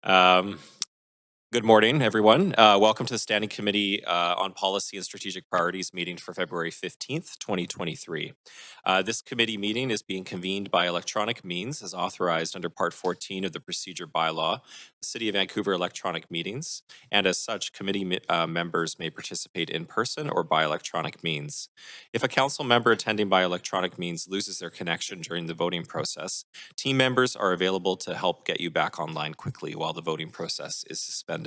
Um, Good morning, everyone. Welcome to the Standing Committee on Policy and Strategic Priorities meeting for February 15th, 2023. This committee meeting is being convened by electronic means as authorized under Part 14 of the Procedure Bylaw, the City of Vancouver Electronic Meetings, and as such, committee members may participate in person or by electronic means. If a council member attending by electronic means loses their connection during the voting process, team members are available to help get you back online quickly while the voting process is suspended.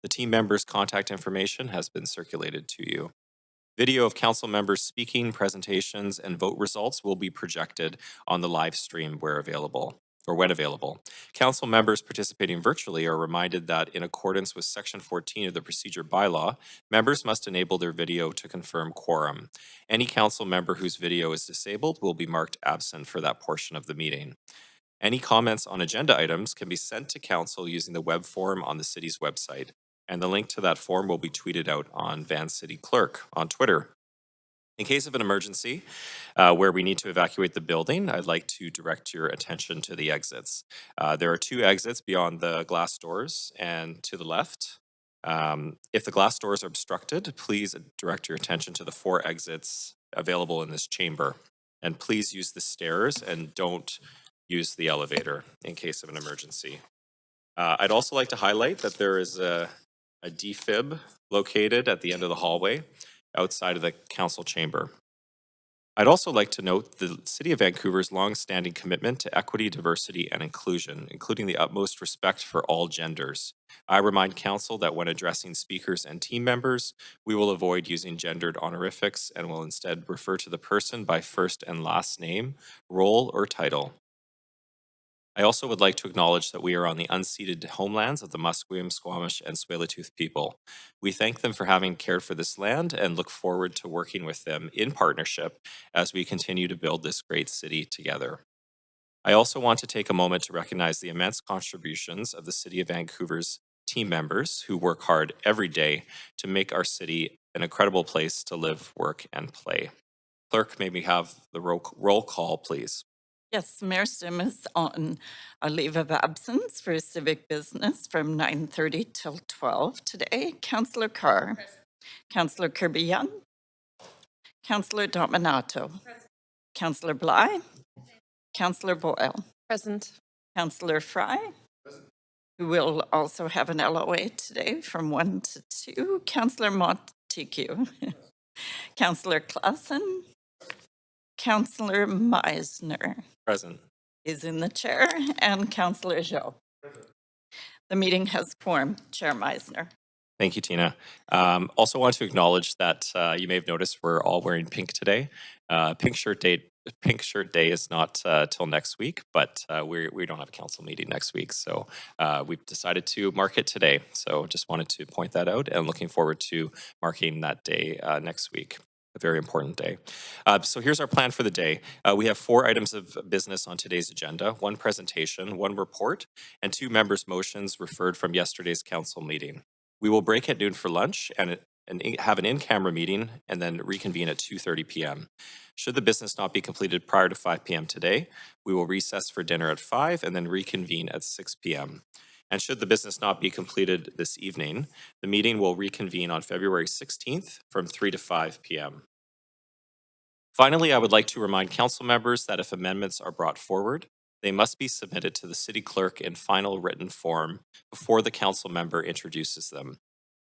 The team members' contact information has been circulated to you. Video of council members speaking, presentations, and vote results will be projected on the live stream where available. Or when available. Council members participating virtually are reminded that in accordance with Section 14 of the Procedure Bylaw, members must enable their video to confirm quorum. Any council member whose video is disabled will be marked absent for that portion of the meeting. Any comments on agenda items can be sent to council using the web form on the city's website, and the link to that form will be tweeted out on Van City Clerk on Twitter. In case of an emergency where we need to evacuate the building, I'd like to direct your attention to the exits. There are two exits beyond the glass doors and to the left. If the glass doors are obstructed, please direct your attention to the four exits available in this chamber. And please use the stairs and don't use the elevator in case of an emergency. I'd also like to highlight that there is a defib located at the end of the hallway outside of the council chamber. I'd also like to note the City of Vancouver's long-standing commitment to equity, diversity, and inclusion, including the utmost respect for all genders. I remind Council that when addressing speakers and team members, we will avoid using gendered honorifics and will instead refer to the person by first and last name, role, or title. I also would like to acknowledge that we are on the unceded homelands of the Musqueam, Squamish, and Tsleil-Waututh people. We thank them for having cared for this land and look forward to working with them in partnership as we continue to build this great city together. I also want to take a moment to recognize the immense contributions of the City of Vancouver's team members who work hard every day to make our city an incredible place to live, work, and play. Clerk, may we have the roll call, please? Yes, Mayor Sim is on a leave of absence for civic business from 9:30 till 12 today. Councillor Carr. Councillor Kirby-Young. Councillor Dominato. Councillor Bly. Councillor Boyle. Present. Councillor Fry. Who will also have an LOA today from 1 to 2. Councillor Montague. Councillor Clausen. Councillor Meisner Present. is in the chair, and Councillor Joe. The meeting has quorum. Chair Meisner. Thank you, Tina. Also want to acknowledge that you may have noticed we're all wearing pink today. Pink shirt day is not till next week, but we don't have a council meeting next week, so we've decided to mark it today. So just wanted to point that out, and looking forward to marking that day next week. A very important day. So here's our plan for the day. We have 4 items of business on today's agenda, 1 presentation, 1 report, and 2 members' motions referred from yesterday's council meeting. We will break at noon for lunch and have an in-camera meeting and then reconvene at 2:30 p.m. Should the business not be completed prior to 5 p.m. today, we will recess for dinner at 5 and then reconvene at 6 p.m. And should the business not be completed this evening, the meeting will reconvene on February 16th from 3 to 5 p.m. Finally, I would like to remind council members that if amendments are brought forward, they must be submitted to the city clerk in final written form before the council member introduces them.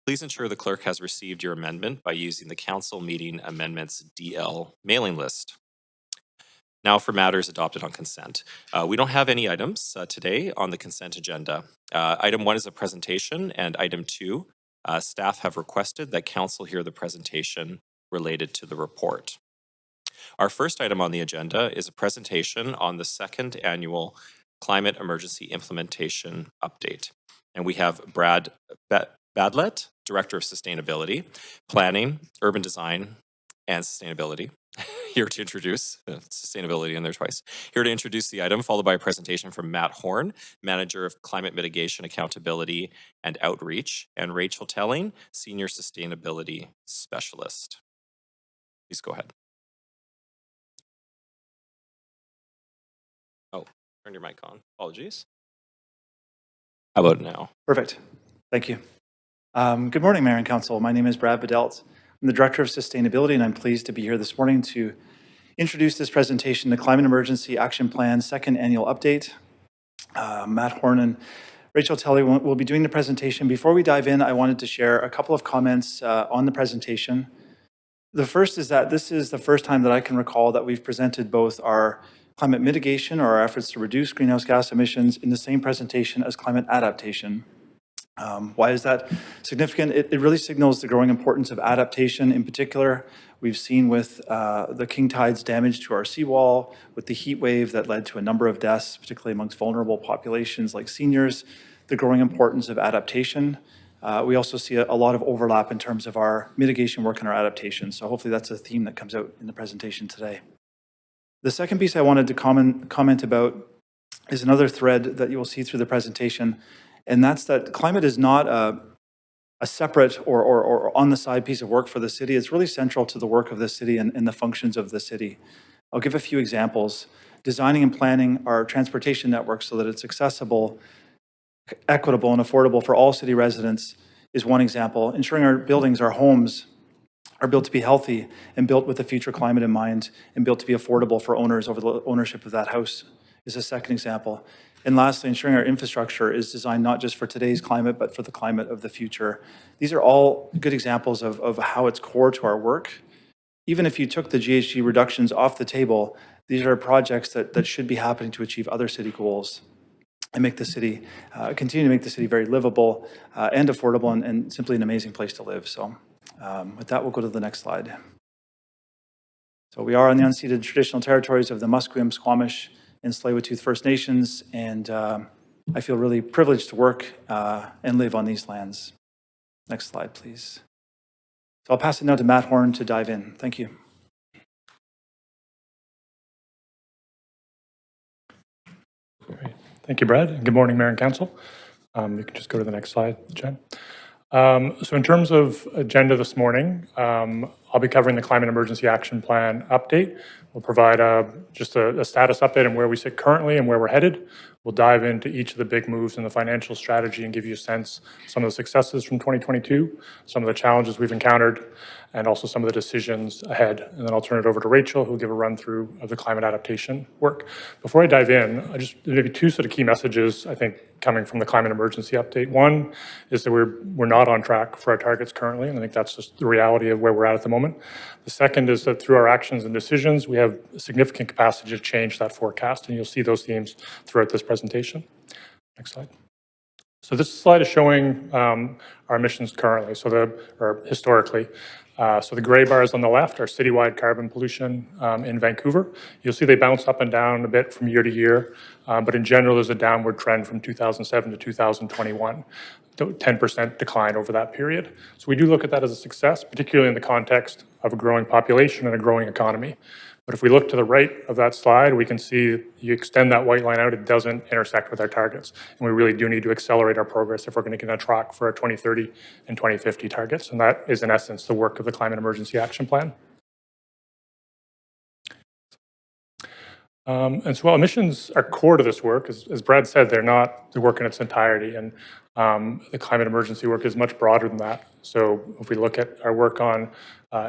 Please ensure the clerk has received your amendment by using the council meeting amendments DL mailing list. Now for matters adopted on consent. We don't have any items today on the consent agenda. Item 1 is a presentation, and item 2, staff have requested that council hear the presentation related to the report. Our first item on the agenda is a presentation on the 2nd annual Climate Emergency Implementation Update. And we have Brad Badlett, Director of Sustainability, Planning, Urban Design, and Sustainability, here to introduce sustainability in there twice. Here to introduce the item, followed by a presentation from Matt Horn, Manager of Climate Mitigation, Accountability, and Outreach, and Rachel Telling, Senior Sustainability Specialist. Please go ahead. Oh, turn your mic on. Apologies. How about now? Perfect. Thank you. Good morning, Mayor and Council. My name is Brad Bedelt. I'm the Director of Sustainability, and I'm pleased to be here this morning to introduce this presentation, the Climate Emergency Action Plan Second Annual Update. Matt Horn and Rachel Telly will be doing the presentation. Before we dive in, I wanted to share a couple of comments on the presentation. The first is that this is the first time that I can recall that we've presented both our climate mitigation or our efforts to reduce greenhouse gas emissions in the same presentation as climate adaptation. Why is that significant? It really signals the growing importance of adaptation. In particular, we've seen with the king tide's damage to our seawall, with the heat wave that led to a number of deaths, particularly amongst vulnerable populations like seniors, the growing importance of adaptation. We also see a lot of overlap in terms of our mitigation work and our adaptation. So hopefully that's a theme that comes out in the presentation today. The second piece I wanted to comment about is another thread that you will see through the presentation, and that's that climate is not a separate or on the side piece of work for the city. It's really central to the work of the city and the functions of the city. I'll give a few examples. Designing and planning our transportation network so that it's accessible, equitable, and affordable for all city residents is one example. Ensuring our buildings, our homes, are built to be healthy and built with the future climate in mind and built to be affordable for owners over the ownership of that house is a second example. And lastly, ensuring our infrastructure is designed not just for today's climate, but for the climate of the future. These are all good examples of how it's core to our work. Even if you took the GHG reductions off the table, these are projects that should be happening to achieve other city goals and make the city, continue to make the city very livable and affordable and simply an amazing place to live. So with that, we'll go to the next slide. So we are on the unceded traditional territories of the Musqueam, Squamish, and Tsleil-Waututh First Nations, and I feel really privileged to work and live on these lands. Next slide, please. So I'll pass it now to Matt Horn to dive in. Thank you. Great. Thank you, Brad. Good morning, Mayor and Council. You can just go to the next slide, Jen. So in terms of agenda this morning, I'll be covering the Climate Emergency Action Plan update. We'll provide just a status update on where we sit currently and where we're headed. We'll dive into each of the big moves in the financial strategy and give you a sense of some of the successes from 2022, some of the challenges we've encountered, and also some of the decisions ahead. And then I'll turn it over to Rachel, who'll give a run through of the climate adaptation work. Before I dive in, maybe two sort of key messages, I think, coming from the climate emergency update. One is that we're not on track for our targets currently, and I think that's just the reality of where we're at the moment. The second is that through our actions and decisions, we have significant capacity to change that forecast, and you'll see those themes throughout this presentation. Next slide. So this slide is showing our emissions currently, or historically. So the gray bars on the left are citywide carbon pollution in Vancouver. You'll see they bounce up and down a bit from year to year, but in general, there's a downward trend from 2007 to 2021, 10% decline over that period. So we do look at that as a success, particularly in the context of a growing population and a growing economy. But if we look to the right of that slide, we can see you extend that white line out, it doesn't intersect with our targets. And we really do need to accelerate our progress if we're going to get on track for our 2030 and 2050 targets. And that is, in essence, the work of the Climate Emergency Action Plan. And so while emissions are core to this work, as Brad said, they're not the work in its entirety. And the climate emergency work is much broader than that. So if we look at our work on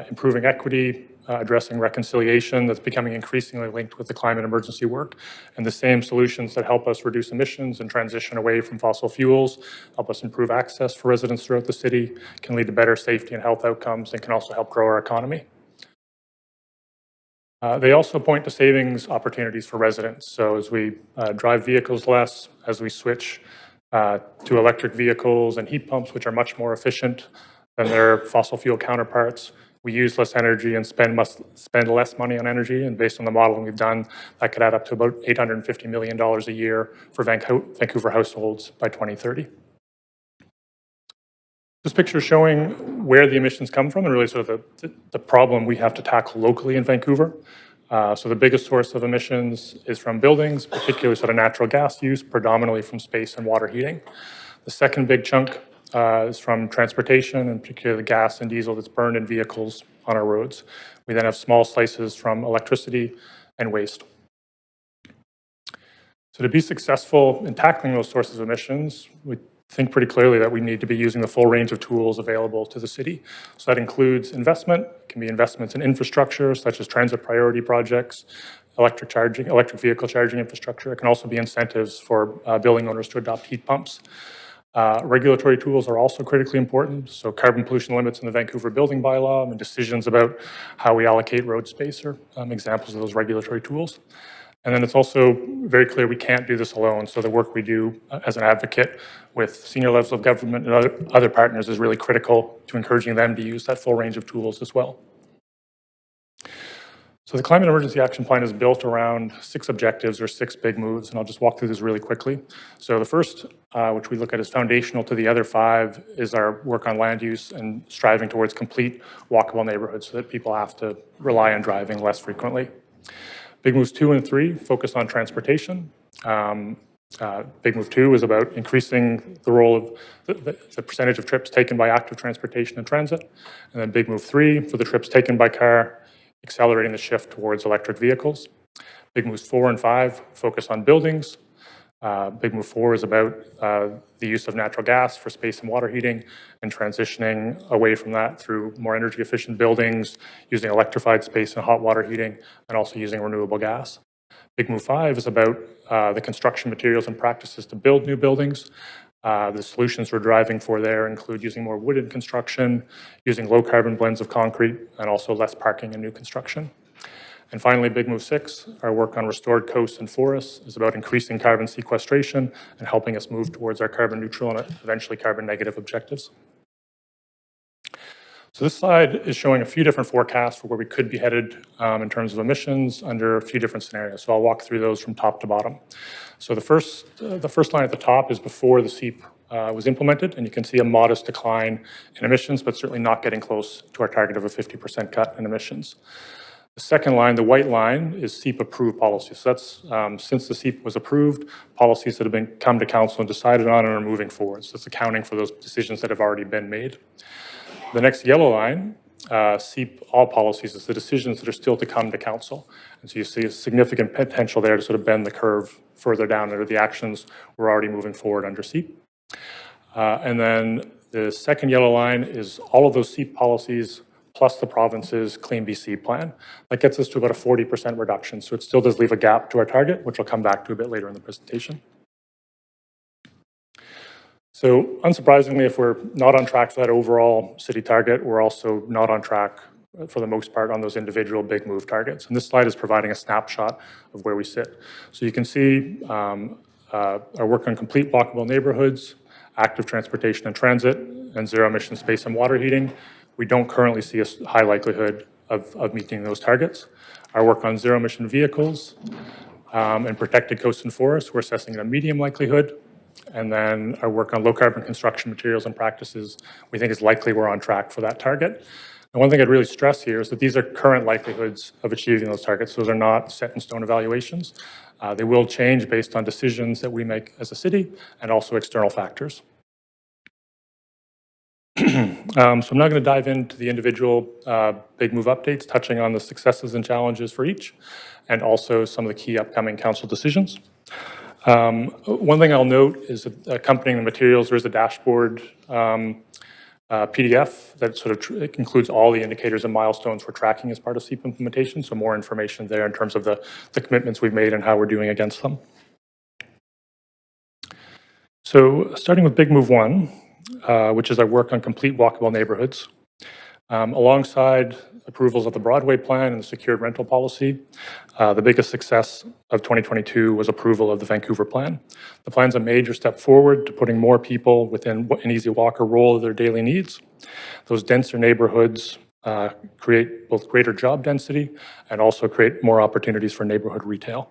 improving equity, addressing reconciliation, that's becoming increasingly linked with the climate emergency work, and the same solutions that help us reduce emissions and transition away from fossil fuels, help us improve access for residents throughout the city, can lead to better safety and health outcomes, and can also help grow our economy. They also point to savings opportunities for residents. So as we drive vehicles less, as we switch to electric vehicles and heat pumps, which are much more efficient than their fossil fuel counterparts, we use less energy and spend less money on energy. And based on the modeling we've done, that could add up to about $850 million a year for Vancouver households by 2030. This picture is showing where the emissions come from and really sort of the problem we have to tackle locally in Vancouver. So the biggest source of emissions is from buildings, particularly sort of natural gas use, predominantly from space and water heating. The second big chunk is from transportation, and particularly the gas and diesel that's burned in vehicles on our roads. We then have small slices from electricity and waste. So to be successful in tackling those sources of emissions, we think pretty clearly that we need to be using the full range of tools available to the city. So that includes investment, it can be investments in infrastructure such as transit priority projects, electric vehicle charging infrastructure. It can also be incentives for building owners to adopt heat pumps. Regulatory tools are also critically important. So carbon pollution limits in the Vancouver Building Bylaw and decisions about how we allocate road space are examples of those regulatory tools. And then it's also very clear we can't do this alone. So the work we do as an advocate with senior levels of government and other partners is really critical to encouraging them to use that full range of tools as well. So the Climate Emergency Action Plan is built around 6 objectives or 6 big moves, and I'll just walk through this really quickly. So the first, which we look at as foundational to the other 5, is our work on land use and striving towards complete walkable neighborhoods so that people have to rely on driving less frequently. Big moves 2 and 3 focus on transportation. Big move 2 is about increasing the role of the percentage of trips taken by active transportation and transit. And then big move 3 for the trips taken by car, accelerating the shift towards electric vehicles. Big moves 4 and 5 focus on buildings. Big move 4 is about the use of natural gas for space and water heating and transitioning away from that through more energy efficient buildings, using electrified space and hot water heating, and also using renewable gas. Big move 5 is about the construction materials and practices to build new buildings. The solutions we're driving for there include using more wood in construction, using low carbon blends of concrete, and also less parking in new construction. And finally, big move 6, our work on restored coasts and forests is about increasing carbon sequestration and helping us move towards our carbon neutral and eventually carbon negative objectives. So this slide is showing a few different forecasts for where we could be headed in terms of emissions under a few different scenarios. So I'll walk through those from top to bottom. So the first line at the top is before the CEEP was implemented, and you can see a modest decline in emissions, but certainly not getting close to our target of a 50% cut in emissions. The second line, the white line, is CEEP approved policies. So that's since the CEEP was approved, policies that have come to council and decided on and are moving forward. So it's accounting for those decisions that have already been made. The next yellow line, CEEP all policies, is the decisions that are still to come to council. And so you see a significant potential there to sort of bend the curve further down under the actions we're already moving forward under CEEP. And then the second yellow line is all of those CEEP policies plus the province's Clean BC plan. That gets us to about a 40% reduction. So it still does leave a gap to our target, which I'll come back to a bit later in the presentation. So unsurprisingly, if we're not on track for that overall city target, we're also not on track for the most part on those individual big move targets. And this slide is providing a snapshot of where we sit. So you can see our work on complete walkable neighborhoods, active transportation and transit, and zero emission space and water heating. We don't currently see a high likelihood of meeting those targets. Our work on zero emission vehicles and protected coasts and forests, we're assessing a medium likelihood. And then our work on low carbon construction materials and practices, we think is likely we're on track for that target. And one thing I'd really stress here is that these are current likelihoods of achieving those targets. Those are not set in stone evaluations. They will change based on decisions that we make as a city and also external factors. So I'm not going to dive into the individual big move updates, touching on the successes and challenges for each, and also some of the key upcoming council decisions. One thing I'll note is that accompanying the materials, there is a dashboard PDF that sort of includes all the indicators and milestones we're tracking as part of CEEP implementation. So more information there in terms of the commitments we've made and how we're doing against them. So starting with big move 1, which is our work on complete walkable neighborhoods. Alongside approvals of the Broadway plan and the secured rental policy, the biggest success of 2022 was approval of the Vancouver plan. The plan's a major step forward to putting more people within an easy walk or roll of their daily needs. Those denser neighborhoods create both greater job density and also create more opportunities for neighborhood retail.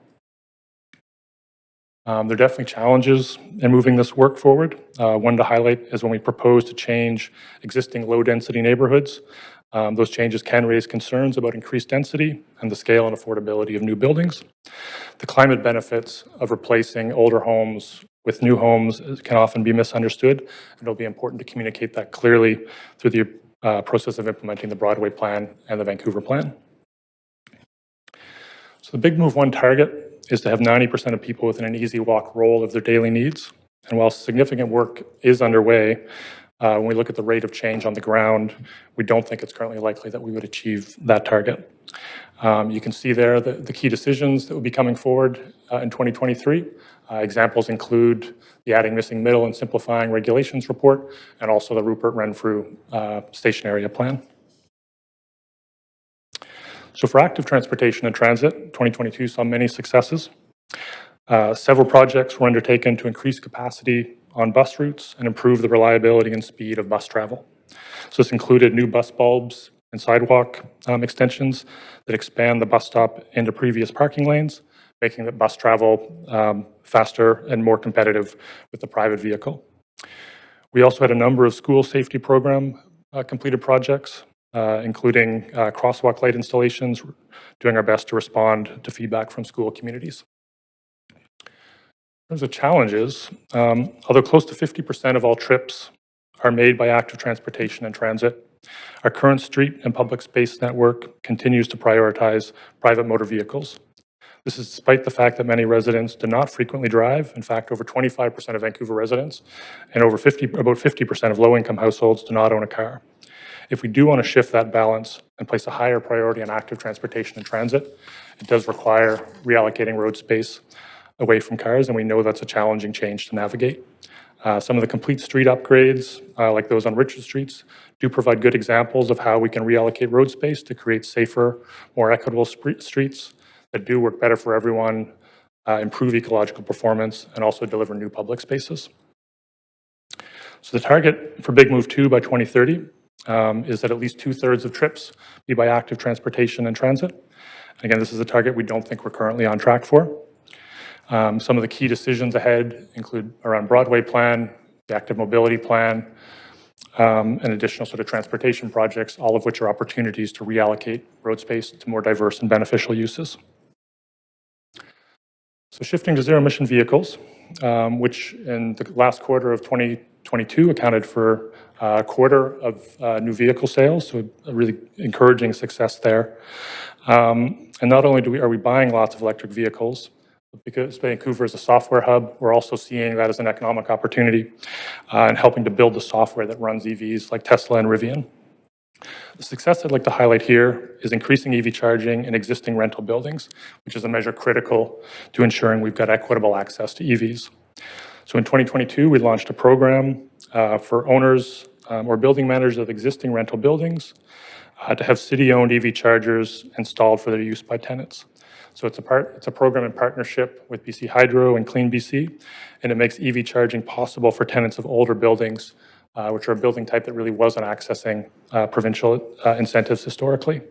There are definitely challenges in moving this work forward. One to highlight is when we propose to change existing low-density neighborhoods. Those changes can raise concerns about increased density and the scale and affordability of new buildings. The climate benefits of replacing older homes with new homes can often be misunderstood, and it'll be important to communicate that clearly through the process of implementing the Broadway plan and the Vancouver plan. So the Big Move 1 target is to have 90% of people within an easy walk role of their daily needs. And while significant work is underway, when we look at the rate of change on the ground, we don't think it's currently likely that we would achieve that target. You can see there the key decisions that will be coming forward in 2023. Examples include the Adding Missing Middle and Simplifying Regulations report, and also the Rupert Renfrew Station Area Plan. So for active transportation and transit, 2022 saw many successes. Several projects were undertaken to increase capacity on bus routes and improve the reliability and speed of bus travel. So this included new bus bulbs and sidewalk extensions that expand the bus stop into previous parking lanes, making the bus travel faster and more competitive with the private vehicle. We also had a number of school safety program completed projects, including crosswalk light installations, doing our best to respond to feedback from school communities. In terms of challenges, although close to 50% of all trips are made by active transportation and transit, our current street and public space network continues to prioritize private motor vehicles. This is despite the fact that many residents do not frequently drive. In fact, over 25% of Vancouver residents and about 50% of low-income households do not own a car. If we do want to shift that balance and place a higher priority on active transportation and transit, it does require reallocating road space away from cars, and we know that's a challenging change to navigate. Some of the complete street upgrades, like those on Richard Streets, do provide good examples of how we can reallocate road space to create safer, more equitable streets that do work better for everyone, improve ecological performance, and also deliver new public spaces. So the target for Big Move 2 by 2030 is that at least 2/3 of trips be by active transportation and transit. And again, this is a target we don't think we're currently on track for. Some of the key decisions ahead include around Broadway Plan, the Active Mobility Plan, and additional sort of transportation projects, all of which are opportunities to reallocate road space to more diverse and beneficial uses. So shifting to zero-emission vehicles, which in the last quarter of 2022 accounted for a quarter of new vehicle sales, so a really encouraging success there. And not only are we buying lots of electric vehicles, but because Vancouver is a software hub, we're also seeing that as an economic opportunity and helping to build the software that runs EVs like Tesla and Rivian. The success I'd like to highlight here is increasing EV charging in existing rental buildings, which is a measure critical to ensuring we've got equitable access to EVs. So in 2022, we launched a program for owners or building managers of existing rental buildings to have city-owned EV chargers installed for their use by tenants. So it's a program in partnership with BC Hydro and Clean BC, and it makes EV charging possible for tenants of older buildings, which are a building type that really wasn't accessing provincial incentives historically.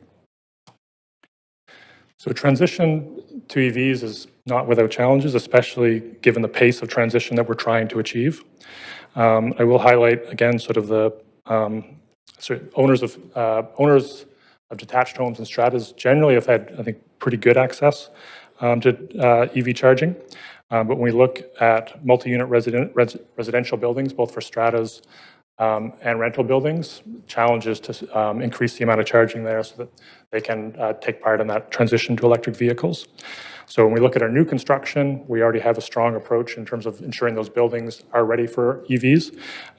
So transition to EVs is not without challenges, especially given the pace of transition that we're trying to achieve. I will highlight again sort of the owners of detached homes and stratas generally have had, I think, pretty good access to EV charging. But when we look at multi-unit residential buildings, both for stratas and rental buildings, challenges to increase the amount of charging there so that they can take part in that transition to electric vehicles. So when we look at our new construction, we already have a strong approach in terms of ensuring those buildings are ready for EVs.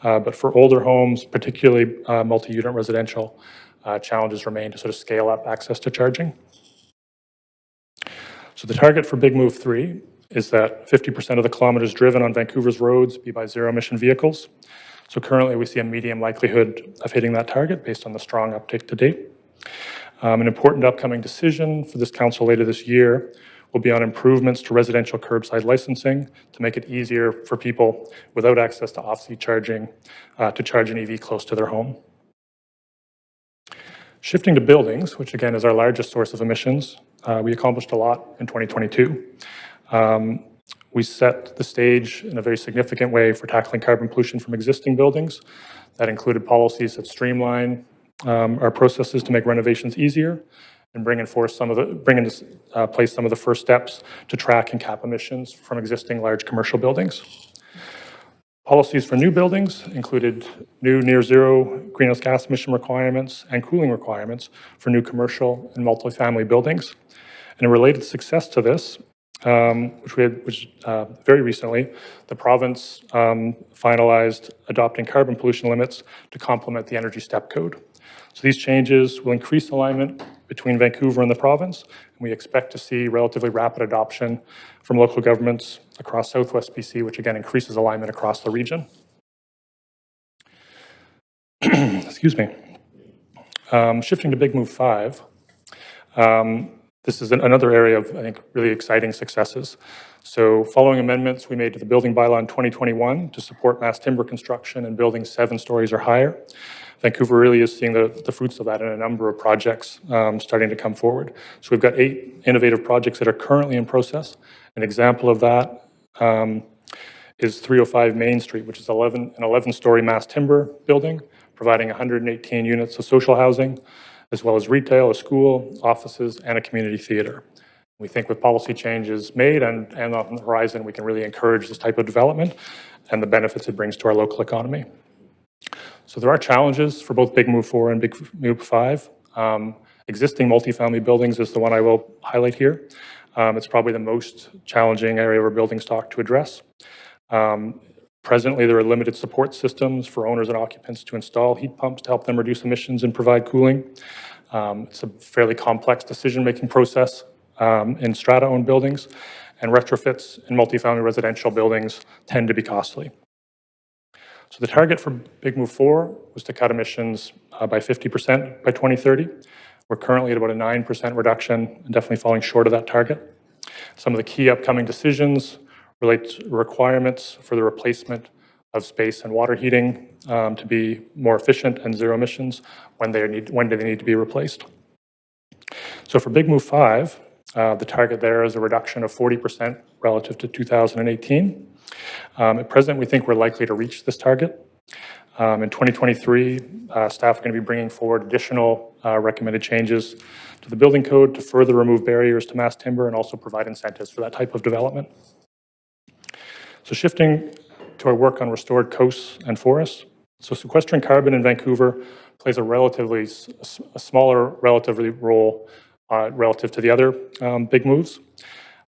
But for older homes, particularly multi-unit residential, challenges remain to sort of scale up access to charging. So the target for Big Move 3 is that 50% of the kilometers driven on Vancouver's roads be by zero-emission vehicles. So currently we see a medium likelihood of hitting that target based on the strong uptake to date. An important upcoming decision for this council later this year will be on improvements to residential curbside licensing to make it easier for people without access to off-street charging to charge an EV close to their home. Shifting to buildings, which again is our largest source of emissions, we accomplished a lot in 2022. We set the stage in a very significant way for tackling carbon pollution from existing buildings. That included policies that streamline our processes to make renovations easier and bring into place some of the first steps to track and cap emissions from existing large commercial buildings. Policies for new buildings included new near-zero greenhouse gas emission requirements and cooling requirements for new commercial and multifamily buildings. And a related success to this which very recently, the province finalized adopting carbon pollution limits to complement the Energy Step Code. So these changes will increase alignment between Vancouver and the province, and we expect to see relatively rapid adoption from local governments across Southwest BC, which again increases alignment across the region. Excuse me. Shifting to Big Move 5, this is another area of, I think, really exciting successes. So following amendments we made to the building bylaw in 2021 to support mass timber construction and buildings 7 stories or higher, Vancouver really is seeing the fruits of that in a number of projects starting to come forward. So we've got 8 innovative projects that are currently in process. An example of that is 305 Main Street, which is an 11-story mass timber building, providing 118 units of social housing, as well as retail, a school, offices, and a community theater. We think with policy changes made and on the horizon, we can really encourage this type of development and the benefits it brings to our local economy. So there are challenges for both Big Move 4 and Big Move 5. Existing multifamily buildings is the one I will highlight here. It's probably the most challenging area of our building stock to address. Presently, there are limited support systems for owners and occupants to install heat pumps to help them reduce emissions and provide cooling. It's a fairly complex decision-making process in strata-owned buildings, and retrofits in multifamily residential buildings tend to be costly. So the target for Big Move 4 was to cut emissions by 50% by 2030. We're currently at about a 9% reduction and definitely falling short of that target. Some of the key upcoming decisions relate to requirements for the replacement of space and water heating to be more efficient and zero emissions. When do they need to be replaced? So for Big Move 5, the target there is a reduction of 40% relative to 2018. At present, we think we're likely to reach this target. In 2023, staff are going to be bringing forward additional recommended changes to the building code to further remove barriers to mass timber and also provide incentives for that type of development. So shifting to our work on restored coasts and forests. So sequestering carbon in Vancouver plays a smaller relatively role relative to the other big moves.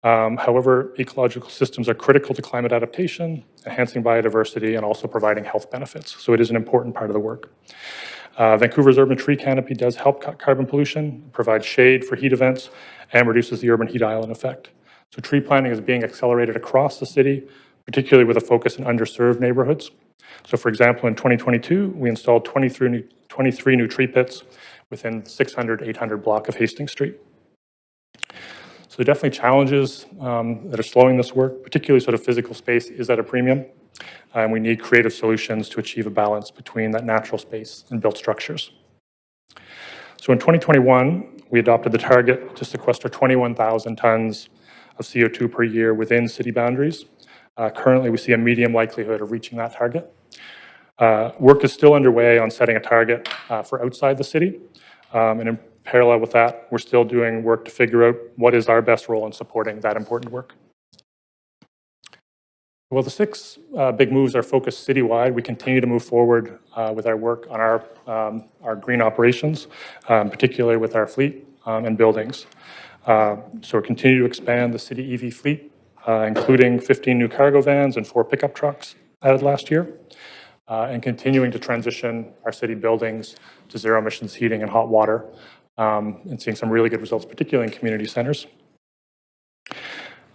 However, ecological systems are critical to climate adaptation, enhancing biodiversity, and also providing health benefits. So it is an important part of the work. Vancouver's urban tree canopy does help cut carbon pollution, provides shade for heat events, and reduces the urban heat island effect. So tree planting is being accelerated across the city, particularly with a focus in underserved neighborhoods. So for example, in 2022, we installed 23 new tree pits within 600-800 block of Hastings Street. So there are definitely challenges that are slowing this work, particularly sort of physical space is at a premium, and we need creative solutions to achieve a balance between that natural space and built structures. So in 2021, we adopted the target to sequester 21,000 tons of CO2 per year within city boundaries. Currently, we see a medium likelihood of reaching that target. Work is still underway on setting a target for outside the city, and in parallel with that, we're still doing work to figure out what is our best role in supporting that important work. Well, the 6 big moves are focused citywide. We continue to move forward with our work on our green operations, particularly with our fleet and buildings. So we continue to expand the city EV fleet, including 15 new cargo vans and 4 pickup trucks added last year, and continuing to transition our city buildings to zero emissions heating and hot water, and seeing some really good results, particularly in community centers.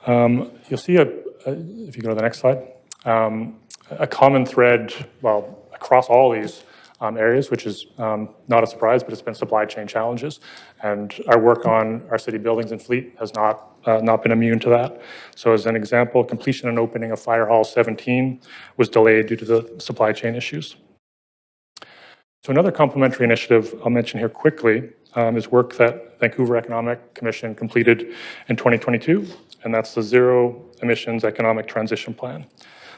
You'll see, if you go to the next slide, a common thread, well, across all these areas, which is not a surprise, but it's been supply chain challenges. And our work on our city buildings and fleet has not been immune to that. So as an example, completion and opening of Fire Hall 17 was delayed due to the supply chain issues. So another complementary initiative I'll mention here quickly is work that Vancouver Economic Commission completed in 2022, and that's the Zero Emissions Economic Transition Plan.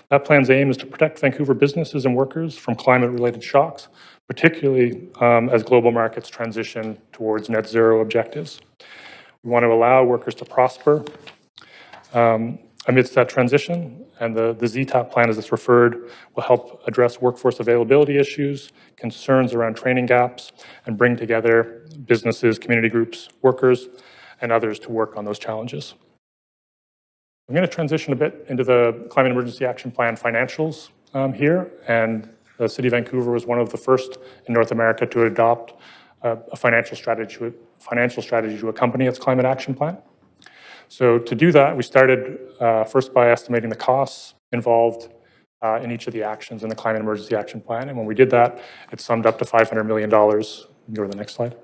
That plan's aim is to protect Vancouver businesses and workers from climate-related shocks, particularly as global markets transition towards net zero objectives. We want to allow workers to prosper amidst that transition, and the ZTAP plan, as it's referred, will help address workforce availability issues, concerns around training gaps, and bring together businesses, community groups, workers, and others to work on those challenges. I'm going to transition a bit into the Climate Emergency Action Plan financials here. And the City of Vancouver was one of the first in North America to adopt a financial strategy to accompany its climate action plan. So to do that, we started first by estimating the costs involved in each of the actions in the Climate Emergency Action Plan. And when we did that, it summed up to $500 million. Go to the next slide.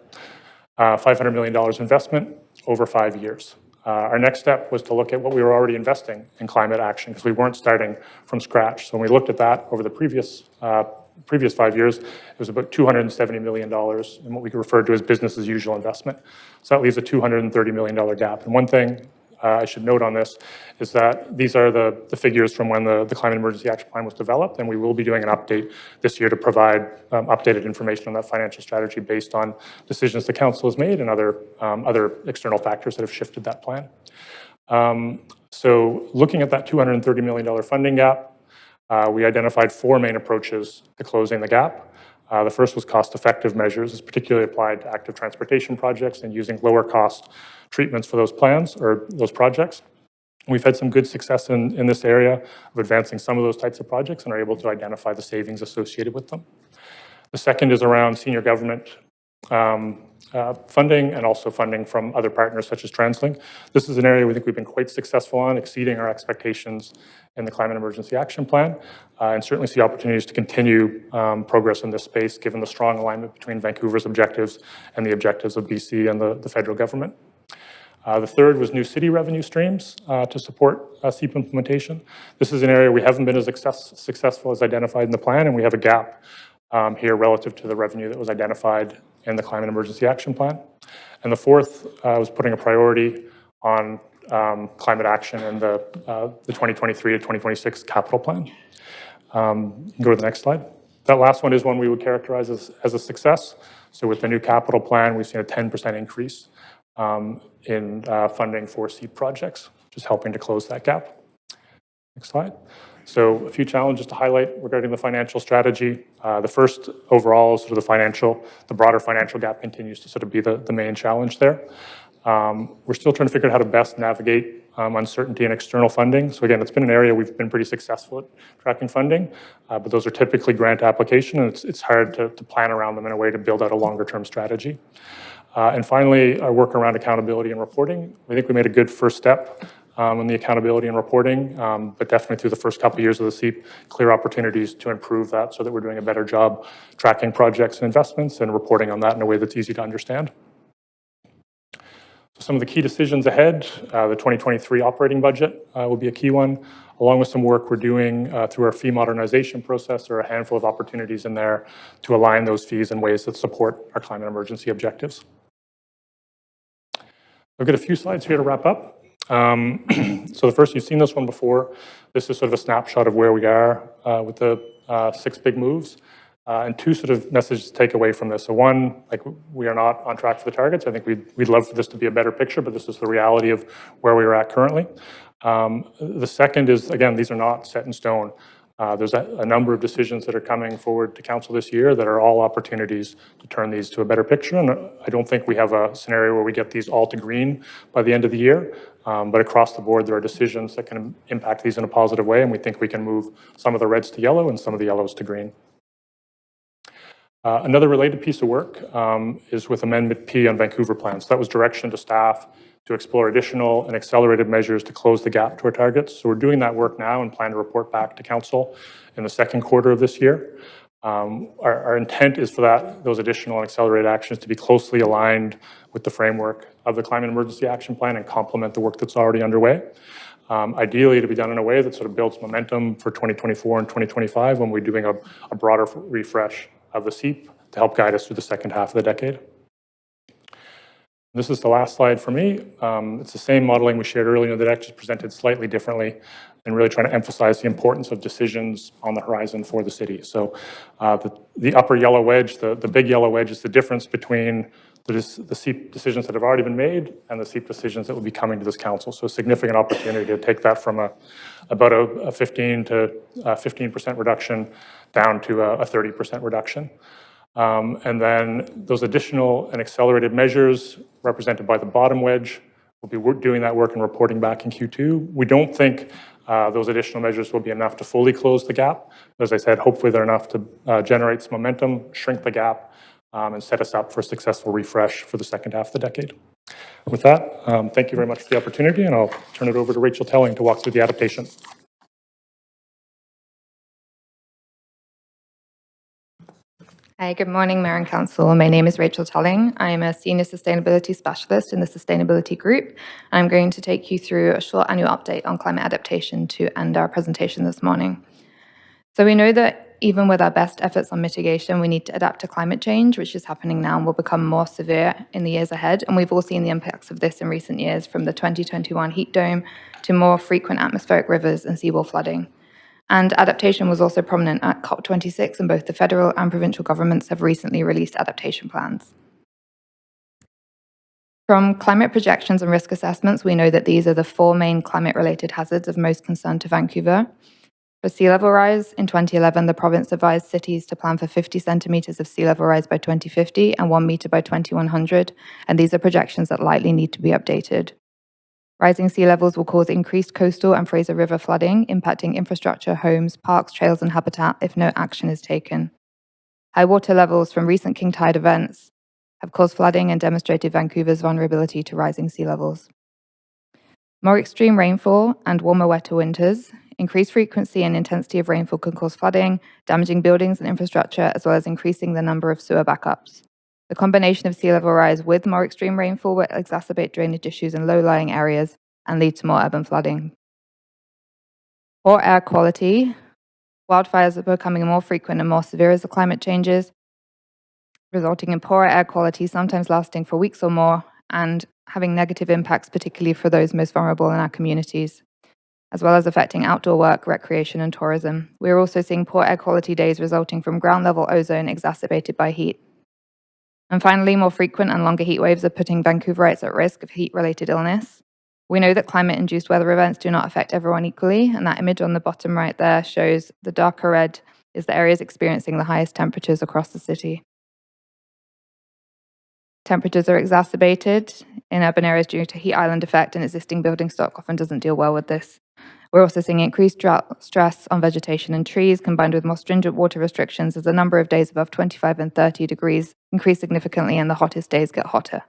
$500 million investment over 5 years. Our next step was to look at what we were already investing in climate action because we weren't starting from scratch. So when we looked at that over the previous 5 years, it was about $270 million in what we referred to as business as usual investment. So that leaves a $230 million gap. And one thing I should note on this is that these are the figures from when the Climate Emergency Action Plan was developed, and we will be doing an update this year to provide updated information on that financial strategy based on decisions the council has made and other external factors that have shifted that plan. So looking at that $230 million funding gap, we identified 4 main approaches to closing the gap. The first was cost-effective measures. It's particularly applied to active transportation projects and using lower-cost treatments for those plans or those projects. We've had some good success in this area of advancing some of those types of projects and are able to identify the savings associated with them. The second is around senior government funding and also funding from other partners such as TransLink. This is an area we think we've been quite successful on, exceeding our expectations in the Climate Emergency Action Plan, and certainly see opportunities to continue progress in this space given the strong alignment between Vancouver's objectives and the objectives of BC and the federal government. The third was new city revenue streams to support CEAP implementation. This is an area we haven't been as successful as identified in the plan, and we have a gap here relative to the revenue that was identified in the Climate Emergency Action Plan. And the fourth was putting a priority on climate action in the 2023 to 2026 capital plan. You can go to the next slide. That last one is one we would characterize as a success. So with the new capital plan, we've seen a 10% increase in funding for CEAP projects, just helping to close that gap. Next slide. So a few challenges to highlight regarding the financial strategy. The first overall is sort of the broader financial gap continues to sort of be the main challenge there. We're still trying to figure out how to best navigate uncertainty and external funding. So again, it's been an area we've been pretty successful at tracking funding, but those are typically grant application, and it's hard to plan around them in a way to build out a longer term strategy. And finally, our work around accountability and reporting. I think we made a good first step in the accountability and reporting, but definitely through the first couple of years of the CEAP, clear opportunities to improve that so that we're doing a better job tracking projects and investments and reporting on that in a way that's easy to understand. So some of the key decisions ahead, the 2023 operating budget will be a key one, along with some work we're doing through our fee modernization process. There are a handful of opportunities in there to align those fees in ways that support our climate emergency objectives. I've got a few slides here to wrap up. So the first, you've seen this one before. This is sort of a snapshot of where we are with the 6 big moves. And 2 sort of messages to take away from this. So one, like we are not on track for the targets. I think we'd love for this to be a better picture, but this is the reality of where we are at currently. The second is, again, these are not set in stone. There's a number of decisions that are coming forward to council this year that are all opportunities to turn these to a better picture. And I don't think we have a scenario where we get these all to green by the end of the year. But across the board, there are decisions that can impact these in a positive way. And we think we can move some of the reds to yellow and some of the yellows to green. Another related piece of work is with Amendment P on Vancouver plans. So that was direction to staff to explore additional and accelerated measures to close the gap to our targets. So we're doing that work now and plan to report back to council in the second quarter of this year. Our intent is for those additional and accelerated actions to be closely aligned with the framework of the Climate Emergency Action Plan and complement the work that's already underway. Ideally, to be done in a way that sort of builds momentum for 2024 and 2025 when we're doing a broader refresh of the CEAP to help guide us through the second half of the decade. This is the last slide for me. It's the same modeling we shared earlier in the deck, just presented slightly differently and really trying to emphasize the importance of decisions on the horizon for the city. So the upper yellow wedge, the big yellow wedge is the difference between the CEAP decisions that have already been made and the CEAP decisions that will be coming to this council. So a significant opportunity to take that from about a 15% reduction down to a 30% reduction. And then those additional and accelerated measures represented by the bottom wedge We'll be doing that work and reporting back in Q2. We don't think those additional measures will be enough to fully close the gap. As I said, hopefully they're enough to generate some momentum, shrink the gap, and set us up for a successful refresh for the second half of the decade. With that, thank you very much for the opportunity, and I'll turn it over to Rachel Telling to walk through the adaptation. Hi, good morning, Mayor and Council. My name is Rachel Telling. I'm a Senior Sustainability Specialist in the Sustainability Group. I'm going to take you through a short annual update on climate adaptation to end our presentation this morning. So we know that even with our best efforts on mitigation, we need to adapt to climate change, which is happening now and will become more severe in the years ahead. And we've all seen the impacts of this in recent years, from the 2021 heat dome to more frequent atmospheric rivers and seawall flooding. And adaptation was also prominent at COP26, and both the federal and provincial governments have recently released adaptation plans. From climate projections and risk assessments, we know that these are the 4 main climate-related hazards of most concern to Vancouver. For sea level rise, in 2011, the province advised cities to plan for 50 centimetres of sea level rise by 2050 and 1 metre by 2100, and these are projections that likely need to be updated. Rising sea levels will cause increased coastal and Fraser River flooding, impacting infrastructure, homes, parks, trails, and habitat if no action is taken. High water levels from recent king tide events have caused flooding and demonstrated Vancouver's vulnerability to rising sea levels. More extreme rainfall and warmer, wetter winters, increased frequency and intensity of rainfall can cause flooding, damaging buildings and infrastructure, as well as increasing the number of sewer backups. The combination of sea level rise with more extreme rainfall will exacerbate drainage issues in low-lying areas and lead to more urban flooding. Poor air quality. Wildfires are becoming more frequent and more severe as the climate changes, resulting in poorer air quality, sometimes lasting for weeks or more, and having negative impacts, particularly for those most vulnerable in our communities, as well as affecting outdoor work, recreation, and tourism. We're also seeing poor air quality days resulting from ground-level ozone exacerbated by heat. And finally, more frequent and longer heat waves are putting Vancouverites at risk of heat-related illness. We know that climate-induced weather events do not affect everyone equally, and that image on the bottom right there shows the darker red is the areas experiencing the highest temperatures across the city. Temperatures are exacerbated in urban areas due to heat island effect, and existing building stock often doesn't deal well with this. We're also seeing increased drought stress on vegetation and trees, combined with more stringent water restrictions as the number of days above 25 and 30 degrees increase significantly and the hottest days get hotter.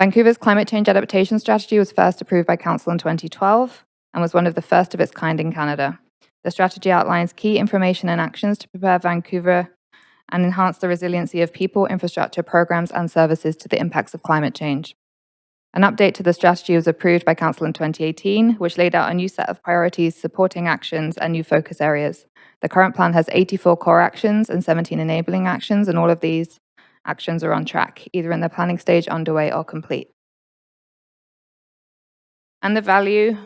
Vancouver's climate change adaptation strategy was first approved by Council in 2012 and was one of the first of its kind in Canada. The strategy outlines key information and actions to prepare Vancouver and enhance the resiliency of people, infrastructure, programs, and services to the impacts of climate change. An update to the strategy was approved by Council in 2018, which laid out a new set of priorities, supporting actions, and new focus areas. The current plan has 84 core actions and 17 enabling actions, and all of these actions are on track, either in the planning stage, underway, or complete. And the value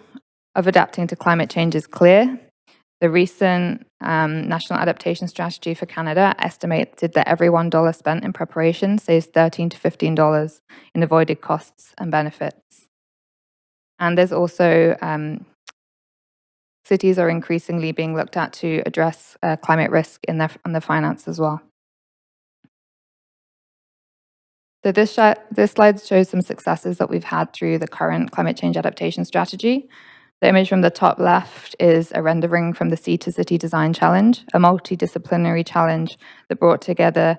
of adapting to climate change is clear. The recent National Adaptation Strategy for Canada estimated that every $1 spent in preparation saves $13 to $15 in avoided costs and benefits. And there's also cities are increasingly being looked at to address climate risk in their finance as well. So this slide shows some successes that we've had through the current climate change adaptation strategy. The image from the top left is a rendering from the Sea to City Design Challenge, a multidisciplinary challenge that brought together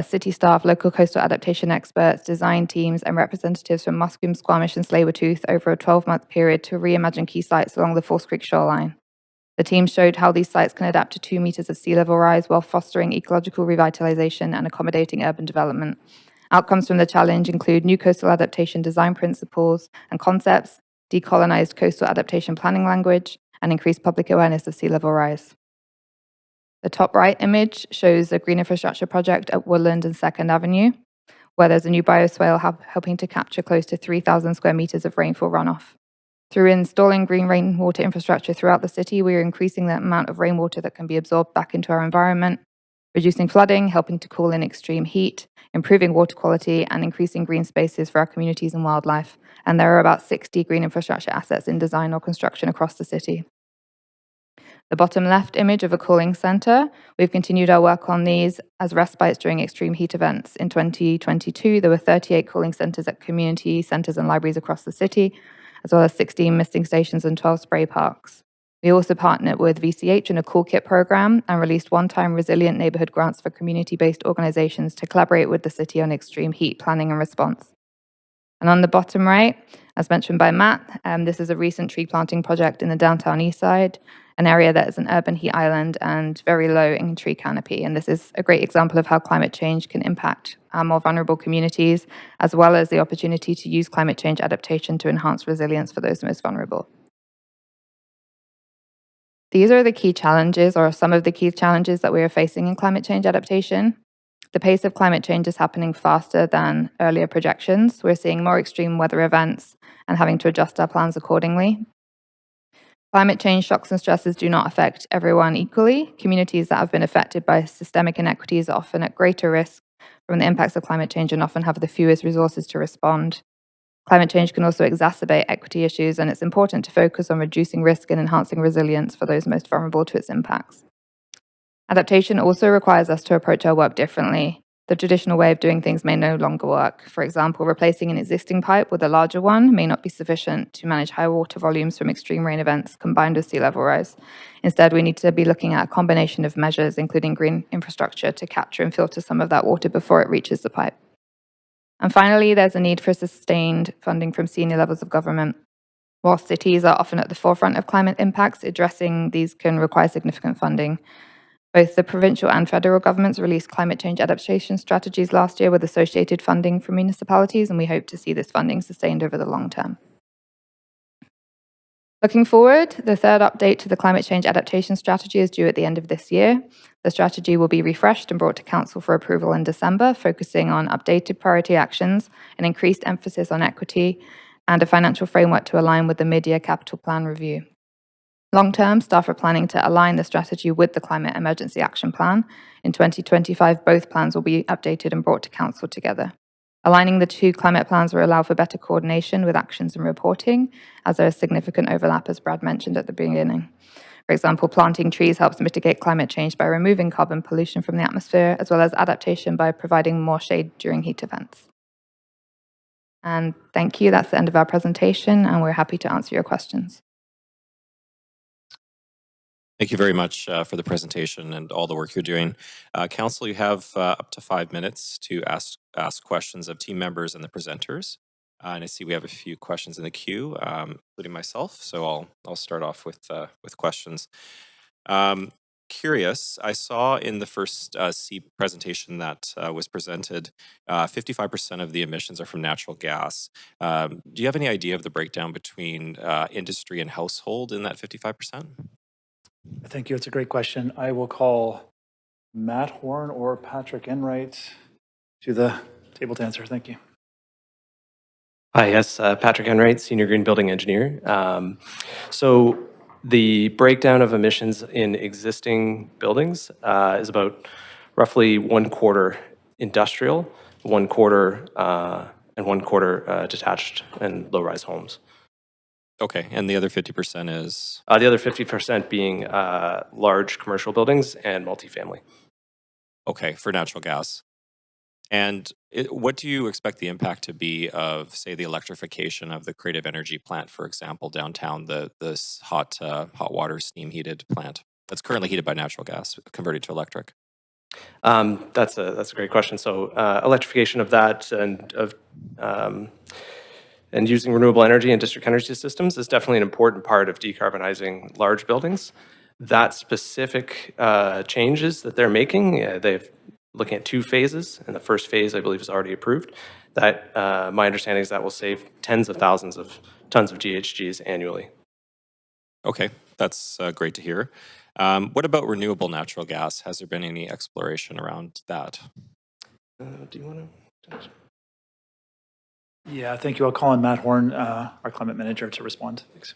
city staff, local coastal adaptation experts, design teams, and representatives from Musqueam, Squamish, and Tsleil-Waututh over a 12-month period to reimagine key sites along the False Creek shoreline. The team showed how these sites can adapt to 2 meters of sea level rise while fostering ecological revitalization and accommodating urban development. Outcomes from the challenge include new coastal adaptation design principles and concepts, decolonized coastal adaptation planning language, and increased public awareness of sea level rise. The top right image shows a green infrastructure project at Woodland and 2nd Avenue, where there's a new bioswale helping to capture close to 3,000 square meters of rainfall runoff. Through installing green rainwater infrastructure throughout the city, we are increasing the amount of rainwater that can be absorbed back into our environment, reducing flooding, helping to cool in extreme heat, improving water quality, and increasing green spaces for our communities and wildlife. And there are about 60 green infrastructure assets in design or construction across the city. The bottom left image of a cooling centre, we've continued our work on these as respites during extreme heat events. In 2022, there were 38 cooling centres at community centres and libraries across the city, as well as 16 misting stations and 12 spray parks. We also partnered with VCH in a Cool Kit program and released one-time resilient neighbourhood grants for community-based organisations to collaborate with the city on extreme heat planning and response. And on the bottom right, as mentioned by Matt, this is a recent tree planting project in the downtown east side, an area that is an urban heat island and very low in tree canopy. And this is a great example of how climate change can impact our more vulnerable communities, as well as the opportunity to use climate change adaptation to enhance resilience for those most vulnerable. These are the key challenges, or some of the key challenges that we are facing in climate change adaptation. The pace of climate change is happening faster than earlier projections. We're seeing more extreme weather events and having to adjust our plans accordingly. Climate change shocks and stresses do not affect everyone equally. Communities that have been affected by systemic inequities are often at greater risk from the impacts of climate change and often have the fewest resources to respond. Climate change can also exacerbate equity issues, and it's important to focus on reducing risk and enhancing resilience for those most vulnerable to its impacts. Adaptation also requires us to approach our work differently. The traditional way of doing things may no longer work. For example, replacing an existing pipe with a larger one may not be sufficient to manage high water volumes from extreme rain events combined with sea level rise. Instead, we need to be looking at a combination of measures, including green infrastructure, to capture and filter some of that water before it reaches the pipe. And finally, there's a need for sustained funding from senior levels of government. While cities are often at the forefront of climate impacts, addressing these can require significant funding. Both the provincial and federal governments released climate change adaptation strategies last year with associated funding from municipalities, and we hope to see this funding sustained over the long term. Looking forward, the third update to the climate change adaptation strategy is due at the end of this year. The strategy will be refreshed and brought to Council for approval in December, focusing on updated priority actions, an increased emphasis on equity, and a financial framework to align with the mid-year capital plan review. Long-term, staff are planning to align the strategy with the Climate Emergency Action Plan. In 2025, both plans will be updated and brought to Council together. Aligning the two climate plans will allow for better coordination with actions and reporting, as there is significant overlap, as Brad mentioned at the beginning. For example, planting trees helps mitigate climate change by removing carbon pollution from the atmosphere, as well as adaptation by providing more shade during heat events. And thank you. That's the end of our presentation, and we're happy to answer your questions. Thank you very much for the presentation and all the work you're doing. Council, you have up to 5 minutes to ask questions of team members and the presenters. And I see we have a few questions in the queue, including myself. So I'll start off with questions. Curious, I saw in the first C presentation that was presented, 55% of the emissions are from natural gas. Do you have any idea of the breakdown between industry and household in that 55%? Thank you. It's a great question. I will call Matt Horn or Patrick Enright to the table to answer. Thank you. Hi, yes, Patrick Enright, Senior Green Building Engineer. So the breakdown of emissions in existing buildings is about roughly 1/4 industrial, 1/4 and 1/4 detached and low-rise homes. Okay, and the other 50% is? The other 50% being large commercial buildings and multifamily. Okay, for natural gas. And what do you expect the impact to be of, say, the electrification of the Creative Energy plant, for example, downtown, this hot water steam heated plant that's currently heated by natural gas, converted to electric? That's a great question. So electrification of that and using renewable energy and district energy systems is definitely an important part of decarbonizing large buildings. That specific changes that they're making, they're looking at 2 phases, and the first phase, I believe, is already approved. That my understanding is that will save tens of thousands of tons of GHGs annually. Okay, that's great to hear. What about renewable natural gas? Has there been any exploration around that? Do you want to? Yeah, thank you. I'll call on Matt Horn, our climate manager, to respond. Thanks.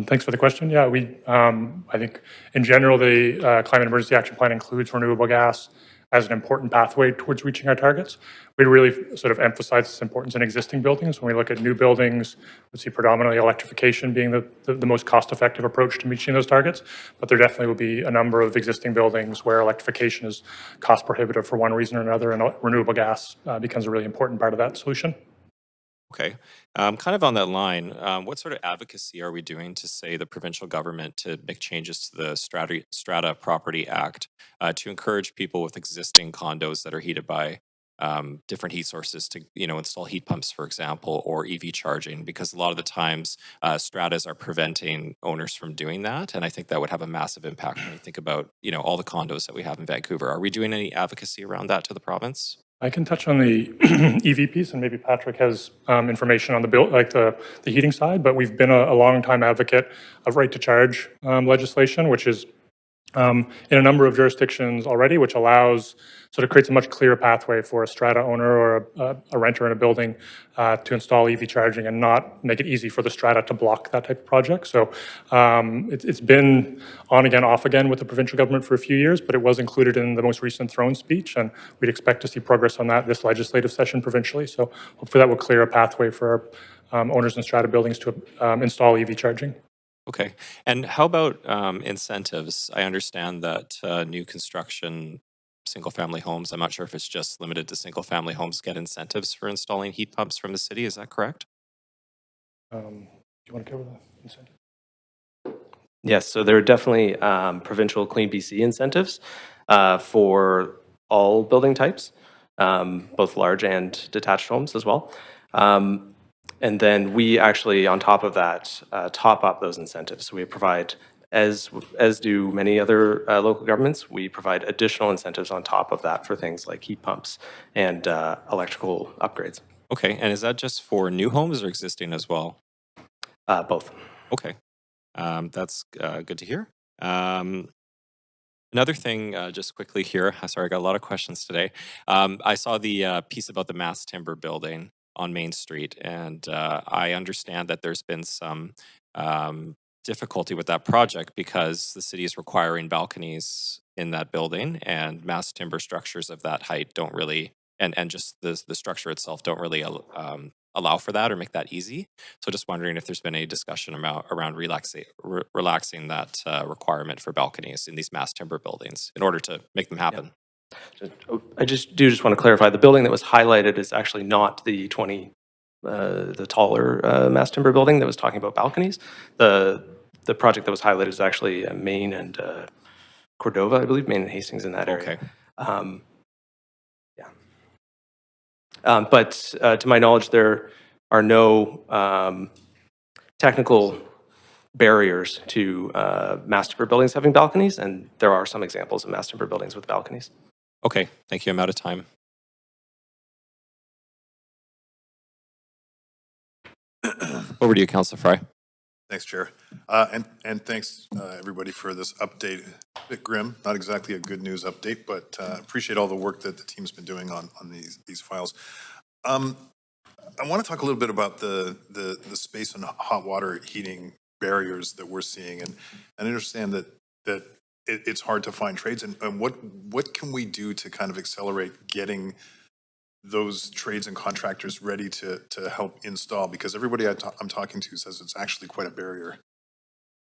Thanks for the question. Yeah, I think in general, the Climate Emergency Action Plan includes renewable gas. as an important pathway towards reaching our targets. We'd really sort of emphasize its importance in existing buildings. When we look at new buildings, we see predominantly electrification being the most cost-effective approach to reaching those targets, but there definitely will be a number of existing buildings where electrification is cost prohibitive for one reason or another, and renewable gas becomes a really important part of that solution. Okay. Kind of on that line, what sort of advocacy are we doing to say the provincial government to make changes to the Strata Property Act to encourage people with existing condos that are heated by different heat sources to, install heat pumps, for example, or EV charging? Because a lot of the times, stratas are preventing owners from doing that, and I think that would have a massive impact when you think about, all the condos that we have in Vancouver. Are we doing any advocacy around that to the province? I can touch on the EV piece, and maybe Patrick has information on the heating side. But we've been a long time advocate of right to charge legislation, which is in a number of jurisdictions already, which creates a much clearer pathway for a strata owner or a renter in a building to install EV charging and not make it easy for the strata to block that type of project. So it's been on again, off again with the provincial government for a few years, but it was included in the most recent throne speech, and we'd expect to see progress on that this legislative session provincially. So hopefully that will clear a pathway for owners in strata buildings to install EV charging. Okay. And how about incentives? I understand that new construction single-family homes, I'm not sure if it's just limited to single-family homes, get incentives for installing heat pumps from the city. Is that correct? Do you want to cover that incentive? Yes, so there are definitely provincial Clean BC incentives for all building types, both large and detached homes as well. And then we actually, on top of that, top up those incentives. So we provide, as do many other local governments, we provide additional incentives on top of that for things like heat pumps and electrical upgrades. Okay. And is that just for new homes or existing as well? Both. Okay. That's good to hear. Another thing, just quickly here, sorry, I got a lot of questions today. I saw the piece about the mass timber building on Main Street, and I understand that there's been some difficulty with that project because the city is requiring balconies in that building, and mass timber structures of that height don't really, and just the structure itself don't really allow for that or make that easy. So just wondering if there's been any discussion around relaxing that requirement for balconies in these mass timber buildings in order to make them happen. Yeah. I just want to clarify, the building that was highlighted is actually not the taller mass timber building that was talking about balconies. The project that was highlighted is actually Main and Cordova, I believe, Main and Hastings in that area. Okay. But to my knowledge, there are no technical barriers to mass timber buildings having balconies, and there are some examples of mass timber buildings with balconies. Okay, thank you. I'm out of time. Over to you, Councillor Fry. Thanks, Chair. And thanks, everybody, for this update. A bit grim, not exactly a good news update, but appreciate all the work that the team's been doing on these files. I want to talk a little bit about the space and hot water heating barriers that we're seeing, and understand that it's hard to find trades, and what can we do to kind of accelerate getting those trades and contractors ready to help install? Because everybody I'm talking to says it's actually quite a barrier.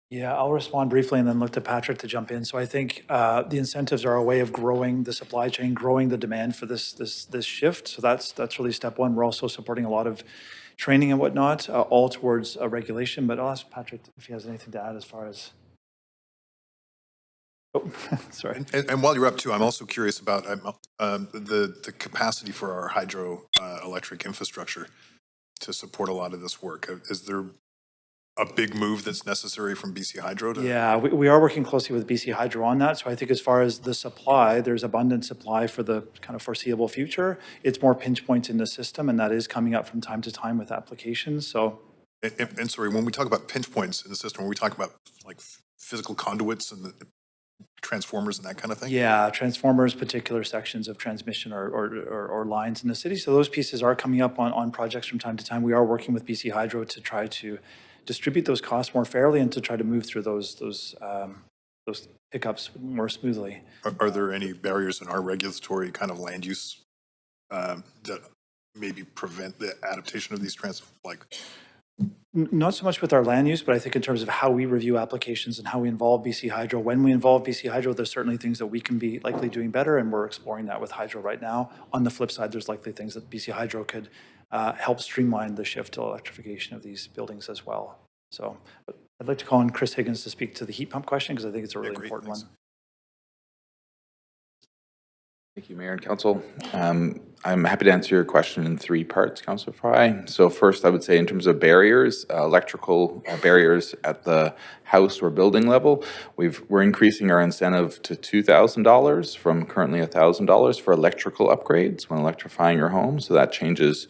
Yeah, I'll respond briefly and then look to Patrick to jump in. So I think the incentives are a way of growing the supply chain, growing the demand for this shift. So that's really step one. We're also supporting a lot of training and whatnot, all towards regulation. But I'll ask Patrick if he has anything to add as far as. Oh, sorry. And while you're up too, I'm also curious about the capacity for our hydroelectric infrastructure to support a lot of this work. Is there a big move that's necessary from BC Hydro to? Yeah, we are working closely with BC Hydro on that. So I think as far as the supply, there's abundant supply for the kind of foreseeable future. It's more pinch points in the system, and that is coming up from time to time with applications. So. And sorry, when we talk about pinch points in the system, we talk about like physical conduits and the transformers and that kind of thing? Yeah, transformers, particular sections of transmission or lines in the city. So those pieces are coming up on projects from time to time. We are working with BC Hydro to try to distribute those costs more fairly and to try to move through those those pickups more smoothly. Are there any barriers in our regulatory kind of land use that maybe prevent the adaptation of these Not so much with our land use, but I think in terms of how we review applications and how we involve BC Hydro. When we involve BC Hydro, there's certainly things that we can be likely doing better, and we're exploring that with Hydro right now. On the flip side, there's likely things that BC Hydro could help streamline the shift to electrification of these buildings as well. So I'd like to call on Chris Higgins to speak to the heat pump question, because I think it's a really great, important thanks. one. Thank you, Mayor and Council. I'm happy to answer your question in 3 parts, Councillor Fry. So first, I would say in terms of barriers, electrical barriers at the house or building level, we're increasing our incentive to $2,000 from currently $1,000 for electrical upgrades when electrifying your home. So that changes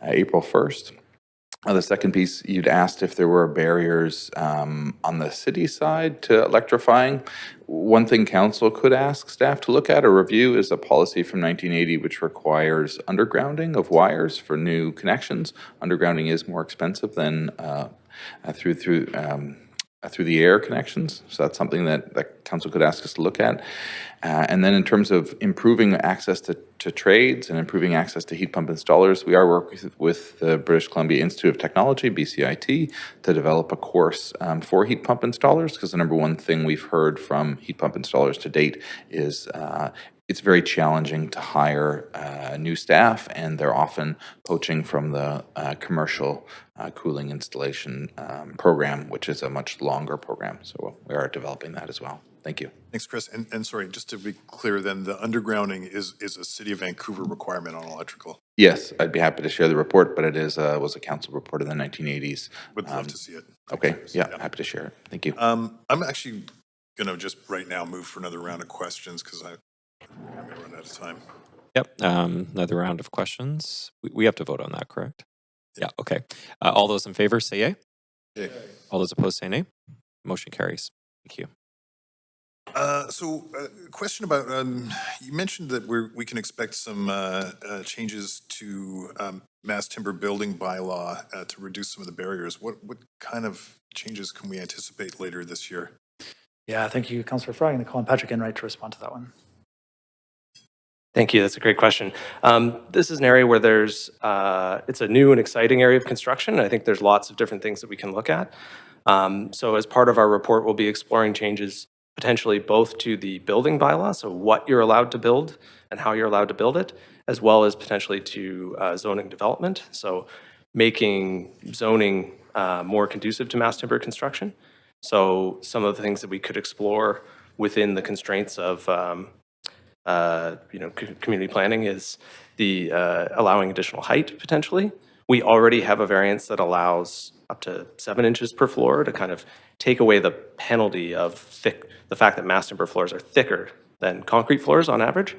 April 1st. The second piece, you'd asked if there were barriers on the city side to electrifying. One thing council could ask staff to look at or review is a policy from 1980 which requires undergrounding of wires for new connections. Undergrounding is more expensive than through the air connections. So that's something that council could ask us to look at. And then in terms of improving access to trades and improving access to heat pump installers, we are working with the British Columbia Institute of Technology, BCIT, to develop a course for heat pump installers, because the number one thing we've heard from heat pump installers to date is it's very challenging to hire new staff, and they're often poaching from the commercial cooling installation program, which is a much longer program. So we are developing that as well. Thank you. Thanks, Chris. And sorry, just to be clear then, the undergrounding is a City of Vancouver requirement on electrical. Yes, I'd be happy to share the report, but it was a council report in the 1980s. Would love to see it. Okay, yeah, happy to share it. Thank you. I'm actually going to just right now move for another round of questions because I'm going to run out of time. Yep. Another round of questions. We have to vote on that, correct? Yeah. Okay. All those in favor say yay. Yay. All those opposed say nay. Motion carries. Thank you. So, question about, you mentioned that we can expect some changes to mass timber building bylaw to reduce some of the barriers. What kind of changes can we anticipate later this year? Yeah, thank you, Councillor Fry. I'm going to call on Patrick Enright to respond to that one. Thank you. That's a great question. This is an area where it's a new and exciting area of construction. I think there's lots of different things that we can look at. So as part of our report, we'll be exploring changes potentially both to the building bylaw, so what you're allowed to build and how you're allowed to build it, as well as potentially to zoning development. So making zoning more conducive to mass timber construction. So some of the things that we could explore within the constraints of community planning is the allowing additional height potentially. We already have a variance that allows up to 7 inches per floor to kind of take away the penalty of the fact that mass timber floors are thicker than concrete floors on average.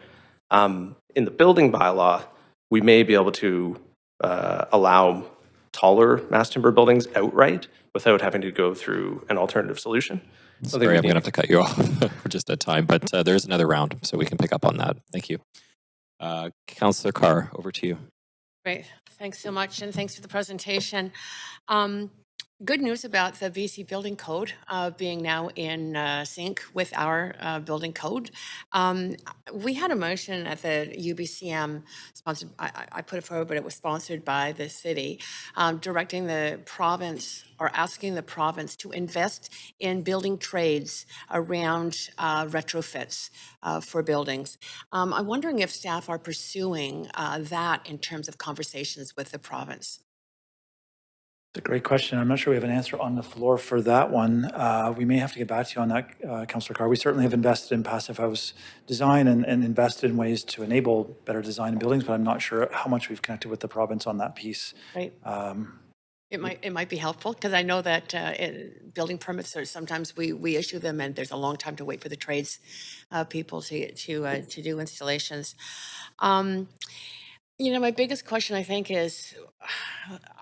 In the building bylaw, we may be able to allow taller mass timber buildings outright without having to go through an alternative solution. Sorry, I'm going to have to cut you off for just a time, but there is another round, so we can pick up on that. Thank you. Councillor Carr, over to you. Great. Thanks so much, and thanks for the presentation. Good news about the BC Building Code being now in sync with our building code. We had a motion at the UBCM, sponsored. I put it forward, but it was sponsored by the city, directing the province or asking the province to invest in building trades around retrofits for buildings. I'm wondering if staff are pursuing that in terms of conversations with the province. It's a great question. I'm not sure we have an answer on the floor for that one. We may have to get back to you on that, Councillor Carr. We certainly have invested in passive house design and invested in ways to enable better design in buildings, but I'm not sure how much we've connected with the province on that piece. Right. It might be helpful because I know that building permits are sometimes we issue them and there's a long time to wait for the trades people to do installations. My biggest question, I think, is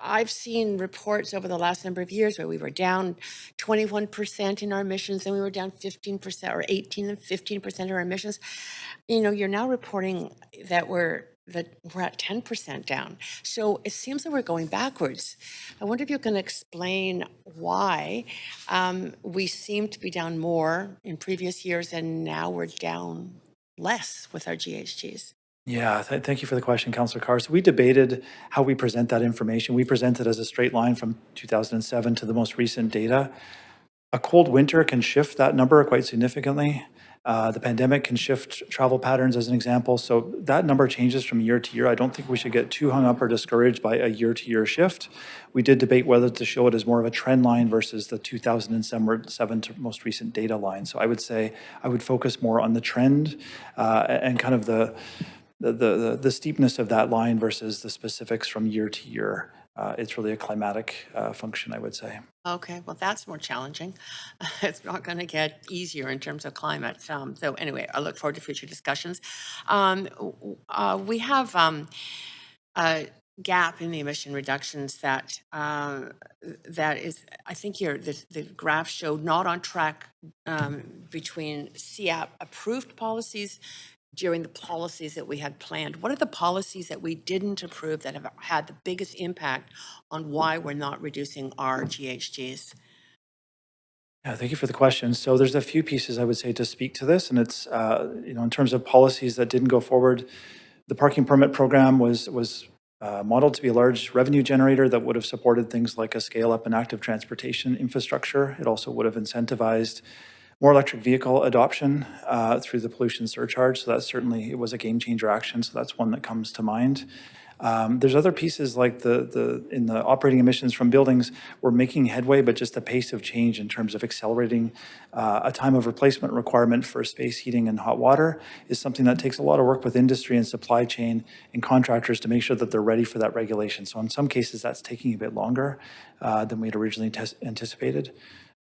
I've seen reports over the last number of years where we were down 21% in our emissions, and we were down 15% or 18 and 15% of our emissions. You're now reporting that we're that we're at 10% down. So it seems that we're going backwards. I wonder if you can explain why we seem to be down more in previous years and now we're down less with our GHGs. Yeah, thank you for the question, Councillor Carr. So we debated how we present that information. We presented as a straight line from 2007 to the most recent data. A cold winter can shift that number quite significantly. The pandemic can shift travel patterns as an example. So that number changes from year to year. I don't think we should get too hung up or discouraged by a year-to-year shift. We did debate whether to show it as more of a trend line versus the 2007 to most recent data line. So I would say I would focus more on the trend and kind of the steepness of that line versus the specifics from year to year. It's really a climatic function, I would say. Okay, well, that's more challenging. It's not going to get easier in terms of climate. So anyway, I look forward to future discussions. We have a gap in the emission reductions that is, I think the graph showed not on track between CAP approved policies during the policies that we had planned. What are the policies that we didn't approve that have had the biggest impact on why we're not reducing our GHGs? Yeah, thank you for the question. So there's a few pieces I would say to speak to this, and it's in terms of policies that didn't go forward. The parking permit program was modeled to be a large revenue generator that would have supported things like a scale up in active transportation infrastructure. It also would have incentivized more electric vehicle adoption through the pollution surcharge. So that certainly it was a game changer action. So that's one that comes to mind. There's other pieces like in the operating emissions from buildings, we're making headway, but just the pace of change in terms of accelerating a time of replacement requirement for space heating and hot water is something that takes a lot of work with industry and supply chain and contractors to make sure that they're ready for that regulation. So in some cases, that's taking a bit longer than we'd originally anticipated.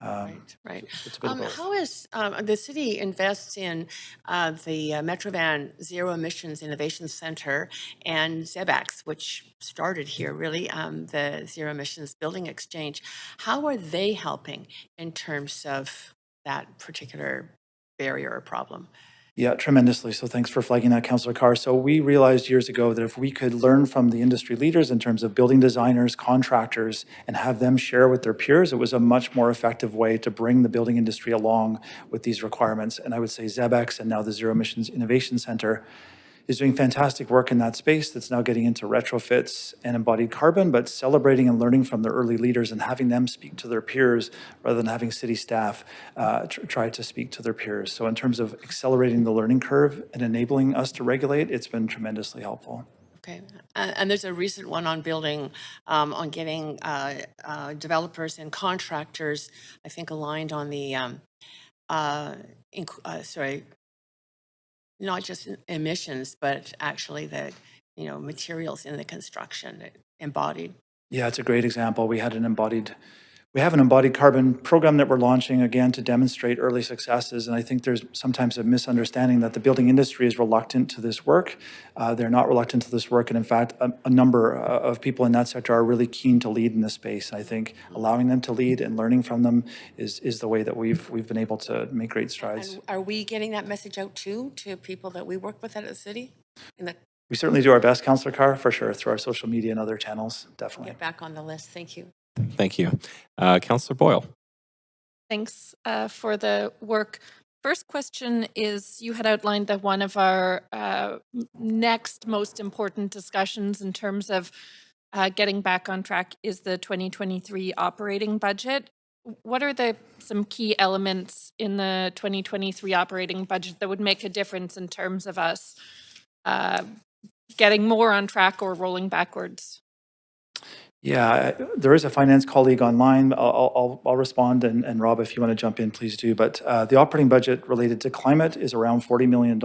Right. It's a bit of both. How is the city invests in the Metrovan Zero Emissions Innovation Center and ZEBEX, which started here really, the Zero Emissions Building Exchange. How are they helping in terms of that particular barrier or problem? Yeah, tremendously. So thanks for flagging that, Councillor Carr. So we realized years ago that if we could learn from the industry leaders in terms of building designers, contractors, and have them share with their peers, it was a much more effective way to bring the building industry along with these requirements. And I would say ZEBEX and now the Zero Emissions Innovation Center is doing fantastic work in that space that's now getting into retrofits and embodied carbon, but celebrating and learning from the early leaders and having them speak to their peers rather than having city staff try to speak to their peers. So in terms of accelerating the learning curve and enabling us to regulate, it's been tremendously helpful. Okay, and there's a recent one on building, on getting developers and contractors, I think, aligned on the, not just emissions, but actually the, materials in the construction embodied. Yeah, it's a great example. We have an embodied carbon program that we're launching again to demonstrate early successes. And I think there's sometimes a misunderstanding that the building industry is reluctant to this work. They're not reluctant to this work. And in fact, a number of people in that sector are really keen to lead in this space. And I think allowing them to lead and learning from them is the way that we've been able to make great strides. And are we getting that message out too, to people that we work with at the city? We certainly do our best, Councillor Carr, for sure, through our social media and other channels, definitely. Get back on the list. Thank you. Thank you. Councillor Boyle. Thanks for the work. First question is, you had outlined that one of our next most important discussions in terms of getting back on track is the 2023 operating budget. What are some key elements in the 2023 operating budget that would make a difference in terms of us getting more on track or rolling backwards? Yeah, there is a finance colleague online. I'll respond, and Rob, if you want to jump in, please do. But the operating budget related to climate is around $40 million.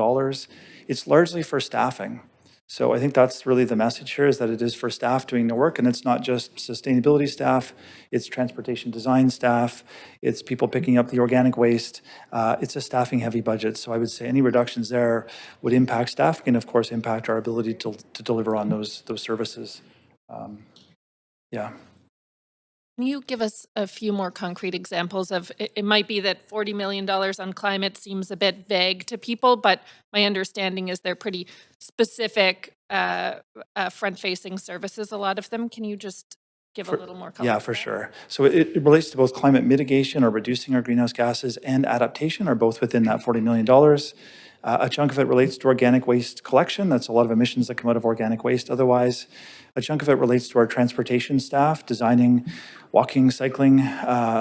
It's largely for staffing. So I think that's really the message here, is that it is for staff doing the work, and it's not just sustainability staff, it's transportation design staff, it's people picking up the organic waste. It's a staffing heavy budget. So I would say any reductions there would impact staffing and of course impact our ability to deliver on those services. Yeah. Can you give us a few more concrete examples of, it might be that $40 million on climate seems a bit vague to people, but my understanding is they're pretty specific front-facing services, a lot of them. Can you just give a little more color? Yeah, to for that? sure. So it relates to both climate mitigation or reducing our greenhouse gases and adaptation are both within that $40 million. A chunk of it relates to organic waste collection. That's a lot of emissions that come out of organic waste otherwise. A chunk of it relates to our transportation staff, designing walking, cycling,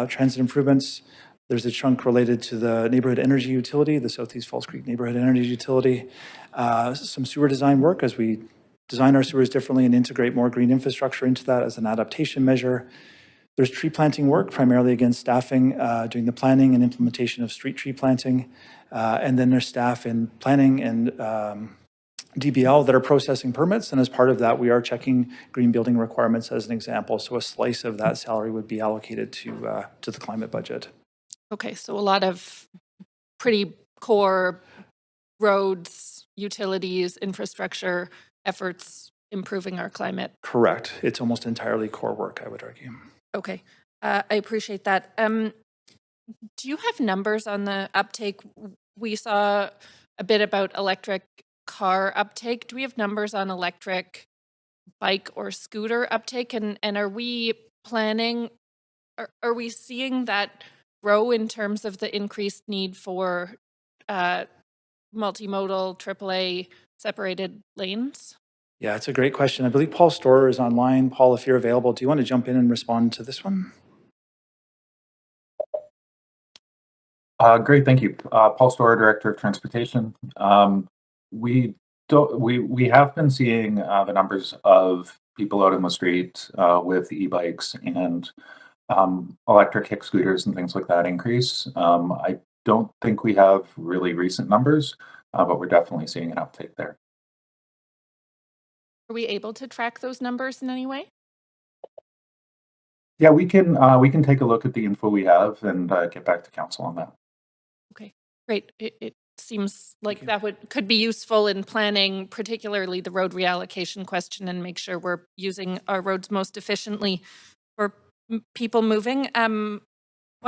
transit improvements. There's a chunk related to the neighborhood energy utility, the Southeast Falls Creek Neighborhood Energy Utility. Some sewer design work as we design our sewers differently and integrate more green infrastructure into that as an adaptation measure. There's tree planting work, primarily against staffing, doing the planning and implementation of street tree planting. And then there's staff in planning and DBL that are processing permits. And as part of that, we are checking green building requirements as an example. So a slice of that salary would be allocated to the climate budget. Okay, so a lot of pretty core roads, utilities, infrastructure efforts improving our climate. Correct. It's almost entirely core work, I would argue. Okay, I appreciate that. Do you have numbers on the uptake? We saw a bit about electric car uptake. Do we have numbers on electric bike or scooter uptake? And are we planning, are we seeing that grow in terms of the increased need for multimodal AAA separated lanes? Yeah, it's a great question. I believe Paul Storer is online. Paul, if you're available, do you want to jump in and respond to this one? Great, thank you. Paul Storer, Director of Transportation. We have been seeing the numbers of people out in the street with e-bikes and electric kick scooters and things like that increase. I don't think we have really recent numbers, but we're definitely seeing an uptake there. Are we able to track those numbers in any way? Yeah, we can take a look at the info we have and get back to council on that. Okay, great. It seems like that could be useful in planning, particularly the road reallocation question, and make sure we're using our roads most efficiently for people moving. One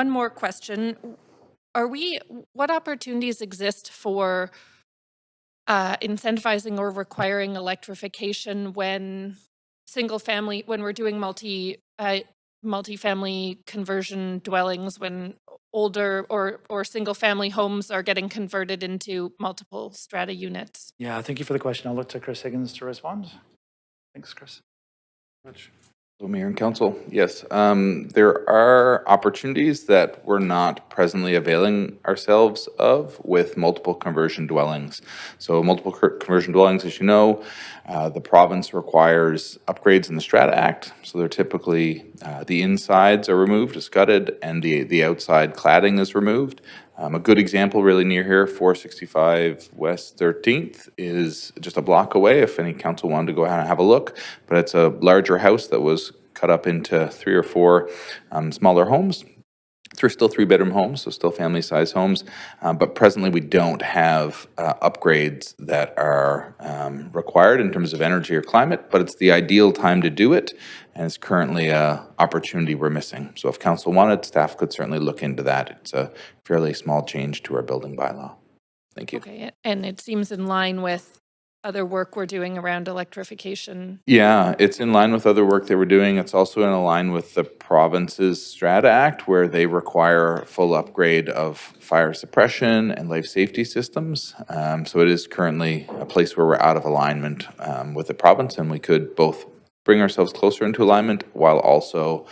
more question. What opportunities exist for incentivizing or requiring electrification when we're doing multi-family conversion dwellings, when older or single family homes are getting converted into multiple strata units? Yeah, thank you for the question. I'll look to Chris Higgins to respond. Thanks, Chris. So Mayor and Council, yes, there are opportunities that we're not presently availing ourselves of with multiple conversion dwellings. So multiple conversion dwellings, as you know, the province requires upgrades in the Strata Act. So they're typically, the insides are removed, is gutted, and the outside cladding is removed. A good example really near here, 465 West 13th, is just a block away if any council wanted to go ahead and have a look. But it's a larger house that was cut up into 3 or 4 smaller homes. They're still 3-bedroom homes, so still family-size homes. But presently we don't have upgrades that are required in terms of energy or climate, but it's the ideal time to do it. And it's currently an opportunity we're missing. So if council wanted, staff could certainly look into that. It's a fairly small change to our building bylaw. Thank you. Okay, and it seems in line with other work we're doing around electrification. Yeah, it's in line with other work that we're doing. It's also in line with the province's Strata Act, where they require full upgrade of fire suppression and life safety systems. So it is currently a place where we're out of alignment with the province, and we could both bring ourselves closer into alignment while also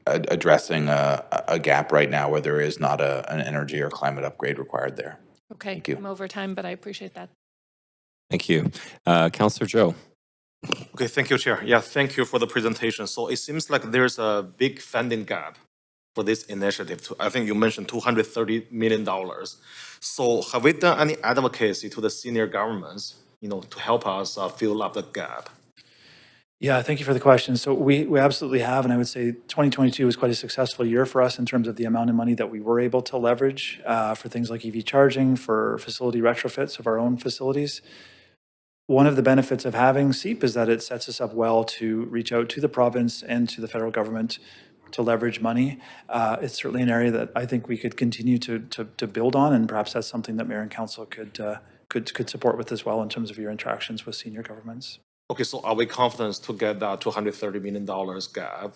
addressing a gap right now where there is not an energy or climate upgrade required there. Okay, Thank you. I'm over time, but I appreciate that. Thank you. Councillor Joe. Okay, thank you, Chair. Yeah, thank you for the presentation. So it seems like there's a big funding gap for this initiative. I think you mentioned $230 million. So have we done any advocacy to the senior governments, to help us fill up the gap? Yeah, thank you for the question. So we absolutely have, and I would say 2022 was quite a successful year for us in terms of the amount of money that we were able to leverage for things like EV charging, for facility retrofits of our own facilities. One of the benefits of having CEAP is that it sets us up well to reach out to the province and to the federal government to leverage money. It's certainly an area that I think we could continue to build on, and perhaps that's something that Mayor and Council could could support with as well in terms of your interactions with senior governments. Okay, so are we confident to get that $230 million gap?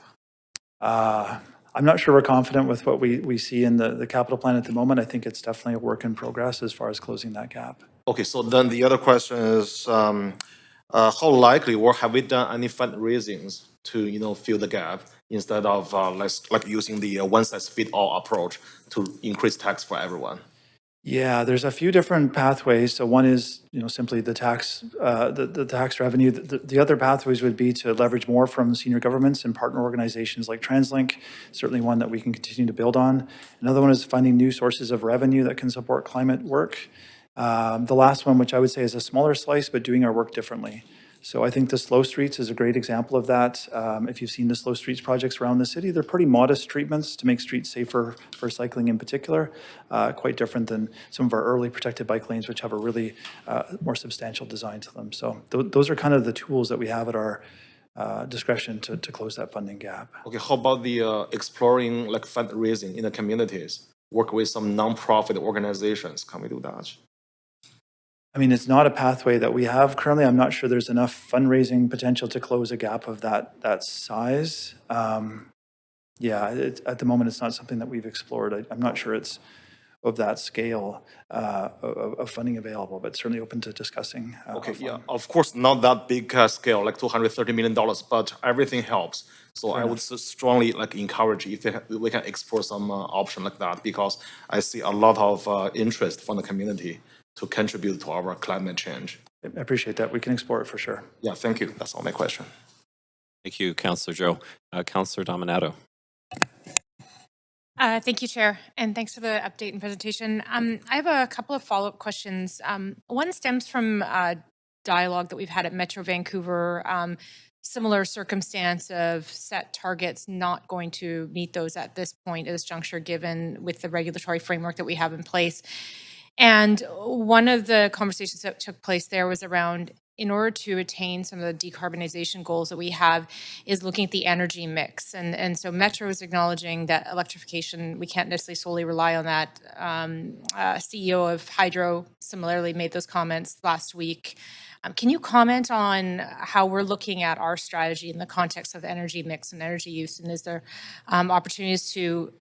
I'm not sure we're confident with what we see in the capital plan at the moment. I think it's definitely a work in progress as far as closing that gap. Okay, so then the other question is, how likely or have we done any fundraisings to, fill the gap instead of like using the one-size-fit-all approach to increase tax for everyone? Yeah, there's a few different pathways. So one is, simply the tax, the tax revenue. The other pathways would be to leverage more from senior governments and partner organizations like TransLink, certainly one that we can continue to build on. Another one is finding new sources of revenue that can support climate work. The last one, which I would say is a smaller slice, but doing our work differently. So I think the Slow Streets is a great example of that. If you've seen the Slow Streets projects around the city, they're pretty modest treatments to make streets safer for cycling in particular, quite different than some of our early protected bike lanes, which have a really more substantial design to them. So those are kind of the tools that we have at our discretion to close that funding gap. Okay, how about the exploring like fundraising in the communities? Work with some nonprofit organizations. Can we do that? I mean, it's not a pathway that we have currently. I'm not sure there's enough fundraising potential to close a gap of that size. At the moment, it's not something that we've explored. I'm not sure it's of that scale of funding available, but certainly open to discussing. Okay, yeah, of course, not that big scale, like $230 million, but everything helps. So I would strongly encourage if we can explore some option like that, because I see a lot of interest from the community to contribute to our climate change. I appreciate that. We can explore it for sure. Yeah, thank you. That's all my question. Thank you, Councillor Zhou. Councillor Dominato. Thank you, Chair, and thanks for the update and presentation. I have a couple of follow-up questions. One stems from dialogue that we've had at Metro Vancouver, similar circumstance of set targets not going to meet those at this point, at this juncture, given with the regulatory framework that we have in place. And one of the conversations that took place there was around, in order to attain some of the decarbonization goals that we have, is looking at the energy mix. And so Metro is acknowledging that electrification, we can't necessarily solely rely on that. CEO of Hydro similarly made those comments last week. Can you comment on how we're looking at our strategy in the context of energy mix and energy use? And is there opportunities to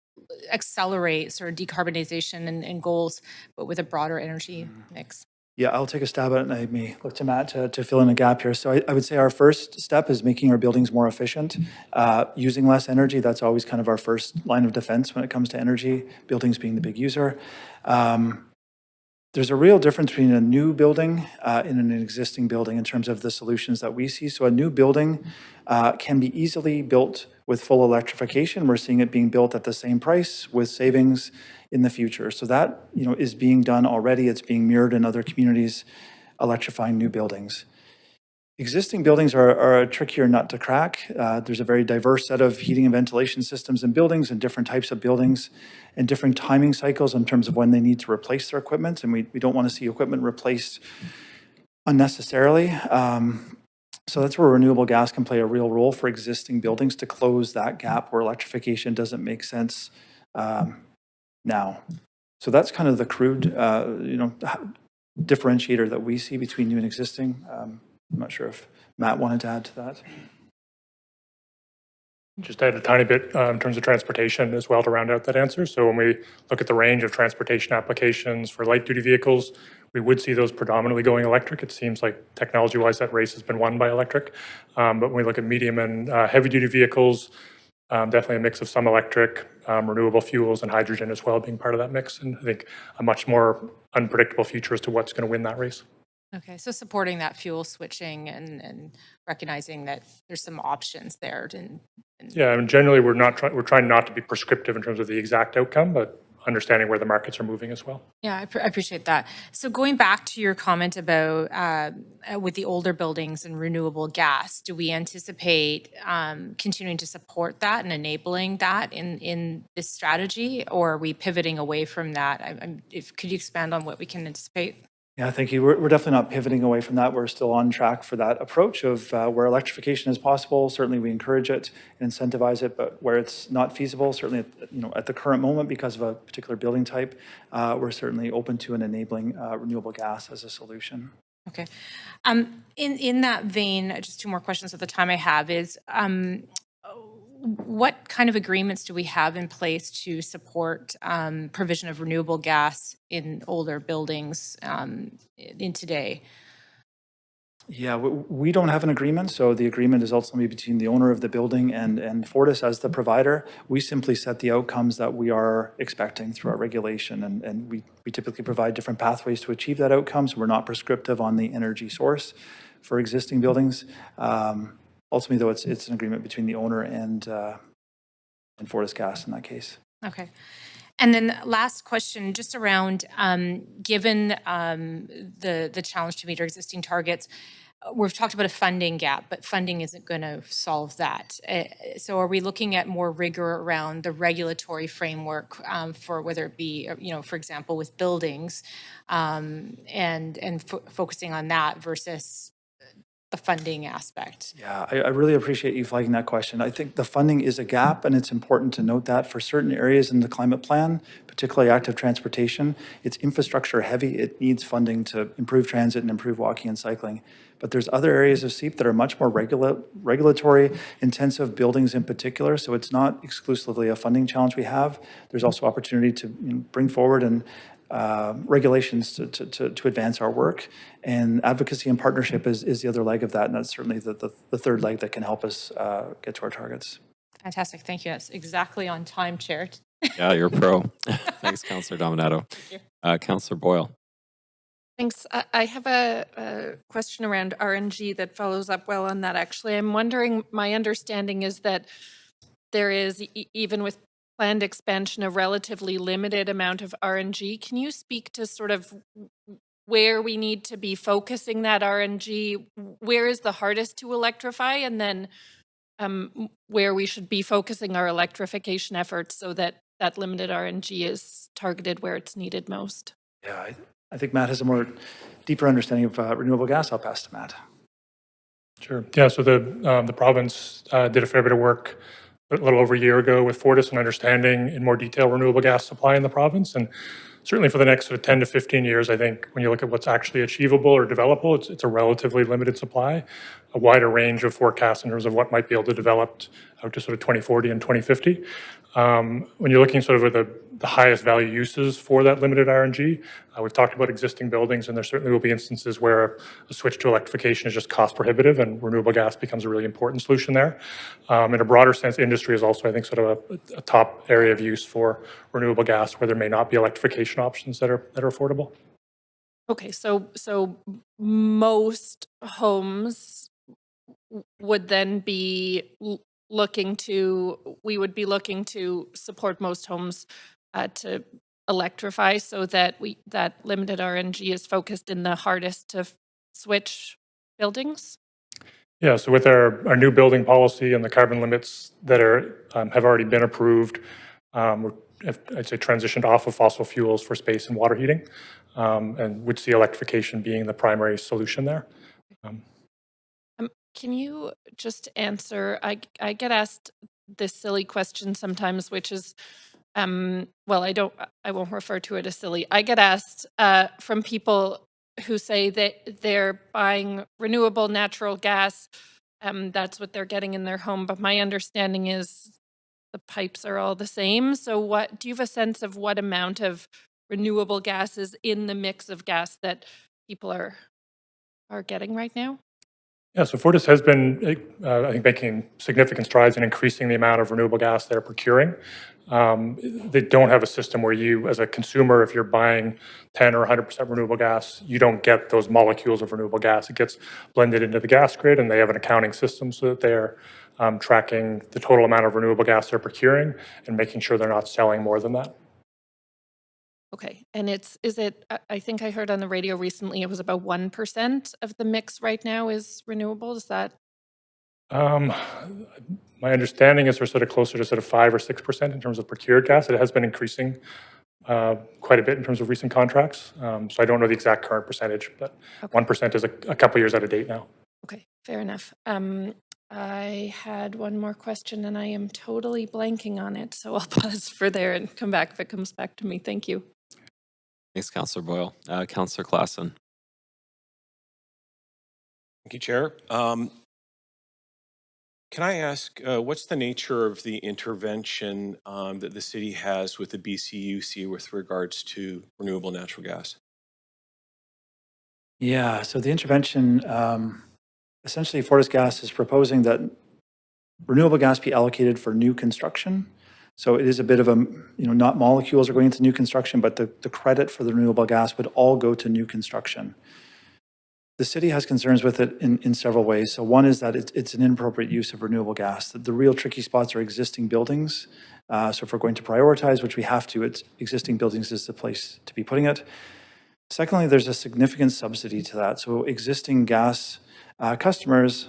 accelerate sort of decarbonization and goals, but with a broader energy mix? Yeah, I'll take a stab at it, and I may look to Matt to fill in a gap here. So I would say our first step is making our buildings more efficient, using less energy. That's always kind of our first line of defense when it comes to energy, buildings being the big user. There's a real difference between a new building and an existing building in terms of the solutions that we see. So a new building can be easily built with full electrification. We're seeing it being built at the same price with savings in the future. So that is being done already. It's being mirrored in other communities, electrifying new buildings. Existing buildings are a trickier nut to crack. There's a very diverse set of heating and ventilation systems in buildings and different types of buildings and different timing cycles in terms of when they need to replace their equipment. And we don't want to see equipment replaced unnecessarily. So that's where renewable gas can play a real role for existing buildings to close that gap where electrification doesn't make sense now. So that's kind of the crude, differentiator that we see between new and existing. I'm not sure if Matt wanted to add to that. Just add a tiny bit in terms of transportation as well to round out that answer. So when we look at the range of transportation applications for light-duty vehicles, we would see those predominantly going electric. It seems like technology-wise that race has been won by electric. But when we look at medium and heavy-duty vehicles, definitely a mix of some electric, renewable fuels, and hydrogen as well being part of that mix. And I think a much more unpredictable future as to what's going to win that race. Okay, so supporting that fuel switching and recognizing that there's some options there. Yeah, and generally we're trying not to be prescriptive in terms of the exact outcome, but understanding where the markets are moving as well. Yeah, I appreciate that. So going back to your comment about with the older buildings and renewable gas, do we anticipate continuing to support that and enabling that in this strategy, or are we pivoting away from that? Could you expand on what we can anticipate? Yeah, thank you. We're definitely not pivoting away from that. We're still on track for that approach of where electrification is possible. Certainly, we encourage it and incentivize it, but where it's not feasible, certainly at the current moment because of a particular building type, we're certainly open to and enabling renewable gas as a solution. Okay. In that vein, just two more questions at the time I have is, what kind of agreements do we have in place to support provision of renewable gas in older buildings in today? Yeah, we don't have an agreement, so the agreement is ultimately between the owner of the building and Fortis as the provider. We simply set the outcomes that we are expecting through our regulation, and we typically provide different pathways to achieve that outcome, so we're not prescriptive on the energy source for existing buildings. Ultimately, though, it's an agreement between the owner and Fortis Gas in that case. Okay. And then last question, just around, given the challenge to meet our existing targets, we've talked about a funding gap, but funding isn't going to solve that. So are we looking at more rigor around the regulatory framework for whether it be, for example, with buildings, and focusing on that versus the funding aspect? Yeah, I really appreciate you flagging that question. I think the funding is a gap, and it's important to note that for certain areas in the climate plan, particularly active transportation, it's infrastructure heavy. It needs funding to improve transit and improve walking and cycling. But there's other areas of SEEP that are much more regulatory intensive, buildings in particular. So it's not exclusively a funding challenge we have. There's also opportunity to bring forward and regulations to advance our work. And advocacy and partnership is the other leg of that, and that's certainly the third leg that can help us get to our targets. Fantastic, thank you. That's exactly on time, Chair. Yeah, you're a pro. Thanks, Councillor Dominato. Councillor Boyle. Thanks. I have a question around RNG that follows up well on that, actually. I'm wondering, my understanding is that there is, even with planned expansion, a relatively limited amount of RNG. Can you speak to sort of where we need to be focusing that RNG? Where is the hardest to electrify? And then where we should be focusing our electrification efforts so that that limited RNG is targeted where it's needed most? Yeah, I think Matt has a more deeper understanding of renewable gas. I'll pass to Matt. Sure. Yeah, so the province did a fair bit of work a little over a year ago with Fortis and understanding in more detail renewable gas supply in the province. And certainly for the next sort of 10 to 15 years, I think when you look at what's actually achievable or developable, it's a relatively limited supply, a wider range of forecasts in terms of what might be able to develop out to sort of 2040 and 2050. When you're looking sort of at the highest value uses for that limited RNG, we've talked about existing buildings, and there certainly will be instances where a switch to electrification is just cost prohibitive, and renewable gas becomes a really important solution there. In a broader sense, industry is also, I think, sort of a top area of use for renewable gas where there may not be electrification options that are affordable. Okay, so most homes would then be we would be looking to support most homes to electrify so that that limited RNG is focused in the hardest to switch buildings? Yeah, so with our new building policy and the carbon limits that have already been approved, we're, I'd say, transitioned off of fossil fuels for space and water heating, and would see electrification being the primary solution there. Can you just answer, I get asked this silly question sometimes, which is, well, I won't refer to it as silly. I get asked from people who say that they're buying renewable natural gas, that's what they're getting in their home, but my understanding is the pipes are all the same. So do you have a sense of what amount of renewable gas is in the mix of gas that people are getting right now? Yeah, so Fortis has been, I think, making significant strides in increasing the amount of renewable gas they're procuring. They don't have a system where you, as a consumer, if you're buying 10 or 100% renewable gas, you don't get those molecules of renewable gas. It gets blended into the gas grid, and they have an accounting system so that they're tracking the total amount of renewable gas they're procuring and making sure they're not selling more than that. Okay, and I think I heard on the radio recently it was about 1% of the mix right now is renewable. Is that? My understanding is we're sort of closer to sort of 5 or 6% in terms of procured gas. It has been increasing quite a bit in terms of recent contracts. So I don't know the exact current percentage, but 1% is a couple years out of date now. Okay, fair enough. I had one more question and I am totally blanking on it, so I'll pause for there and come back if it comes back to me. Thank you. Thanks, Councillor Boyle. Councillor Klassen. Thank you, Chair. Can I ask, what's the nature of the intervention that the city has with the BCUC with regards to renewable natural gas? Yeah, so the intervention, essentially Fortis Gas is proposing that renewable gas be allocated for new construction. So it is a bit of a, not molecules are going into new construction, but the credit for the renewable gas would all go to new construction. The city has concerns with it in several ways. So one is that it's an inappropriate use of renewable gas. The real tricky spots are existing buildings. So if we're going to prioritize, which we have to, it's existing buildings is the place to be putting it. Secondly, there's a significant subsidy to that. So existing gas customers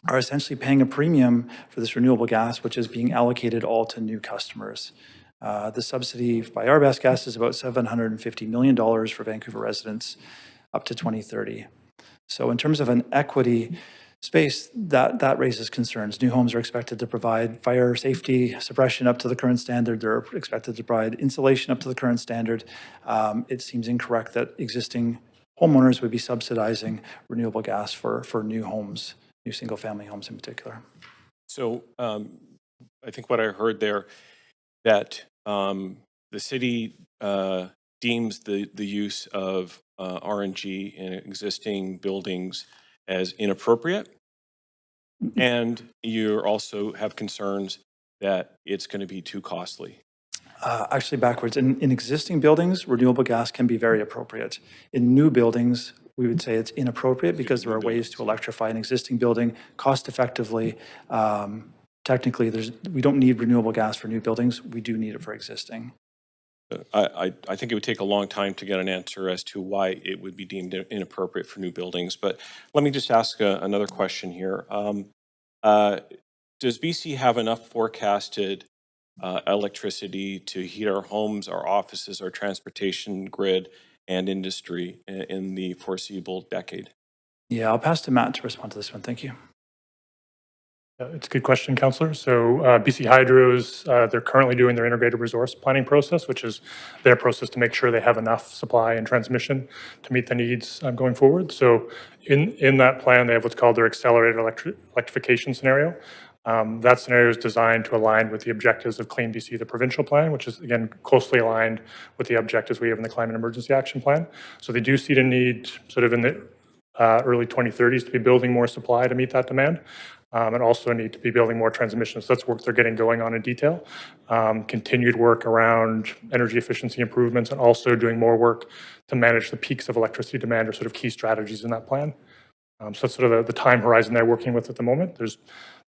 are essentially paying a premium for this renewable gas, which is being allocated all to new customers. The subsidy by RBAS Gas is about $750 million for Vancouver residents up to 2030. So in terms of an equity space, that raises concerns. New homes are expected to provide fire safety suppression up to the current standard. They're expected to provide insulation up to the current standard. It seems incorrect that existing homeowners would be subsidizing renewable gas for new homes, new single-family homes in particular. So I think what I heard there, that the city deems the use of RNG in existing buildings as inappropriate, and you also have concerns that it's going to be too costly. Actually backwards. In existing buildings, renewable gas can be very appropriate. In new buildings, we would say it's inappropriate because there are ways to electrify an existing building cost effectively. Technically, we don't need renewable gas for new buildings. We do need it for existing. I think it would take a long time to get an answer as to why it would be deemed inappropriate for new buildings. But let me just ask another question here. Does BC have enough forecasted electricity to heat our homes, our offices, our transportation grid, and industry in the foreseeable decade? Yeah, I'll pass to Matt to respond to this one. Thank you. It's a good question, Councillor. So BC Hydro's, they're currently doing their integrated resource planning process, which is their process to make sure they have enough supply and transmission to meet the needs going forward. So in that plan, they have what's called their accelerated electrification scenario. That scenario is designed to align with the objectives of Clean BC, the provincial plan, which is, again, closely aligned with the objectives we have in the Climate Emergency Action Plan. So they do see the need sort of in the early 2030s to be building more supply to meet that demand. And also need to be building more transmission. So that's work they're getting going on in detail. Continued work around energy efficiency improvements and also doing more work to manage the peaks of electricity demand are sort of key strategies in that plan. So that's sort of the time horizon they're working with at the moment. There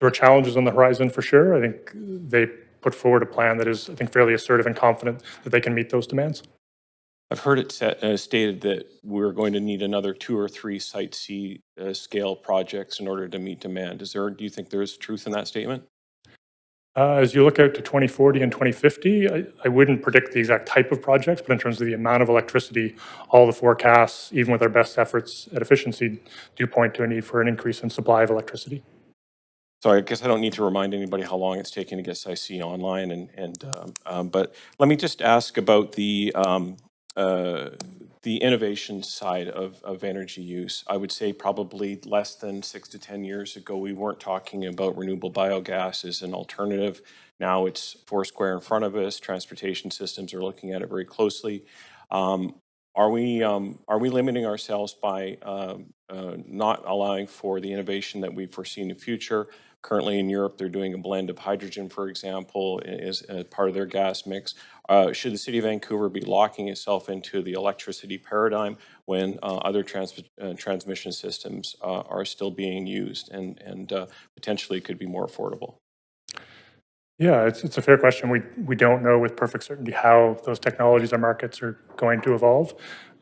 are challenges on the horizon for sure. I think they put forward a plan that is, I think, fairly assertive and confident that they can meet those demands. I've heard it stated that we're going to need another 2 or 3 Site C scale projects in order to meet demand. Do you think there is truth in that statement? As you look out to 2040 and 2050, I wouldn't predict the exact type of projects, but in terms of the amount of electricity, all the forecasts, even with our best efforts at efficiency, do point to a need for an increase in supply of electricity. So I guess I don't need to remind anybody how long it's taking to get Site C online, but let me just ask about the innovation side of energy use. I would say probably less than 6 to 10 years ago, we weren't talking about renewable biogas as an alternative. Now it's foursquare in front of us. Transportation systems are looking at it very closely. Are we limiting ourselves by not allowing for the innovation that we foresee in the future? Currently in Europe, they're doing a blend of hydrogen, for example, as part of their gas mix. Should the City of Vancouver be locking itself into the electricity paradigm when other transmission systems are still being used and potentially could be more affordable? Yeah, it's a fair question. We don't know with perfect certainty how those technologies or markets are going to evolve.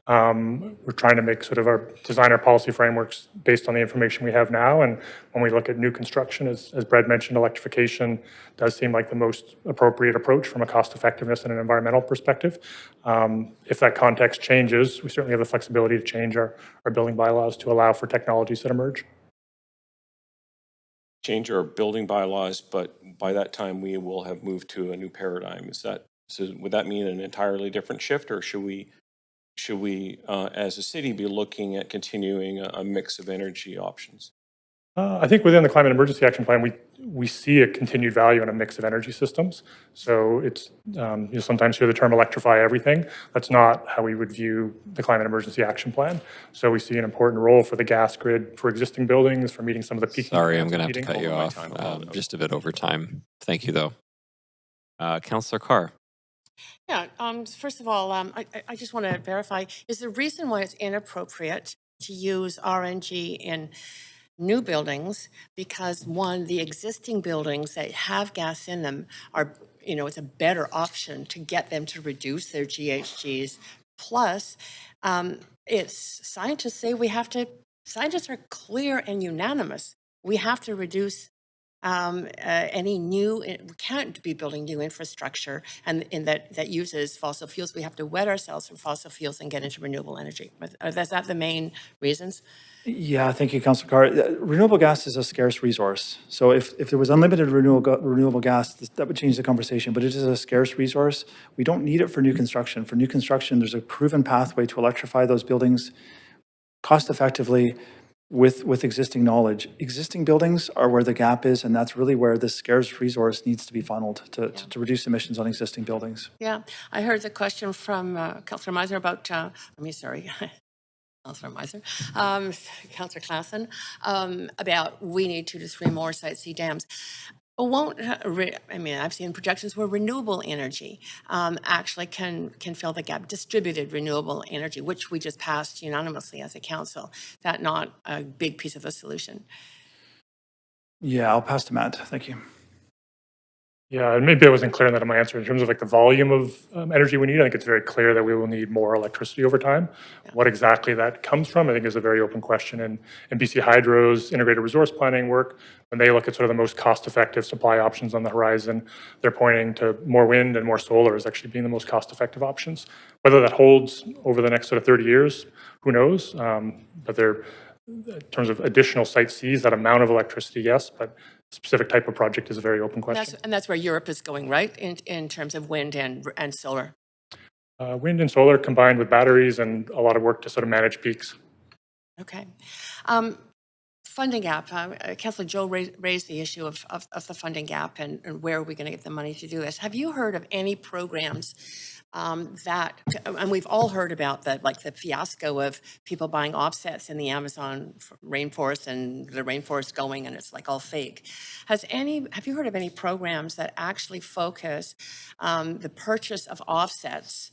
We're trying to make sort of design our policy frameworks based on the information we have now. And when we look at new construction, as Brad mentioned, electrification does seem like the most appropriate approach from a cost effectiveness and an environmental perspective. If that context changes, we certainly have the flexibility to change our building bylaws to allow for technologies that emerge. Change our building bylaws, but by that time we will have moved to a new paradigm. So would that mean an entirely different shift, or should we as a city be looking at continuing a mix of energy options? I think within the Climate Emergency Action Plan, we see a continued value in a mix of energy systems. So it's, you sometimes hear the term electrify everything. That's not how we would view the Climate Emergency Action Plan. So we see an important role for the gas grid for existing buildings, for meeting some of the peaking. Sorry, I'm going to have to heating. cut you off just a bit over time. Thank you, though. Councillor Carr. Yeah, first of all, I just want to verify, is the reason why it's inappropriate to use RNG in new buildings because, one, the existing buildings that have gas in them are, it's a better option to get them to reduce their GHGs. Plus, scientists say scientists are clear and unanimous. We have to reduce we can't be building new infrastructure and that uses fossil fuels. We have to wet ourselves from fossil fuels and get into renewable energy. Is that the main reasons? Yeah, thank you, Councillor Carr. Renewable gas is a scarce resource. So if there was unlimited renewable gas, that would change the conversation, but it is a scarce resource. We don't need it for new construction. For new construction, there's a proven pathway to electrify those buildings cost effectively with existing knowledge. Existing buildings are where the gap is, and that's really where this scarce resource needs to be funneled to reduce emissions on existing buildings. Yeah, I heard the question from Councillor Miser about, Councillor Miser, Councillor Klassen, about we need 2 to 3 more Site C dams. I've seen projections where renewable energy actually can fill the gap, distributed renewable energy, which we just passed unanimously as a council. That not a big piece of a solution. Yeah, I'll pass to Matt. Thank you. Yeah, and maybe I wasn't clear in that in my answer. In terms of like the volume of energy we need, I think it's very clear that we will need more electricity over time. Yeah. What exactly that comes from, I think, is a very open question. And BC Hydro's integrated resource planning work, when they look at sort of the most cost-effective supply options on the horizon, they're pointing to more wind and more solar as actually being the most cost-effective options. Whether that holds over the next sort of 30 years, who knows? But they're, in terms of additional Site Cs, that amount of electricity, yes, but specific type of project is a very open question. And that's where Europe is going, right, in terms of wind and solar? Wind and solar combined with batteries and a lot of work to sort of manage peaks. Okay. Funding gap. Councillor Joe raised the issue of the funding gap and where are we going to get the money to do this. Have you heard of any programs and we've all heard about the fiasco of people buying offsets in the Amazon rainforest and the rainforest going and it's like all fake. Have you heard of any programs that actually focus the purchase of offsets,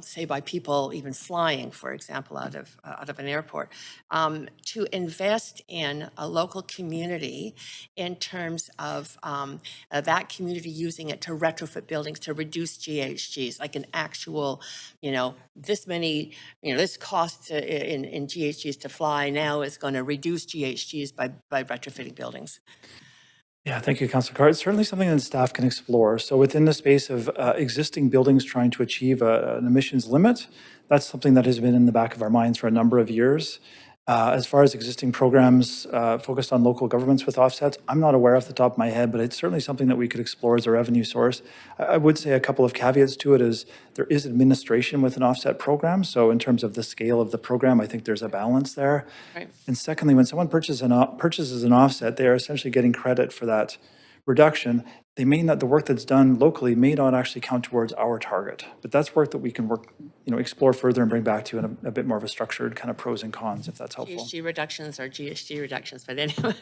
say by people even flying, for example, out of an airport, to invest in a local community in terms of that community using it to retrofit buildings to reduce GHGs, like an actual, this cost in GHGs to fly now is going to reduce GHGs by retrofitting buildings? Yeah, thank you, Councillor Carr. It's certainly something that staff can explore. So within the space of existing buildings trying to achieve an emissions limit, that's something that has been in the back of our minds for a number of years. As far as existing programs focused on local governments with offsets, I'm not aware off the top of my head, but it's certainly something that we could explore as a revenue source. I would say a couple of caveats to it is there is administration with an offset program. So in terms of the scale of the program, I think there's a balance there. Right. And secondly, when someone purchases an offset, they are essentially getting credit for that reduction. They may not, the work that's done locally may not actually count towards our target, but that's work that we can explore further and bring back to you in a bit more of a structured kind of pros and cons, if that's helpful. GHG reductions or GHG reductions, but anyway.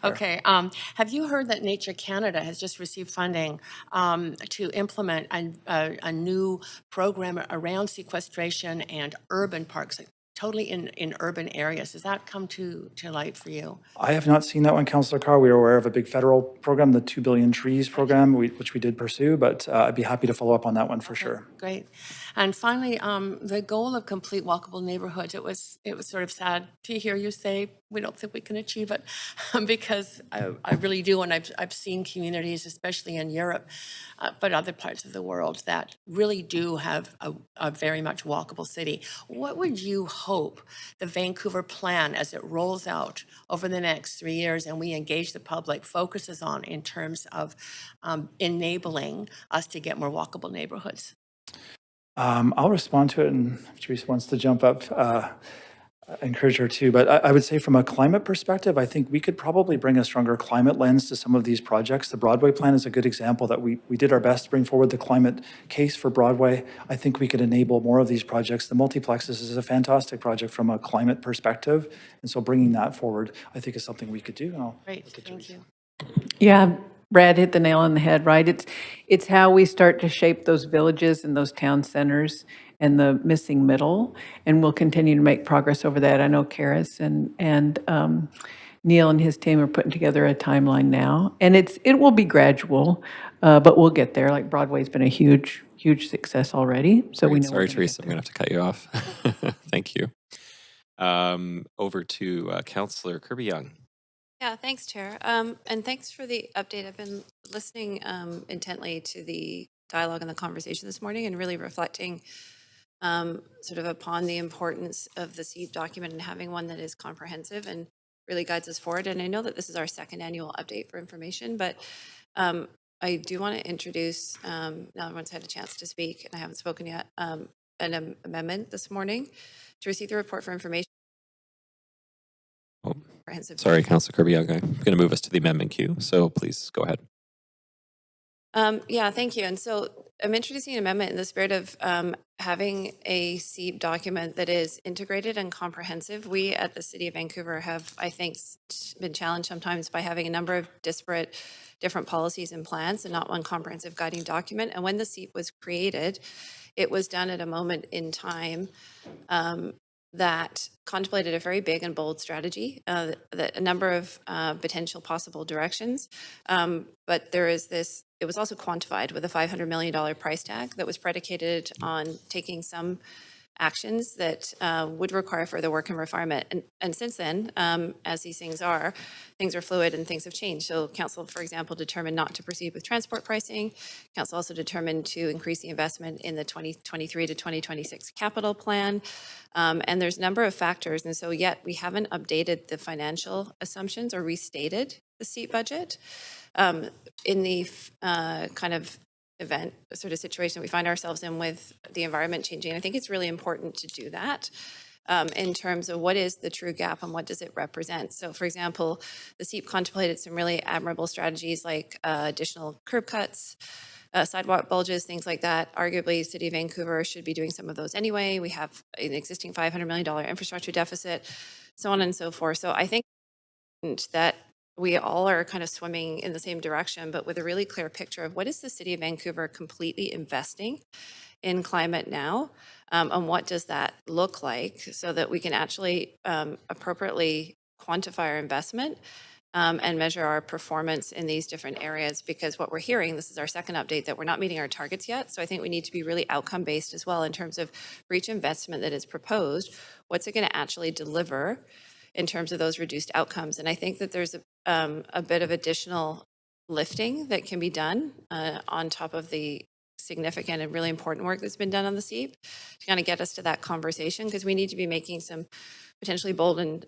Okay. Have you heard that Nature Canada has just received funding to implement a new program around sequestration and urban parks, totally in urban areas? Does that come to light for you? I have not seen that one, Councillor Carr. We are aware of a big federal program, the 2 Billion Trees program, which we did pursue, but I'd be happy to follow up on that one for sure. Great. And finally, the goal of complete walkable neighborhoods, it was sort of sad to hear you say we don't think we can achieve it because I really do. And I've seen communities, especially in Europe, but other parts of the world that really do have a very much walkable city. What would you hope the Vancouver plan, as it rolls out over the next 3 years and we engage the public, focuses on in terms of enabling us to get more walkable neighborhoods? I'll respond to it, and if Teresa wants to jump up, I encourage her to. But I would say from a climate perspective, I think we could probably bring a stronger climate lens to some of these projects. The Broadway plan is a good example that we did our best to bring forward the climate case for Broadway. I think we could enable more of these projects. The multiplexes is a fantastic project from a climate perspective. And so bringing that forward, I think is something we could do. And I'll Great, look at thank Teresa. you. Yeah, Brad hit the nail on the head, right? It's how we start to shape those villages and those town centers and the missing middle, and we'll continue to make progress over that. I know Karis and Neil and his team are putting together a timeline now, and it will be gradual, but we'll get there. Like Broadway's been a huge success already, so we know. Sorry, Teresa, I'm going to have to cut you off. Thank you. Over to Councillor Kirby-Young. Yeah, thanks, Chair. And thanks for the update. I've been listening intently to the dialogue and the conversation this morning and really reflecting sort of upon the importance of the CEEP document and having one that is comprehensive and really guides us forward. And I know that this is our second annual update for information, but I do want to introduce, now everyone's had a chance to speak and I haven't spoken yet, an amendment this morning to receive the report for information. Oh, sorry, Councillor Kirby-Young. I'm going to move us to the amendment queue, so please go ahead. Yeah, thank you. And so I'm introducing an amendment in the spirit of having a CEEP document that is integrated and comprehensive. We at the City of Vancouver have, I think, been challenged sometimes by having a number of disparate different policies and plans and not one comprehensive guiding document. And when the CEEP was created, it was done at a moment in time that contemplated a very big and bold strategy, that a number of potential possible directions. But there is this, it was also quantified with a $500 million price tag that was predicated on taking some actions that would require further work and refinement. And since then, as these things are fluid and things have changed. So Council, for example, determined not to proceed with transport pricing. Council also determined to increase the investment in the 2023 to 2026 capital plan. And there's a number of factors. And so yet we haven't updated the financial assumptions or restated the CEEP budget. In the kind of event sort of situation we find ourselves in with the environment changing, I think it's really important to do that in terms of what is the true gap and what does it represent. So for example, the CEEP contemplated some really admirable strategies like additional curb cuts, sidewalk bulges, things like that. Arguably, City of Vancouver should be doing some of those anyway. We have an existing $500 million infrastructure deficit, so on and so forth. So I think that we all are kind of swimming in the same direction, but with a really clear picture of what is the City of Vancouver completely investing in climate now, and what does that look like so that we can actually appropriately quantify our investment and measure our performance in these different areas. Because what we're hearing, this is our second update, that we're not meeting our targets yet. So I think we need to be really outcome-based as well in terms of for each investment that is proposed, what's it going to actually deliver in terms of those reduced outcomes. And I think that there's a bit of additional lifting that can be done on top of the significant and really important work that's been done on the CEEP to kind of get us to that conversation, because we need to be making some potentially bold and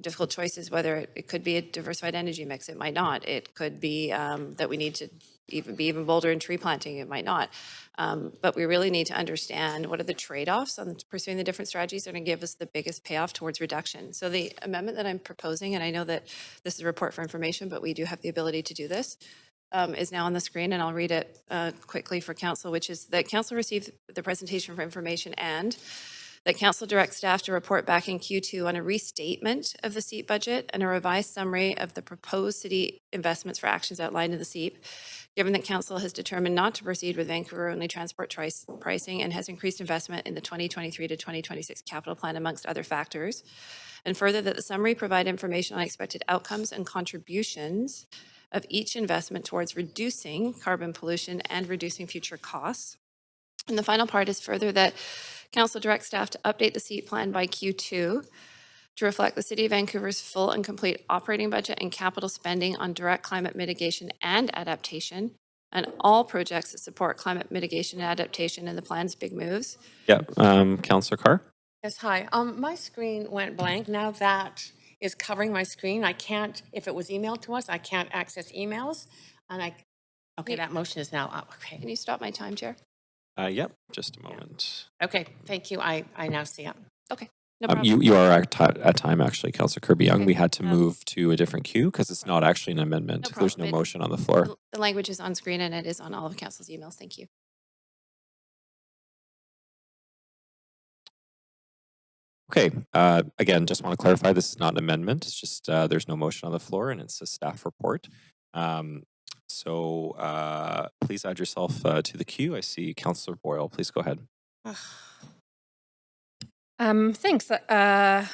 difficult choices, whether it could be a diversified energy mix, it might not. It could be that we need to be even bolder in tree planting, it might not. But we really need to understand what are the trade-offs on pursuing the different strategies that are going to give us the biggest payoff towards reduction. So the amendment that I'm proposing, and I know that this is a report for information, but we do have the ability to do this, is now on the screen, and I'll read it quickly for Council, which is that Council received the presentation for information and that Council directs staff to report back in Q2 on a restatement of the CEEP budget and a revised summary of the proposed city investments for actions outlined in the CEEP. Given that Council has determined not to proceed with Vancouver-only transport pricing and has increased investment in the 2023 to 2026 capital plan, amongst other factors, and further that the summary provide information on expected outcomes and contributions of each investment towards reducing carbon pollution and reducing future costs. And the final part is further that council directs staff to update the seat plan by Q2 to reflect the City of Vancouver's full and complete operating budget and capital spending on direct climate mitigation and adaptation, and all projects that support climate mitigation and adaptation in the plan's big moves. Yeah, Councillor Carr? Yes, hi. My screen went blank. Now that is covering my screen. I can't, if it was emailed to us, I can't access emails. And okay, that motion is now up. Okay. Can you stop my time, Chair? Yep, just a moment. Okay, thank you. I now see it. Okay, no problem. You are at time, actually, Councillor Kirby-Young. We had to move to a different queue because it's not actually an amendment. No There's problem. no motion on the floor. The language is on screen and it is on all of council's emails. Thank you. Okay, again, just want to clarify, this is not an amendment. It's just there's no motion on the floor and it's a staff report. So please add yourself to the queue. I see Councillor Boyle. Please go ahead. Thanks. I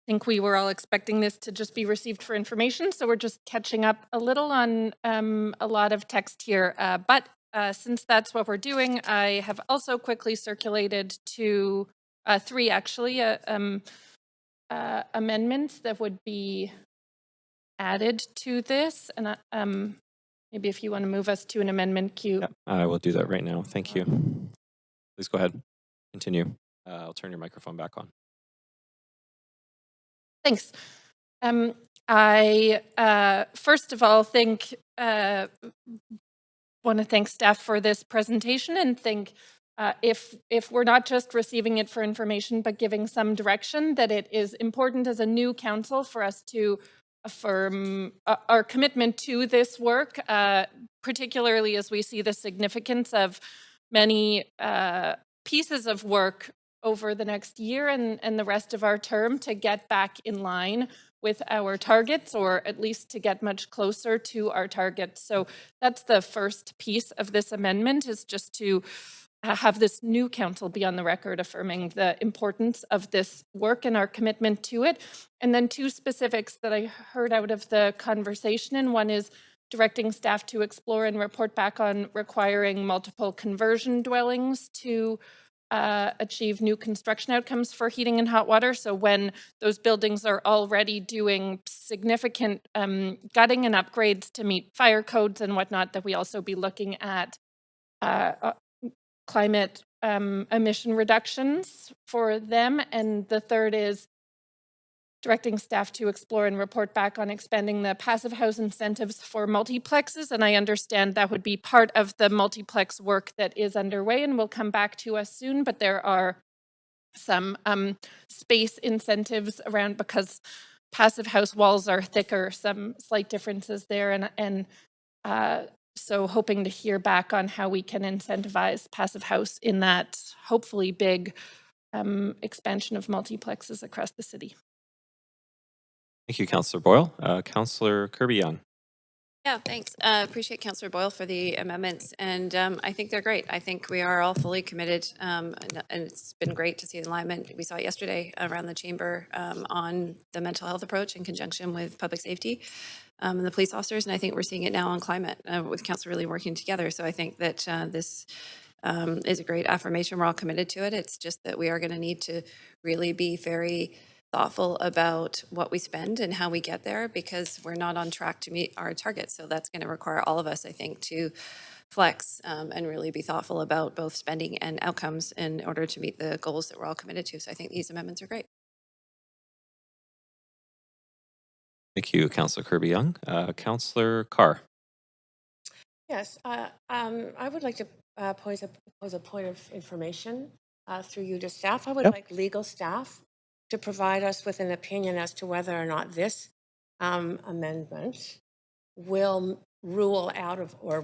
think we were all expecting this to just be received for information, so we're just catching up a little on a lot of text here. But since that's what we're doing, I have also quickly circulated to three, actually, amendments that would be added to this. And maybe if you want to move us to an amendment queue. Yep, I will do that right now. Thank you. Please go ahead. Continue. I'll turn your microphone back on. Thanks. I first of all want to thank staff for this presentation and think if we're not just receiving it for information but giving some direction, that it is important as a new council for us to affirm our commitment to this work, particularly as we see the significance of many pieces of work over the next year and the rest of our term to get back in line with our targets, or at least to get much closer to our targets. So that's the first piece of this amendment, is just to have this new council be on the record affirming the importance of this work and our commitment to it. And then two specifics that I heard out of the conversation, and one is directing staff to explore and report back on requiring multiple conversion dwellings to achieve new construction outcomes for heating and hot water. So when those buildings are already doing significant gutting and upgrades to meet fire codes and whatnot, that we also be looking at climate emission reductions for them. And the third is directing staff to explore and report back on expanding the passive house incentives for multiplexes. And I understand that would be part of the multiplex work that is underway and will come back to us soon. But there are some space incentives around, because passive house walls are thicker, some slight differences there. And so hoping to hear back on how we can incentivize passive house in that hopefully big expansion of multiplexes across the city. Thank you, Councillor Boyle. Councillor Kirby-Young. Yeah, thanks. Appreciate Councillor Boyle for the amendments, and I think they're great. I think we are all fully committed, and it's been great to see the alignment. We saw it yesterday around the chamber on the mental health approach in conjunction with public safety and the police officers, and I think we're seeing it now on climate with council really working together. So I think that this is a great affirmation. We're all committed to it. It's just that we are going to need to really be very thoughtful about what we spend and how we get there, because we're not on track to meet our targets. So that's going to require all of us, I think, to flex and really be thoughtful about both spending and outcomes in order to meet the goals that we're all committed to. So I think these amendments are great. Thank you, Councillor Kirby-Young. Councillor Carr. Yes, I would like to pose a point of information through you to staff. I would like legal staff to provide us with an opinion as to whether or not this amendment will rule out of, or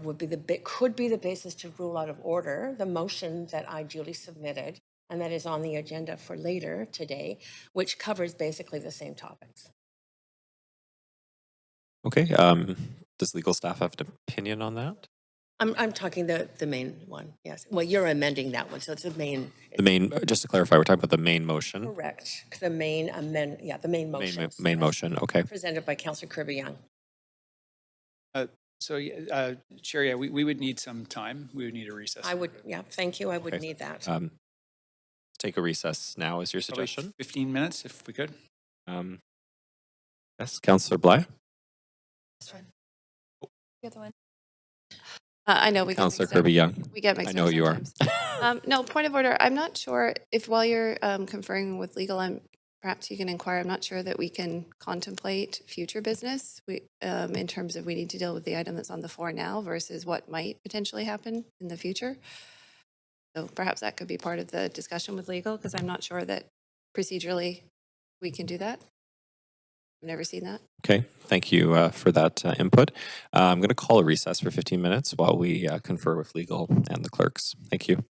could be the basis to rule out of order the motion that I duly submitted and that is on the agenda for later today, which covers basically the same topics. Okay. Does legal staff have an opinion on that? I'm talking the main one, yes. Well, you're amending that one, so it's the main. The main, just to clarify, we're talking about the main motion. Correct. The main the main motion. Main motion, okay. Presented by Councillor Kirby-Young. So, Chair, yeah, we would need some time. We would need a recess. I would, yeah, thank you. I would Okay. need that. Take a recess now is your Probably suggestion? 15 minutes if we could. Yes, Councillor Bly? That's fine. The other one. I know we get Councillor mixed up. Kirby Young? We get mixed I up know you are. sometimes. No, point of order. I'm not sure if while you're conferring with legal, perhaps you can inquire. I'm not sure that we can contemplate future business in terms of we need to deal with the item that's on the floor now versus what might potentially happen in the future. So perhaps that could be part of the discussion with legal because I'm not sure that procedurally we can do that. I've never seen that. Okay, thank you for that input. I'm going to call a recess for 15 minutes while we confer with legal and the clerks. Thank you.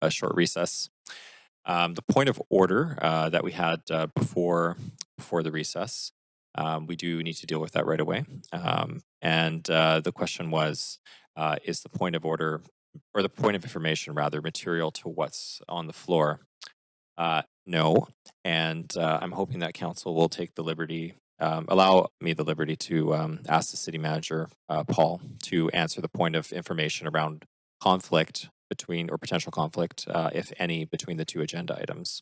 a short recess. The point of order that we had before the recess, we do need to deal with that right away. And the question was, is the point of order, or the point of information rather, material to what's on the floor? No. And I'm hoping that council will take the liberty, allow me the liberty to ask the city manager, Paul, to answer the point of information around conflict between, or potential conflict, if any, between the two agenda items.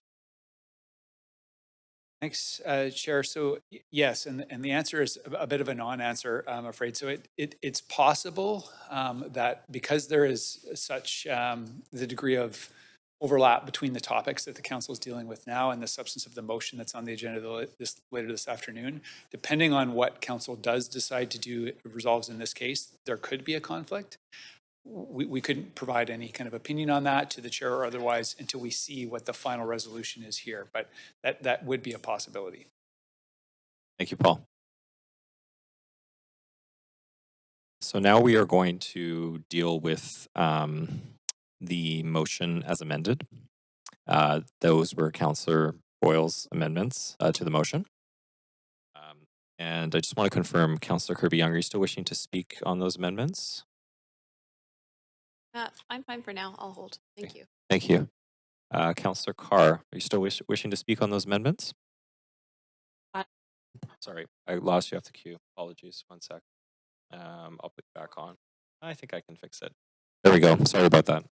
Thanks, Chair. So yes, and the answer is a bit of a non-answer, I'm afraid. So it's possible that because there is such the degree of overlap between the topics that the council is dealing with now and the substance of the motion that's on the agenda later this afternoon, depending on what council does decide to do, resolves in this case, there could be a conflict. We couldn't provide any kind of opinion on that to the chair or otherwise until we see what the final resolution is here, but that would be a possibility. Thank you, Paul. So now we are going to deal with the motion as amended. Those were Councillor Boyle's amendments to the motion. And I just want to confirm, Councillor Kirby-Yung, are you still wishing to speak on those amendments? I'm fine for now. I'll hold. Thank you. Thank you. Councillor Carr, are you still wishing to speak on those amendments? Sorry, I lost you off the queue. Apologies. 1 sec. I'll put you back on. I think I can fix it. There we go. Sorry about that.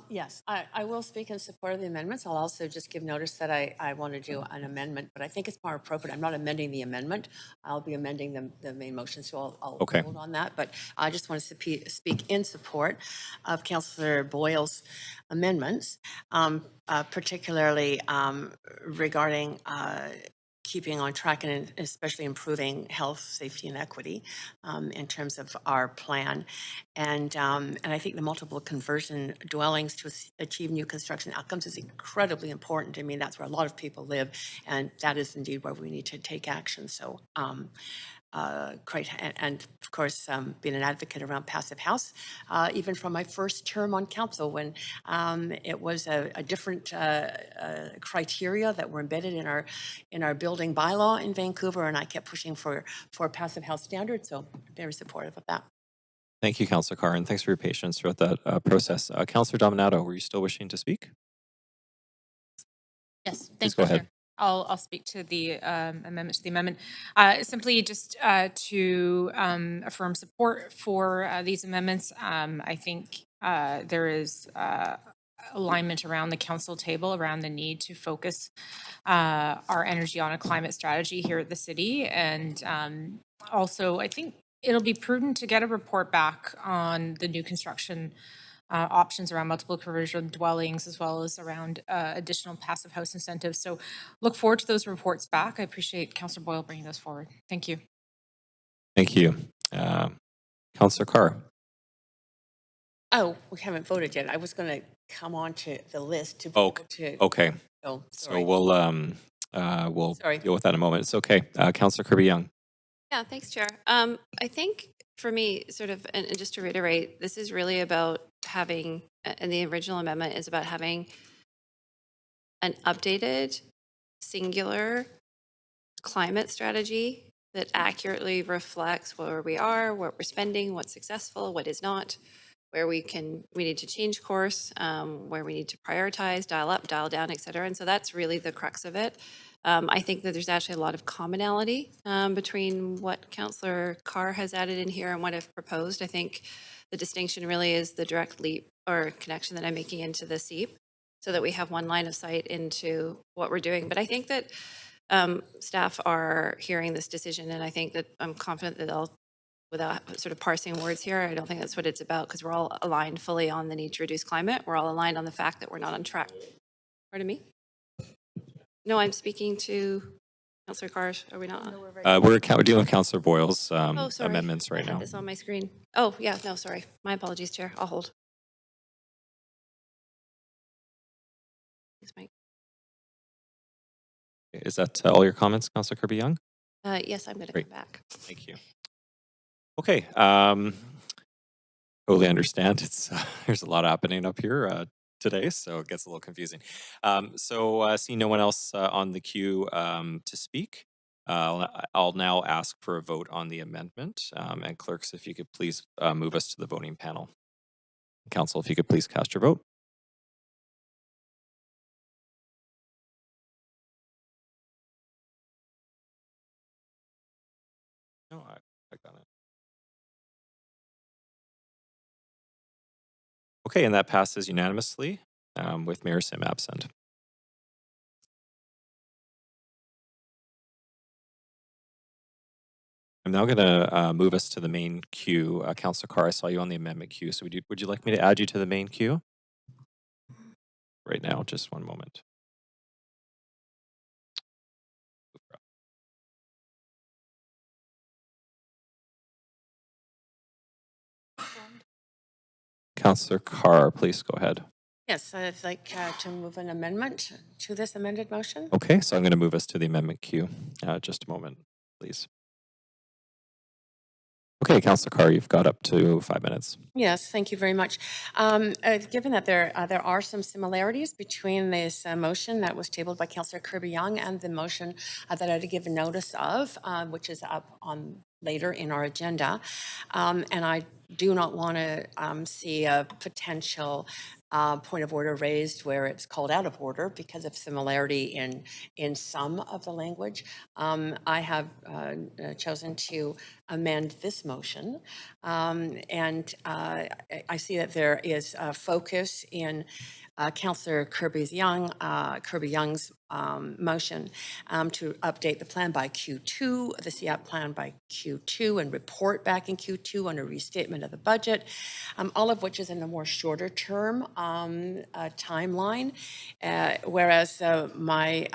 Yes, I will speak in support of the amendments. I'll also just give notice that I want to do an amendment, but I think it's more appropriate. I'm not amending the amendment. I'll be amending the main motion, so I'll Okay. hold on that. But I just want to speak in support of Councillor Boyle's amendments, particularly regarding keeping on track and especially improving health, safety, and equity in terms of our plan. And I think the multiple conversion dwellings to achieve new construction outcomes is incredibly important. I mean, that's where a lot of people live, and that is indeed where we need to take action. So great. And of course, being an advocate around Passive House, even from my first term on council, when it was a different criteria that were embedded in our building bylaw in Vancouver, and I kept pushing for Passive House standards. So very supportive of that. Thank you, Councillor Carr, and thanks for your patience throughout that process. Councillor Dominato, were you still wishing to speak? Yes, Please go ahead. I'll speak to the amendment to the amendment. Simply just to affirm support for these amendments. I think there is alignment around the council table around the need to focus our energy on a climate strategy here at the city. And also, I think it'll be prudent to get a report back on the new construction options around multiple conversion dwellings, as well as around additional passive house incentives. So look forward to those reports back. I appreciate Councillor Boyle bringing those forward. Thank you. Thank you. Councillor Carr. Oh, we haven't voted yet. I was going to come on to the list to be Oh, able to. okay. Oh, So sorry. we'll Sorry. deal with that in a moment. It's okay. Councillor Kirby-Yung. Yeah, thanks, Chair. I think for me, sort of, and just to reiterate, this is really about having, and the original amendment is about having an updated, singular climate strategy that accurately reflects where we are, what we're spending, what's successful, what is not, where we need to change course, where we need to prioritize, dial up, dial down, et cetera. And so that's really the crux of it. I think that there's actually a lot of commonality between what Councillor Carr has added in here and what I've proposed. I think the distinction really is the direct leap or connection that I'm making into the SEEP, so that we have one line of sight into what we're doing. But I think that staff are hearing this decision, and I think that I'm confident that they'll, without sort of parsing words here, I don't think that's what it's about, because we're all aligned fully on the need to reduce climate. We're all aligned on the fact that we're not on track. Pardon me? No, I'm speaking to Councillor Carr. Are we not? We're dealing with Councillor Boyle's Oh, sorry. amendments right I had now. this on my screen. Oh, yeah, no, sorry. My apologies, Chair. I'll hold. Thanks, Mike. Is that all your comments, Councillor Kirby-Yung? Yes, I'm going to Great. come back. Thank you. Okay. Totally understand. It's there's a lot happening up here. today, so it gets a little confusing. Seeing no one else on the queue to speak, I'll now ask for a vote on the amendment. And clerks, if you could please move us to the voting panel. Council, if you could please cast your vote. No, I got it. Okay, and that passes unanimously with Mayor Sim absent. I'm now going to move us to the main queue. Councillor Carr, I saw you on the amendment queue, so would you like me to add you to the main queue? Right now, just one moment. Councillor Carr, please go ahead. Yes, I'd like to move an amendment to this amended motion. Okay, so I'm going to move us to the amendment queue. Just a moment, please. Okay, Councillor Carr, you've got up to 5 minutes. Yes, thank you very much. Given that there are some similarities between this motion that was tabled by Councillor Kirby-Yung and the motion that I had given notice of, which is up on later in our agenda, and I do not want to see a potential point of order raised where it's called out of order because of similarity in some of the language. I have chosen to amend this motion, and I see that there is a focus in Councillor Kirby-Young's motion to update the plan by Q2, the CIAP plan by Q2, and report back in Q2 on a restatement of the budget, all of which is in a more shorter term timeline, whereas my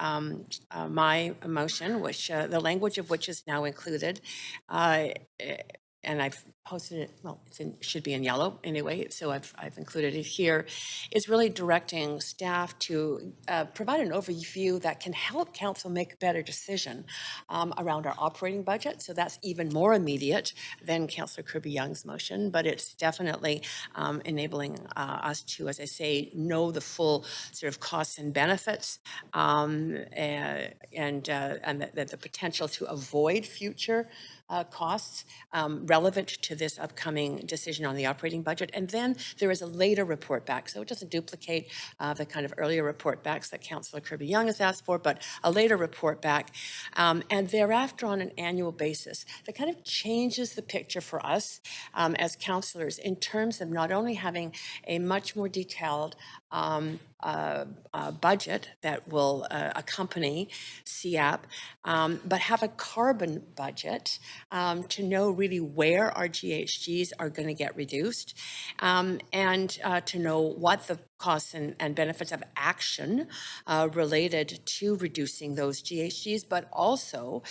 motion, which the language of which is now included, and I've posted it, well, should be in yellow anyway, so I've included it here, is really directing staff to provide an overview that can help council make a better decision around our operating budget. So that's even more immediate than Councillor Kirby-Young's motion, but it's definitely enabling us to, as I say, know the full sort of costs and benefits and the potential to avoid future costs relevant to this upcoming decision on the operating budget. And then there is a later report back. So it doesn't duplicate the kind of earlier report backs that Councillor Kirby-Yung has asked for, but a later report back. And thereafter on an annual basis, that kind of changes the picture for us as councillors in terms of not only having a much more detailed budget that will accompany CIAP, but have a carbon budget to know really where our GHGs are going to get reduced, and to know what the costs and benefits of action related to reducing those GHGs, but also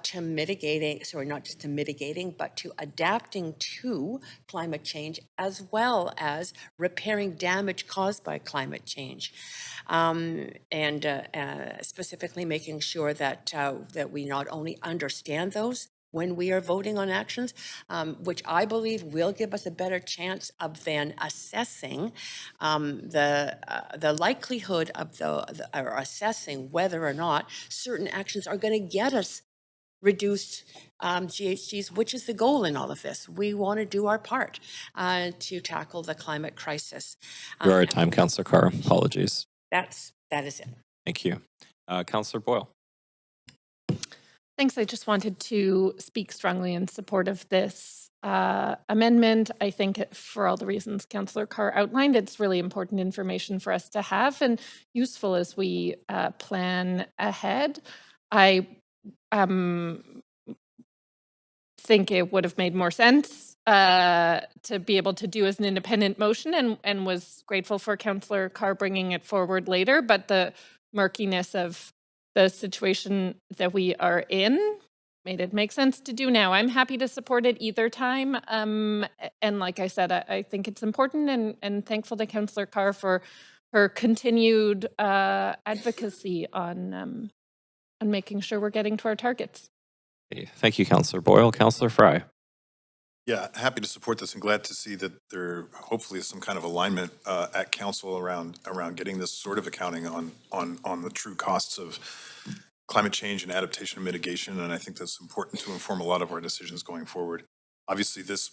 to mitigating, sorry, not just to mitigating, but to adapting to climate change, as well as repairing damage caused by climate change. And specifically making sure that, that we not only understand those when we are voting on actions, which I believe will give us a better chance of then assessing the likelihood of or assessing whether or not certain actions are going to get us reduced GHGs, which is the goal in all of this. We want to do our part to tackle the climate crisis. You are at time, Councillor Carr. Apologies. That is it. Thank you. Councillor Boyle. Thanks. I just wanted to speak strongly in support of this amendment. I think for all the reasons Councillor Carr outlined, it's really important information for us to have and useful as we plan ahead. I think it would have made more sense to be able to do as an independent motion, and was grateful for Councillor Carr bringing it forward later, but the murkiness of the situation that we are in made it make sense to do now. I'm happy to support it either time. And like I said, I think it's important, and thankful to Councillor Carr for her continued advocacy on making sure we're getting to our targets. Thank you, Councillor Boyle. Councillor Fry. Yeah, happy to support this and glad to see that there hopefully is some kind of alignment at council around getting this sort of accounting on the true costs of climate change and adaptation and mitigation. And I think that's important to inform a lot of our decisions going forward. Obviously, this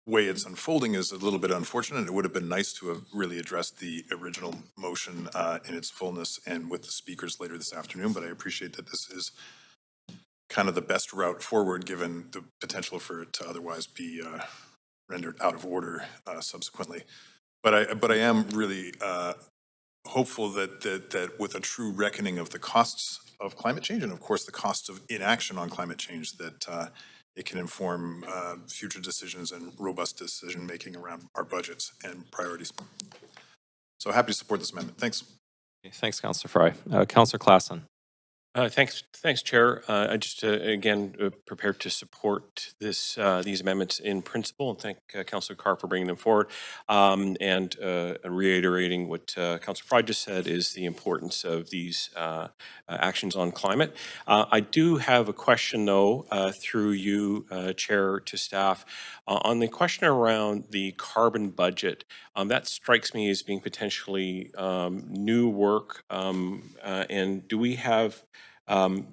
way it's unfolding is a little bit unfortunate. It would have been nice to have really addressed the original motion in its fullness and with the speakers later this afternoon, but I appreciate that this is kind of the best route forward, given the potential for it to otherwise be rendered out of order subsequently. But I am really hopeful that with a true reckoning of the costs of climate change, and of course the costs of inaction on climate change, that it can inform future decisions and robust decision-making around our budgets and priorities. So happy to support this amendment. Thanks. Okay, thanks, Councillor Fry. Councillor Klassen. Thanks, Chair. I just, again, prepared to support these amendments in principle, and thank Councillor Carr for bringing them forward. And reiterating what Councillor Fry just said is the importance of these actions on climate. I do have a question, though, through you, Chair, to staff. On the question around the carbon budget, that strikes me as being potentially new work. And do we have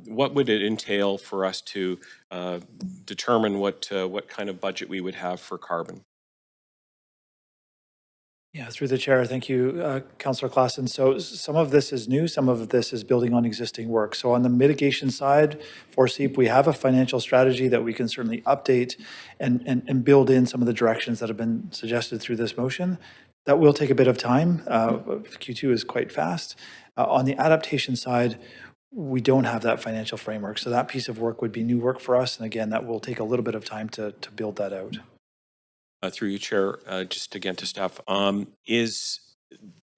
what would it entail for us to determine what kind of budget we would have for carbon? Yeah, through the chair, thank you, Councillor Klassen. So some of this is new, some of this is building on existing work. So on the mitigation side for SEEP, we have a financial strategy that we can certainly update and build in some of the directions that have been suggested through this motion. That will take a bit of time. Q2 is quite fast. On the adaptation side, we don't have that financial framework. So that piece of work would be new work for us. And again, that will take a little bit of time to build that out. Through you, Chair, just again to staff, is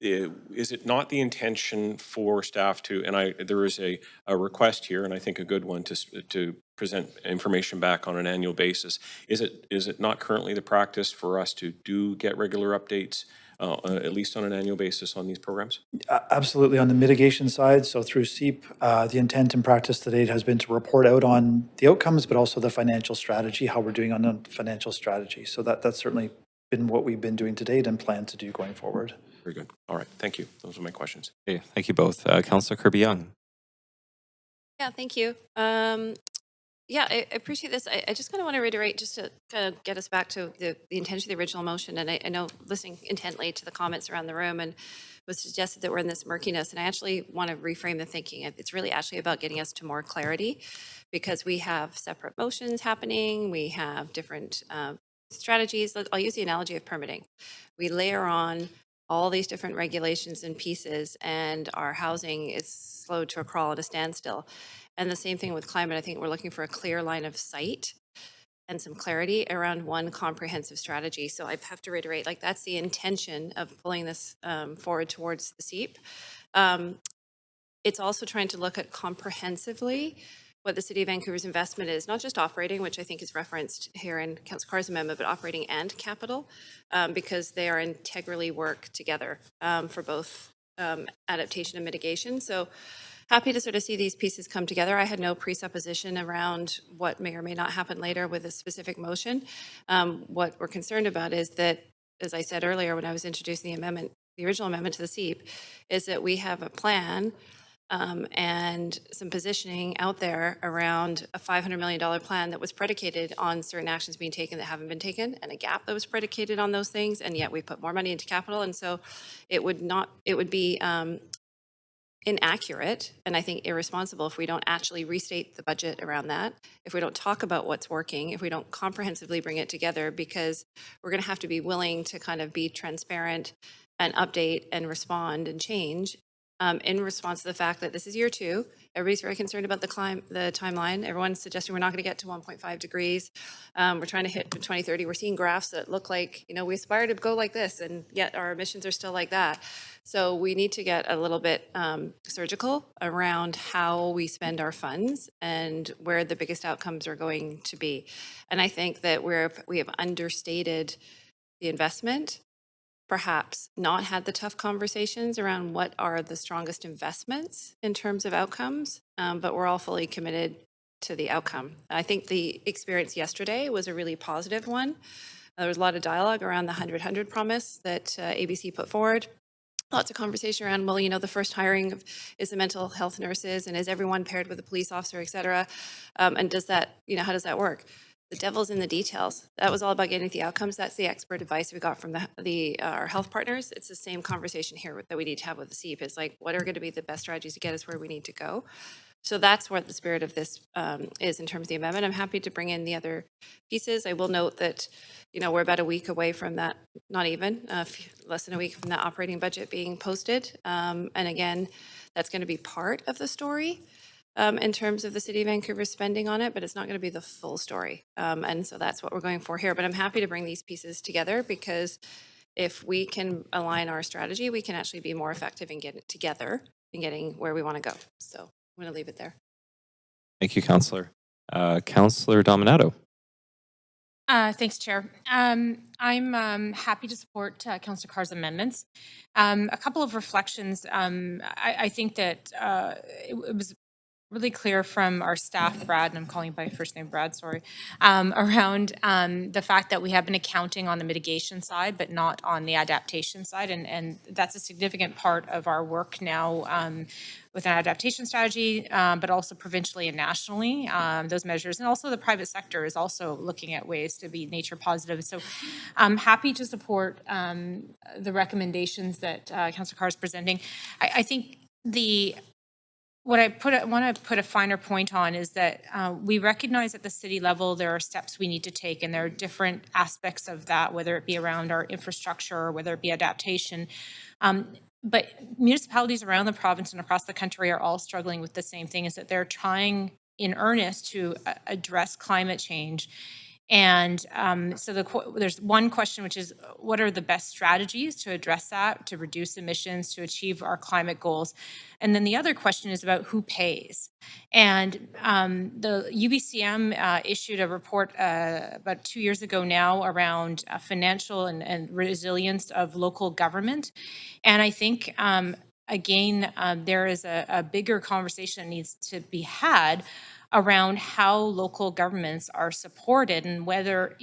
it not the intention for staff to, and there is a request here, and I think a good one, to present information back on an annual basis. Is it not currently the practice for us to get regular updates, at least on an annual basis, on these programs? Absolutely. On the mitigation side, so through SEEP, the intent and practice to date has been to report out on the outcomes, but also the financial strategy, how we're doing on the financial strategy. So that's certainly been what we've been doing to date and plan to do going forward. Very good. All right. Thank you. Those are my questions. Okay, thank you both. Councillor Kirby-Yung. Yeah, thank you. Yeah, I appreciate this. I just kind of want to reiterate, just to kind of get us back to the intention of the original motion. And I know, listening intently to the comments around the room, and was suggested that we're in this murkiness. And I actually want to reframe the thinking. It's really actually about getting us to more clarity, because we have separate motions happening. We have different strategies. I'll use the analogy of permitting. We layer on all these different regulations and pieces, and our housing is slowed to a crawl at a standstill. And the same thing with climate. I think we're looking for a clear line of sight and some clarity around one comprehensive strategy. So I have to reiterate, like, that's the intention of pulling this forward towards the SEEP. It's also trying to look at comprehensively what the City of Vancouver's investment is, not just operating, which I think is referenced here in Councillor Carr's amendment, but operating and capital, because they are integrally work together for both adaptation and mitigation. So happy to sort of see these pieces come together. I had no presupposition around what may or may not happen later with a specific motion. What we're concerned about is that, as I said earlier when I was introducing the amendment, the original amendment to the SEEP, is that we have a plan and some positioning out there around a $500 million plan that was predicated on certain actions being taken that haven't been taken, and a gap that was predicated on those things, and yet we put more money into capital. And so it would be inaccurate, and I think irresponsible, if we don't actually restate the budget around that, if we don't talk about what's working, if we don't comprehensively bring it together, because we're going to have to be willing to kind of be transparent and update and respond and change in response to the fact that this is year 2. Everybody's very concerned about the timeline. Everyone's suggesting we're not going to get to 1.5 degrees. We're trying to hit 2030. We're seeing graphs that look like, we aspire to go like this, and yet our emissions are still like that. So we need to get a little bit surgical around how we spend our funds and where the biggest outcomes are going to be. And I think that we have understated the investment, perhaps not had the tough conversations around what are the strongest investments in terms of outcomes, but we're all fully committed to the outcome. I think the experience yesterday was a really positive one. There was a lot of dialogue around the 100-100 promise that ABC put forward. Lots of conversation around, well, the first hiring is the mental health nurses, and is everyone paired with a police officer, et cetera? And does that, how does that work? The devil's in the details. That was all about getting the outcomes. That's the expert advice we got from our health partners. It's the same conversation here that we need to have with the CEIP. It's like, what are going to be the best strategies to get us where we need to go? So that's what the spirit of this is in terms of the amendment. I'm happy to bring in the other pieces. I will note that, we're about a week away from that, not even, less than a week from that operating budget being posted. And again, that's going to be part of the story in terms of the City of Vancouver spending on it, but it's not going to be the full story. And so that's what we're going for here. But I'm happy to bring these pieces together because if we can align our strategy, we can actually be more effective in getting it together and getting where we want to go. So I'm going to leave it there. Thank you, Councillor. Councillor Dominato. Thanks, Chair. I'm happy to support Councillor Carr's amendments. A couple of reflections. I think that it was really clear from our staff, Brad, and I'm calling by first name Brad, sorry, around the fact that we have been accounting on the mitigation side, but not on the adaptation side. And that's a significant part of our work now with an adaptation strategy, but also provincially and nationally, those measures. And also the private sector is also looking at ways to be nature positive. So I'm happy to support the recommendations that Councillor Carr is presenting. I think what I want to put a finer point on is that we recognize at the city level there are steps we need to take, and there are different aspects of that, whether it be around our infrastructure or whether it be adaptation. But municipalities around the province and across the country are all struggling with the same thing, is that they're trying in earnest to address climate change. And so there's one question, which is, what are the best strategies to address that, to reduce emissions, to achieve our climate goals? And then the other question is about who pays. And the UBCM issued a report about 2 years ago now around financial and resilience of local government. And I think, again, there is a bigger conversation that needs to be had around how local governments are supported, and whether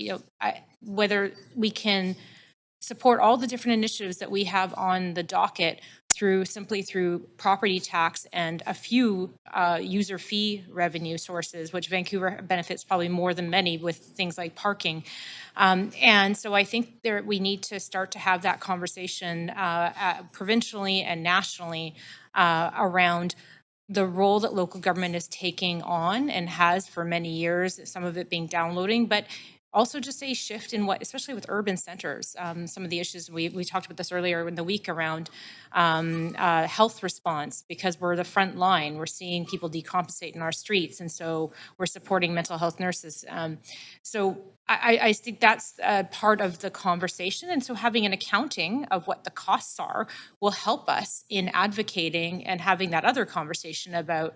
whether we can support all the different initiatives that we have on the docket simply through property tax and a few user fee revenue sources, which Vancouver benefits probably more than many with things like parking. And so I think we need to start to have that conversation provincially and nationally around the role that local government is taking on and has for many years, some of it being downloading, but also just a shift in especially with urban centers, some of the issues, we talked about this earlier in the week around health response, because we're the front line. We're seeing people decompensate in our streets, and so we're supporting mental health nurses. So I think that's part of the conversation. And so having an accounting of what the costs are will help us in advocating and having that other conversation about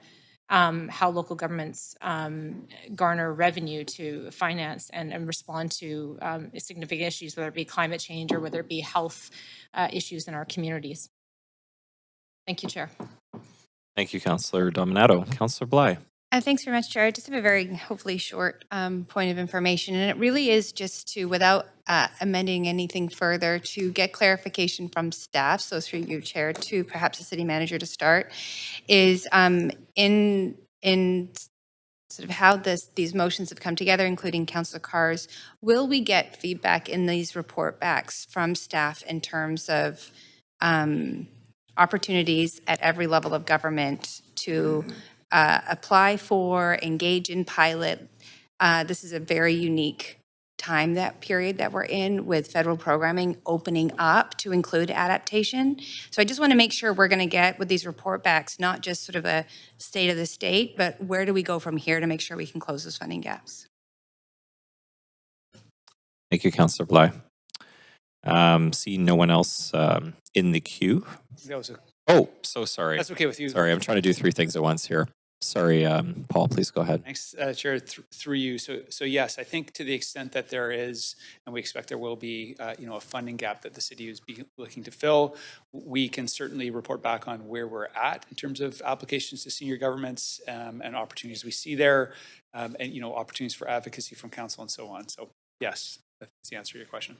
how local governments garner revenue to finance and respond to significant issues, whether it be climate change or whether it be health issues in our communities. Thank you, Chair. Thank you, Councillor Dominato. Councillor Bly. Thanks very much, Chair. I just have a very, hopefully, short point of information, and it really is just to, without amending anything further, to get clarification from staff, so through you, Chair, to perhaps the city manager to start, is in sort of how these motions have come together, including Councillor Carr's, will we get feedback in these report backs from staff in terms of opportunities at every level of government to apply for, engage in pilot? This is a very unique time, that period that we're in, with federal programming opening up to include adaptation. So I just want to make sure we're going to get with these report backs, not just sort of a state of the state, but where do we go from here to make sure we can close those funding gaps? Thank you, Councillor Bly. See no one else in the queue. That was Oh, so sorry. That's okay with you. Sorry, I'm trying to do three things at once here. sorry, Paul, please go ahead. Thanks, Chair, through you. So yes, I think to the extent that there is, and we expect there will be, a funding gap that the city is looking to fill, we can certainly report back on where we're at in terms of applications to senior governments and opportunities we see there, and opportunities for advocacy from council and so on. So yes, that's the answer to your question.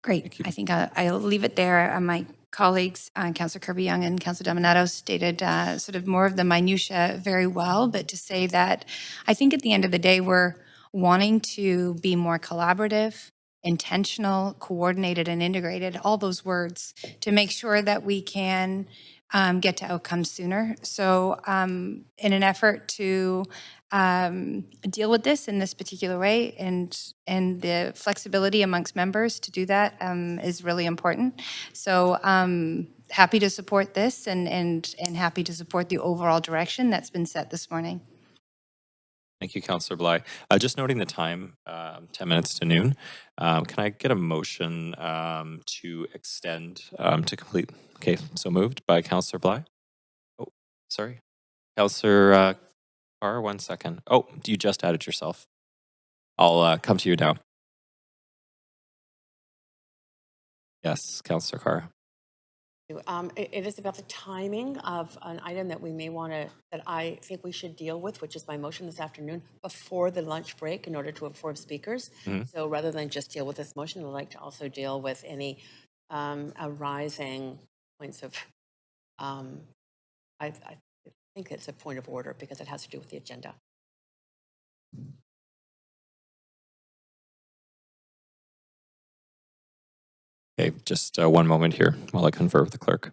Great. I think I'll leave it there. My colleagues, Councillor Kirby-Young and Councillor Dominato, stated sort of more of the minutia very well, but to say that I think at the end of the day, we're wanting to be more collaborative, intentional, coordinated, and integrated, all those words, to make sure that we can get to outcomes sooner. So in an effort to deal with this in this particular way, and the flexibility amongst members to do that is really important. So happy to support this and happy to support the overall direction that's been set this morning. Thank you, Councillor Bly. Just noting the time, 10 minutes to noon. Can I get a motion to extend to complete? Okay, so moved by Councillor Bly. Oh, sorry. Councillor Carr, 1 second. Oh, you just added yourself. I'll come to you now. Yes, Councillor Carr. It is about the timing of an item that we may want to, that I think we should deal with, which is my motion this afternoon, before the lunch break in order to inform speakers. So rather than just deal with this motion, I'd like to also deal with any arising points of, I think it's a point of order because it has to do with the agenda. Okay, just 1 moment here while I confer with the clerk.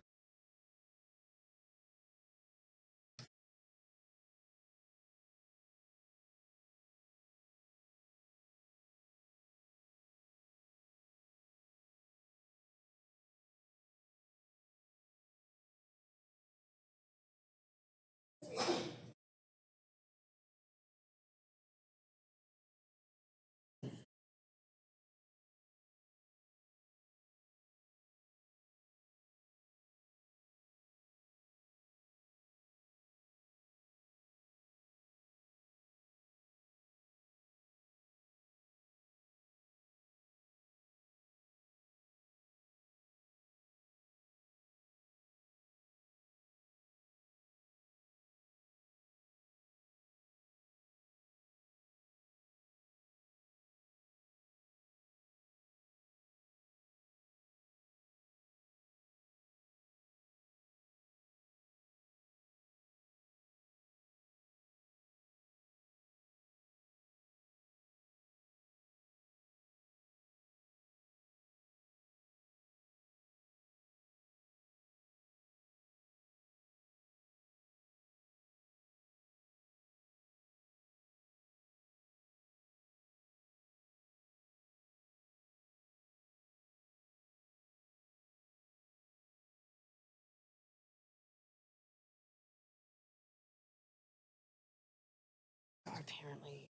Apparently.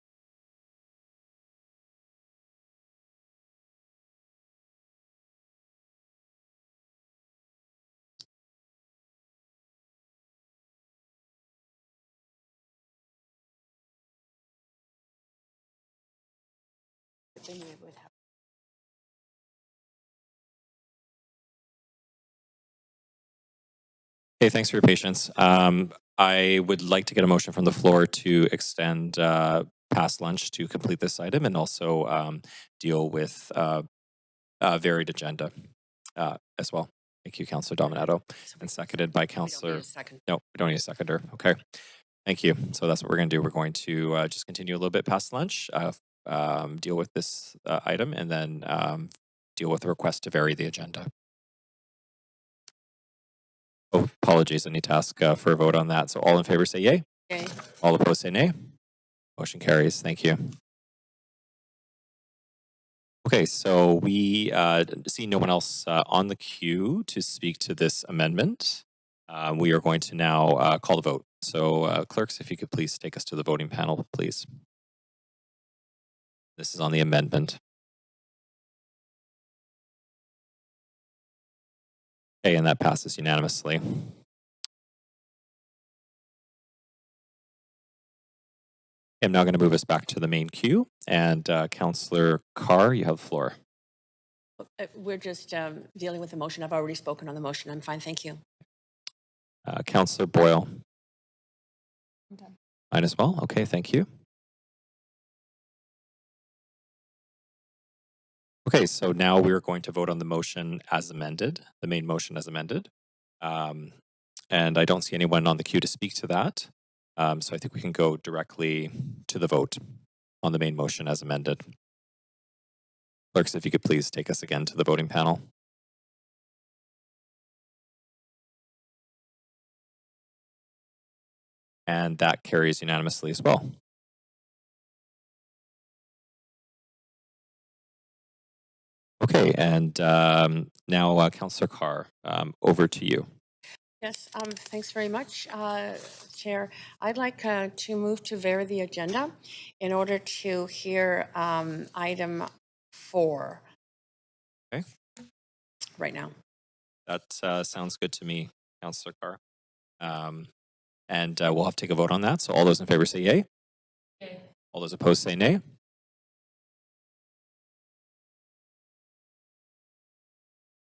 Then we would have. Okay, thanks for your patience. I would like to get a motion from the floor to extend past lunch to complete this item and also deal with a varied agenda as well. Thank you, Councillor Dominato, and seconded by Councillor. No, we don't need a seconder. Okay, thank you. So that's what we're going to do. We're going to just continue a little bit past lunch, deal with this item, and then deal with the request to vary the agenda. Oh, apologies. I need to ask for a vote on that. So all in favor say yay. Yay. All opposed say nay. Motion carries. Thank you. Okay, so we see no one else on the queue to speak to this amendment. We are going to now call the vote. So clerks, if you could please take us to the voting panel, please. This is on the amendment. Okay, and that passes unanimously. I'm now going to move us back to the main queue, and Councillor Carr, you have the floor. We're just dealing with the motion. I've already spoken on the motion. I'm fine, thank you. Councillor Boyle. Mine as well. Okay, thank you. Okay, so now we're going to vote on the motion as amended, the main motion as amended. And I don't see anyone on the queue to speak to that. So I think we can go directly to the vote on the main motion as amended. Clerks, if you could please take us again to the voting panel. And that carries unanimously as well. Okay, and now Councillor Carr, over to you. Yes, thanks very much, Chair. I'd like to move to vary the agenda in order to hear item 4. Okay. Right now. That sounds good to me, Councillor Carr. And we'll have to take a vote on that. So all those in favor say yay. Yay. All those opposed say nay.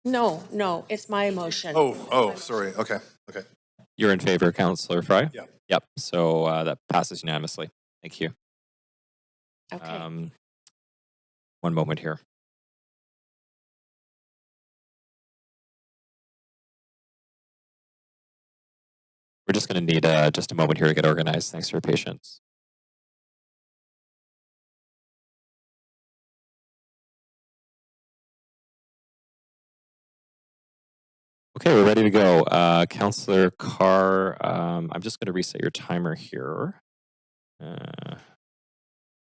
No, it's my motion. Oh, sorry. Okay. You're in favor, Councillor Fry? Yeah. Yep. So that passes unanimously. Thank you. Okay. One moment here. We're just going to need just a moment here to get organized. Thanks for your patience. Okay, we're ready to go. Councillor Carr, I'm just going to reset your timer here. One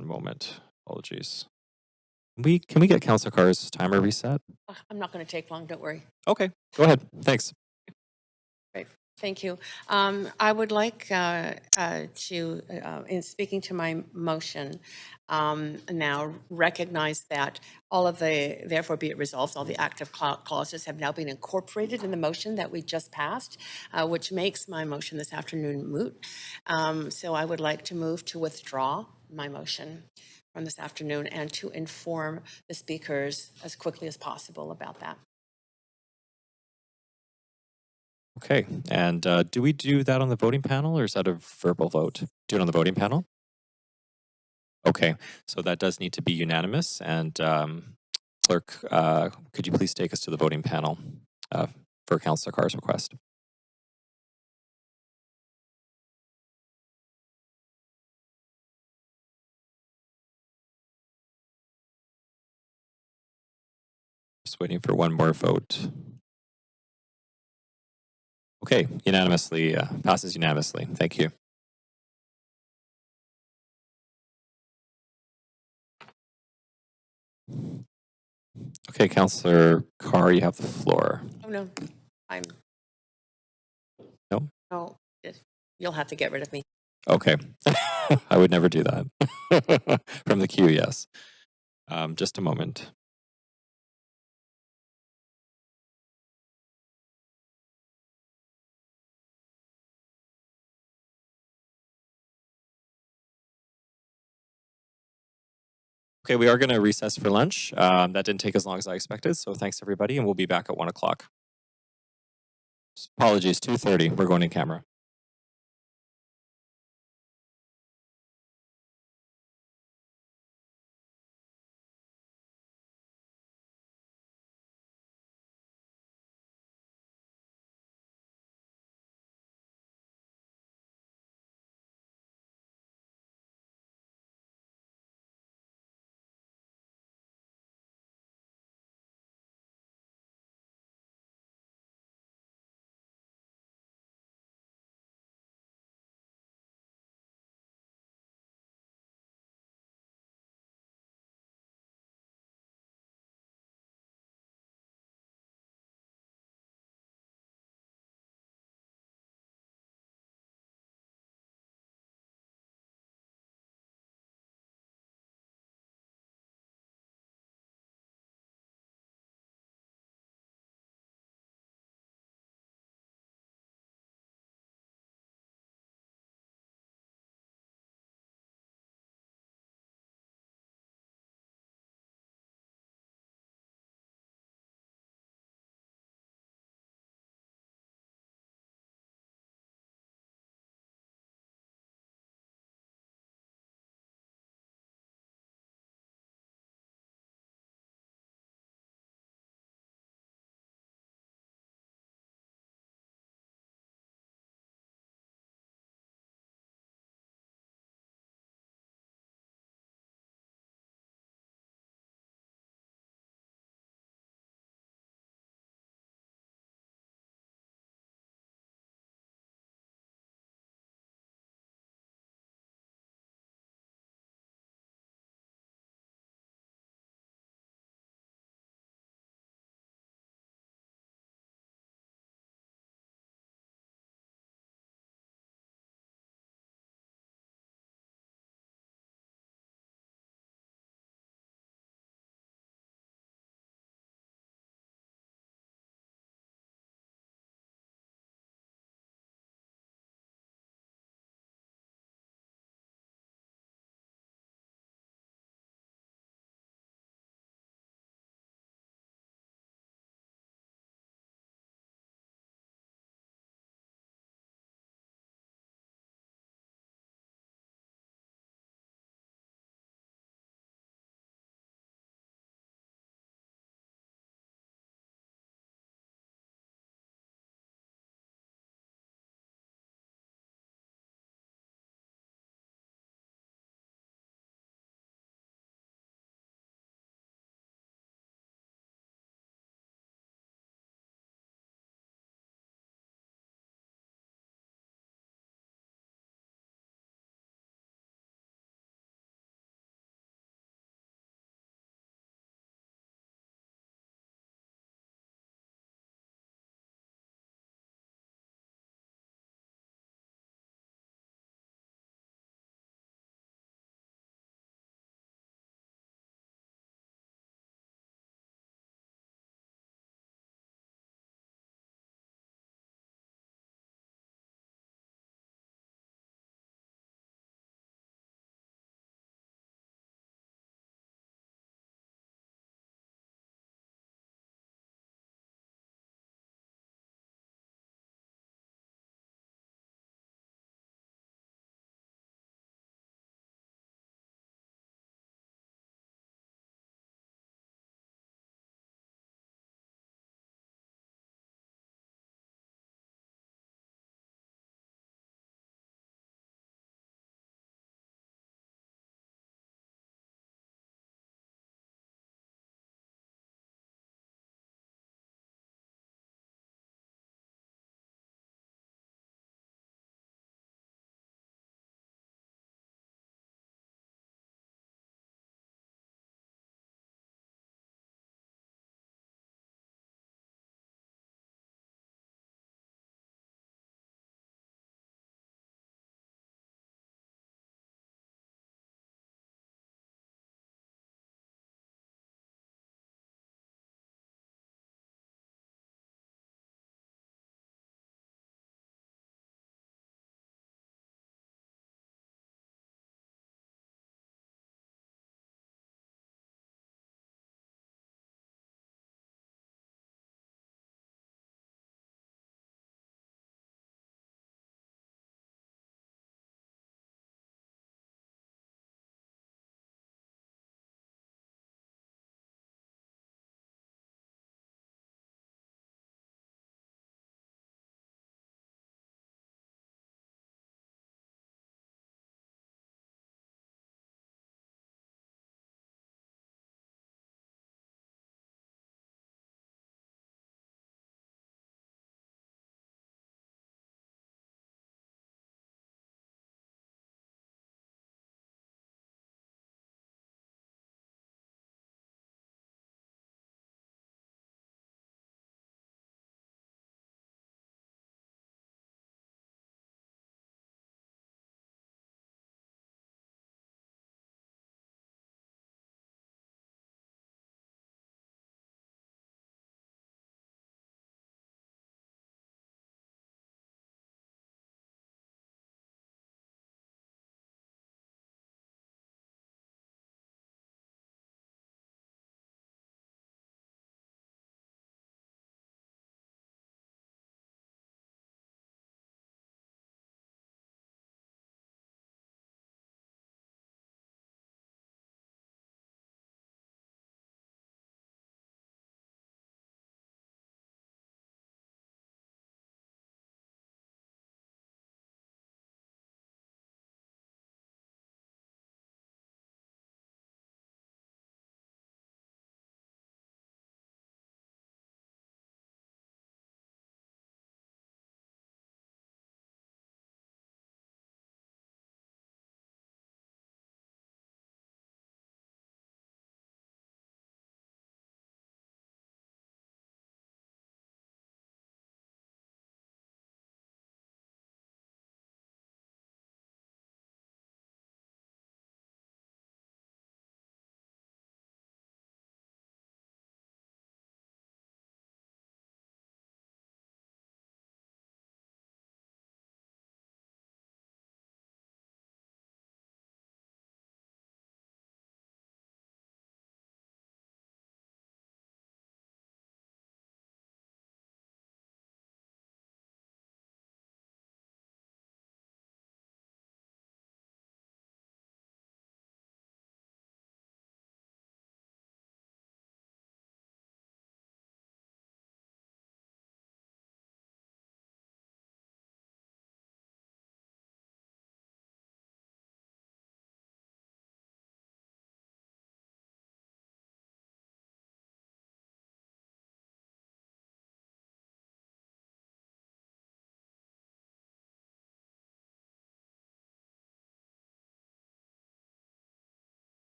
moment. Apologies. Can we get Councillor Carr's timer reset? I'm not going to take long, don't worry. Okay, go ahead. Thanks. Great, thank you. I would like to, in speaking to my motion, now recognize that all of the, therefore be it resolved, all the active clauses have now been incorporated in the motion that we just passed, which makes my motion this afternoon moot. So I would like to move to withdraw my motion from this afternoon and to inform the speakers as quickly as possible about that. Okay, and do we do that on the voting panel or is that a verbal vote? Do it on the voting panel? Okay, so that does need to be unanimous. And Clerk, could you please take us to the voting panel for Councillor Carr's request? Just waiting for one more vote. Okay, unanimously, passes unanimously. Thank you. Okay, Councillor Carr, you have the floor. Oh, no, No? No, you'll have to get rid of me. Okay, I would never do that. From the queue, yes. Just a moment. Okay, we are going to recess for lunch. That didn't take as long as I expected, so thanks everybody, and we'll be back at 1 o'clock. Apologies, 2:30. We're going in camera.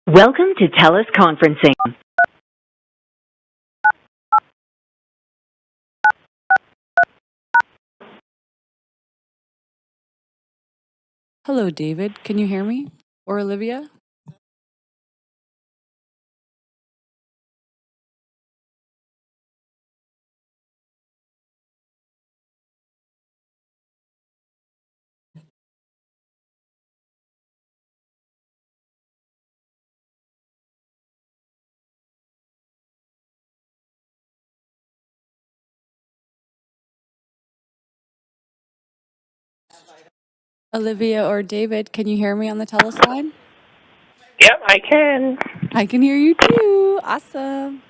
Welcome to TELUS Conferencing. Hello, David. Can you hear me? Or Olivia? Olivia or David, can you hear me on the TELUS line? Yep, I can. I can hear you too. Awesome.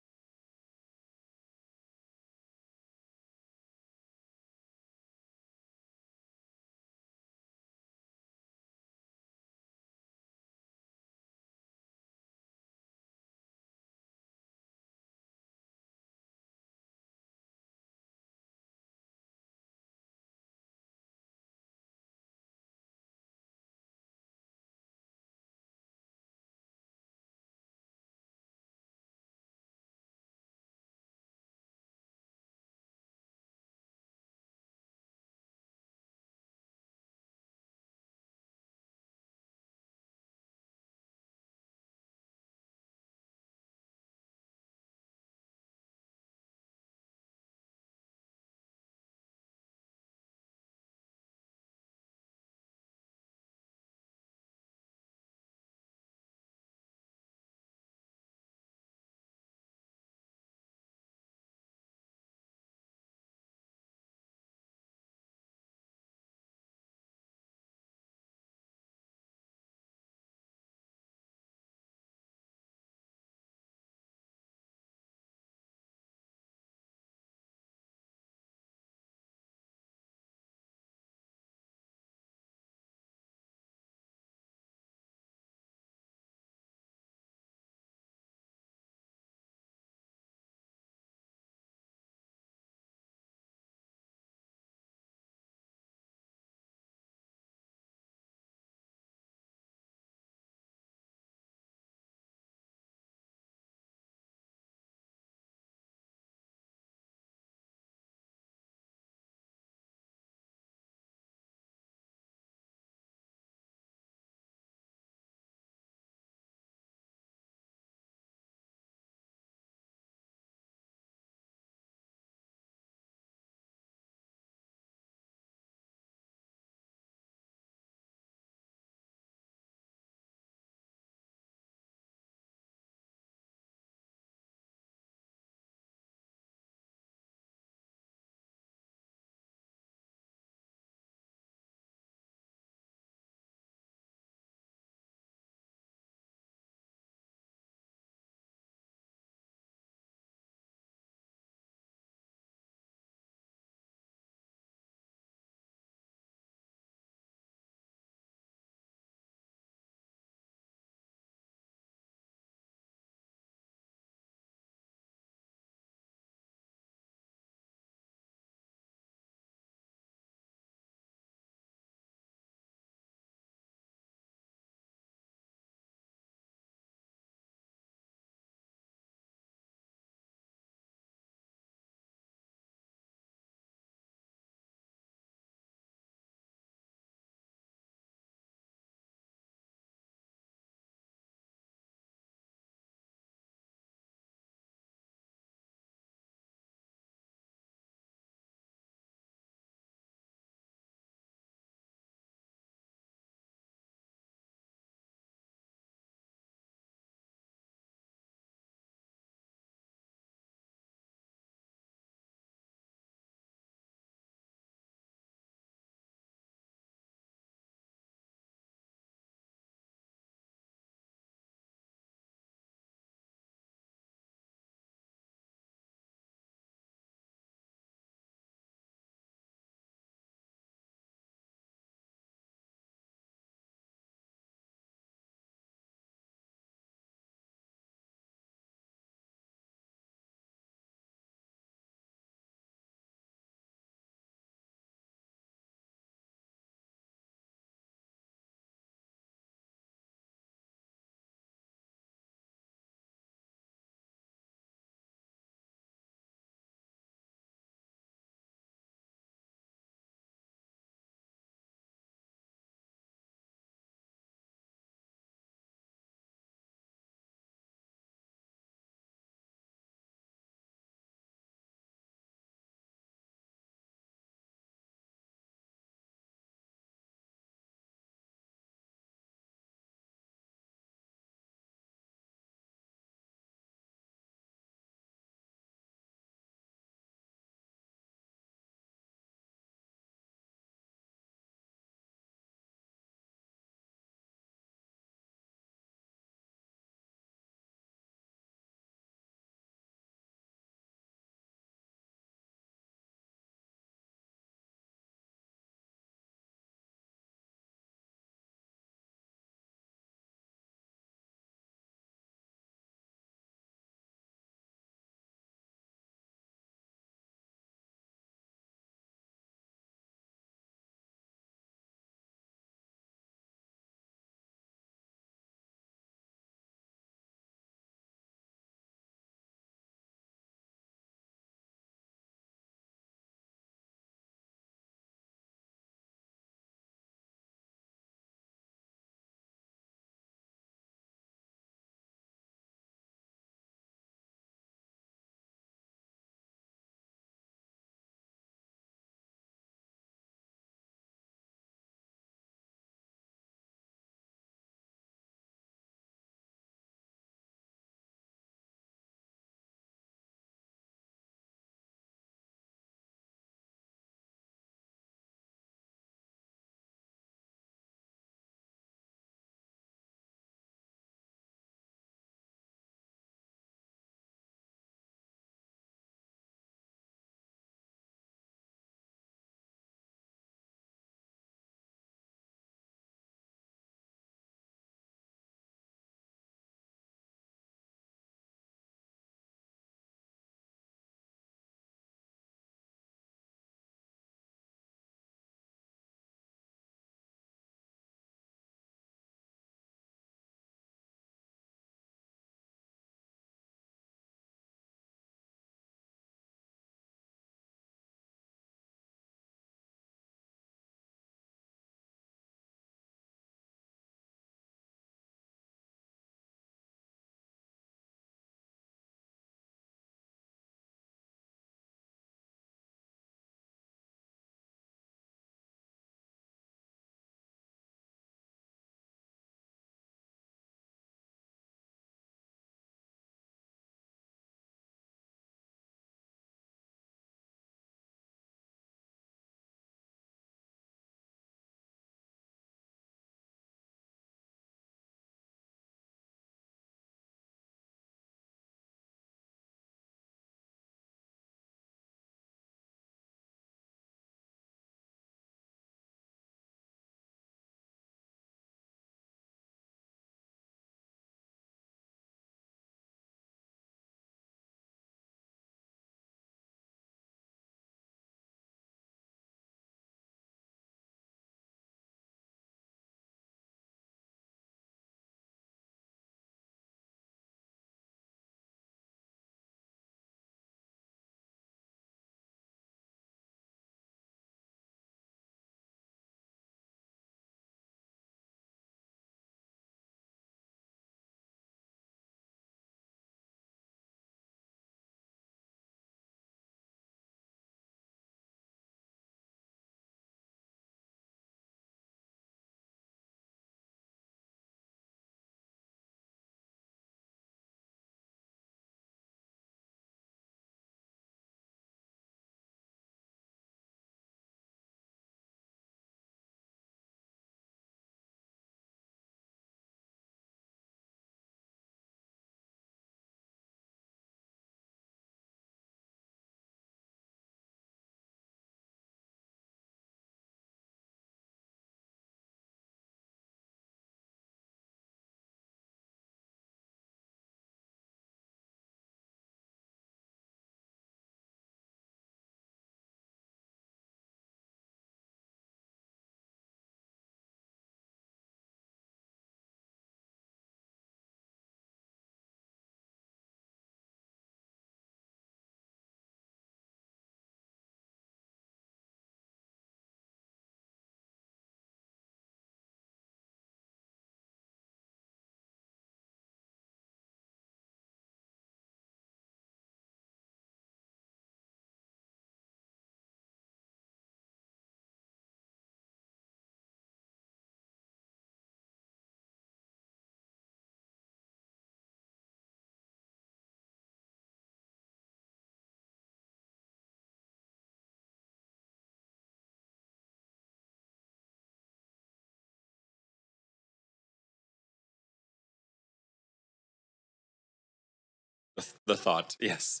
The thought, yes.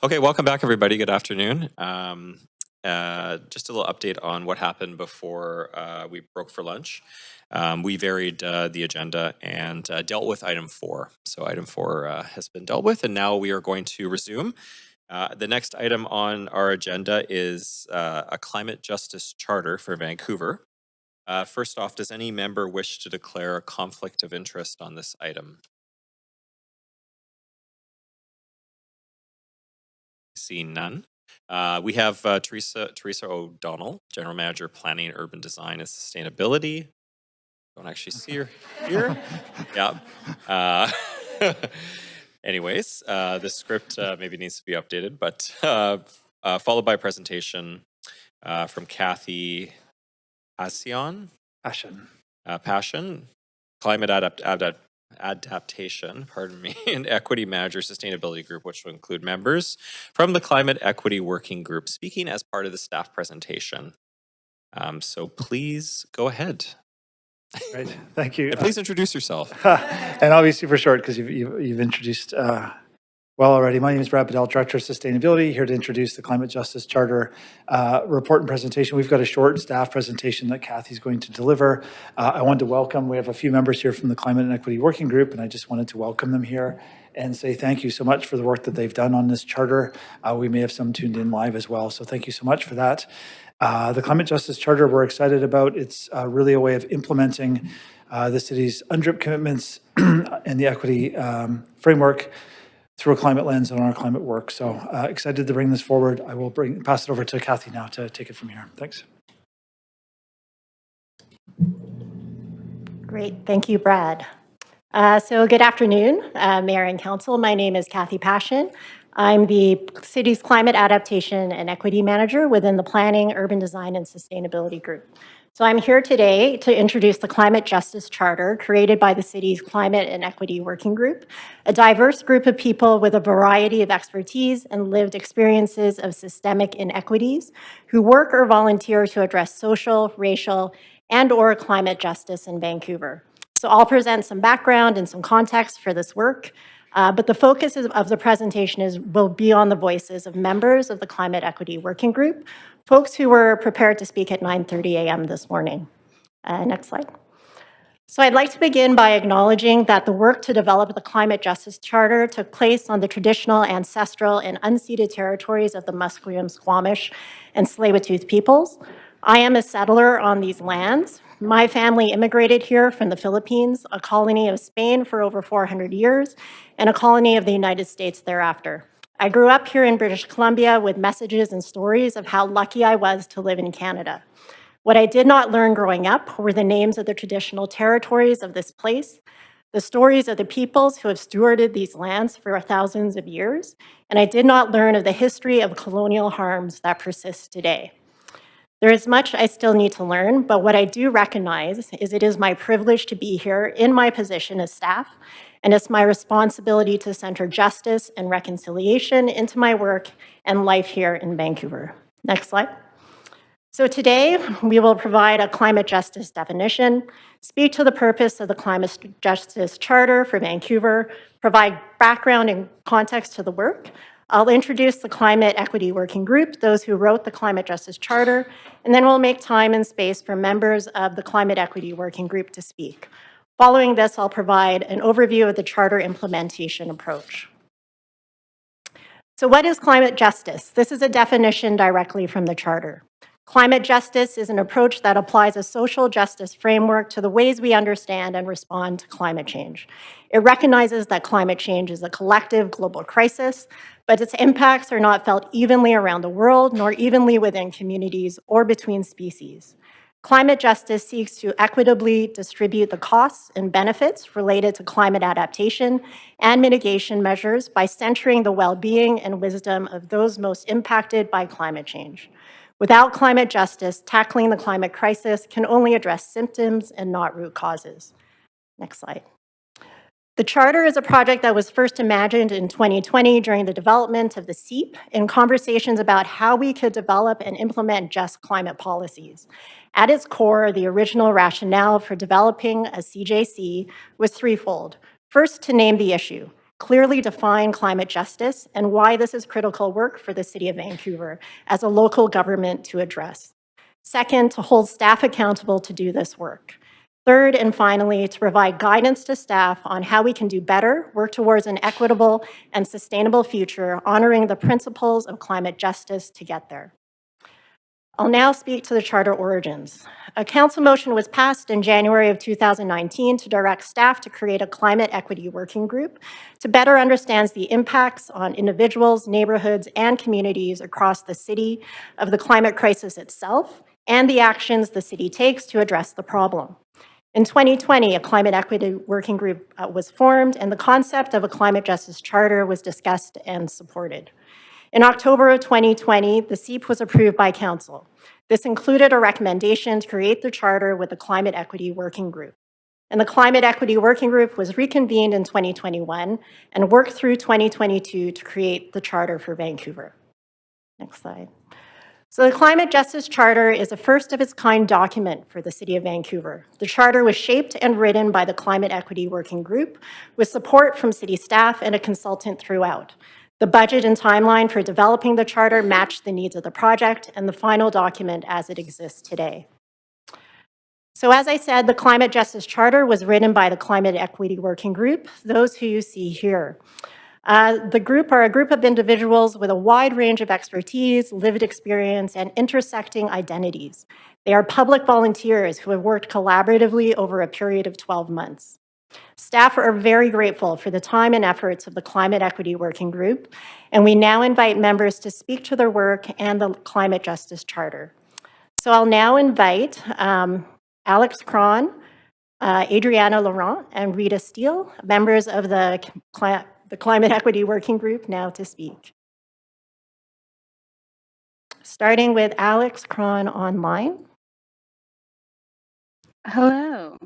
Okay, welcome back, everybody. Good afternoon. Just a little update on what happened before we broke for lunch. We varied the agenda and dealt with item 4. So item 4 has been dealt with, and now we are going to resume. The next item on our agenda is a climate justice charter for Vancouver. First off, does any member wish to declare a conflict of interest on this item? See none. We have Teresa O'Donnell, General Manager, Planning, Urban Design, and Sustainability. Don't actually see her here. Yeah. Anyways, the script maybe needs to be updated, but followed by a presentation from Kathy Passion, Climate Adaptation, pardon me, and Equity Manager Sustainability Group, which will include members from the Climate Equity Working Group, speaking as part of the staff presentation. So please go ahead. Great, thank you. And please introduce yourself. And I'll be super short because you've introduced well already. My name is Brad Bedell, Director of Sustainability, here to introduce the Climate Justice Charter report and presentation. We've got a short staff presentation that Kathy's going to deliver. I want to welcome, we have a few members here from the Climate and Equity Working Group, and I just wanted to welcome them here and say thank you so much for the work that they've done on this charter. We may have some tuned in live as well, so thank you so much for that. The Climate Justice Charter we're excited about. It's really a way of implementing the city's UNDRIP commitments and the equity framework through a climate lens on our climate work. So excited to bring this forward. I will pass it over to Kathy now to take it from here. Thanks. Great, thank you, Brad. So good afternoon, Mayor and Council. My name is Kathy Passion. I'm the city's Climate Adaptation and Equity Manager within the Planning, Urban Design, and Sustainability Group. So I'm here today to introduce the Climate Justice Charter created by the city's Climate and Equity Working Group, a diverse group of people with a variety of expertise and lived experiences of systemic inequities who work or volunteer to address social, racial, and/or climate justice in Vancouver. So I'll present some background and some context for this work, but the focus of the presentation will be on the voices of members of the Climate Equity Working Group, folks who were prepared to speak at 9:30 a.m. this morning. Next slide. So I'd like to begin by acknowledging that the work to develop the Climate Justice Charter took place on the traditional, ancestral, and unceded territories of the Musqueam, Squamish, and Tsleil-Waututh peoples. I am a settler on these lands. My family immigrated here from the Philippines, a colony of Spain for over 400 years, and a colony of the United States thereafter. I grew up here in British Columbia with messages and stories of how lucky I was to live in Canada. What I did not learn growing up were the names of the traditional territories of this place, the stories of the peoples who have stewarded these lands for thousands of years, and I did not learn of the history of colonial harms that persist today. There is much I still need to learn, but what I do recognize is it is my privilege to be here in my position as staff, and it's my responsibility to center justice and reconciliation into my work and life here in Vancouver. Next slide. So today, we will provide a climate justice definition, speak to the purpose of the Climate Justice Charter for Vancouver, provide background and context to the work. I'll introduce the Climate Equity Working Group, those who wrote the Climate Justice Charter, and then we'll make time and space for members of the Climate Equity Working Group to speak. Following this, I'll provide an overview of the Charter implementation approach. So what is climate justice? This is a definition directly from the Charter. Climate justice is an approach that applies a social justice framework to the ways we understand and respond to climate change. It recognizes that climate change is a collective global crisis, but its impacts are not felt evenly around the world, nor evenly within communities or between species. Climate justice seeks to equitably distribute the costs and benefits related to climate adaptation and mitigation measures by centering the well-being and wisdom of those most impacted by climate change. Without climate justice, tackling the climate crisis can only address symptoms and not root causes. Next slide. The Charter is a project that was first imagined in 2020 during the development of the CEEP in conversations about how we could develop and implement just climate policies. At its core, the original rationale for developing a CJC was threefold. First, to name the issue. clearly define climate justice and why this is critical work for the City of Vancouver as a local government to address. Second, to hold staff accountable to do this work. Third, and finally, to provide guidance to staff on how we can do better, work towards an equitable and sustainable future, honoring the principles of climate justice to get there. I'll now speak to the charter origins. A council motion was passed in January of 2019 to direct staff to create a climate equity working group to better understand the impacts on individuals, neighborhoods, and communities across the city of the climate crisis itself and the actions the city takes to address the problem. In 2020, a climate equity working group was formed, and the concept of a climate justice charter was discussed and supported. In October of 2020, the CEEP was approved by Council. This included a recommendation to create the charter with the Climate Equity Working Group. And the Climate Equity Working Group was reconvened in 2021 and worked through 2022 to create the charter for Vancouver. Next slide. So the Climate Justice Charter is a first-of-its-kind document for the City of Vancouver. The charter was shaped and written by the Climate Equity Working Group with support from city staff and a consultant throughout. The budget and timeline for developing the charter matched the needs of the project and the final document as it exists today. So as I said, the Climate Justice Charter was written by the Climate Equity Working Group, those who you see here. The group are a group of individuals with a wide range of expertise, lived experience, and intersecting identities. They are public volunteers who have worked collaboratively over a period of 12 months. Staff are very grateful for the time and efforts of the Climate Equity Working Group, and we now invite members to speak to their work and the Climate Justice Charter. So I'll now invite Alex Cron, Adriana Laurent, and Rita Steele, members of the Climate Equity Working Group, now to speak. Starting with Alex Cron online. Hello.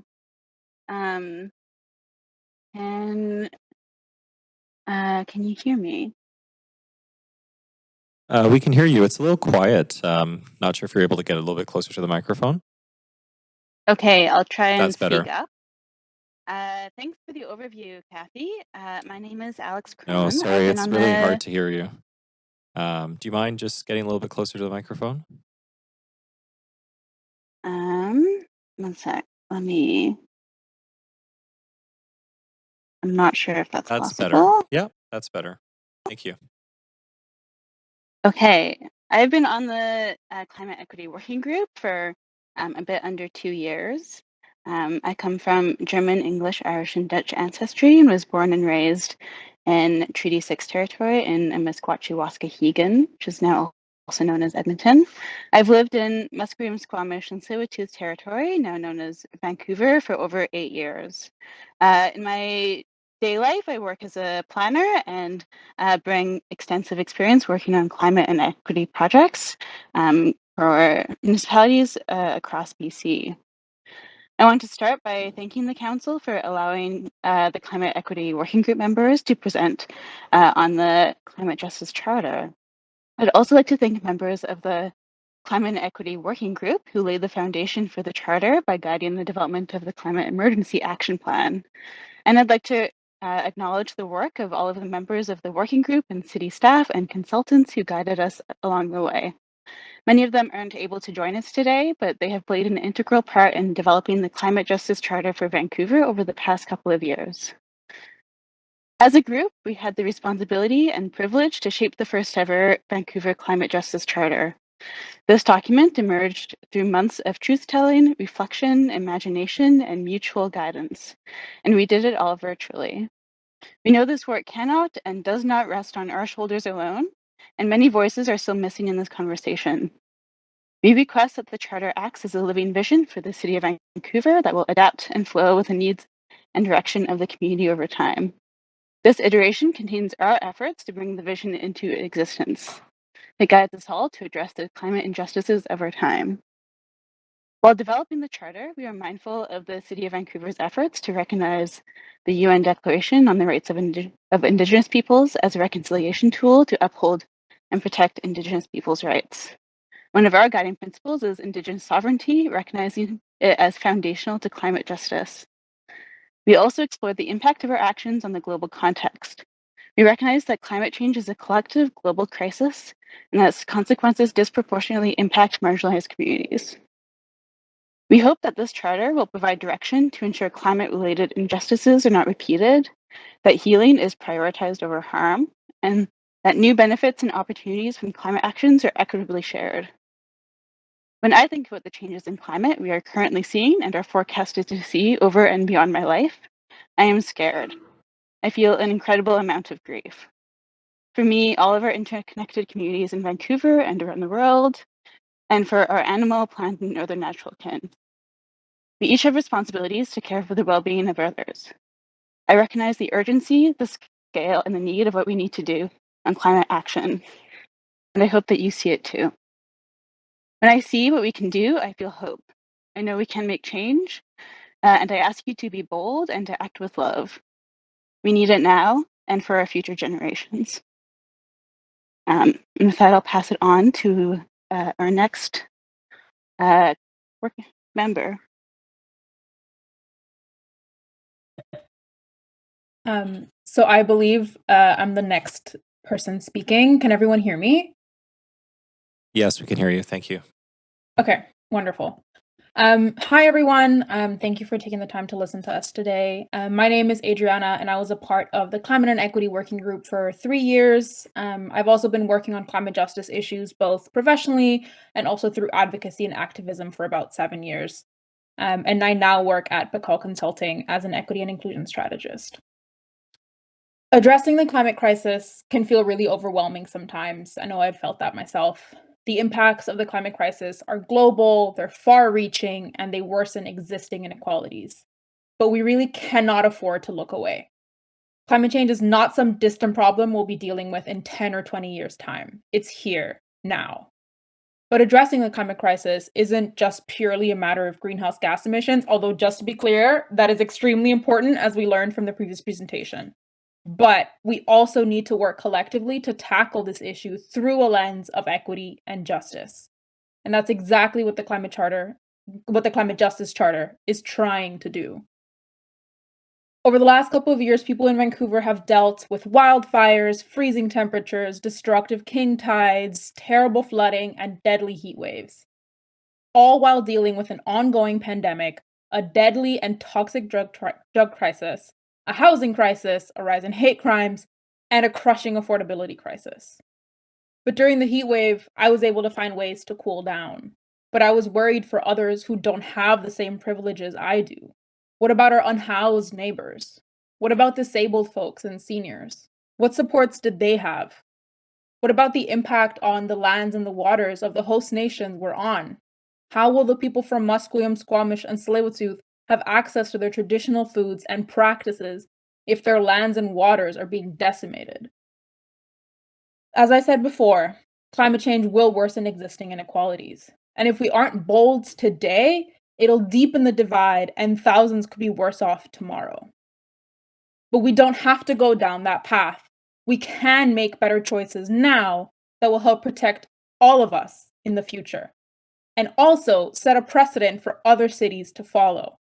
Can you hear me? We can hear you. It's a little quiet. Not sure if you're able to get a little bit closer to the microphone. Okay, I'll try and That's better. speak up. Thanks for the overview, Kathy. My name is Alex Cron. No, sorry, I've been it's on really the- hard to hear you. Do you mind just getting a little bit closer to the microphone? One sec. I'm not sure if that's That's possible. better. Yeah, that's better. Thank you. Okay, I've been on the Climate Equity Working Group for a bit under 2 years. I come from German, English, Irish, and Dutch ancestry and was born and raised in Treaty 6 territory in Amiskwaciy-Waskahegan, which is now also known as Edmonton. I've lived in Musqueam, Squamish, and Tsleil-Waututh territory, now known as Vancouver, for over 8 years. In my day life, I work as a planner and bring extensive experience working on climate and equity projects for municipalities across BC. I want to start by thanking the Council for allowing the Climate Equity Working Group members to present on the Climate Justice Charter. I'd also like to thank members of the Climate Equity Working Group who laid the foundation for the Charter by guiding the development of the Climate Emergency Action Plan. And I'd like to acknowledge the work of all of the members of the working group and city staff and consultants who guided us along the way. Many of them aren't able to join us today, but they have played an integral part in developing the Climate Justice Charter for Vancouver over the past couple of years. As a group, we had the responsibility and privilege to shape the first ever Vancouver Climate Justice Charter. This document emerged through months of truth-telling, reflection, imagination, and mutual guidance, and we did it all virtually. We know this work cannot and does not rest on our shoulders alone, and many voices are still missing in this conversation. We request that the Charter acts as a living vision for the City of Vancouver that will adapt and flow with the needs and direction of the community over time. This iteration contains our efforts to bring the vision into existence. It guides us all to address the climate injustices of our time. While developing the Charter, we are mindful of the City of Vancouver's efforts to recognize the UN Declaration on the Rights of Indigenous Peoples as a reconciliation tool to uphold and protect Indigenous peoples' rights. One of our guiding principles is Indigenous sovereignty, recognizing it as foundational to climate justice. We also explored the impact of our actions on the global context. We recognize that climate change is a collective global crisis and that its consequences disproportionately impact marginalized communities. We hope that this charter will provide direction to ensure climate-related injustices are not repeated, that healing is prioritized over harm, and that new benefits and opportunities from climate actions are equitably shared. When I think about the changes in climate we are currently seeing and are forecasted to see over and beyond my life, I am scared. I feel an incredible amount of grief. For me, all of our interconnected communities in Vancouver and around the world, and for our animal, plant, and other natural kin. We each have responsibilities to care for the well-being of others. I recognize the urgency, the scale, and the need of what we need to do on climate action, and I hope that you see it too. When I see what we can do, I feel hope. I know we can make change, and I ask you to be bold and to act with love. We need it now and for our future generations. And with that, I'll pass it on to our next work member. So I believe I'm the next person speaking. Can everyone hear me? Yes, we can hear you. Thank you. Okay, wonderful. Hi, everyone. Thank you for taking the time to listen to us today. My name is Adriana, and I was a part of the Climate and Equity Working Group for 3 years. I've also been working on climate justice issues, both professionally and also through advocacy and activism for about 7 years. And I now work at Bacall Consulting as an equity and inclusion strategist. Addressing the climate crisis can feel really overwhelming sometimes. I know I've felt that myself. The impacts of the climate crisis are global, they're far-reaching, and they worsen existing inequalities. But we really cannot afford to look away. Climate change is not some distant problem we'll be dealing with in 10 or 20 years' time. It's here, now. But addressing the climate crisis isn't just purely a matter of greenhouse gas emissions, although just to be clear, that is extremely important as we learned from the previous presentation. But we also need to work collectively to tackle this issue through a lens of equity and justice. And that's exactly what the Climate Justice Charter is trying to do. Over the last couple of years, people in Vancouver have dealt with wildfires, freezing temperatures, destructive king tides, terrible flooding, and deadly heat waves. All while dealing with an ongoing pandemic, a deadly and toxic drug crisis, a housing crisis, a rise in hate crimes, and a crushing affordability crisis. But during the heat wave, I was able to find ways to cool down. But I was worried for others who don't have the same privileges I do. What about our unhoused neighbors? What about disabled folks and seniors? What supports did they have? What about the impact on the lands and the waters of the host nations we're on? How will the people from Musqueam, Squamish, and Tsleil-Waututh have access to their traditional foods and practices if their lands and waters are being decimated? As I said before, climate change will worsen existing inequalities. And if we aren't bold today, it'll deepen the divide and thousands could be worse off tomorrow. But we don't have to go down that path. We can make better choices now that will help protect all of us in the future, and also set a precedent for other cities to follow.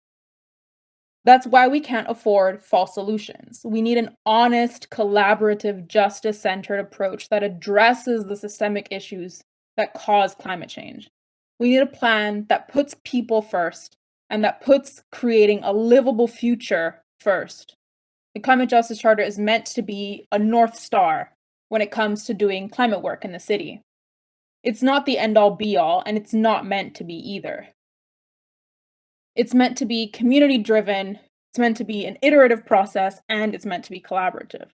That's why we can't afford false solutions. We need an honest, collaborative, justice-centered approach that addresses the systemic issues that cause climate change. We need a plan that puts people first and that puts creating a livable future first. The Climate Justice Charter is meant to be a North Star when it comes to doing climate work in the city. It's not the end-all be-all, and it's not meant to be either. It's meant to be community-driven, it's meant to be an iterative process, and it's meant to be collaborative.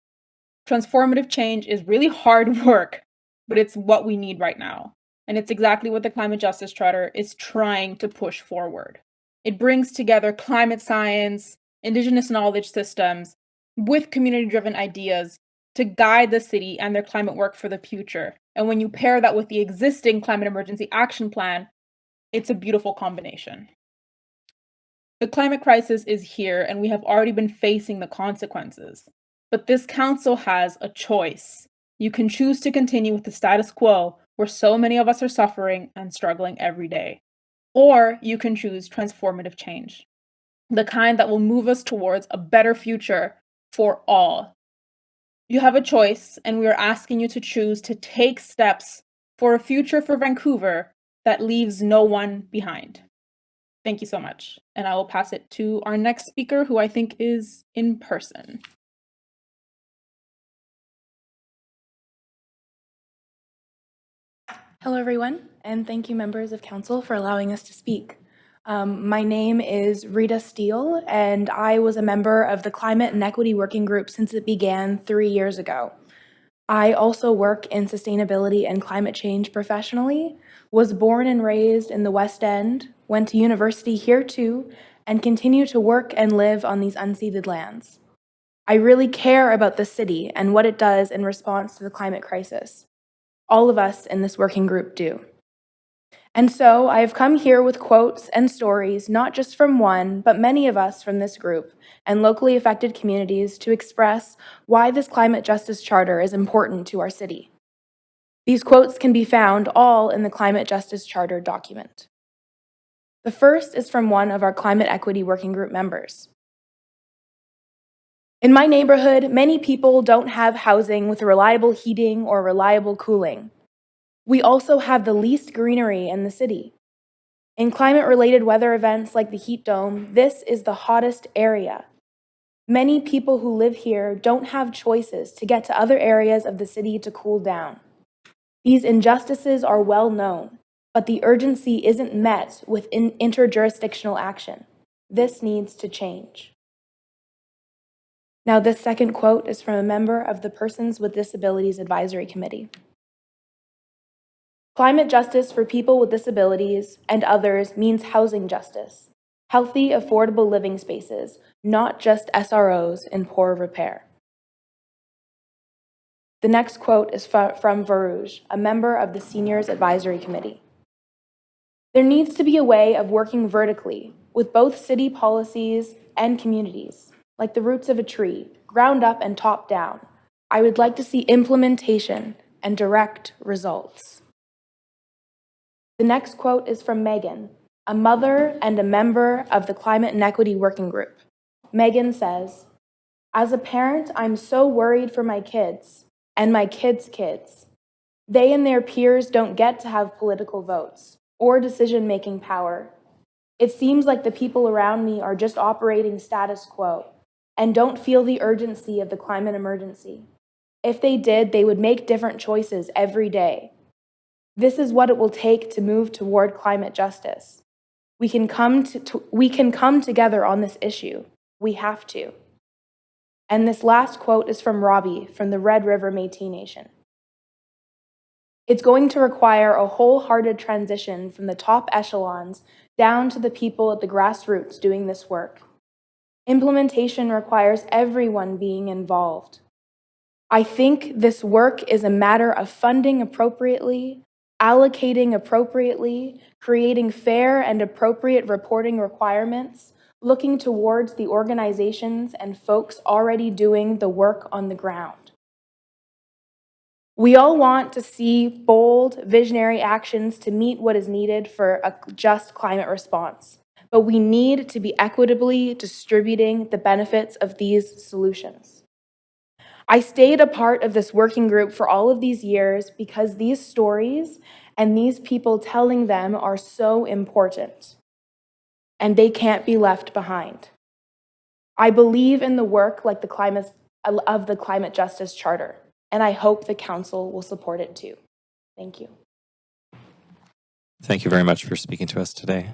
Transformative change is really hard work, but it's what we need right now. And it's exactly what the Climate Justice Charter is trying to push forward. It brings together climate science, Indigenous knowledge systems, with community-driven ideas to guide the city and their climate work for the future. And when you pair that with the existing Climate Emergency Action Plan, it's a beautiful combination. The climate crisis is here, and we have already been facing the consequences. But this council has a choice. You can choose to continue with the status quo, where so many of us are suffering and struggling every day. Or you can choose transformative change. the kind that will move us towards a better future for all. You have a choice, and we are asking you to choose to take steps for a future for Vancouver that leaves no one behind. Thank you so much. And I will pass it to our next speaker, who I think is in person. Hello, everyone, and thank you, members of council, for allowing us to speak. My name is Rita Steele, and I was a member of the Climate and Equity Working Group since it began 3 years ago. I also work in sustainability and climate change professionally, was born and raised in the West End, went to university here too, and continue to work and live on these unceded lands. I really care about the city and what it does in response to the climate crisis. All of us in this working group do. And so I have come here with quotes and stories, not just from one, but many of us from this group and locally affected communities to express why this climate justice charter is important to our city. These quotes can be found all in the Climate Justice Charter document. The first is from one of our Climate Equity Working Group members. In my neighborhood, many people don't have housing with reliable heating or reliable cooling. We also have the least greenery in the city. In climate-related weather events like the heat dome, this is the hottest area. Many people who live here don't have choices to get to other areas of the city to cool down. These injustices are well known, but the urgency isn't met with interjurisdictional action. This needs to change. Now, this second quote is from a member of the Persons with Disabilities Advisory Committee. Climate justice for people with disabilities and others means housing justice, healthy, affordable living spaces, not just SROs in poor repair. The next quote is from Varouj, a member of the Seniors Advisory Committee. There needs to be a way of working vertically with both city policies and communities, like the roots of a tree, ground up and top down. I would like to see implementation and direct results. The next quote is from Megan, a mother and a member of the Climate and Equity Working Group. Megan says, "As a parent, I'm so worried for my kids and my kids' kids. They and their peers don't get to have political votes or decision-making power. It seems like the people around me are just operating status quo and don't feel the urgency of the climate emergency. If they did, they would make different choices every day. This is what it will take to move toward climate justice. We can come together on this issue. We have to." And this last quote is from Robbie from the Red River Métis Nation. "It's going to require a wholehearted transition from the top echelons down to the people at the grassroots doing this work. Implementation requires everyone being involved. I think this work is a matter of funding appropriately, allocating appropriately, creating fair and appropriate reporting requirements, looking towards the organizations and folks already doing the work on the ground. We all want to see bold, visionary actions to meet what is needed for a just climate response, but we need to be equitably distributing the benefits of these solutions. I stayed a part of this working group for all of these years because these stories and these people telling them are so important, and they can't be left behind. I believe in the work of the Climate Justice Charter, and I hope the council will support it too. Thank you. Thank you very much for speaking to us today.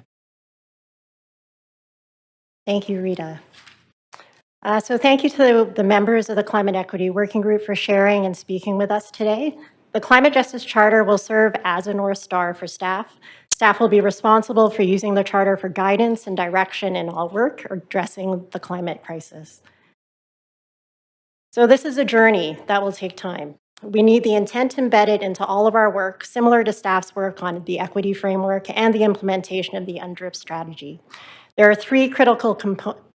Thank you, Rita. So thank you to the members of the Climate Equity Working Group for sharing and speaking with us today. The Climate Justice Charter will serve as a North Star for staff. Staff will be responsible for using the Charter for guidance and direction in all work addressing the climate crisis. So this is a journey that will take time. We need the intent embedded into all of our work, similar to staff's work on the equity framework and the implementation of the UNDRIP strategy. There are three critical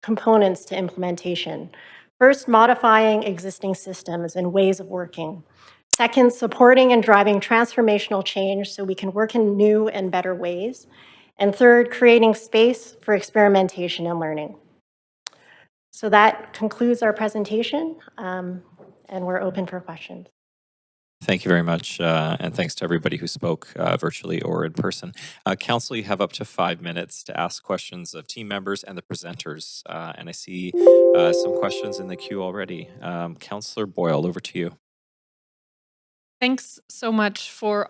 components to implementation. First, modifying existing systems and ways of working. Second, supporting and driving transformational change so we can work in new and better ways. And third, creating space for experimentation and learning. So that concludes our presentation, and we're open for questions. Thank you very much, and thanks to everybody who spoke virtually or in person. Council, you have up to 5 minutes to ask questions of team members and the presenters, and I see some questions in the queue already. Councillor Boyle, over to you. Thanks so much for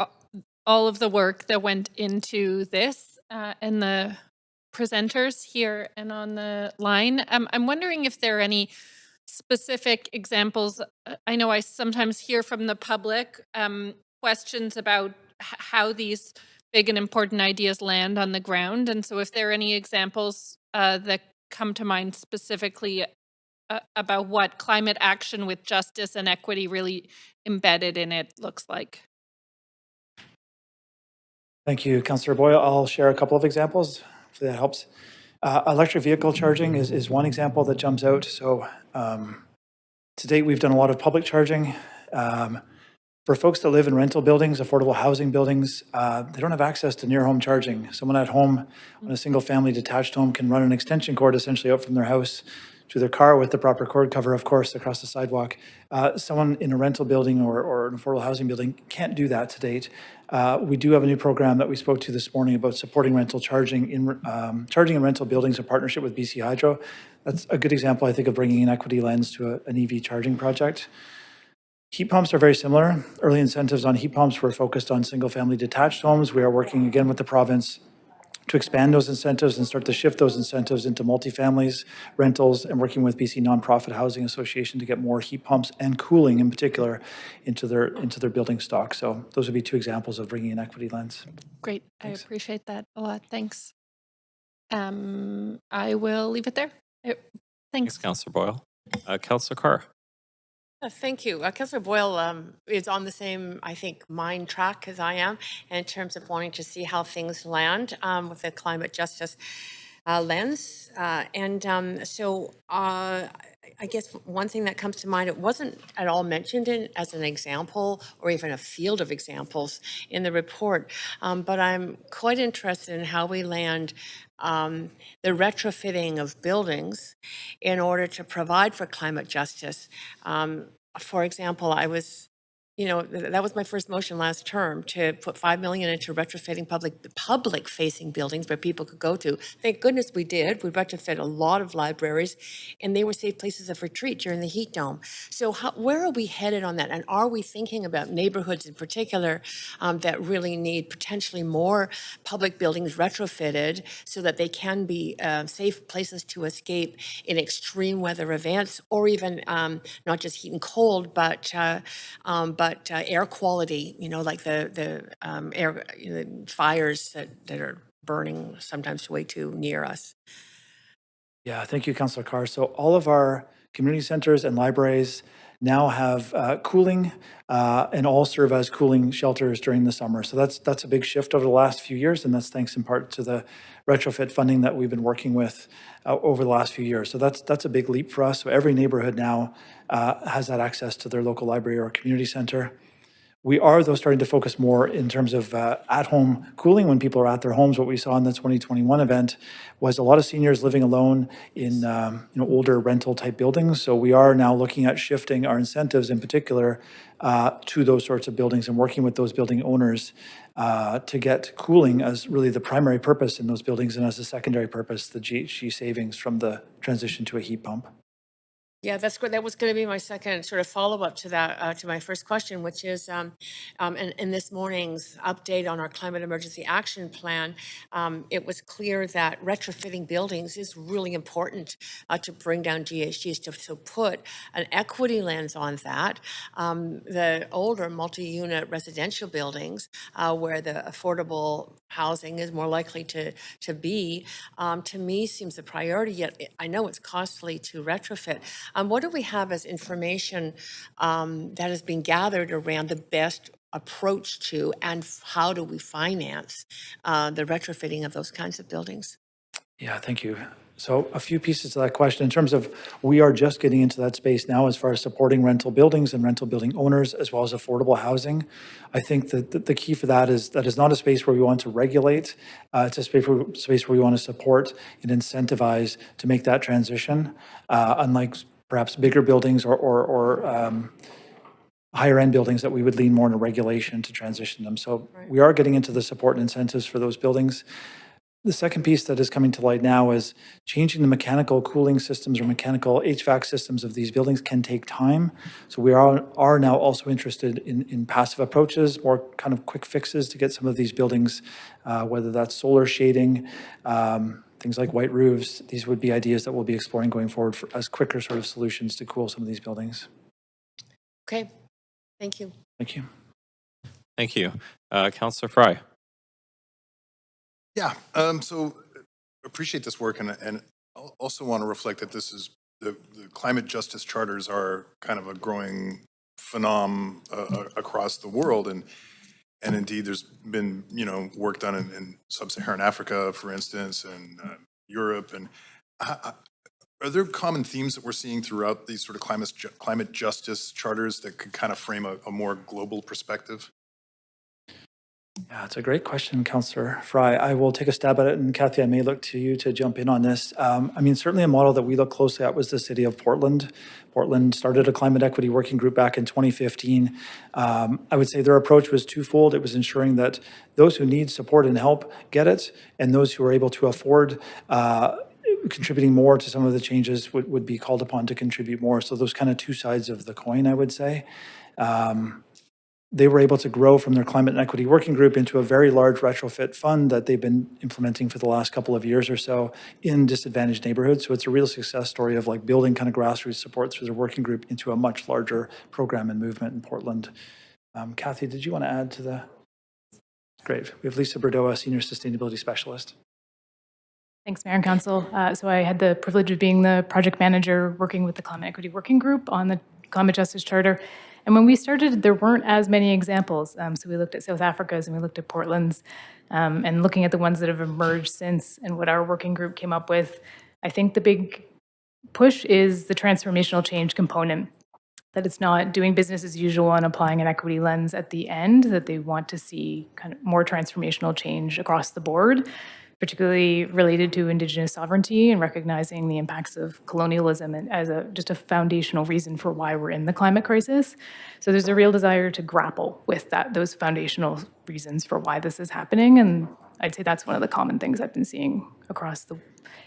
all of the work that went into this and the presenters here and on the line. I'm wondering if there are any specific examples. I know I sometimes hear from the public questions about how these big and important ideas land on the ground. And so if there are any examples that come to mind specifically about what climate action with justice and equity really embedded in it looks like. Thank you, Councillor Boyle. I'll share a couple of examples, if that helps. Electric vehicle charging is one example that jumps out. So to date, we've done a lot of public charging. For folks that live in rental buildings, affordable housing buildings, they don't have access to near home charging. Someone at home in a single family detached home can run an extension cord essentially out from their house to their car with the proper cord cover, of course, across the sidewalk. Someone in a rental building or an affordable housing building can't do that to date. We do have a new program that we spoke to this morning about supporting rental charging in rental buildings in partnership with BC Hydro. That's a good example, I think, of bringing an equity lens to an EV charging project. Heat pumps are very similar. Early incentives on heat pumps were focused on single-family detached homes. We are working again with the province to expand those incentives and start to shift those incentives into multifamilies, rentals, and working with BC Nonprofit Housing Association to get more heat pumps and cooling in particular into their building stock. So those would be two examples of bringing an equity lens. Great. Thanks. I appreciate that a lot. Thanks. I will leave it there. Thanks. Councillor Boyle. Councillor Carr. Thank you. Councillor Boyle is on the same, I think, mind track as I am in terms of wanting to see how things land with the climate justice lens. So I guess one thing that comes to mind, it wasn't at all mentioned as an example or even a field of examples in the report, but I'm quite interested in how we land the retrofitting of buildings in order to provide for climate justice. For example, that was my first motion last term, to put $5 million into retrofitting public-facing buildings where people could go to. Thank goodness we did. We retrofit a lot of libraries, and they were safe places of retreat during the heat dome. So where are we headed on that? And are we thinking about neighborhoods in particular that really need potentially more public buildings retrofitted so that they can be safe places to escape in extreme weather events, or even not just heat and cold, but air quality, like the air fires that are burning sometimes way too near us. Yeah, thank you, Councillor Carr. So all of our community centers and libraries now have cooling and all serve as cooling shelters during the summer. So that's a big shift over the last few years, and that's thanks in part to the retrofit funding that we've been working with over the last few years. So that's a big leap for us. So every neighborhood now has that access to their local library or community center. We are, though, starting to focus more in terms of at-home cooling when people are at their homes. What we saw in the 2021 event was a lot of seniors living alone in older rental-type buildings. So we are now looking at shifting our incentives, in particular, to those sorts of buildings and working with those building owners to get cooling as really the primary purpose in those buildings, and as a secondary purpose, the GHG savings from the transition to a heat pump. Yeah, that's good. That was going to be my second sort of follow-up to that, to my first question, which is in this morning's update on our climate emergency action plan, it was clear that retrofitting buildings is really important to bring down GHGs, to put an equity lens on that. The older multi-unit residential buildings where the affordable housing is more likely to be, to me seems a priority, yet I know it's costly to retrofit. What do we have as information that has been gathered around the best approach to, and how do we finance the retrofitting of those kinds of buildings? Yeah, thank you. So a few pieces to that question in terms of we are just getting into that space now as far as supporting rental buildings and rental building owners as well as affordable housing. I think that the key for that is not a space where we want to regulate. It's a space where we want to support and incentivize to make that transition. Unlike perhaps bigger buildings or higher end buildings that we would lean more into regulation to transition them. So we are getting into the support and incentives for those buildings. The second piece that is coming to light now is changing the mechanical cooling systems or mechanical HVAC systems of these buildings can take time. So we are now also interested in passive approaches, more kind of quick fixes to get some of these buildings, whether that's solar shading, things like white roofs. These would be ideas that we'll be exploring going forward as quicker sort of solutions to cool some of these buildings. Okay, thank you. Thank you. Thank you. Councillor Fry. Yeah, so appreciate this work and also want to reflect that this is the climate justice charters are kind of a growing phenom across the world, and indeed there's been work done in sub-Saharan Africa, for instance, and Europe. And are there common themes that we're seeing throughout these sort of climate justice charters that could kind of frame a more global perspective? Yeah, it's a great question, Councillor Fry. I will take a stab at it, and Kathy, I may look to you to jump in on this. I mean, certainly a model that we look closely at was the city of Portland. Portland started a climate equity working group back in 2015. I would say their approach was twofold. It was ensuring that those who need support and help get it, and those who are able to afford contributing more to some of the changes would be called upon to contribute more. So those kind of two sides of the coin, I would say. They were able to grow from their climate and equity working group into a very large retrofit fund that they've been implementing for the last couple of years or so in disadvantaged neighborhoods. So it's a real success story of like building kind of grassroots support through their working group into a much larger program and movement in Portland. Kathy, did you want to add to the? Great. We have Lisa Berdoa, Senior Sustainability Specialist. Thanks, Mayor and Council. So I had the privilege of being the project manager working with the Climate Equity Working Group on the Climate Justice Charter. And when we started, there weren't as many examples. So we looked at South Africa's and we looked at Portland's, and looking at the ones that have emerged since and what our working group came up with. I think the big push is the transformational change component, that it's not doing business as usual and applying an equity lens at the end, that they want to see kind of more transformational change across the board, particularly related to Indigenous sovereignty and recognizing the impacts of colonialism as just a foundational reason for why we're in the climate crisis. So there's a real desire to grapple with those foundational reasons for why this is happening. And I'd say that's one of the common things I've been seeing across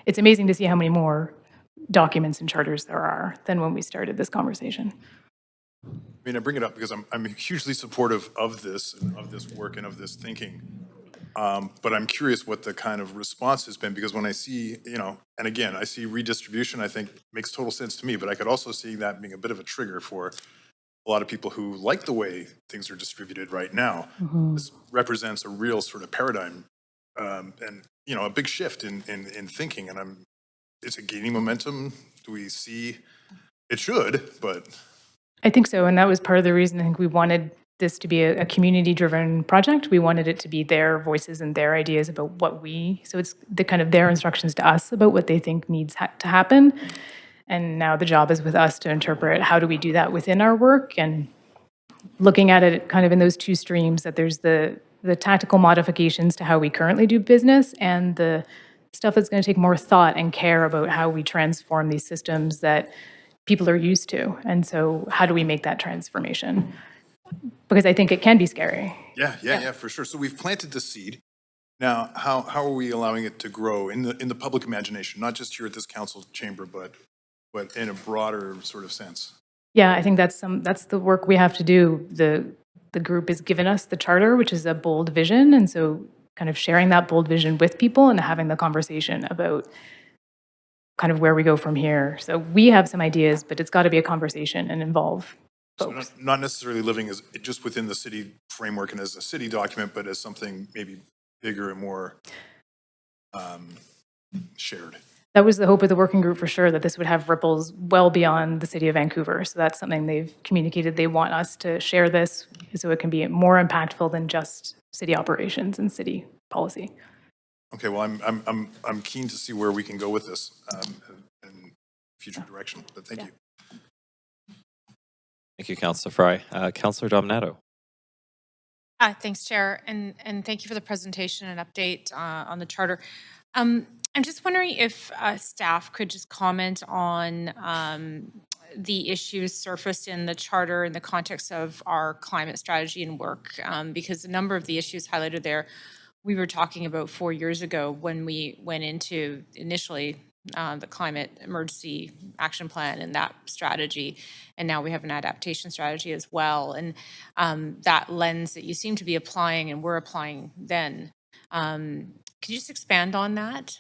it's amazing to see how many more documents and charters there are than when we started this conversation. I mean, I bring it up because I'm hugely supportive of this and of this work and of this thinking. But I'm curious what the kind of response has been, because when I see, and again, I see redistribution, I think makes total sense to me, but I could also see that being a bit of a trigger for a lot of people who like the way things are distributed right now. Mm-hmm. This represents a real sort of paradigm and, a big shift in thinking. And is it gaining momentum? Do we see it should, but. I think so. And that was part of the reason I think we wanted this to be a community-driven project. We wanted it to be their voices and their ideas about so it's the kind of their instructions to us about what they think needs to happen. And now the job is with us to interpret how do we do that within our work, and looking at it kind of in those two streams, that there's the tactical modifications to how we currently do business and the stuff that's going to take more thought and care about how we transform these systems that people are used to. And so how do we make that transformation? Because I think it can be scary. Yeah, for sure. So we've planted the seed. Now, how are we allowing it to grow in the public imagination, not just here at this council chamber, but in a broader sort of sense? Yeah, I think that's the work we have to do. The group has given us the charter, which is a bold vision, and so kind of sharing that bold vision with people and having the conversation about kind of where we go from here. So we have some ideas, but it's got to be a conversation and involve. So not necessarily living as just within the city framework and as a city document, but as something maybe bigger and more shared. That was the hope of the working group for sure, that this would have ripples well beyond the city of Vancouver. So that's something they've communicated. They want us to share this so it can be more impactful than just city operations and city policy. Okay, well, I'm keen to see where we can go with this and future direction, but thank you. Thank you, Councillor Fry. Councillor Dominato. Thanks, Chair, and thank you for the presentation and update on the charter. I'm just wondering if staff could just comment on the issues surfaced in the charter in the context of our climate strategy and work, because a number of the issues highlighted there we were talking about 4 years ago when we went into initially the climate emergency action plan and that strategy. And now we have an adaptation strategy as well. And that lens that you seem to be applying and were applying then. Could you just expand on that?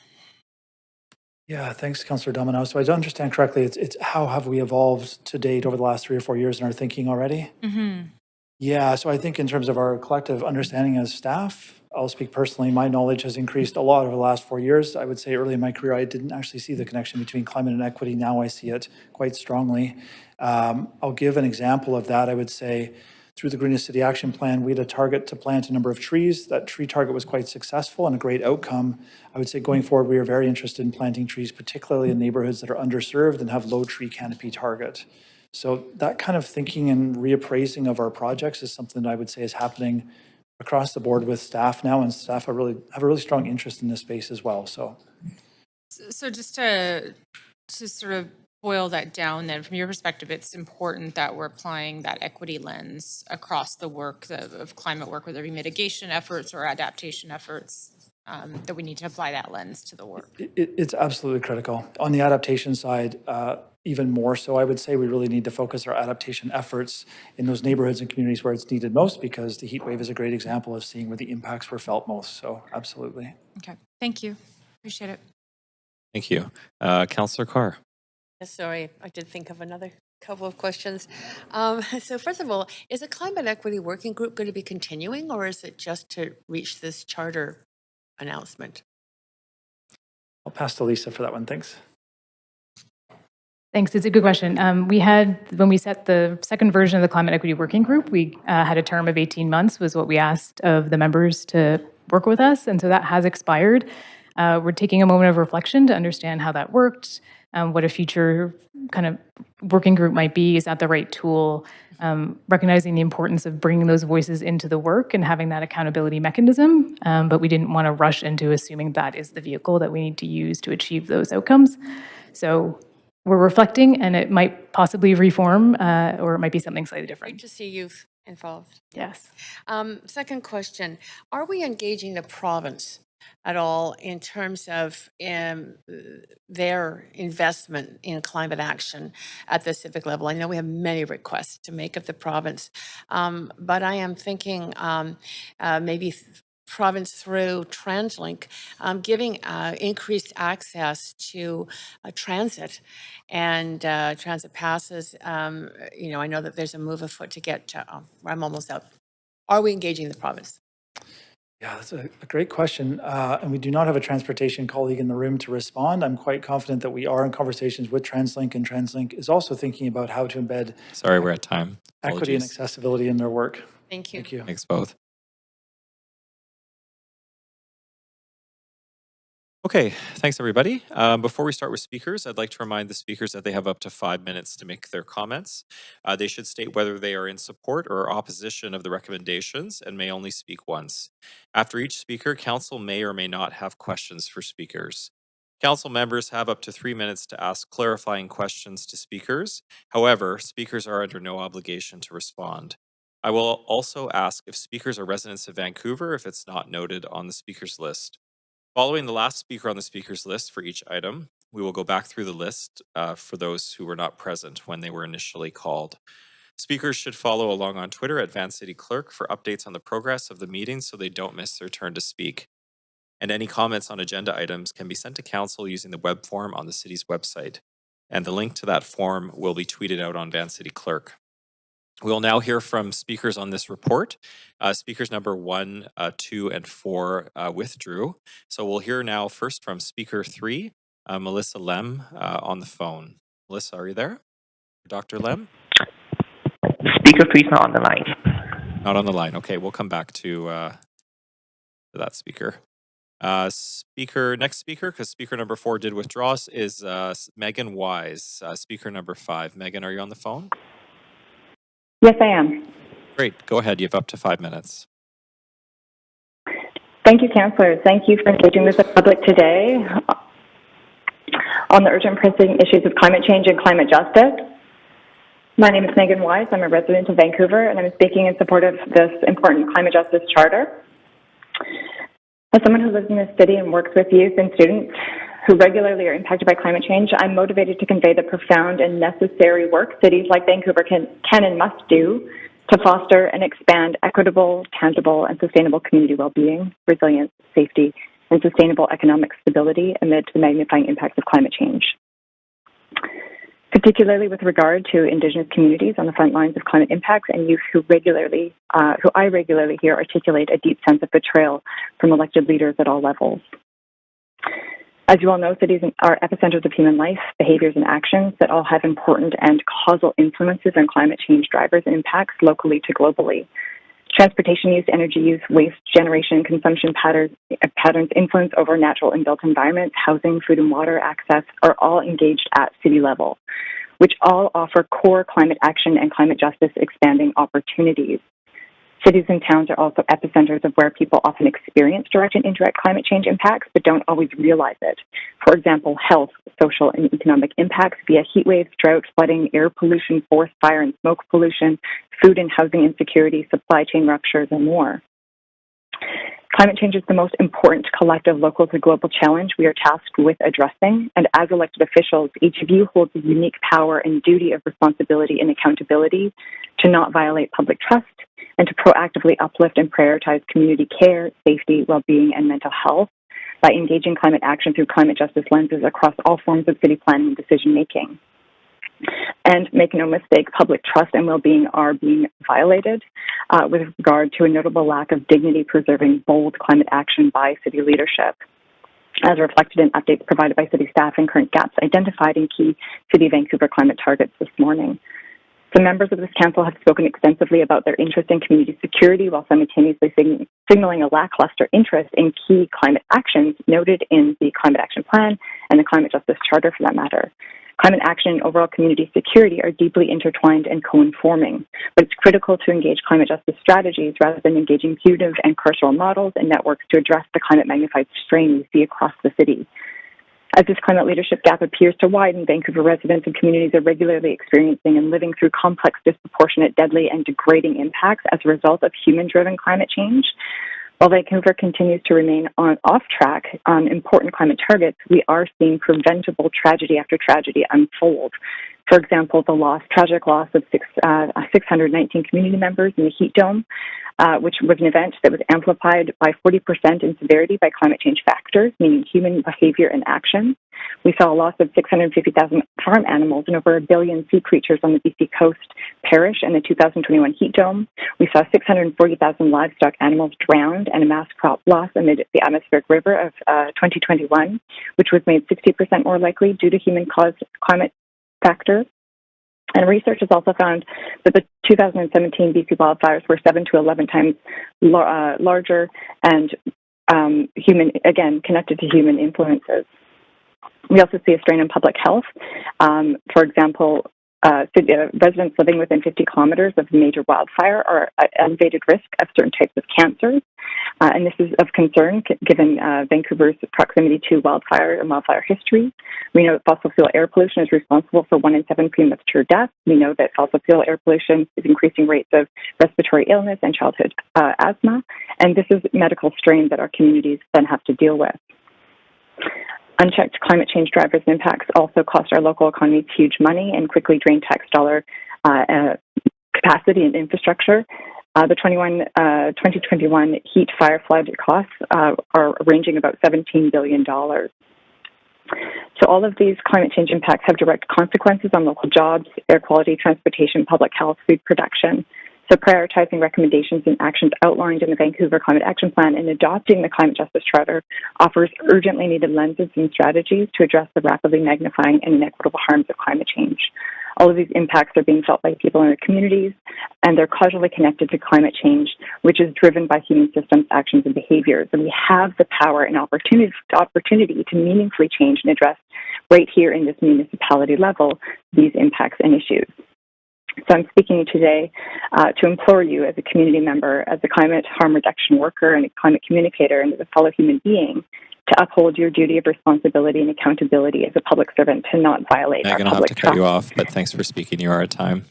Yeah, thanks, Councillor Domino. So I don't understand correctly, it's how have we evolved to date over the last 3 or 4 years in our thinking already? Mm-hmm. Yeah, so I think in terms of our collective understanding as staff, I'll speak personally, my knowledge has increased a lot over the last 4 years. I would say early in my career, I didn't actually see the connection between climate and equity. Now I see it quite strongly. I'll give an example of that. I would say through the Greenest City Action Plan, we had a target to plant a number of trees. That tree target was quite successful and a great outcome. I would say going forward, we are very interested in planting trees, particularly in neighborhoods that are underserved and have low tree canopy target. So that kind of thinking and reappraising of our projects is something that I would say is happening across the board with staff now, and staff have a really strong interest in this space as well. So just to sort of boil that down then, from your perspective, it's important that we're applying that equity lens across the work of climate work, whether it be mitigation efforts or adaptation efforts, that we need to apply that lens to the work. It's absolutely critical. On the adaptation side, even more so, I would say we really need to focus our adaptation efforts in those neighborhoods and communities where it's needed most, because the heat wave is a great example of seeing where the impacts were felt most. So absolutely. Okay, thank you. Appreciate it. Thank you. Councillor Carr. Sorry, I did think of another couple of questions. So first of all, is the Climate Equity Working Group going to be continuing, or is it just to reach this charter announcement? I'll pass to Lisa for that one. Thanks. Thanks. It's a good question. When we set the second version of the Climate Equity Working Group, we had a term of 18 months was what we asked of the members to work with us. And so that has expired. We're taking a moment of reflection to understand how that worked, what a future kind of working group might be. Is that the right tool? Recognizing the importance of bringing those voices into the work and having that accountability mechanism. But we didn't want to rush into assuming that is the vehicle that we need to use to achieve those outcomes. So we're reflecting, and it might possibly reform, or it might be something slightly different. Great to see youth involved. Yes. Second question, are we engaging the province at all in terms of their investment in climate action at the civic level? I know we have many requests to make of the province, but I am thinking maybe province through TransLink, giving increased access to transit and transit passes. I know that there's a move afoot to get to, I'm almost out. Are we engaging the province? Yeah, that's a great question. And we do not have a transportation colleague in the room to respond. I'm quite confident that we are in conversations with TransLink, and TransLink is also thinking about how to embed Sorry, we're at time. equity and Apologies. accessibility in their work. Thank you. Thank you. Thanks both. Okay, thanks everybody. Before we start with speakers, I'd like to remind the speakers that they have up to 5 minutes to make their comments. They should state whether they are in support or opposition of the recommendations and may only speak once. After each speaker, council may or may not have questions for speakers. Council members have up to 3 minutes to ask clarifying questions to speakers. However, speakers are under no obligation to respond. I will also ask if speakers are residents of Vancouver if it's not noted on the speakers list. Following the last speaker on the speakers list for each item, we will go back through the list for those who were not present when they were initially called. Speakers should follow along on Twitter at VanCityClerk for updates on the progress of the meeting so they don't miss their turn to speak. And any comments on agenda items can be sent to council using the web form on the city's website. And the link to that form will be tweeted out on VanCityClerk. We'll now hear from speakers on this report. Speakers number 1, 2, and 4 withdrew. So we'll hear now first from speaker 3, Melissa Lem, on the phone. Melissa, are you there? Dr. Lem? Speaker 3 is not on the line. Not on the line. Okay, we'll come back to that speaker. Next speaker, because speaker number 4 did withdraw, is Megan Wise. Speaker number 5. Megan, are you on the phone? Yes, I am. Great. Go ahead. You have up to 5 minutes. Thank you, councillors. Thank you for engaging with the public today on the urgent pressing issues of climate change and climate justice. My name is Megan Wise. I'm a resident of Vancouver, and I'm speaking in support of this important climate justice charter. As someone who lives in this city and works with youth and students who regularly are impacted by climate change, I'm motivated to convey the profound and necessary work cities like Vancouver can and must do to foster and expand equitable, tangible, and sustainable community well-being, resilience, safety, and sustainable economic stability amid the magnifying impacts of climate change. Particularly with regard to Indigenous communities on the front lines of climate impacts and youth who I regularly hear articulate a deep sense of betrayal from elected leaders at all levels. As you all know, cities are epicenters of human life, behaviors, and actions that all have important and causal influences on climate change drivers and impacts locally to globally. Transportation use, energy use, waste generation, consumption patterns, influence over natural and built environments, housing, food and water access are all engaged at city level, which all offer core climate action and climate justice expanding opportunities. Cities and towns are also epicenters of where people often experience direct and indirect climate change impacts, but don't always realize it. For example, health, social, and economic impacts via heat waves, drought, flooding, air pollution, forest fire and smoke pollution, food and housing insecurity, supply chain ruptures, and more. Climate change is the most important collective local to global challenge we are tasked with addressing, and as elected officials, each of you holds a unique power and duty of responsibility and accountability to not violate public trust and to proactively uplift and prioritize community care, safety, well-being, and mental health by engaging climate action through climate justice lenses across all forms of city planning and decision-making. And make no mistake, public trust and well-being are being violated with regard to a notable lack of dignity-preserving, bold climate action by city leadership, as reflected in updates provided by city staff and current gaps identified in key City of Vancouver climate targets this morning. Some members of this council have spoken extensively about their interest in community security while simultaneously signaling a lackluster interest in key climate actions noted in the Climate Action Plan and the Climate Justice Charter for that matter. Climate action and overall community security are deeply intertwined and co-informing, but it's critical to engage climate justice strategies rather than engaging punitive and carceral models and networks to address the climate magnified strain we see across the city. As this climate leadership gap appears to widen, Vancouver residents and communities are regularly experiencing and living through complex, disproportionate, deadly, and degrading impacts as a result of human-driven climate change. While Vancouver continues to remain off track on important climate targets, we are seeing preventable tragedy after tragedy unfold. For example, the tragic loss of 619 community members in the heat dome, which was an event that was amplified by 40% in severity by climate change factors, meaning human behavior and action. We saw a loss of 650,000 farm animals and over 1 billion sea creatures on the BC coast perish in the 2021 heat dome. We saw 640,000 livestock animals drowned and a mass crop loss amid the atmospheric river of 2021, which was made 60% more likely due to human-caused climate factors. And research has also found that the 2017 BC wildfires were 7 to 11 times larger and connected to human influences. We also see a strain on public health. For example, residents living within 50 kilometers of a major wildfire are at elevated risk of certain types of cancers. And this is of concern given Vancouver's proximity to wildfire and wildfire history. We know that fossil fuel air pollution is responsible for 1 in 7 premature deaths. We know that fossil fuel air pollution is increasing rates of respiratory illness and childhood asthma. And this is medical strain that our communities then have to deal with. Unchecked climate change drivers and impacts also cost our local economies huge money and quickly drain tax dollar capacity and infrastructure. The 2021 heat fire flood costs are ranging about $17 billion. So all of these climate change impacts have direct consequences on local jobs, air quality, transportation, public health, food production. So prioritizing recommendations and actions outlined in the Vancouver Climate Action Plan and adopting the Climate Justice Charter offers urgently needed lenses and strategies to address the rapidly magnifying and inequitable harms of climate change. All of these impacts are being felt by people in their communities, and they're causally connected to climate change, which is driven by human systems, actions, and behaviors. And we have the power and opportunity to meaningfully change and address right here in this municipality level these impacts and issues. So I'm speaking today to implore you as a community member, as a climate harm reduction worker and a climate communicator, and as a fellow human being, to uphold your duty of responsibility and accountability as a public servant to not violate Megan, our I'll have public to cut trust. you off, but thanks for speaking. You are at time.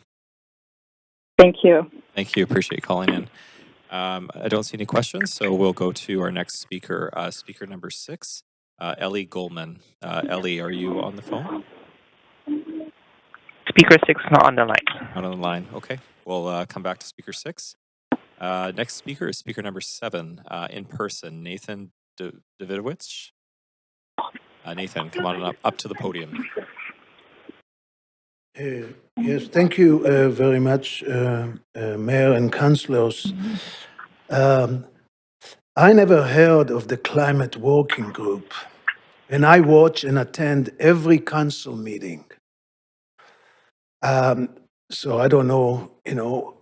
Thank you. Thank you. Appreciate you calling in. I don't see any questions, so we'll go to our next speaker, speaker number 6, Ellie Goldman. Ellie, are you on the phone? Speaker 6 not on the line. Not on the line. Okay. We'll come back to speaker 6. Next speaker is speaker number 7, in person, Nathan Davidowicz. Nathan, come on up to the podium. Yes, thank you very much, Mayor and councillors. I never heard of the Climate Working Group, and I watch and attend every council meeting. So I don't know,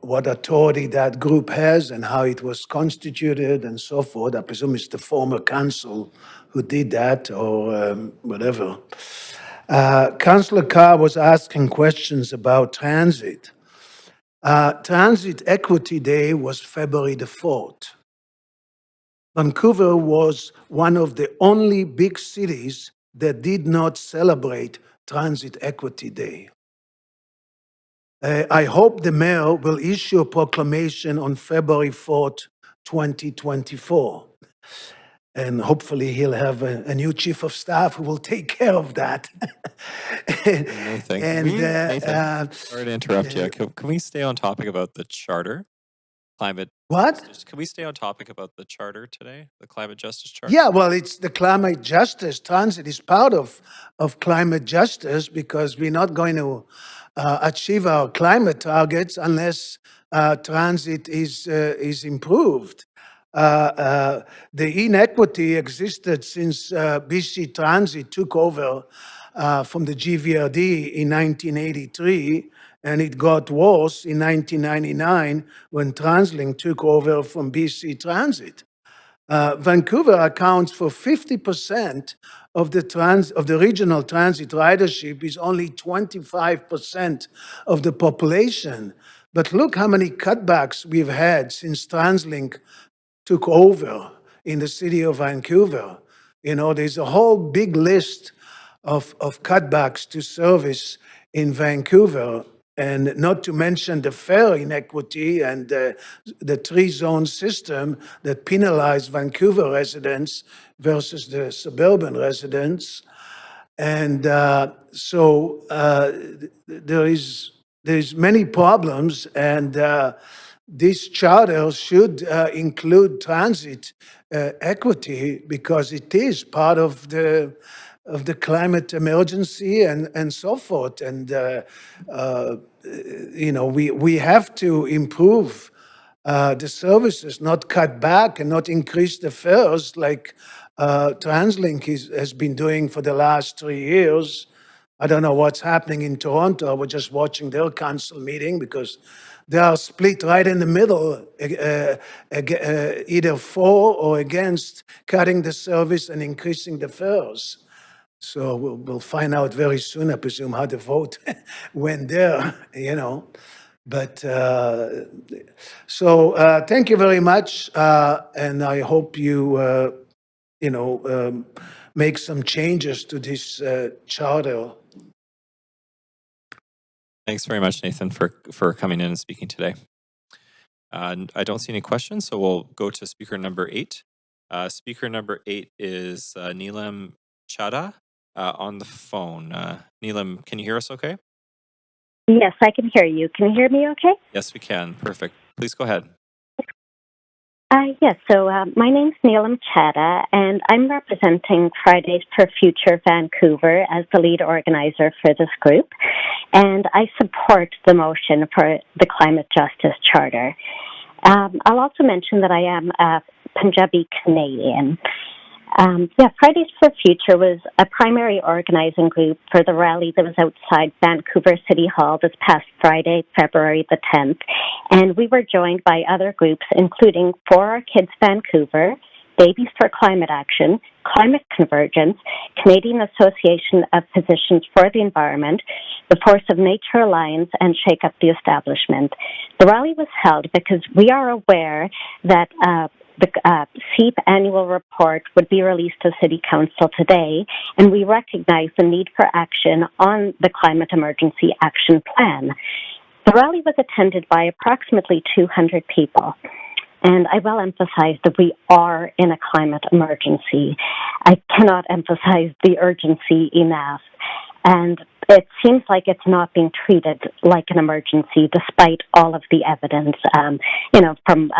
what authority that group has and how it was constituted and so forth. I presume it's the former council who did that or whatever. Councillor Carr was asking questions about transit. Transit Equity Day was February the 4th. Vancouver was one of the only big cities that did not celebrate Transit Equity Day. I hope the mayor will issue a proclamation on February 4th, 2024. And hopefully he'll have a new chief of staff who will take care of that. Nathan, Nathan, sorry to interrupt you. Can we stay on topic about the charter? Climate. What? Can we stay on topic about the charter today? The climate justice charter? Yeah, well, it's the climate justice. Transit is part of climate justice because we're not going to achieve our climate targets unless transit is improved. The inequity existed since BC Transit took over from the GVRD in 1983, and it got worse in 1999 when TransLink took over from BC Transit. Vancouver accounts for 50% of the regional transit ridership, is only 25% of the population. But look how many cutbacks we've had since TransLink took over in the city of Vancouver. There's a whole big list of cutbacks to service in Vancouver, and not to mention the fare inequity and the 3-zone system that penalize Vancouver residents versus the suburban residents. And so there's many problems, and this charter should include transit equity because it is part of the climate emergency and so forth. And we have to improve the services, not cut back and not increase the fares like TransLink has been doing for the last 3 years. I don't know what's happening in Toronto. I was just watching their council meeting because they are split right in the middle, either for or against cutting the service and increasing the fares. So we'll find out very soon, I presume, how the vote went there, But so thank you very much, and I hope you, make some changes to this charter. Thanks very much, Nathan, for coming in and speaking today. I don't see any questions, so we'll go to speaker number 8. Speaker number 8 is Neelam Chadha on the phone. Neelam, can you hear us okay? Yes, I can hear you. Can you hear me okay? Yes, we can. Perfect. Please go ahead. Yes, so my name's Neelam Chadha, and I'm representing Fridays for Future Vancouver as the lead organizer for this group, and I support the motion for the Climate Justice Charter. I'll also mention that I am a Punjabi Canadian. Fridays for Future was a primary organizing group for the rally that was outside Vancouver City Hall this past Friday, February the 10th. And we were joined by other groups, including For Our Kids Vancouver, Babies for Climate Action, Climate Convergence, Canadian Association of Physicians for the Environment, the Force of Nature Alliance, and Shake Up the Establishment. The rally was held because we are aware that the CEEP annual report would be released to City Council today, and we recognize the need for action on the Climate Emergency Action Plan. The rally was attended by approximately 200 people. And I will emphasize that we are in a climate emergency. I cannot emphasize the urgency enough. And it seems like it's not being treated like an emergency despite all of the evidence, from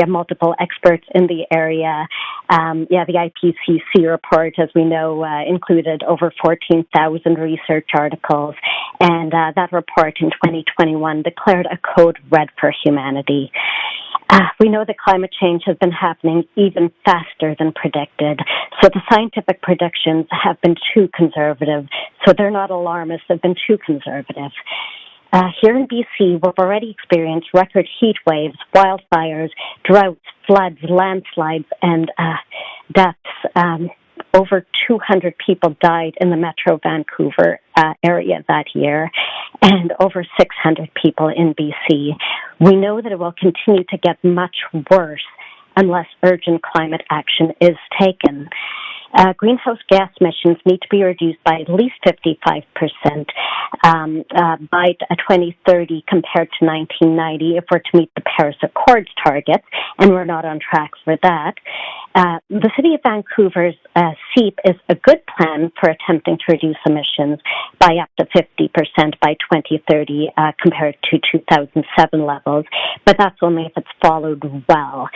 multiple experts in the area. The IPCC report, as we know, included over 14,000 research articles. And that report in 2021 declared a code red for humanity. We know that climate change has been happening even faster than predicted. So the scientific predictions have been too conservative. So they're not alarmist, they've been too conservative. Here in BC, we've already experienced record heat waves, wildfires, droughts, floods, landslides, and deaths. Over 200 people died in the Metro Vancouver area that year, and over 600 people in BC. We know that it will continue to get much worse unless urgent climate action is taken. Greenhouse gas emissions need to be reduced by at least 55% by 2030 compared to 1990 if we're to meet the Paris Accords targets, and we're not on track for that. The City of Vancouver's CEEP is a good plan for attempting to reduce emissions by up to 50% by 2030 compared to 2007 levels, but that's only if it's followed well.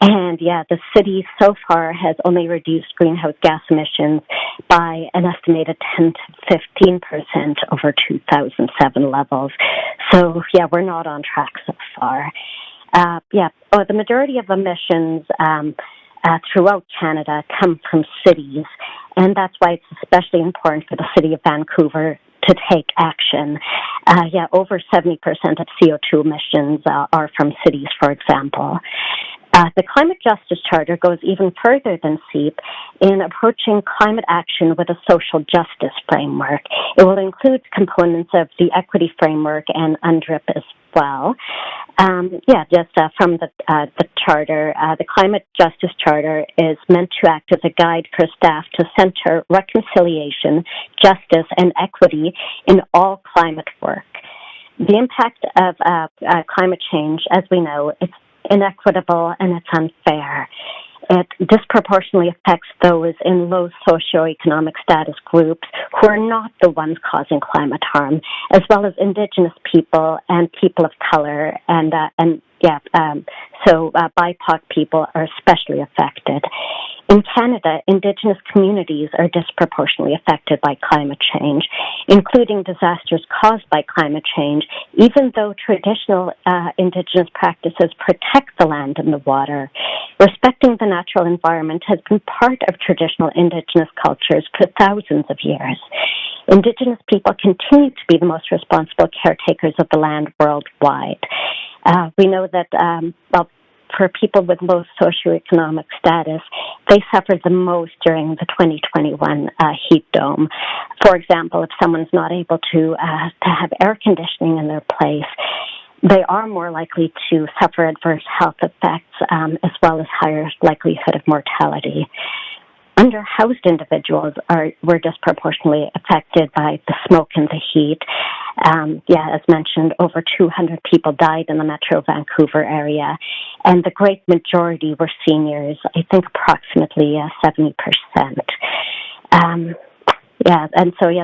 And the city so far has only reduced greenhouse gas emissions by an estimated 10 to 15% over 2007 levels. So, we're not on track so far. The majority of emissions throughout Canada come from cities, and that's why it's especially important for the City of Vancouver to take action. Over 70% of CO2 emissions are from cities, for example. The Climate Justice Charter goes even further than CEEP in approaching climate action with a social justice framework. It will include components of the equity framework and UNDRIP as well. From the Charter, the Climate Justice Charter is meant to act as a guide for staff to center reconciliation, justice, and equity in all climate work. The impact of climate change, as we know, it's inequitable and it's unfair. It disproportionately affects those in low socioeconomic status groups who are not the ones causing climate harm, as well as Indigenous people and people of color, so BIPOC people are especially affected. In Canada, Indigenous communities are disproportionately affected by climate change, including disasters caused by climate change, even though traditional Indigenous practices protect the land and the water. Respecting the natural environment has been part of traditional Indigenous cultures for thousands of years. Indigenous people continue to be the most responsible caretakers of the land worldwide. We know that, for people with low socioeconomic status, they suffered the most during the 2021 heat dome. For example, if someone's not able to have air conditioning in their place, they are more likely to suffer adverse health effects as well as higher likelihood of mortality. Underhoused individuals were disproportionately affected by the smoke and the heat. As mentioned, over 200 people died in the Metro Vancouver area, and the great majority were seniors, I think approximately 70%.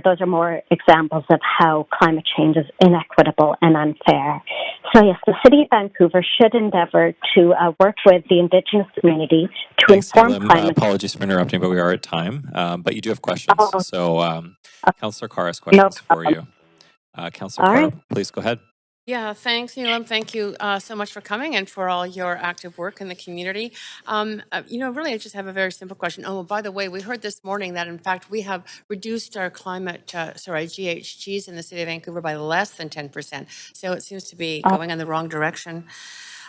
Those are more examples of how climate change is inequitable and unfair. So yes, the City of Vancouver should endeavor to work with the Indigenous community to inform climate. Apologies for interrupting, but we are at time. But you do have questions. So Councillor Carr has questions for you. Councillor Carr, please go ahead. Yeah, thanks, Neelam. Thank you so much for coming and for all your active work in the community. Really, I just have a very simple question. Oh, by the way, we heard this morning that, in fact, we have reduced our GHGs in the city of Vancouver by less than 10%. So it seems to be going in the wrong direction.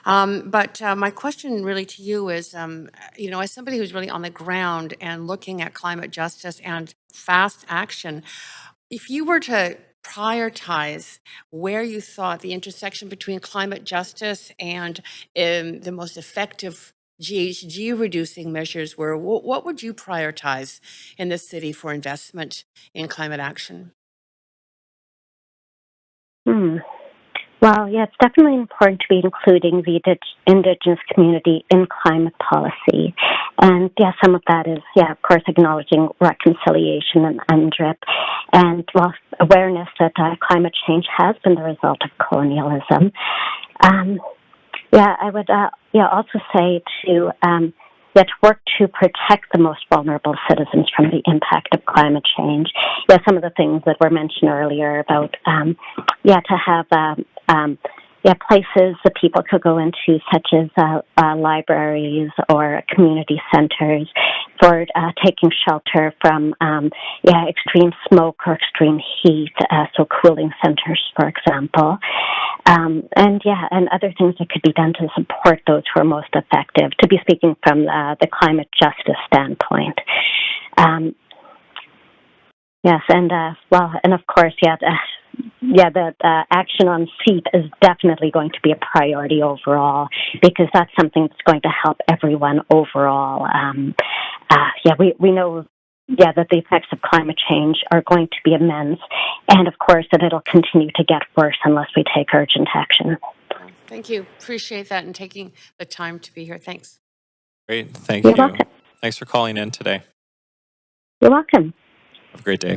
But my question really to you is, as somebody who's really on the ground and looking at climate justice and fast action, if you were to prioritize where you thought the intersection between climate justice and the most effective GHG reducing measures were, what would you prioritize in the city for investment in climate action? Well, yeah, it's definitely important to be including the Indigenous community in climate policy. And yeah, some of that is, of course, acknowledging reconciliation and UNDRIP, and awareness that climate change has been the result of colonialism. I would also say to work to protect the most vulnerable citizens from the impact of climate change. Yeah, some of the things that were mentioned earlier about, to have places that people could go into, such as libraries or community centers, for taking shelter from extreme smoke or extreme heat, so cooling centers, for example. And other things that could be done to support those who are most effective, to be speaking from the climate justice standpoint. And of course, the action on SEEP is definitely going to be a priority overall, because that's something that's going to help everyone overall. We know that the effects of climate change are going to be immense, and of course that it'll continue to get worse unless we take urgent action. Thank you. Appreciate that and taking the time to be here. Thanks. Great. Thank You're you. welcome. Thanks for calling in today. You're welcome. Have a great day.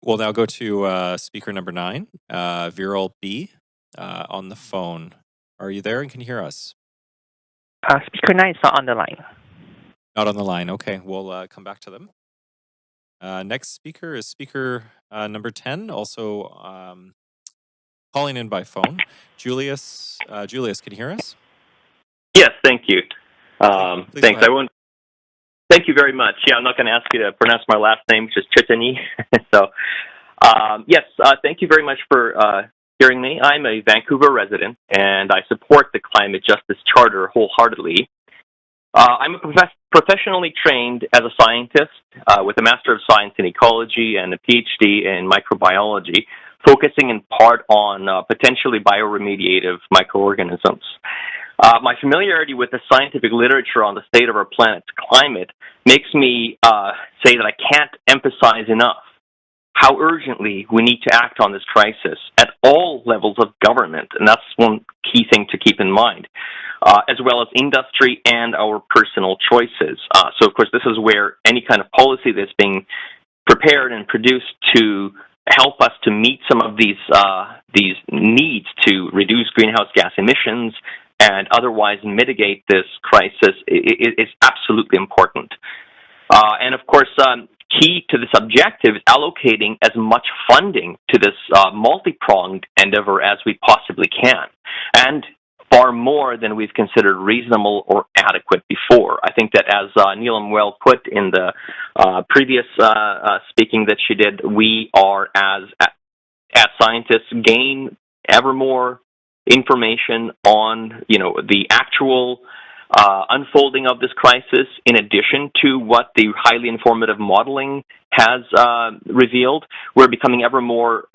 We'll now go to speaker number 9, Viral B, on the phone. Are you there and can you hear us? Speaker 9 is not on the line. Not on the line. Okay, we'll come back to them. Next speaker is speaker number 10, also calling in by phone. Julius, can you hear us? Yes, thank you. Please Thanks, everyone. Thank you very much. Yeah, I'm not going to ask you to pronounce my last name, which is Chitani. So, thank you very much for hearing me. I'm a Vancouver resident, and I support the Climate Justice Charter wholeheartedly. I'm a professionally trained as a scientist with a Master of Science in Ecology and a PhD in Microbiology, focusing in part on potentially bioremediative microorganisms. My familiarity with the scientific literature on the state of our planet's climate makes me say that I can't emphasize enough how urgently we need to act on this crisis at all levels of government, and that's one key thing to keep in mind, as well as industry and our personal choices. So, of course, this is where any kind of policy that's being prepared and produced to help us to meet some of these needs to reduce greenhouse gas emissions and otherwise mitigate this crisis is absolutely important. And of course, key to this objective is allocating as much funding to this multi-pronged endeavor as we possibly can, and far more than we've considered reasonable or adequate before. I think that, as Neelam well put in the previous speaking that she did, we are, as scientists, gain ever more information on, the actual unfolding of this crisis, in addition to what the highly informative modeling has revealed. We're becoming ever more,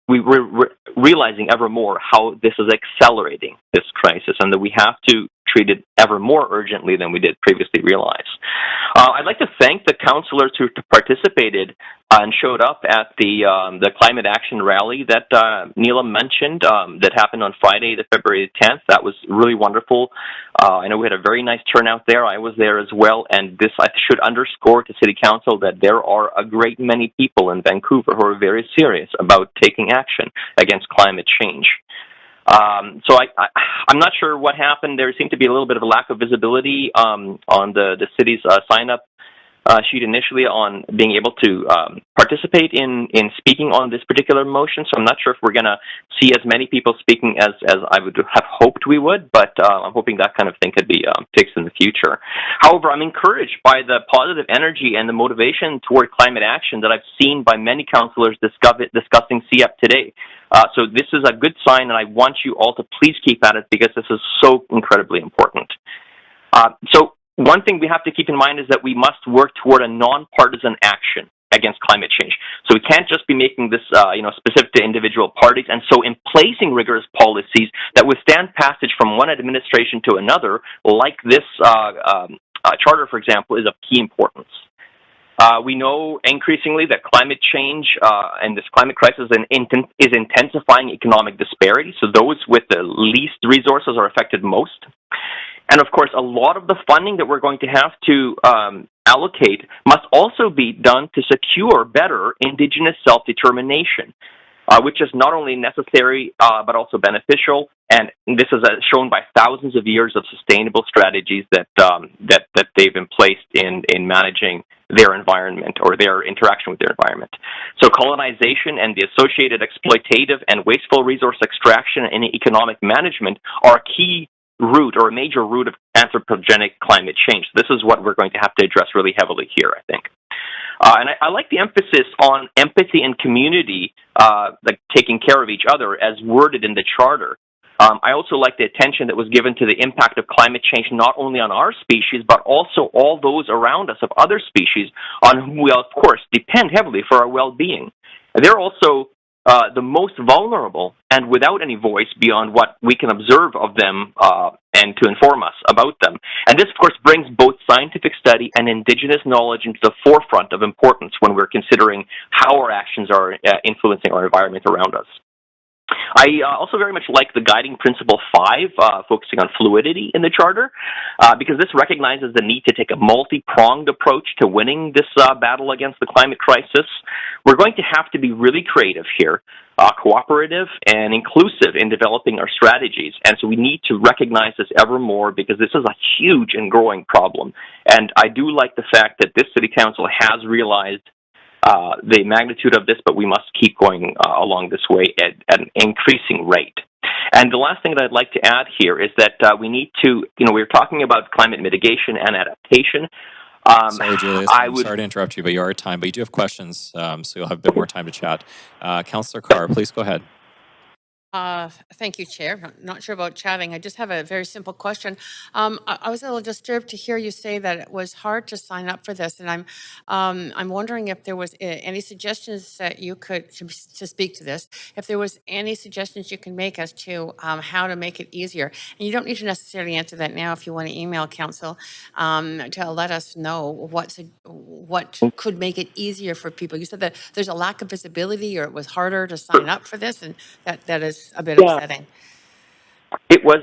we're realizing ever more how this is accelerating this crisis, and that we have to treat it ever more urgently than we did previously realize. I'd like to thank the councillors who participated and showed up at the climate action rally that Neelam mentioned that happened on Friday, the February 10th. That was really wonderful. I know we had a very nice turnout there. I was there as well, and this I should underscore to City Council that there are a great many people in Vancouver who are very serious about taking action against climate change. So I'm not sure what happened. There seemed to be a little bit of a lack of visibility on the city's sign-up sheet initially on being able to participate in speaking on this particular motion. So I'm not sure if we're going to see as many people speaking as I would have hoped we would, but I'm hoping that kind of thing could be fixed in the future. However, I'm encouraged by the positive energy and the motivation toward climate action that I've seen by many councillors discussing CEP today. So this is a good sign, and I want you all to please keep at it because this is so incredibly important. So one thing we have to keep in mind is that we must work toward a nonpartisan action against climate change. So we can't just be making this specific to individual parties, and so in placing rigorous policies that withstand passage from one administration to another, like this charter, for example, is of key importance. We know increasingly that climate change and this climate crisis is intensifying economic disparity, so those with the least resources are affected most. And of course, a lot of the funding that we're going to have to allocate must also be done to secure better Indigenous self-determination, which is not only necessary but also beneficial. And this is shown by thousands of years of sustainable strategies that they've been placed in managing their environment or their interaction with their environment. So colonization and the associated exploitative and wasteful resource extraction and economic management are a key root or a major root of anthropogenic climate change. This is what we're going to have to address really heavily here, I think. And I like the emphasis on empathy and community, like taking care of each other, as worded in the charter. I also like the attention that was given to the impact of climate change, not only on our species, but also all those around us of other species on whom we, of course, depend heavily for our well-being. They're also the most vulnerable and without any voice beyond what we can observe of them and to inform us about them. And this, of course, brings both scientific study and Indigenous knowledge into the forefront of importance when we're considering how our actions are influencing our environment around us. I also very much like the guiding principle 5, focusing on fluidity in the charter, because this recognizes the need to take a multi-pronged approach to winning this battle against the climate crisis. We're going to have to be really creative here, cooperative and inclusive in developing our strategies. And so we need to recognize this ever more because this is a huge and growing problem. And I do like the fact that this City Council has realized the magnitude of this, but we must keep going along this way at an increasing rate. And the last thing that I'd like to add here is that we need to, we're talking about climate mitigation and adaptation. Sorry, Julius, I'm sorry to interrupt you, but you are at time, but you do have questions, so you'll have a bit more time to chat. Councillor Carr, please go ahead. Thank you, Chair. I'm not sure about chatting. I just have a very simple question. I was a little disturbed to hear you say that it was hard to sign up for this, and I'm wondering if there was any suggestions that you could to speak to this. If there was any suggestions you can make as to how to make it easier, and you don't need to necessarily answer that now. If you want to email council to let us know what could make it easier for people. You said that there's a lack of visibility, or it was harder to sign up for this, and that is a bit upsetting. It was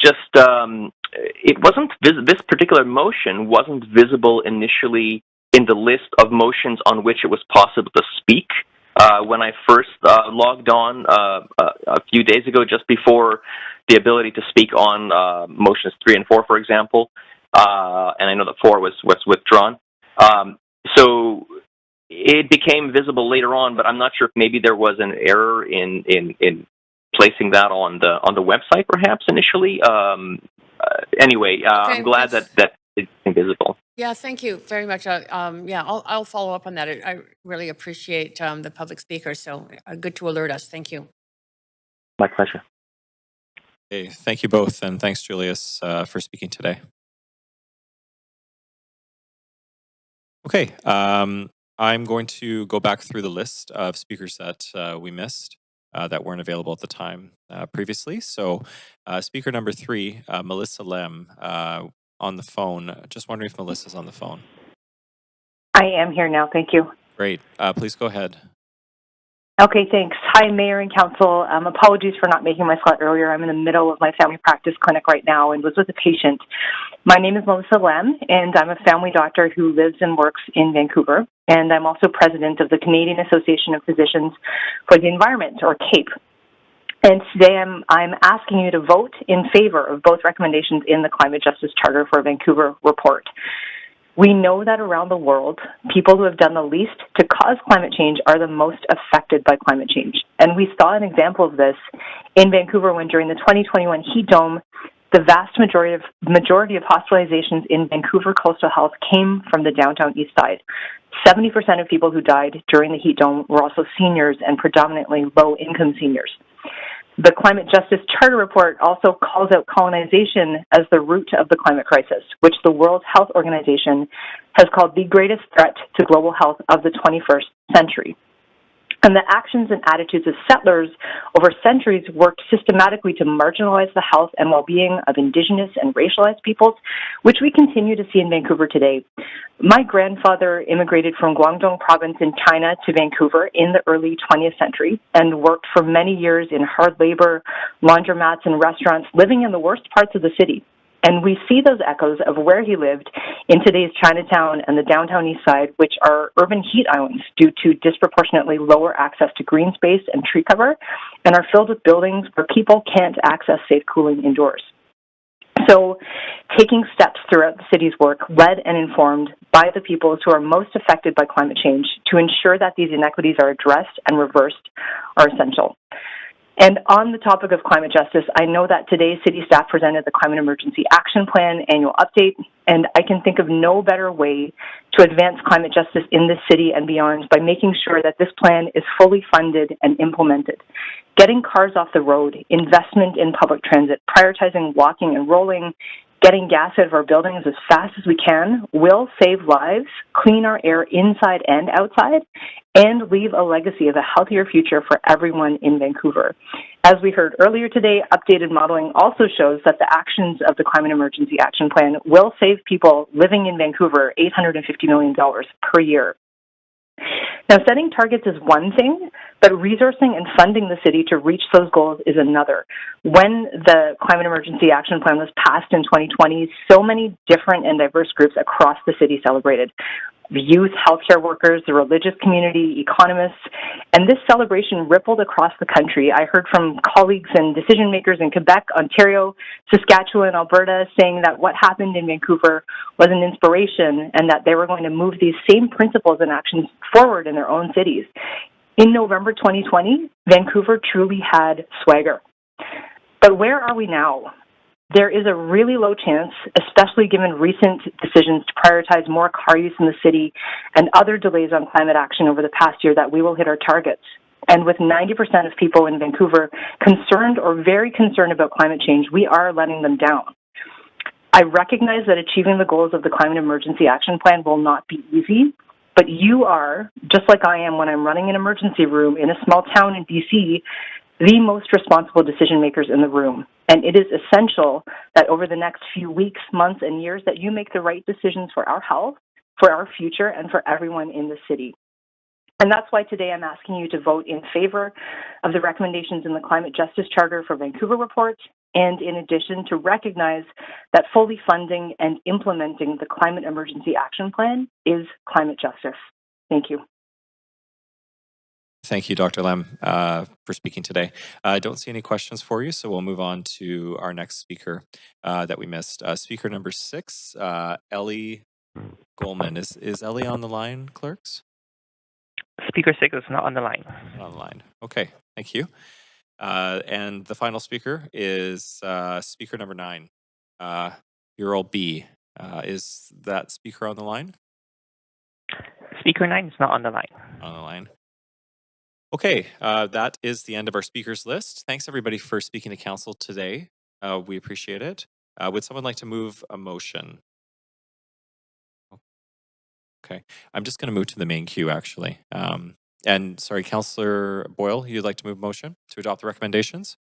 just, it wasn't, this particular motion wasn't visible initially in the list of motions on which it was possible to speak. When I first logged on a few days ago, just before the ability to speak on motions 3 and 4, for example, and I know that 4 was withdrawn. So it became visible later on, but I'm not sure if maybe there was an error in placing that on the website, perhaps initially. Anyway, okay, I'm glad that it's invisible. Yeah, thank you very much. I'll follow up on that. I really appreciate the public speaker, so good to alert us. Thank you. My pleasure. Okay, thank you both, and thanks, Julius, for speaking today. Okay. I'm going to go back through the list of speakers that we missed that weren't available at the time previously. So speaker number 3, Melissa Lem, on the phone. Just wondering if Melissa's on the phone. I am here now. Thank you. Great. Please go ahead. Okay, thanks. Hi, Mayor and Council. Apologies for not making my slot earlier. I'm in the middle of my family practice clinic right now and was with a patient. My name is Melissa Lem, and I'm a family doctor who lives and works in Vancouver. And I'm also president of the Canadian Association of Physicians for the Environment, or CAPE. And today I'm asking you to vote in favor of both recommendations in the Climate Justice Charter for Vancouver report. We know that around the world, people who have done the least to cause climate change are the most affected by climate change. And we saw an example of this in Vancouver when during the 2021 heat dome, the vast majority of hospitalizations in Vancouver Coastal Health came from the downtown east side. 70% of people who died during the heat dome were also seniors and predominantly low-income seniors. The Climate Justice Charter Report also calls out colonization as the root of the climate crisis, which the World Health Organization has called the greatest threat to global health of the 21st century. And the actions and attitudes of settlers over centuries worked systematically to marginalize the health and well-being of Indigenous and racialized peoples, which we continue to see in Vancouver today. My grandfather immigrated from Guangdong province in China to Vancouver in the early 20th century and worked for many years in hard labor, laundromats, and restaurants, living in the worst parts of the city. And we see those echoes of where he lived in today's Chinatown and the downtown east side, which are urban heat islands due to disproportionately lower access to green space and tree cover, and are filled with buildings where people can't access safe cooling indoors. So taking steps throughout the city's work, led and informed by the peoples who are most affected by climate change to ensure that these inequities are addressed and reversed are essential. And on the topic of climate justice, I know that today city staff presented the Climate Emergency Action Plan annual update, and I can think of no better way to advance climate justice in this city and beyond by making sure that this plan is fully funded and implemented. Getting cars off the road, investment in public transit, prioritizing walking and rolling, getting gas out of our buildings as fast as we can will save lives, clean our air inside and outside, and leave a legacy of a healthier future for everyone in Vancouver. As we heard earlier today, updated modeling also shows that the actions of the Climate Emergency Action Plan will save people living in Vancouver $850 million per year. Now, setting targets is one thing, but resourcing and funding the city to reach those goals is another. When the Climate Emergency Action Plan was passed in 2020, so many different and diverse groups across the city celebrated. The youth, healthcare workers, the religious community, economists, and this celebration rippled across the country. I heard from colleagues and decision makers in Quebec, Ontario, Saskatchewan, Alberta, saying that what happened in Vancouver was an inspiration and that they were going to move these same principles and actions forward in their own cities. In November 2020, Vancouver truly had swagger. But where are we now? There is a really low chance, especially given recent decisions to prioritize more car use in the city and other delays on climate action over the past year, that we will hit our targets. And with 90% of people in Vancouver concerned or very concerned about climate change, we are letting them down. I recognize that achieving the goals of the Climate Emergency Action Plan will not be easy, but you are, just like I am when I'm running an emergency room in a small town in BC, the most responsible decision makers in the room. And it is essential that over the next few weeks, months, and years that you make the right decisions for our health, for our future, and for everyone in the city. And that's why today I'm asking you to vote in favor of the recommendations in the Climate Justice Charter for Vancouver Report, and in addition to recognize that fully funding and implementing the Climate Emergency Action Plan is climate justice. Thank you. Thank you, Dr. Lem, for speaking today. I don't see any questions for you, so we'll move on to our next speaker that we missed. Speaker number 6, Ellie Goldman. Is Ellie on the line, clerks? Speaker 6 is not on the line. Not on the line. Okay, thank you. And the final speaker is speaker number 9, Ural B. Is that speaker on the line? Speaker 9 is not on the line. On the line. Okay, that is the end of our speakers list. Thanks everybody for speaking to council today. We appreciate it. Would someone like to move a motion? Okay, I'm just going to move to the main queue actually. And sorry, Councillor Boyle, you'd like to move a motion to adopt the recommendations?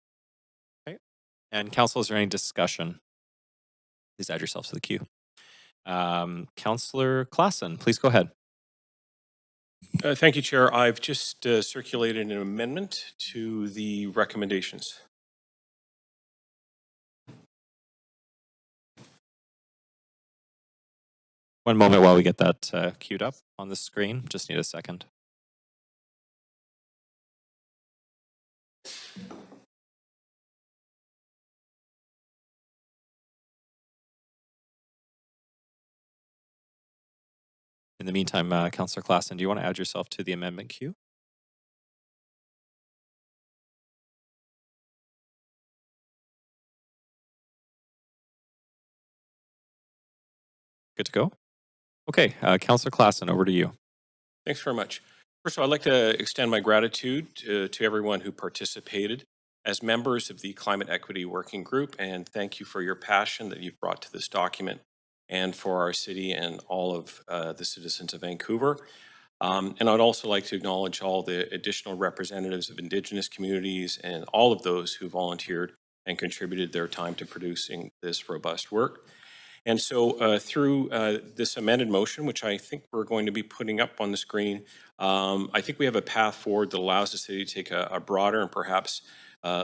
Okay, and council, is there any discussion? Please add yourself to the queue. Councillor Klassen, please go ahead. Thank you, Chair. I've just circulated an amendment to the recommendations. One moment while we get that queued up on the screen. Just need a second. In the meantime, Councillor Klassen, do you want to add yourself to the amendment queue? Good to go? Okay, Councillor Klassen, over to you. Thanks very much. First of all, I'd like to extend my gratitude to everyone who participated as members of the Climate Equity Working Group, and thank you for your passion that you've brought to this document and for our city and all of the citizens of Vancouver. And I'd also like to acknowledge all the additional representatives of Indigenous communities and all of those who volunteered and contributed their time to producing this robust work. And so through this amended motion, which I think we're going to be putting up on the screen, I think we have a path forward that allows the city to take a broader and perhaps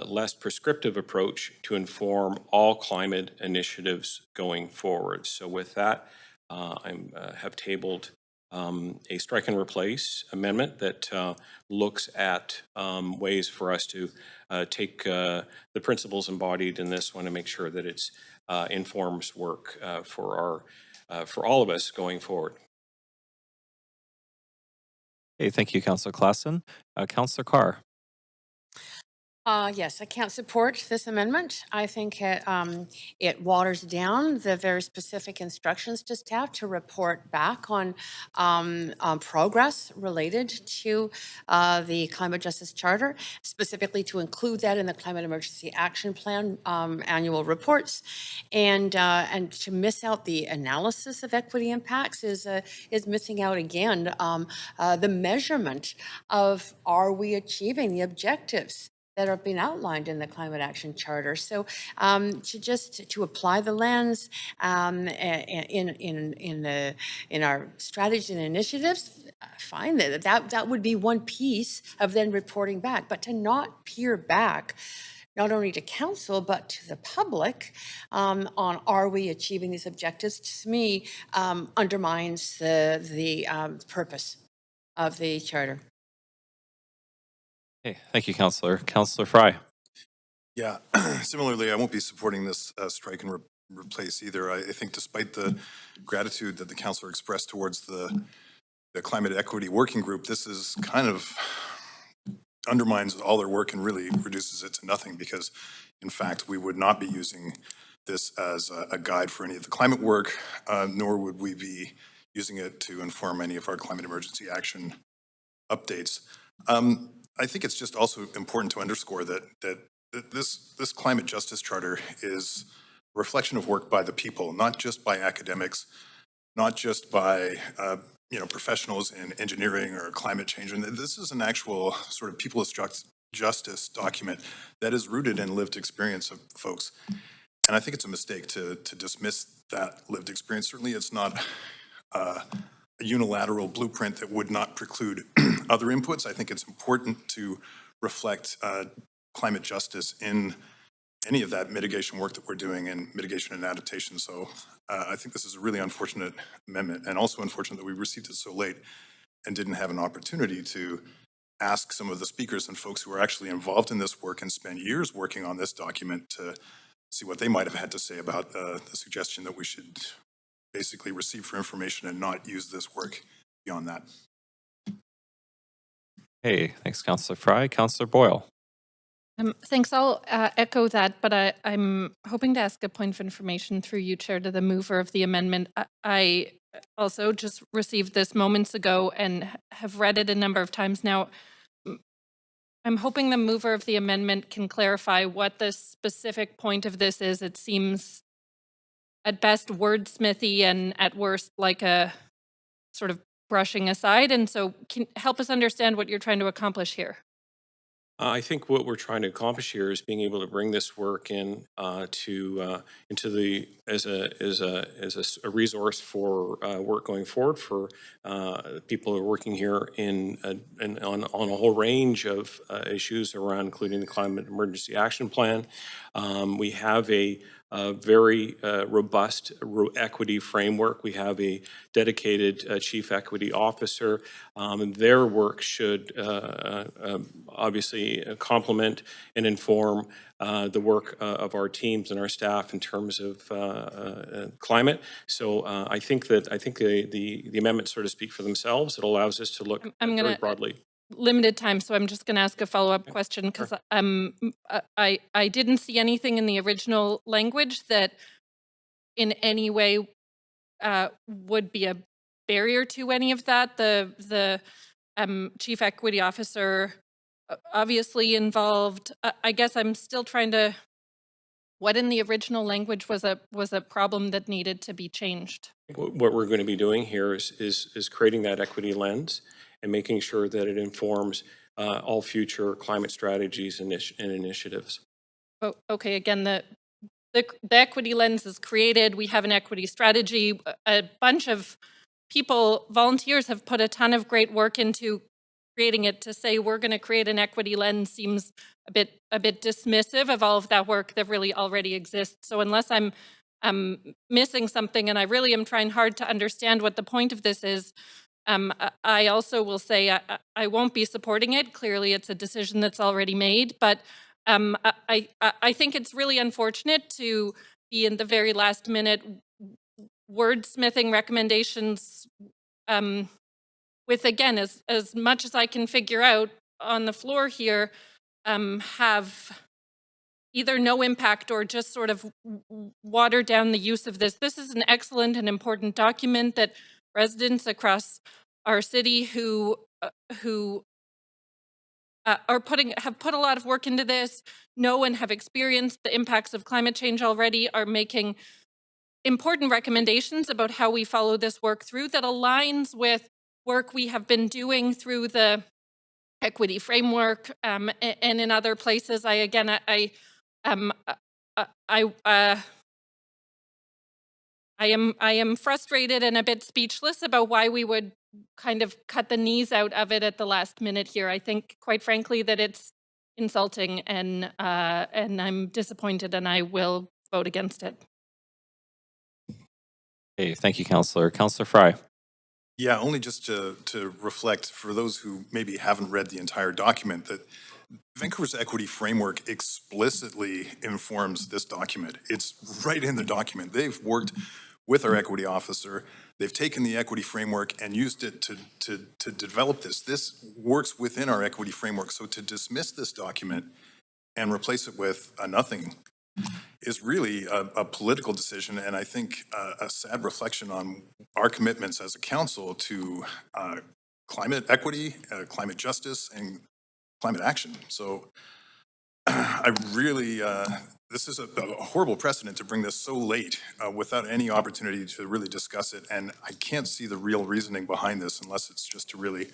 less prescriptive approach to inform all climate initiatives going forward. So with that, I have tabled a strike and replace amendment that looks at ways for us to take the principles embodied in this one and make sure that it's informs work for all of us going forward. Okay, thank you, Councillor Klassen. Councillor Carr. Yes, I can't support this amendment. I think it waters down the very specific instructions to staff to report back on progress related to the Climate Justice Charter, specifically to include that in the Climate Emergency Action Plan annual reports, and to miss out the analysis of equity impacts is missing out again the measurement of, are we achieving the objectives that are being outlined in the Climate Action Charter. So to apply the lens in our strategies and initiatives, fine, that would be one piece of then reporting back, but to not peer back not only to council but to the public on are we achieving these objectives, to me undermines the purpose of the charter. Okay, thank you, Councillor. Councillor Fry. Yeah, similarly, I won't be supporting this strike and replace either. I think despite the gratitude that the councillor expressed towards the Climate Equity Working Group, this is kind of undermines all their work and really reduces it to nothing, because in fact, we would not be using this as a guide for any of the climate work, nor would we be using it to inform any of our climate emergency action updates. I think it's just also important to underscore that this climate justice charter is a reflection of work by the people, not just by academics, not just by professionals in engineering or climate change. And this is an actual sort of people's justice document that is rooted in lived experience of folks. And I think it's a mistake to dismiss that lived experience. Certainly, it's not a unilateral blueprint that would not preclude other inputs. I think it's important to reflect climate justice in any of that mitigation work that we're doing in mitigation and adaptation. So I think this is a really unfortunate amendment, and also unfortunate that we received it so late and didn't have an opportunity to ask some of the speakers and folks who are actually involved in this work and spent years working on this document to see what they might have had to say about the suggestion that we should basically receive for information and not use this work beyond that. Hey, thanks, Councillor Fry. Councillor Boyle. Thanks. I'll echo that, but I'm hoping to ask a point of information through you, Chair, to the mover of the amendment. I also just received this moments ago and have read it a number of times now. I'm hoping the mover of the amendment can clarify what the specific point of this is. It seems at best wordsmithy and at worst like a sort of brushing aside. And so can help us understand what you're trying to accomplish here. I think what we're trying to accomplish here is being able to bring this work in into the as a resource for work going forward for people who are working here on a whole range of issues around, including the Climate Emergency Action Plan. We have a very robust equity framework. We have a dedicated chief equity officer, and their work should obviously complement and inform the work of our teams and our staff in terms of climate. So I think the amendments sort of speak for themselves. It allows us to look I'm very gonna broadly. limited time, so I'm just going to ask a follow-up question because I didn't see anything in the original language that in any way would be a barrier to any of that. The chief equity officer obviously involved. I guess I'm still trying to. What in the original language was a problem that needed to be changed? What we're going to be doing here is creating that equity lens and making sure that it informs all future climate strategies and initiatives. Oh, okay, again, the equity lens is created. We have an equity strategy. A bunch of people, volunteers, have put a ton of great work into creating it. To say we're going to create an equity lens seems a bit dismissive of all of that work that really already exists. So unless I'm missing something, and I really am trying hard to understand what the point of this is, I also will say I won't be supporting it. Clearly, it's a decision that's already made, but I think it's really unfortunate to be in the very last minute wordsmithing recommendations with, again, as much as I can figure out on the floor here, have either no impact or just sort of water down the use of this. This is an excellent and important document that residents across our city who have put a lot of work into this, know and have experienced the impacts of climate change already, are making important recommendations about how we follow this work through that aligns with work we have been doing through the equity framework and in other places. I am frustrated and a bit speechless about why we would kind of cut the knees out of it at the last minute here. I think, quite frankly, that it's insulting, and I'm disappointed, and I will vote against it. Okay, thank you, Councillor. Councillor Fry. Yeah, only just to reflect for those who maybe haven't read the entire document that Vancouver's equity framework explicitly informs this document. It's right in the document. They've worked with our equity officer. They've taken the equity framework and used it to develop this. This works within our equity framework. So to dismiss this document and replace it with a nothing is really a political decision, and I think a sad reflection on our commitments as a council to climate equity, climate justice, and climate action. So I really, this is a horrible precedent to bring this so late without any opportunity to really discuss it, and I can't see the real reasoning behind this unless it's just to really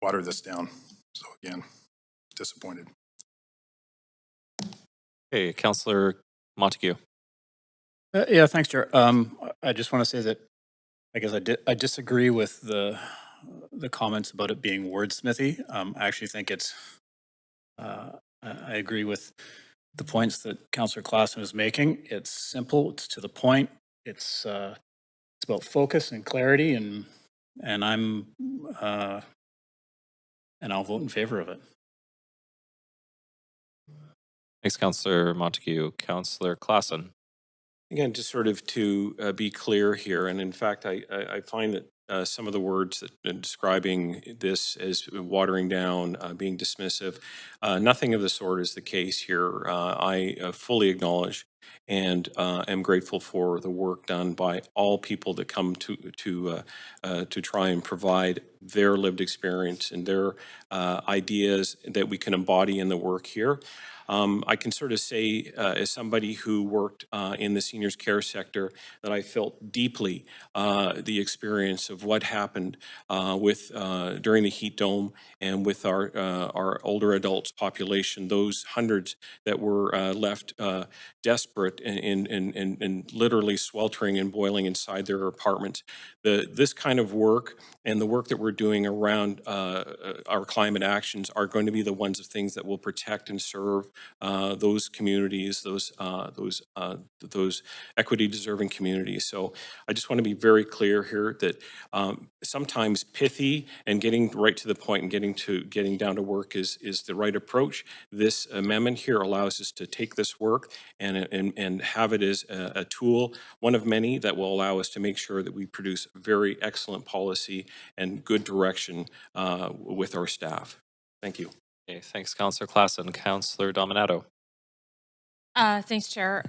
water this down. So again, disappointed. Okay, Councillor Montague. Yeah, thanks, Chair. I just want to say that I guess I disagree with the comments about it being wordsmithy. I actually think it's, I agree with the points that Councillor Klassen is making. It's simple, it's to the point, it's about focus and clarity, and I'll vote in favor of it. Thanks, Councillor Montague. Councillor Klassen. Again, just sort of to be clear here, and in fact, I find that some of the words that describing this as watering down, being dismissive, nothing of the sort is the case here. I fully acknowledge and am grateful for the work done by all people that come to try and provide their lived experience and their ideas that we can embody in the work here. I can sort of say, as somebody who worked in the seniors care sector, that I felt deeply the experience of what happened during the heat dome and with our older adults population, those hundreds that were left desperate desperate and literally sweltering and boiling inside their apartments. This kind of work and the work that we're doing around our climate actions are going to be the ones of things that will protect and serve those communities, those equity-deserving communities. So I just want to be very clear here that sometimes pithy and getting right to the point and getting down to work is the right approach. This amendment here allows us to take this work and have it as a tool, one of many that will allow us to make sure that we produce very excellent policy and good direction with our staff. Thank you. Okay, thanks, Councillor Klassen. Councillor Dominato. Thanks, Chair.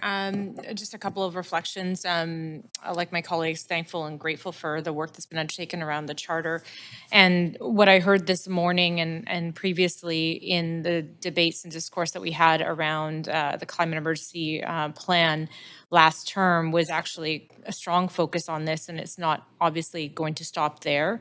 Just a couple of reflections. Like my colleagues, thankful and grateful for the work that's been undertaken around the charter. And what I heard this morning and previously in the debates and discourse that we had around the climate emergency plan last term was actually a strong focus on this, and it's not obviously going to stop there.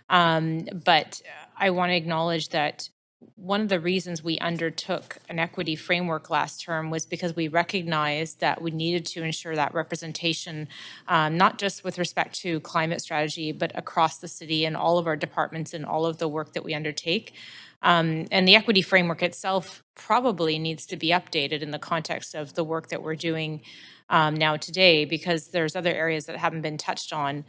But I want to acknowledge that one of the reasons we undertook an equity framework last term was because we recognized that we needed to ensure that representation, not just with respect to climate strategy, but across the city and all of our departments and all of the work that we undertake. And the equity framework itself probably needs to be updated in the context of the work that we're doing now today, because there's other areas that haven't been touched on.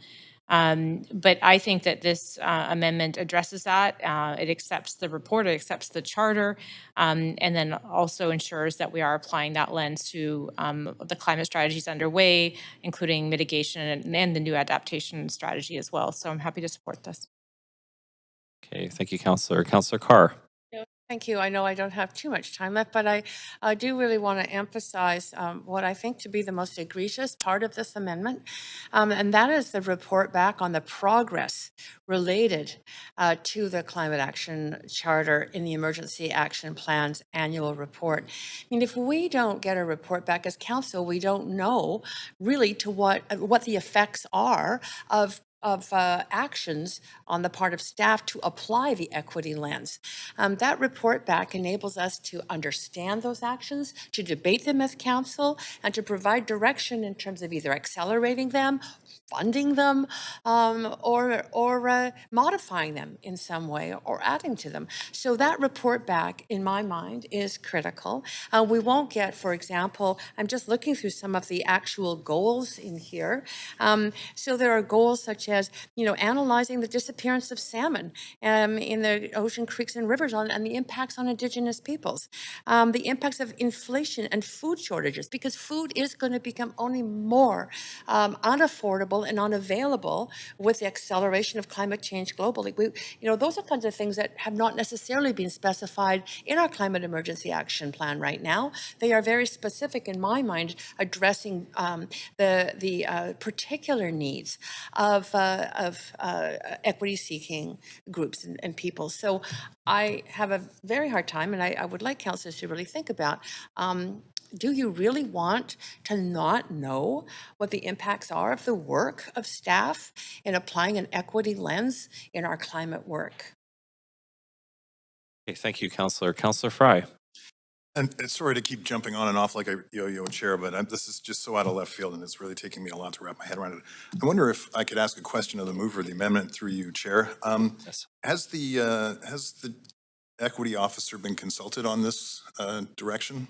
But I think that this amendment addresses that. It accepts the report, it accepts the charter, and then also ensures that we are applying that lens to the climate strategies underway, including mitigation and the new adaptation strategy as well. So I'm happy to support this. Okay, thank you, Councillor. Councillor Carr. Thank you. I know I don't have too much time left, but I do really want to emphasize what I think to be the most egregious part of this amendment, and that is the report back on the progress related to the Climate Action Charter in the Emergency Action Plan's annual report. I mean, if we don't get a report back as council, we don't know really to what the effects are of actions on the part of staff to apply the equity lens. That report back enables us to understand those actions, to debate them as council, and to provide direction in terms of either accelerating them, funding them, or modifying them in some way, or adding to them. So that report back, in my mind, is critical. We won't get, for example, I'm just looking through some of the actual goals in here. So there are goals such as, analyzing the disappearance of salmon in the ocean, creeks, and rivers and the impacts on Indigenous peoples, the impacts of inflation and food shortages, because food is going to become only more unaffordable and unavailable with the acceleration of climate change globally. Those are kinds of things that have not necessarily been specified in our climate emergency action plan right now. They are very specific, in my mind, addressing the particular needs of equity-seeking groups and people. So I have a very hard time, and I would like councillors to really think about, do you really want to not know what the impacts are of the work of staff in applying an equity lens in our climate work? Okay, thank you, Councillor. Councillor Fry. And sorry to keep jumping on and off like a yo-yo chair, but this is just so out of left field, and it's really taking me a lot to wrap my head around it. I wonder if I could ask a question of the mover of the amendment through you, Chair. Yes. Has the equity officer been consulted on this direction?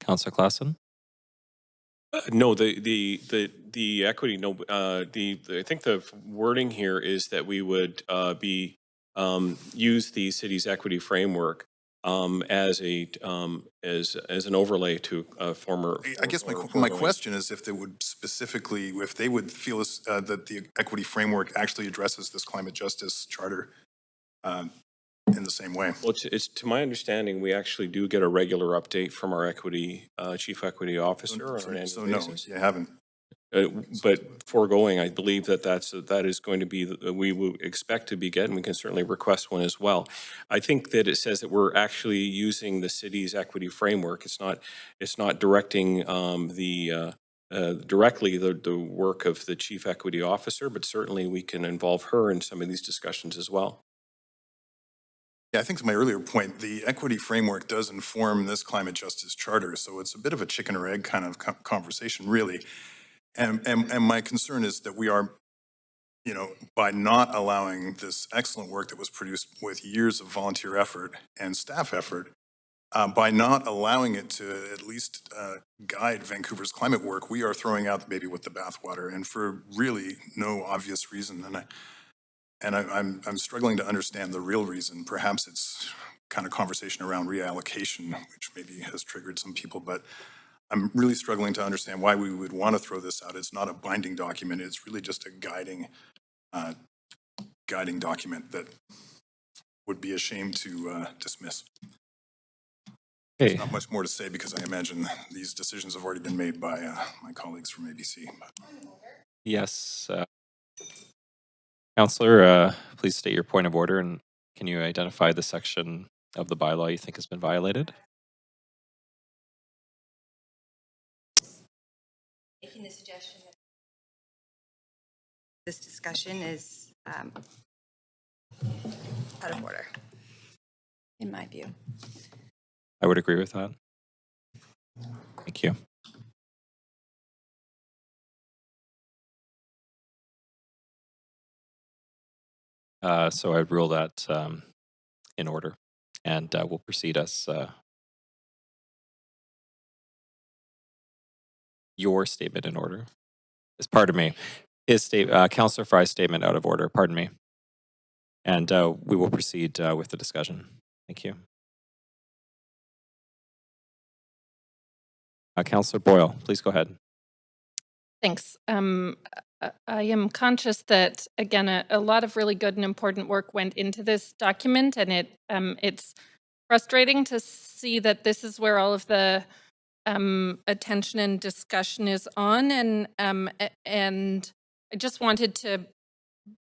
Councillor Klassen. No, the equity. No, I think the wording here is that we would use the city's equity framework as an overlay to a former. I guess my question is if they would specifically, if they would feel that the equity framework actually addresses this climate justice charter in the same way. Well, it's to my understanding, we actually do get a regular update from our equity chief equity officer on an annual basis. No, you haven't. But foregoing, I believe that is going to be, we will expect to be getting, we can certainly request one as well. I think that it says that we're actually using the city's equity framework. It's not directing directly the work of the chief equity officer, but certainly we can involve her in some of these discussions as well. Yeah, I think to my earlier point, the equity framework does inform this climate justice charter, so it's a bit of a chicken or egg kind of conversation, really. And my concern is that we are, you know, by not allowing this excellent work that was produced with years of volunteer effort and staff effort, by not allowing it to at least guide Vancouver's climate work, we are throwing out the baby with the bathwater, and for really no obvious reason. And I'm struggling to understand the real reason. Perhaps it's kind of conversation around reallocation, which maybe has triggered some people, but I'm really struggling to understand why we would want to throw this out. It's not a binding document. It's really just a guiding document that would be a shame to dismiss. Okay. There's not much more to say because I imagine these decisions have already been made by my colleagues from ABC. Yes. Councillor, please state your point of order, and can you identify the section of the bylaw you think has been violated? Making the suggestion that this discussion is out of order, in my view. I would agree with that. Thank you. So I'd rule that in order, and we'll proceed as your statement in order. Pardon me, Councillor Fry's statement out of order. Pardon me, and we will proceed with the discussion. Thank you. Councillor Boyle, please go ahead. Thanks. I am conscious that, again, a lot of really good and important work went into this document, and it's frustrating to see that this is where all of the attention and discussion is on, and I just wanted to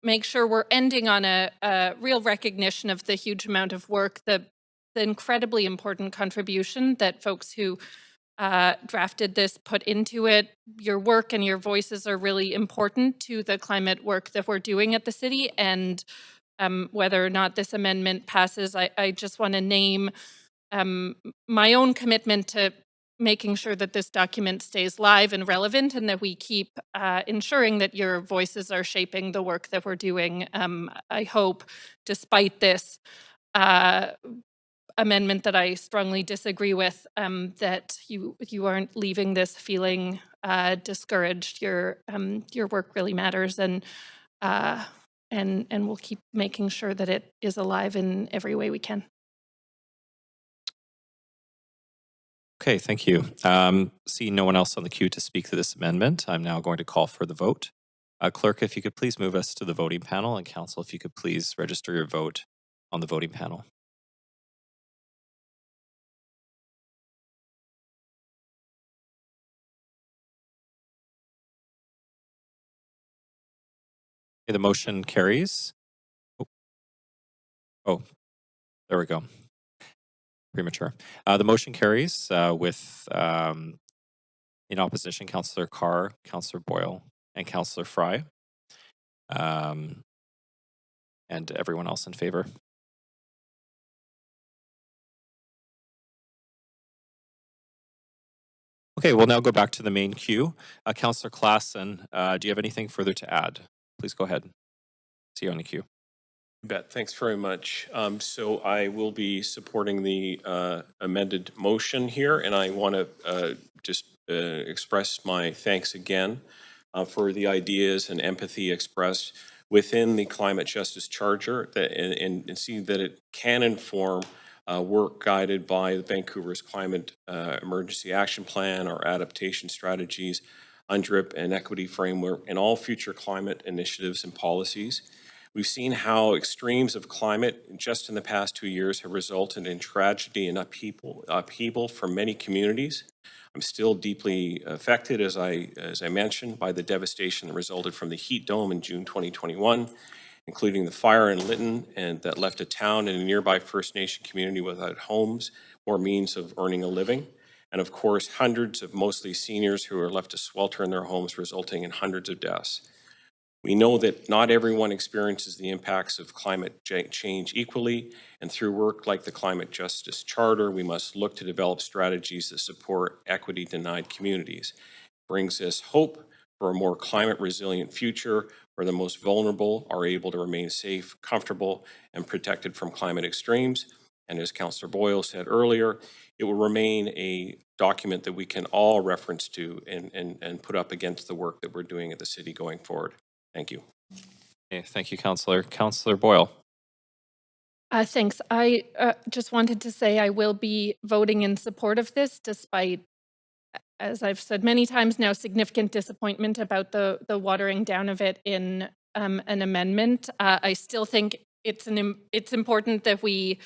make sure we're ending on a real recognition of the huge amount of work, the incredibly important contribution that folks who drafted this put into it. Your work and your voices are really important to the climate work that we're doing at the city, and whether or not this amendment passes, I just want to name my own commitment to making sure that this document stays live and relevant, and that we keep ensuring that your voices are shaping the work that we're doing. I hope, despite this amendment that I strongly disagree with, that you aren't leaving this feeling discouraged. Your work really matters, and we'll keep making sure that it is alive in every way we can. Okay, thank you. Seeing no one else on the queue to speak to this amendment, I'm now going to call for the vote. Clerk, if you could please move us to the voting panel, and Council, if you could please register your vote on the voting panel. Okay, the motion carries. Oh, there we go. Premature. The motion carries with, in opposition, Councillor Carr, Councillor Boyle, and Councillor Fry, and everyone else in favor. Okay, we'll now go back to the main queue. Councillor Klassen, do you have anything further to add? Please go ahead. See you on the queue. You bet. Thanks very much. So I will be supporting the amended motion here, and I want to just express my thanks again for the ideas and empathy expressed within the Climate Justice Charter, and see that it can inform work guided by Vancouver's Climate Emergency Action Plan, our adaptation strategies, UNDRIP and equity framework, and all future climate initiatives and policies. We've seen how extremes of climate just in the past 2 years have resulted in tragedy and upheaval for many communities. I'm still deeply affected, as I mentioned, by the devastation that resulted from the heat dome in June 2021, including the fire in Lytton, and that left a town and a nearby First Nation community without homes or means of earning a living. And of course, hundreds of mostly seniors who are left to swelter in their homes, resulting in hundreds of deaths. We know that not everyone experiences the impacts of climate change equally, and through work like the Climate Justice Charter, we must look to develop strategies that support equity-denied communities. It brings us hope for a more climate-resilient future where the most vulnerable are able to remain safe, comfortable, and protected from climate extremes. And as Councillor Boyle said earlier, it will remain a document that we can all reference to and put up against the work that we're doing at the city going forward. Thank you. Okay, thank you, Councillor. Councillor Boyle. Thanks. I just wanted to say I will be voting in support of this, despite, as I've said many times now, significant disappointment about the watering down of it in an amendment. I still think it's important that we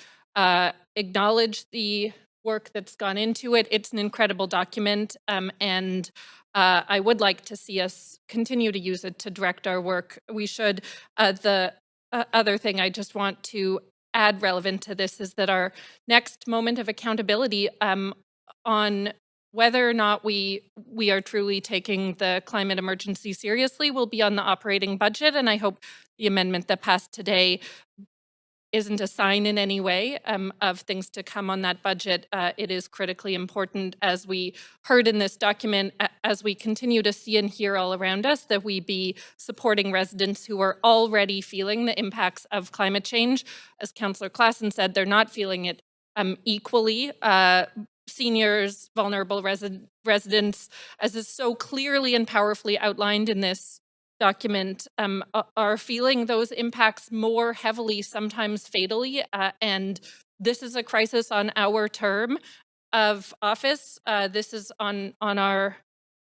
acknowledge the work that's gone into it. It's an incredible document, and I would like to see us continue to use it to direct our work. We should. The other thing I just want to add relevant to this is that our next moment of accountability on whether or not we are truly taking the climate emergency seriously will be on the operating budget, and I hope the amendment that passed today isn't a sign in any way of things to come on that budget. It is critically important, as we heard in this document, as we continue to see and hear all around us, that we be supporting residents who are already feeling the impacts of climate change. As Councillor Klassen said, they're not feeling it equally. Seniors, vulnerable residents, as is so clearly and powerfully outlined in this document, are feeling those impacts more heavily, sometimes fatally, and this is a crisis on our term of office. This is on our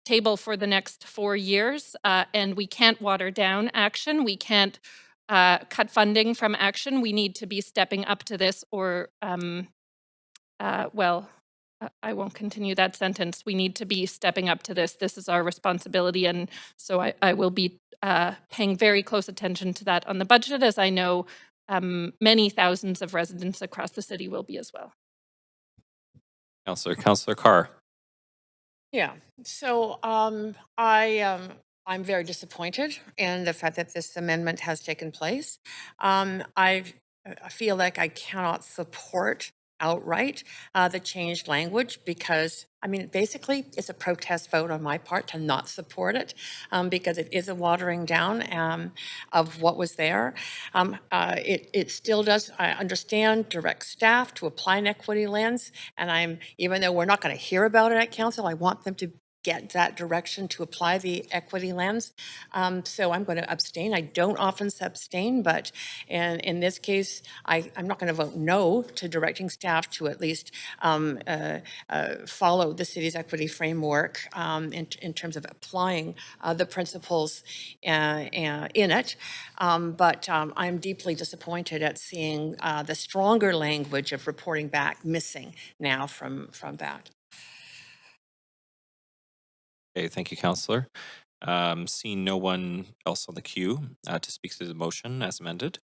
table for the next 4 years, and we can't water down action. We can't cut funding from action. We need to be stepping up to this, or I won't continue that sentence. We need to be stepping up to this. This is our responsibility, and so I will be paying very close attention to that on the budget, as I know many thousands of residents across the city will be as well. Councillor Carr. Yeah, so I'm very disappointed in the fact that this amendment has taken place. I feel like I cannot support outright the changed language because, I mean, basically it's a protest vote on my part to not support it because it is a watering down of what was there. It still does, I understand, direct staff to apply an equity lens, and even though we're not going to hear about it at council, I want them to get that direction to apply the equity lens. So I'm going to abstain. I don't often abstain, but in this case, I'm not going to vote no to directing staff to at least follow the city's equity framework in terms of applying the principles in it. But I'm deeply disappointed at seeing the stronger language of reporting back missing now from that. Okay, thank you, Councillor. Seeing no one else on the queue to speak to the motion as amended,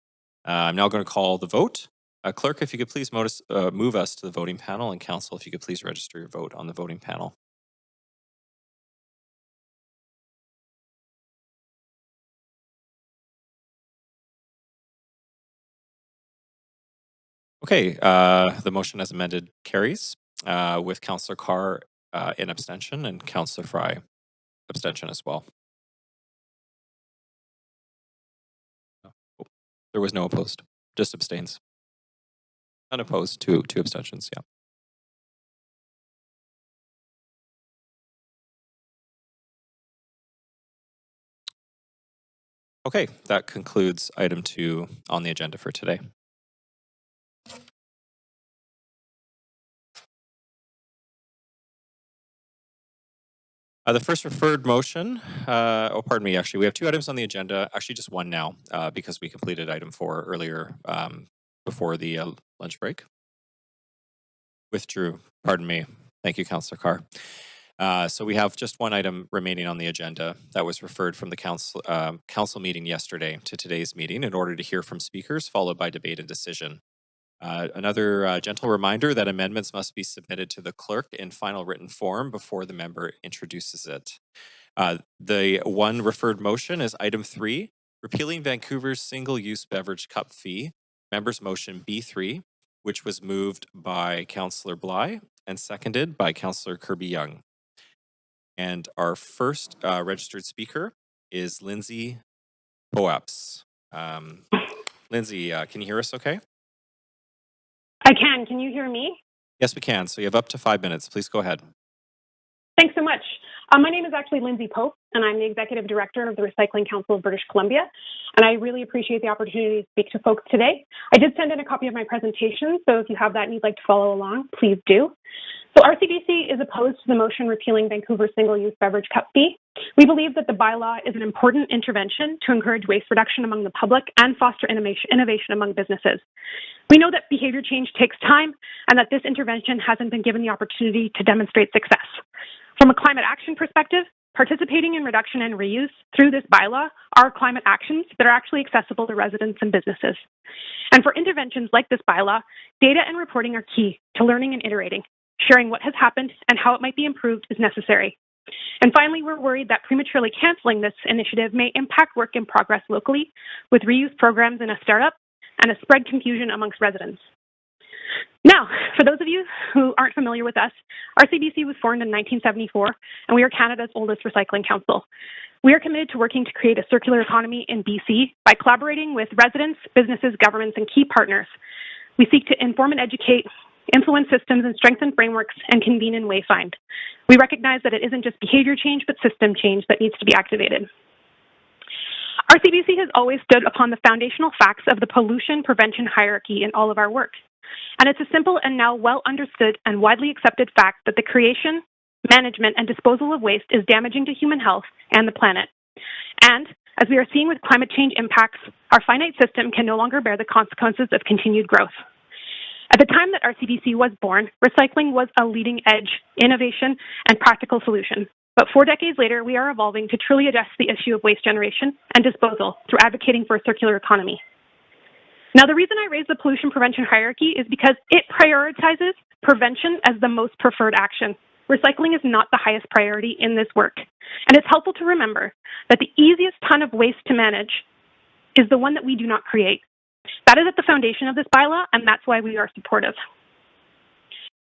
I'm now going to call the vote. Clerk, if you could please move us to the voting panel, and Council, if you could please register your vote on the voting panel. Okay, the motion as amended carries with Councillor Carr in abstention and Councillor Fry abstention as well. There was no opposed, just abstains. Unopposed, two abstentions, yeah. Okay, that concludes item 2 on the agenda for today. The first referred motion, pardon me, actually, we have 2 items on the agenda, actually just one now, because we completed item 4 earlier before the lunch break. Withdrew, pardon me. Thank you, Councillor Carr. So we have just one item remaining on the agenda that was referred from the council meeting yesterday to today's meeting in order to hear from speakers, followed by debate and decision. Another gentle reminder that amendments must be submitted to the clerk in final written form before the member introduces it. The one referred motion is item 3, repealing Vancouver's single-use beverage cup fee, members' motion B3, which was moved by Councillor Bly and seconded by Councillor Kirby-Young. And our first registered speaker is Lindsay Poaps. Lindsay, can you hear us okay? I can. Can you hear me? Yes, we can. So you have up to 5 minutes. Please go ahead. Thanks so much. My name is actually Lindsay Pope, and I'm the Executive Director of the Recycling Council of British Columbia, and I really appreciate the opportunity to speak to folks today. I did send in a copy of my presentation, so if you have that and you'd like to follow along, please do. So RCBC is opposed to the motion repealing Vancouver's single-use beverage cup fee. We believe that the bylaw is an important intervention to encourage waste reduction among the public and foster innovation among businesses. We know that behavior change takes time and that this intervention hasn't been given the opportunity to demonstrate success. From a climate action perspective, participating in reduction and reuse through this bylaw are climate actions that are actually accessible to residents and businesses. And for interventions like this bylaw, data and reporting are key to learning and iterating. Sharing what has happened and how it might be improved is necessary. And finally, we're worried that prematurely canceling this initiative may impact work in progress locally with reuse programs in a startup and spread confusion amongst residents. Now, for those of you who aren't familiar with us, RCBC was formed in 1974, and we are Canada's oldest recycling council. We are committed to working to create a circular economy in BC by collaborating with residents, businesses, governments, and key partners. We seek to inform and educate, influence systems and strengthen frameworks, and convene and wayfind. We recognize that it isn't just behavior change, but system change that needs to be activated. RCBC has always stood upon the foundational facts of the pollution prevention hierarchy in all of our work. And it's a simple and now well understood and widely accepted fact that the creation, management, and disposal of waste is damaging to human health and the planet. And as we are seeing with climate change impacts, our finite system can no longer bear the consequences of continued growth. At the time that RCBC was born, recycling was a leading edge, innovation, and practical solution. But 4 decades later, we are evolving to truly address the issue of waste generation and disposal through advocating for a circular economy. Now, the reason I raise the pollution prevention hierarchy is because it prioritizes prevention as the most preferred action. Recycling is not the highest priority in this work. And it's helpful to remember that the easiest ton of waste to manage is the one that we do not create. That is at the foundation of this bylaw, and that's why we are supportive.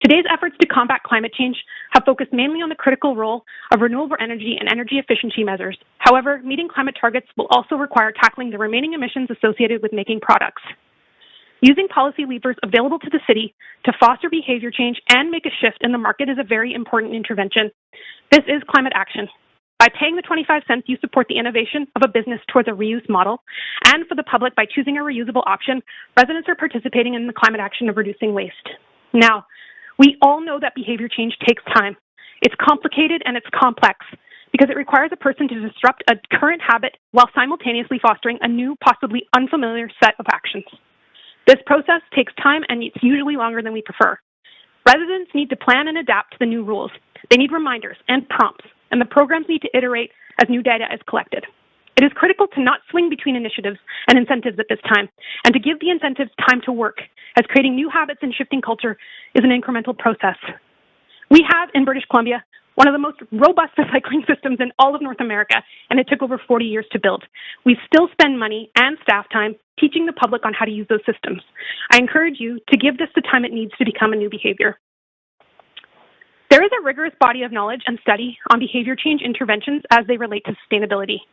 Today's efforts to combat climate change have focused mainly on the critical role of renewable energy and energy efficiency measures. However, meeting climate targets will also require tackling the remaining emissions associated with making products. Using policy levers available to the city to foster behavior change and make a shift in the market is a very important intervention. This is climate action. By paying the 25 cents, you support the innovation of a business towards a reuse model. And for the public, by choosing a reusable option, residents are participating in the climate action of reducing waste. Now, we all know that behavior change takes time. It's complicated and it's complex because it requires a person to disrupt a current habit while simultaneously fostering a new, possibly unfamiliar set of actions. This process takes time and it's usually longer than we prefer. Residents need to plan and adapt to the new rules. They need reminders and prompts, and the programs need to iterate as new data is collected. It is critical to not swing between initiatives and incentives at this time, and to give the incentives time to work, as creating new habits and shifting culture is an incremental process. We have, in British Columbia, one of the most robust recycling systems in all of North America, and it took over 40 years to build. We still spend money and staff time teaching the public on how to use those systems. I encourage you to give this the time it needs to become a new behavior. There is a rigorous body of knowledge and study on behavior change interventions as they relate to sustainability.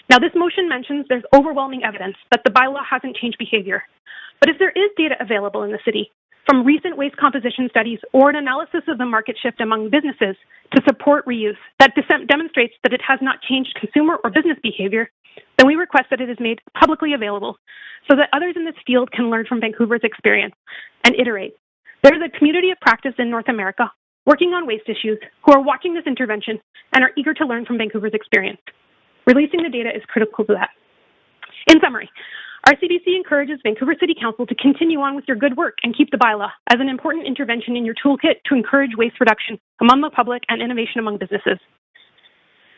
Now, this motion mentions there's overwhelming evidence that the bylaw hasn't changed behavior. But if there is data available in the city, from recent waste composition studies or an analysis of the market shift among businesses to support reuse that demonstrates that it has not changed consumer or business behavior, then we request that it is made publicly available so that others in this field can learn from Vancouver's experience and iterate. There is a community of practice in North America working on waste issues who are watching this intervention and are eager to learn from Vancouver's experience. Releasing the data is critical to that. In summary, RCBC encourages Vancouver City Council to continue on with your good work and keep the bylaw as an important intervention in your toolkit to encourage waste reduction among the public and innovation among businesses.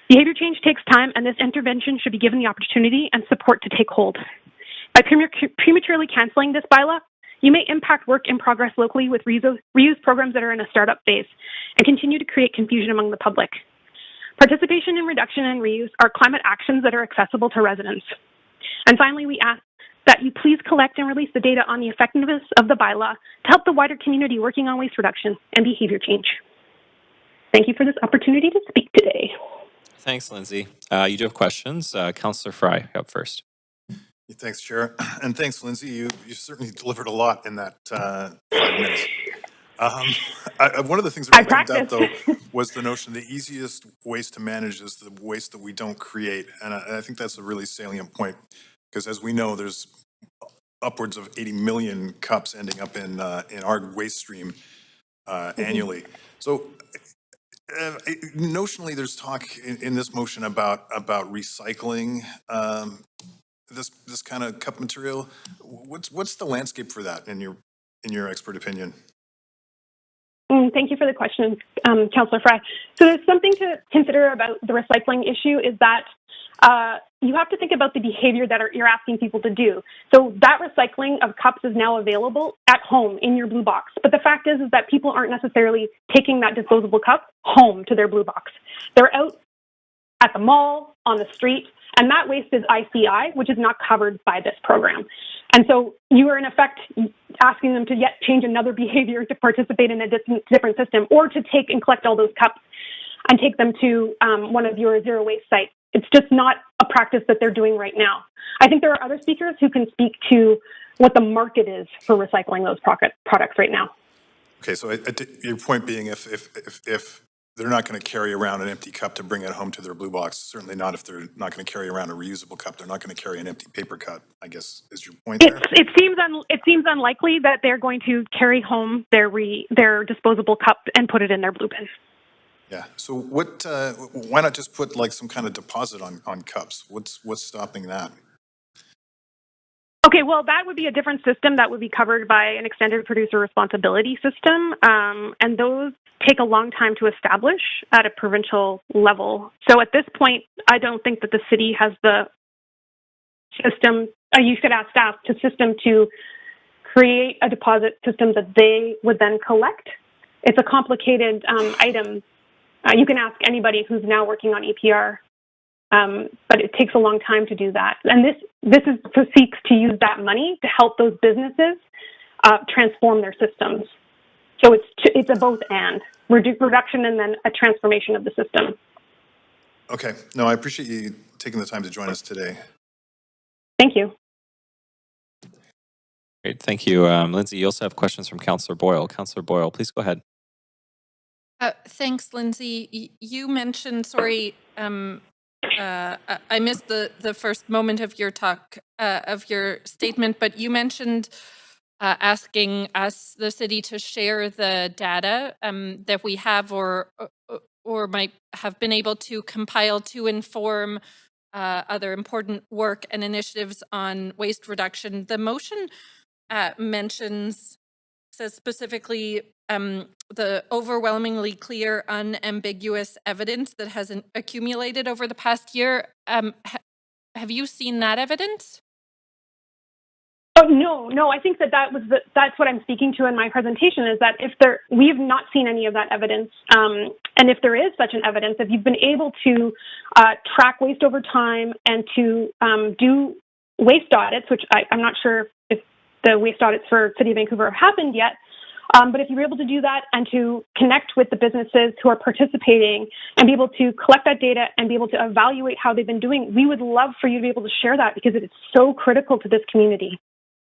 Behavior change takes time, and this intervention should be given the opportunity and support to take hold. By prematurely canceling this bylaw, you may impact work in progress locally with reuse programs that are in a startup phase and continue to create confusion among the public. Participation in reduction and reuse are climate actions that are accessible to residents. And finally, we ask that you please collect and release the data on the effectiveness of the bylaw to help the wider community working on waste reduction and behavior change. Thank you for this opportunity to speak today. Thanks, Lindsay. You do have questions. Councillor Fry, up first. Thanks, Chair. And thanks, Lindsay. You certainly delivered a lot in that 5 minutes. One of the things that really jumped out, though, was the notion the easiest waste to manage is the waste that we don't create. And I think that's a really salient point, because as we know, there's upwards of 80 million cups ending up in our waste stream annually. So notionally, there's talk in this motion about recycling this kind of cup material. What's the landscape for that in your expert opinion? Thank you for the question, Councillor Fry. So there's something to consider about the recycling issue is that you have to think about the behavior that you're asking people to do. So that recycling of cups is now available at home in your blue box. But the fact is that people aren't necessarily taking that disposable cup home to their blue box. They're out at the mall, on the street, and that waste is ICI, which is not covered by this program. And so you are in effect asking them to yet change another behavior to participate in a different system, or to take and collect all those cups and take them to one of your zero waste sites. It's just not a practice that they're doing right now. I think there are other speakers who can speak to what the market is for recycling those products right now. Okay, so your point being, if they're not going to carry around an empty cup to bring it home to their blue box, certainly not if they're not going to carry around a reusable cup. They're not going to carry an empty paper cup, I guess, is your point there? It seems unlikely that they're going to carry home their disposable cup and put it in their blue bin. Yeah. So why not just put like some kind of deposit on cups? What's stopping that? Okay, well, that would be a different system that would be covered by an extended producer responsibility system, and those take a long time to establish at a provincial level. So at this point, I don't think that the city has the system, you should ask staff, to create a deposit system that they would then collect. It's a complicated item. You can ask anybody who's now working on EPR, but it takes a long time to do that. And this seeks to use that money to help those businesses transform their systems. So it's a both and reduction and then a transformation of the system. Okay. No, I appreciate you taking the time to join us today. Thank you. Great. Thank you. Lindsay, you also have questions from Councillor Boyle. Councillor Boyle, please go ahead. Thanks, Lindsay. You mentioned, sorry, I missed the first moment of your talk, of your statement, but you mentioned asking us, the city, to share the data that we have or might have been able to compile to inform other important work and initiatives on waste reduction. The motion says specifically the overwhelmingly clear, unambiguous evidence that has accumulated over the past year. Have you seen that evidence? Oh, no. I think that's what I'm speaking to in my presentation, is that we have not seen any of that evidence. And if there is such an evidence, if you've been able to track waste over time and to do waste audits, which I'm not sure if the waste audits for City of Vancouver have happened yet, but if you're able to do that and to connect with the businesses who are participating and be able to collect that data and be able to evaluate how they've been doing, we would love for you to be able to share that, because it is so critical to this community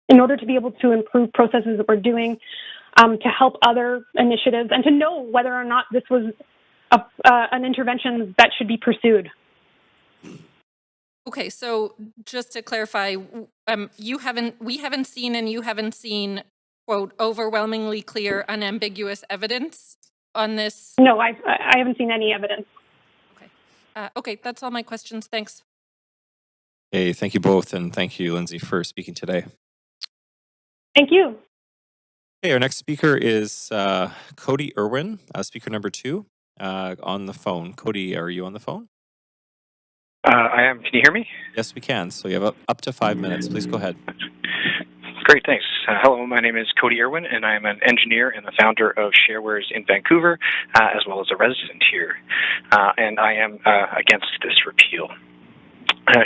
in order to be able to improve processes that we're doing to help other initiatives and to know whether or not this was an intervention that should be pursued. Okay, so just to clarify, we haven't seen, quote, overwhelmingly clear, unambiguous evidence on this? No, I haven't seen any evidence. Okay. Okay, that's all my questions. Thanks. Hey, thank you both, and thank you, Lindsay, for speaking today. Thank you. Okay, our next speaker is Cody Irwin, speaker number 2 on the phone. Cody, are you on the phone? I am. Can you hear me? Yes, we can. So you have up to 5 minutes. Please go ahead. Great, thanks. Hello, my name is Cody Irwin, and I'm an engineer and the founder of Sharewares in Vancouver, as well as a resident here. And I am against this repeal.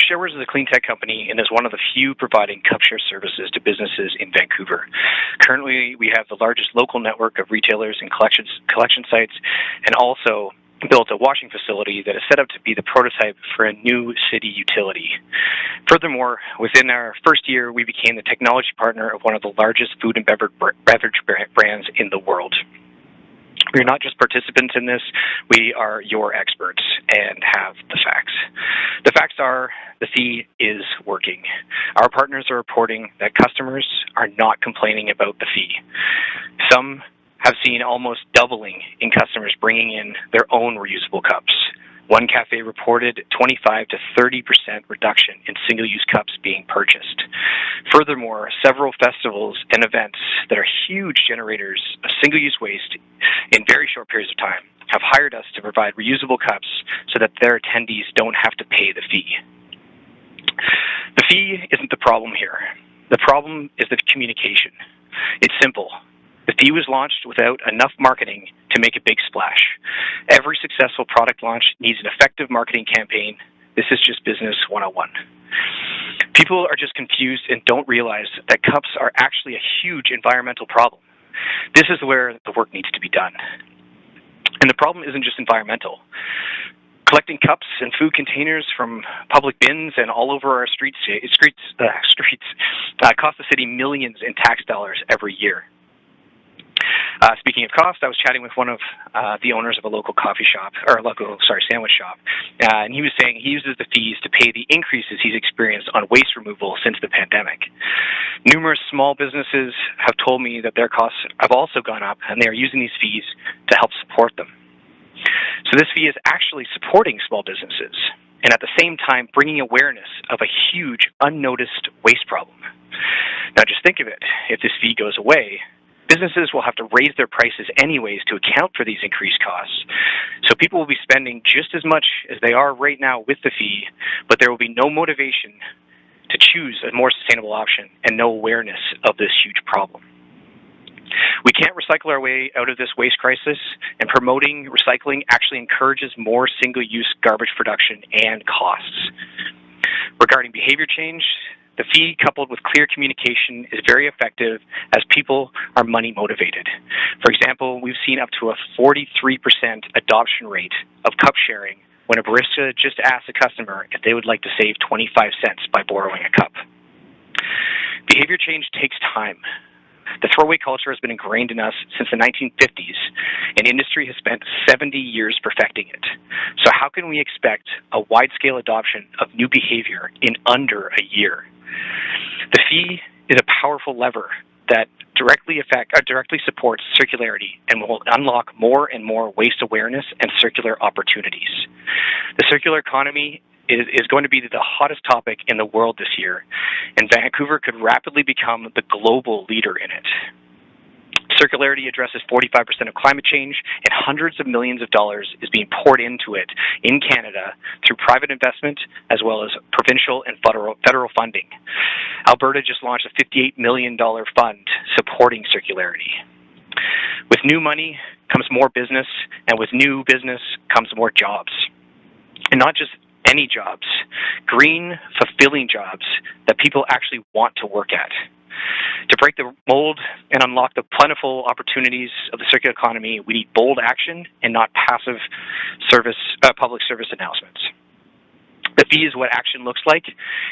Sharewares is a clean tech company and is one of the few providing cup share services to businesses in Vancouver. Currently, we have the largest local network of retailers and collection sites, and also built a washing facility that is set up to be the prototype for a new city utility. Furthermore, within our first year, we became the technology partner of one of the largest food and beverage brands in the world. We're not just participants in this, we are your experts and have the facts. The facts are the fee is working. Our partners are reporting that customers are not complaining about the fee. Some have seen almost doubling in customers bringing in their own reusable cups. One cafe reported 25 to 30% reduction in single-use cups being purchased. Furthermore, several festivals and events that are huge generators of single-use waste in very short periods of time have hired us to provide reusable cups so that their attendees don't have to pay the fee. The fee isn't the problem here. The problem is the communication. It's simple. The fee was launched without enough marketing to make a big splash. Every successful product launch needs an effective marketing campaign. This is just business 101. People are just confused and don't realize that cups are actually a huge environmental problem. This is where the work needs to be done. And the problem isn't just environmental. Collecting cups and food containers from public bins and all over our streets cost the city millions in tax dollars every year. Speaking of cost, I was chatting with one of the owners of a local sandwich shop, and he was saying he uses the fees to pay the increases he's experienced on waste removal since the pandemic. Numerous small businesses have told me that their costs have also gone up, and they are using these fees to help support them. So this fee is actually supporting small businesses, and at the same time bringing awareness of a huge unnoticed waste problem. Now just think of it, if this fee goes away, businesses will have to raise their prices anyways to account for these increased costs. So people will be spending just as much as they are right now with the fee, but there will be no motivation to choose a more sustainable option and no awareness of this huge problem. We can't recycle our way out of this waste crisis, and promoting recycling actually encourages more single-use garbage production and costs. Regarding behavior change, the fee coupled with clear communication is very effective as people are money motivated. For example, we've seen up to a 43% adoption rate of cup sharing when a barista just asks a customer if they would like to save 25 cents by borrowing a cup. Behavior change takes time. The throwaway culture has been ingrained in us since the 1950s, and industry has spent 70 years perfecting it. So how can we expect a wide-scale adoption of new behavior in under a year? The fee is a powerful lever that directly supports circularity and will unlock more and more waste awareness and circular opportunities. The circular economy is going to be the hottest topic in the world this year, and Vancouver could rapidly become the global leader in it. Circularity addresses 45% of climate change, and hundreds of millions of dollars is being poured into it in Canada through private investment as well as provincial and federal funding. Alberta just launched a $58 million fund supporting circularity. With new money comes more business, and with new business comes more jobs. And not just any jobs, green, fulfilling jobs that people actually want to work at. To break the mold and unlock the plentiful opportunities of the circular economy, we need bold action and not passive public service announcements. The fee is what action looks like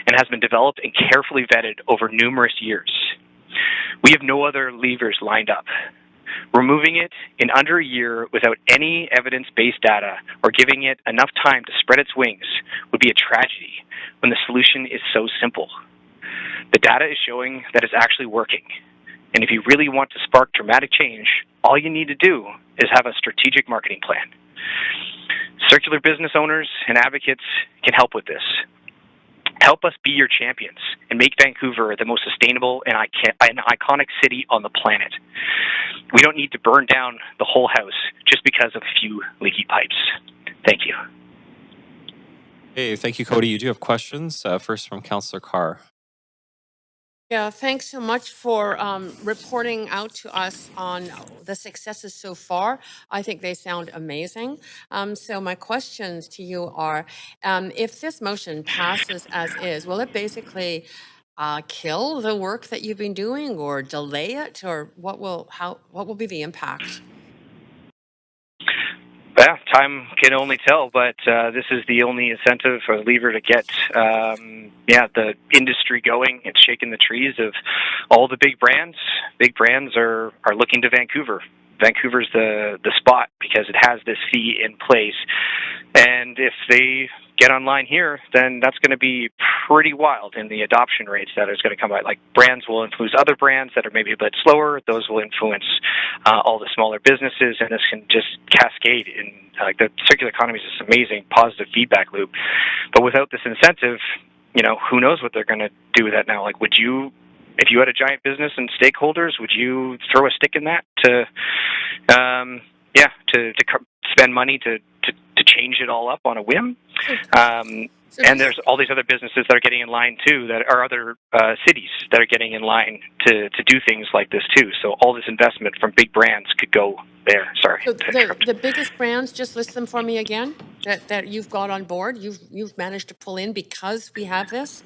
and has been developed and carefully vetted over numerous years. We have no other levers lined up. Removing it in under a year without any evidence-based data or giving it enough time to spread its wings would be a tragedy when the solution is so simple. The data is showing that it's actually working. And if you really want to spark dramatic change, all you need to do is have a strategic marketing plan. Circular business owners and advocates can help with this. Help us be your champions and make Vancouver the most sustainable and iconic city on the planet. We don't need to burn down the whole house just because of a few leaky pipes. Thank you. Hey, thank you, Cody. You do have questions. First from Councillor Carr. Yeah, thanks so much for reporting out to us on the successes so far. I think they sound amazing. So my questions to you are, if this motion passes as is, will it basically kill the work that you've been doing or delay it, or what will be the impact? Yeah, time can only tell, but this is the only incentive or lever to get, the industry going. It's shaking the trees of all the big brands. Big brands are looking to Vancouver. Vancouver's the spot because it has this fee in place, and if they get online here, then that's going to be pretty wild in the adoption rates that is going to come out. Like, brands will influence other brands that are maybe a bit slower. Those will influence all the smaller businesses, and this can just cascade in. Like, the circular economy is this amazing positive feedback loop, but without this incentive, who knows what they're going to do with that now? Like, would you, if you had a giant business and stakeholders, would you throw a stick in that to spend money to change it all up on a whim? And there's all these other businesses that are getting in line too, that are other cities that are getting in line to do things like this too. So all this investment from big brands could go there. Sorry. So the biggest brands, just list them for me again, that you've got on board, you've managed to pull in because we have this.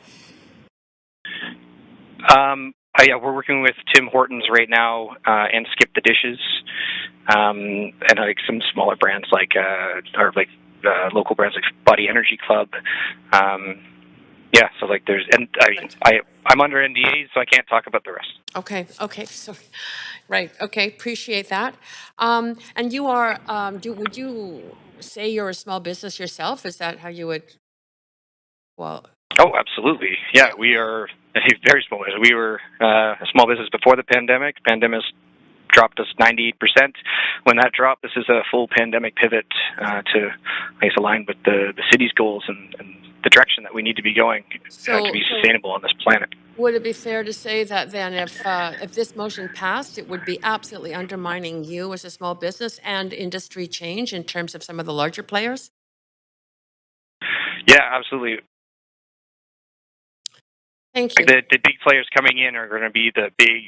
We're working with Tim Hortons right now and Skip the Dishes, and like some smaller brands like local brands like Body Energy Club. So like there's, and I'm under NDA, so I can't talk about the rest. Okay, so right, okay, appreciate that. And you are, would you say you're a small business yourself? Is that how you would? Well. Oh, absolutely. Yeah, we are a very small business. We were a small business before the pandemic. Pandemic dropped us 98%. When that dropped, this is a full pandemic pivot to, I guess, align with the city's goals and the direction that we need to be going to be sustainable on this planet. Would it be fair to say that then if this motion passed, it would be absolutely undermining you as a small business and industry change in terms of some of the larger players? Yeah, absolutely. Thank you. The big players coming in are going to be the big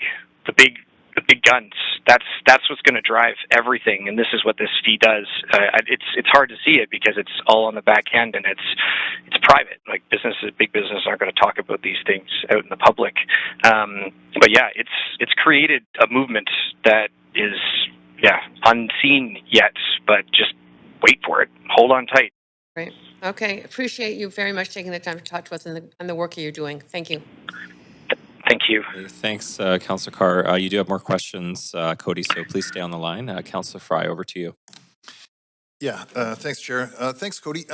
guns. That's what's going to drive everything, and this is what this fee does. It's hard to see it because it's all on the back end and it's private. Like, big businesses aren't going to talk about these things out in the public. But yeah, it's created a movement that is unseen yet, but just wait for it. Hold on tight. Right. Okay. Appreciate you very much taking the time to talk to us and the work that you're doing. Thank you. Thank you. Thanks, Councillor Carr. You do have more questions, Cody, so please stay on the line. Councillor Fry, over to you. Yeah, thanks, Chair. Thanks, Cody.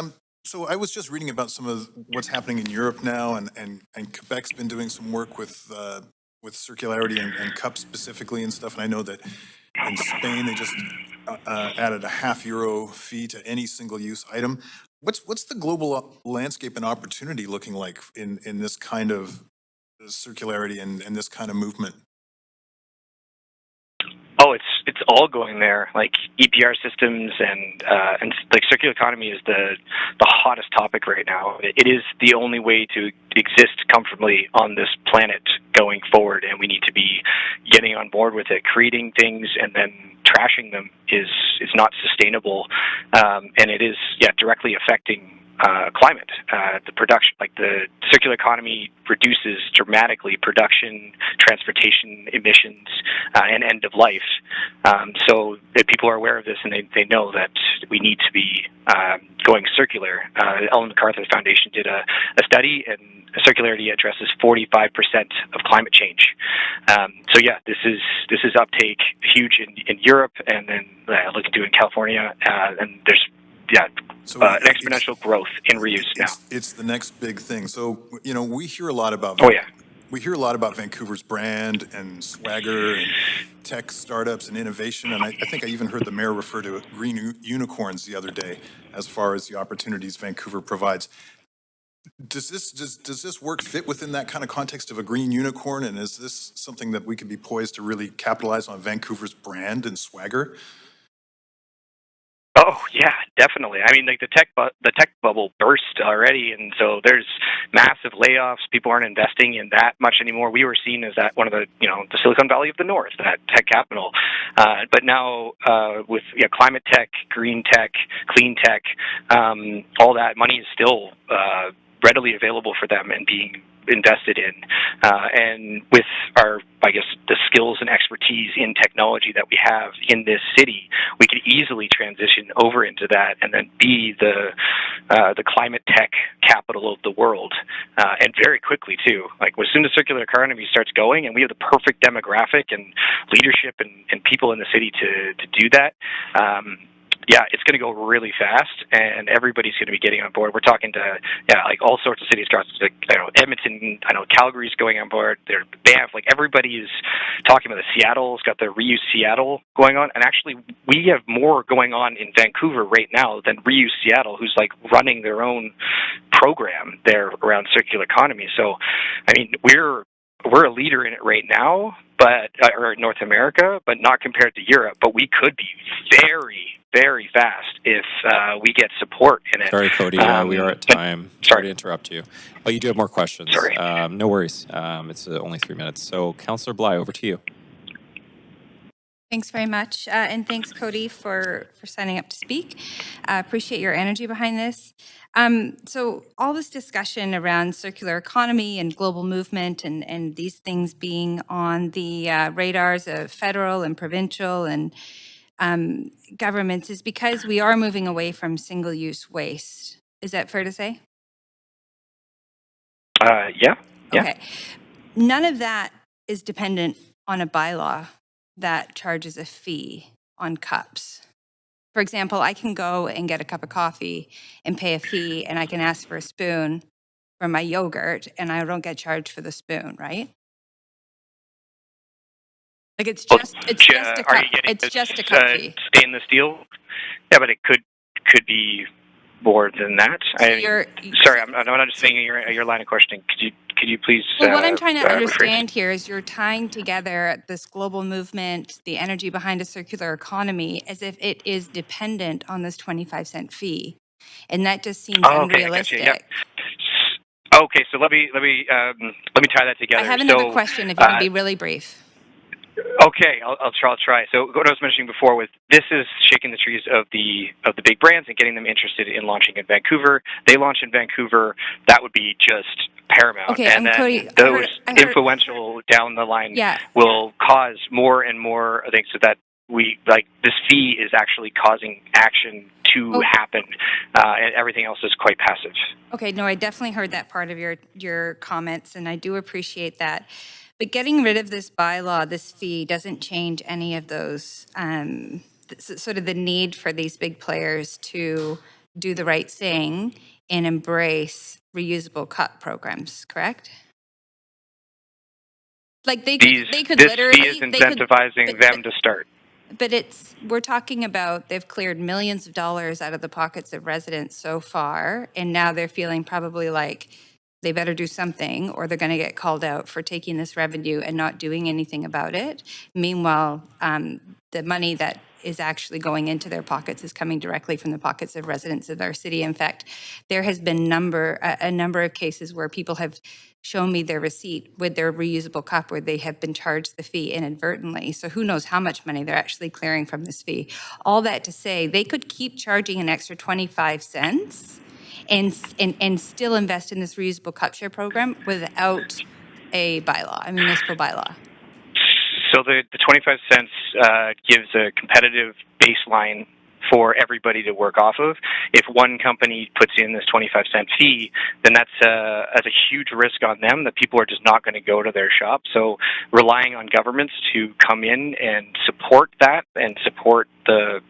So I was just reading about some of what's happening in Europe now, and Quebec's been doing some work with circularity and cups specifically and stuff. And I know that in Spain they just added a €0.5 fee to any single-use item. What's the global landscape and opportunity looking like in this kind of circularity and this kind of movement? Oh, it's all going there. Like, EPR systems and like circular economy is the hottest topic right now. It is the only way to exist comfortably on this planet going forward, and we need to be getting on board with it. Creating things and then trashing them is not sustainable, and it is directly affecting climate. The production, like the circular economy, reduces dramatically production, transportation emissions, and end of life. So that people are aware of this, and they know that we need to be going circular. Ellen MacArthur Foundation did a study, and circularity addresses 45% of climate change. So yeah, this is uptake huge in Europe, and then looking to do in California, and there's an exponential growth in reuse now. It's the next big thing. So, we hear a lot about we hear a lot about Vancouver's brand and swagger and tech startups and innovation. And I think I even heard the mayor refer to green unicorns the other day as far as the opportunities Vancouver provides. Does this work fit within that kind of context of a green unicorn? And is this something that we could be poised to really capitalize on Vancouver's brand and swagger? Oh, yeah, definitely. I mean, like the tech bubble burst already, and so there's massive layoffs. People aren't investing in that much anymore. We were seen as that one of the the Silicon Valley of the North, that tech capital. But now with climate tech, green tech, clean tech, all that money is still readily available for them and being invested in. And with our, I guess, the skills and expertise in technology that we have in this city, we could easily transition over into that and then be the climate tech capital of the world, and very quickly too. Like as soon as circular economy starts going, and we have the perfect demographic and leadership and people in the city to do that. Yeah, it's going to go really fast, and everybody's going to be getting on board. We're talking to like all sorts of cities across, like Edmonton. I know Calgary's going on board. They're Banff. Like everybody is talking about the Seattle's got the Reuse Seattle going on, and actually we have more going on in Vancouver right now than Reuse Seattle, who's like running their own program there around circular economy. So, I mean, we're a leader in it right now, but or North America, but not compared to Europe. But we could be very fast if we get support in it. Sorry, Cody, we are at time. Sorry to interrupt you. Oh, you do have more questions. Sorry. No worries. It's only 3 minutes. So, Councillor Bly, over to you. Thanks very much. And thanks, Cody, for signing up to speak. Appreciate your energy behind this. So all this discussion around circular economy and global movement and these things being on the radars of federal and provincial and governments is because we are moving away from single-use waste. Is that fair to say? Yeah. Okay. None of that is dependent on a bylaw that charges a fee on cups. For example, I can go and get a cup of coffee and pay a fee, and I can ask for a spoon for my yogurt, and I don't get charged for the spoon, right? Like it's just a cup. It's just a cup fee. Stainless steel. Yeah, but it could be more than that. Sorry, I'm not understanding your line of questioning. Could you please? Well, what I'm trying to understand here is you're tying together this global movement, the energy behind a circular economy, as if it is dependent on this 25-cent fee, and that just seems unrealistic. Gotcha, yeah. Okay, so let me tie that together. I have another question. If you can be really brief. Okay, I'll try. So what I was mentioning before was this is shaking the trees of the big brands and getting them interested in launching in Vancouver. They launch in Vancouver, that would be just paramount. Okay, and then Cody, those influential down the line will cause more and more things so that this fee is actually causing action to happen, and everything else is quite passive. Okay, no, I definitely heard that part of your comments, and I do appreciate that. But getting rid of this bylaw, this fee, doesn't change any of those, sort of the need for these big players to do the right thing and embrace reusable cup programs, correct? Like they could this literally... fee is incentivizing them to start. But we're talking about they've cleared millions of dollars out of the pockets of residents so far, and now they're feeling probably like they better do something or they're going to get called out for taking this revenue and not doing anything about it. Meanwhile, the money that is actually going into their pockets is coming directly from the pockets of residents of our city. In fact, there has been a number of cases where people have shown me their receipt with their reusable cup where they have been charged the fee inadvertently. So who knows how much money they're actually clearing from this fee. All that to say, they could keep charging an extra 25 cents and still invest in this reusable cup share program without a bylaw, a municipal bylaw. So the 25 cents gives a competitive baseline for everybody to work off of. If one company puts in this 25-cent fee, then that's a huge risk on them that people are just not going to go to their shop. So relying on governments to come in and support that and support the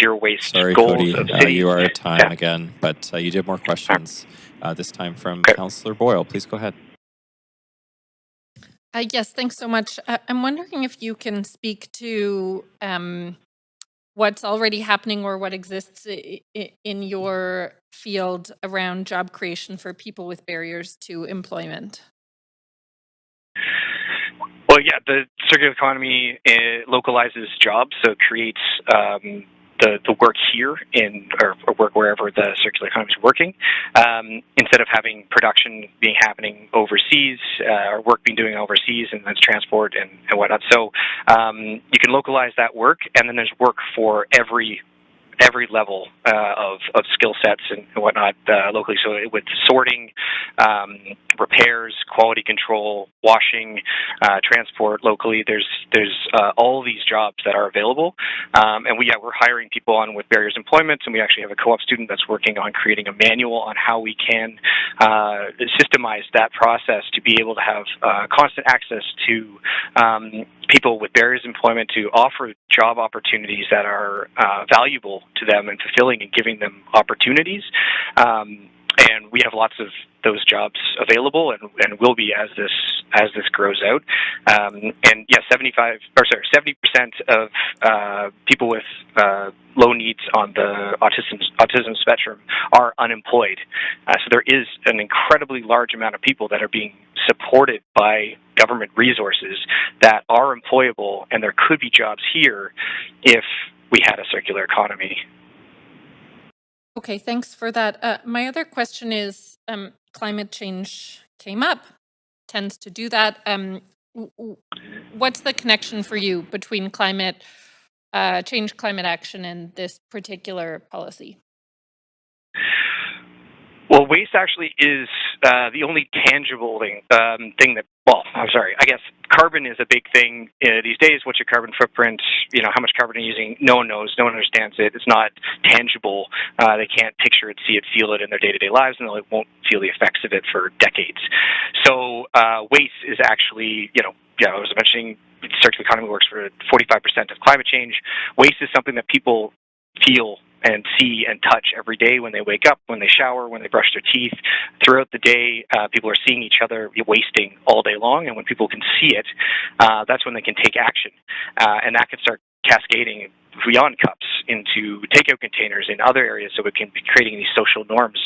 zero waste goals Cody, of cities. you are at time again, but you did more questions, this time from Councillor Boyle. Please go ahead. Yes, thanks so much. I'm wondering if you can speak to what's already happening or what exists in your field around job creation for people with barriers to employment. Well, yeah, the circular economy localizes jobs, so it creates the work here or work wherever the circular economy is working, instead of having production happening overseas or work being doing overseas and then transport and whatnot. So you can localize that work, and then there's work for every level of skill sets and whatnot locally. So with sorting, repairs, quality control, washing, transport locally, there's all these jobs that are available. And we're hiring people on with barriers to employment, and we actually have a co-op student that's working on creating a manual on how we can systemize that process to be able to have constant access to people with barriers to employment, to offer job opportunities that are valuable to them and fulfilling and giving them opportunities. And we have lots of those jobs available, and will be as this grows out. And yeah, 70% of people with low needs on the autism spectrum are unemployed. So there is an incredibly large amount of people that are being supported by government resources that are employable, and there could be jobs here if we had a circular economy. Okay, thanks for that. My other question is, climate change came up, tends to do that. What's the connection for you between climate change, climate action, and this particular policy? Well, waste actually is the only tangible thing that. Well, I'm sorry. I guess carbon is a big thing these days. What's your carbon footprint? You know, how much carbon are you using? No one knows. No one understands it. It's not tangible. They can't picture it, see it, feel it in their day-to-day lives, and they won't feel the effects of it for decades. So waste is actually, I was mentioning circular economy works for 45% of climate change. Waste is something that people feel and see and touch every day when they wake up, when they shower, when they brush their teeth. Throughout the day, people are seeing each other wasting all day long, and when people can see it, that's when they can take action. And that can start cascading beyond cups into takeout containers in other areas, so we can be creating these social norms.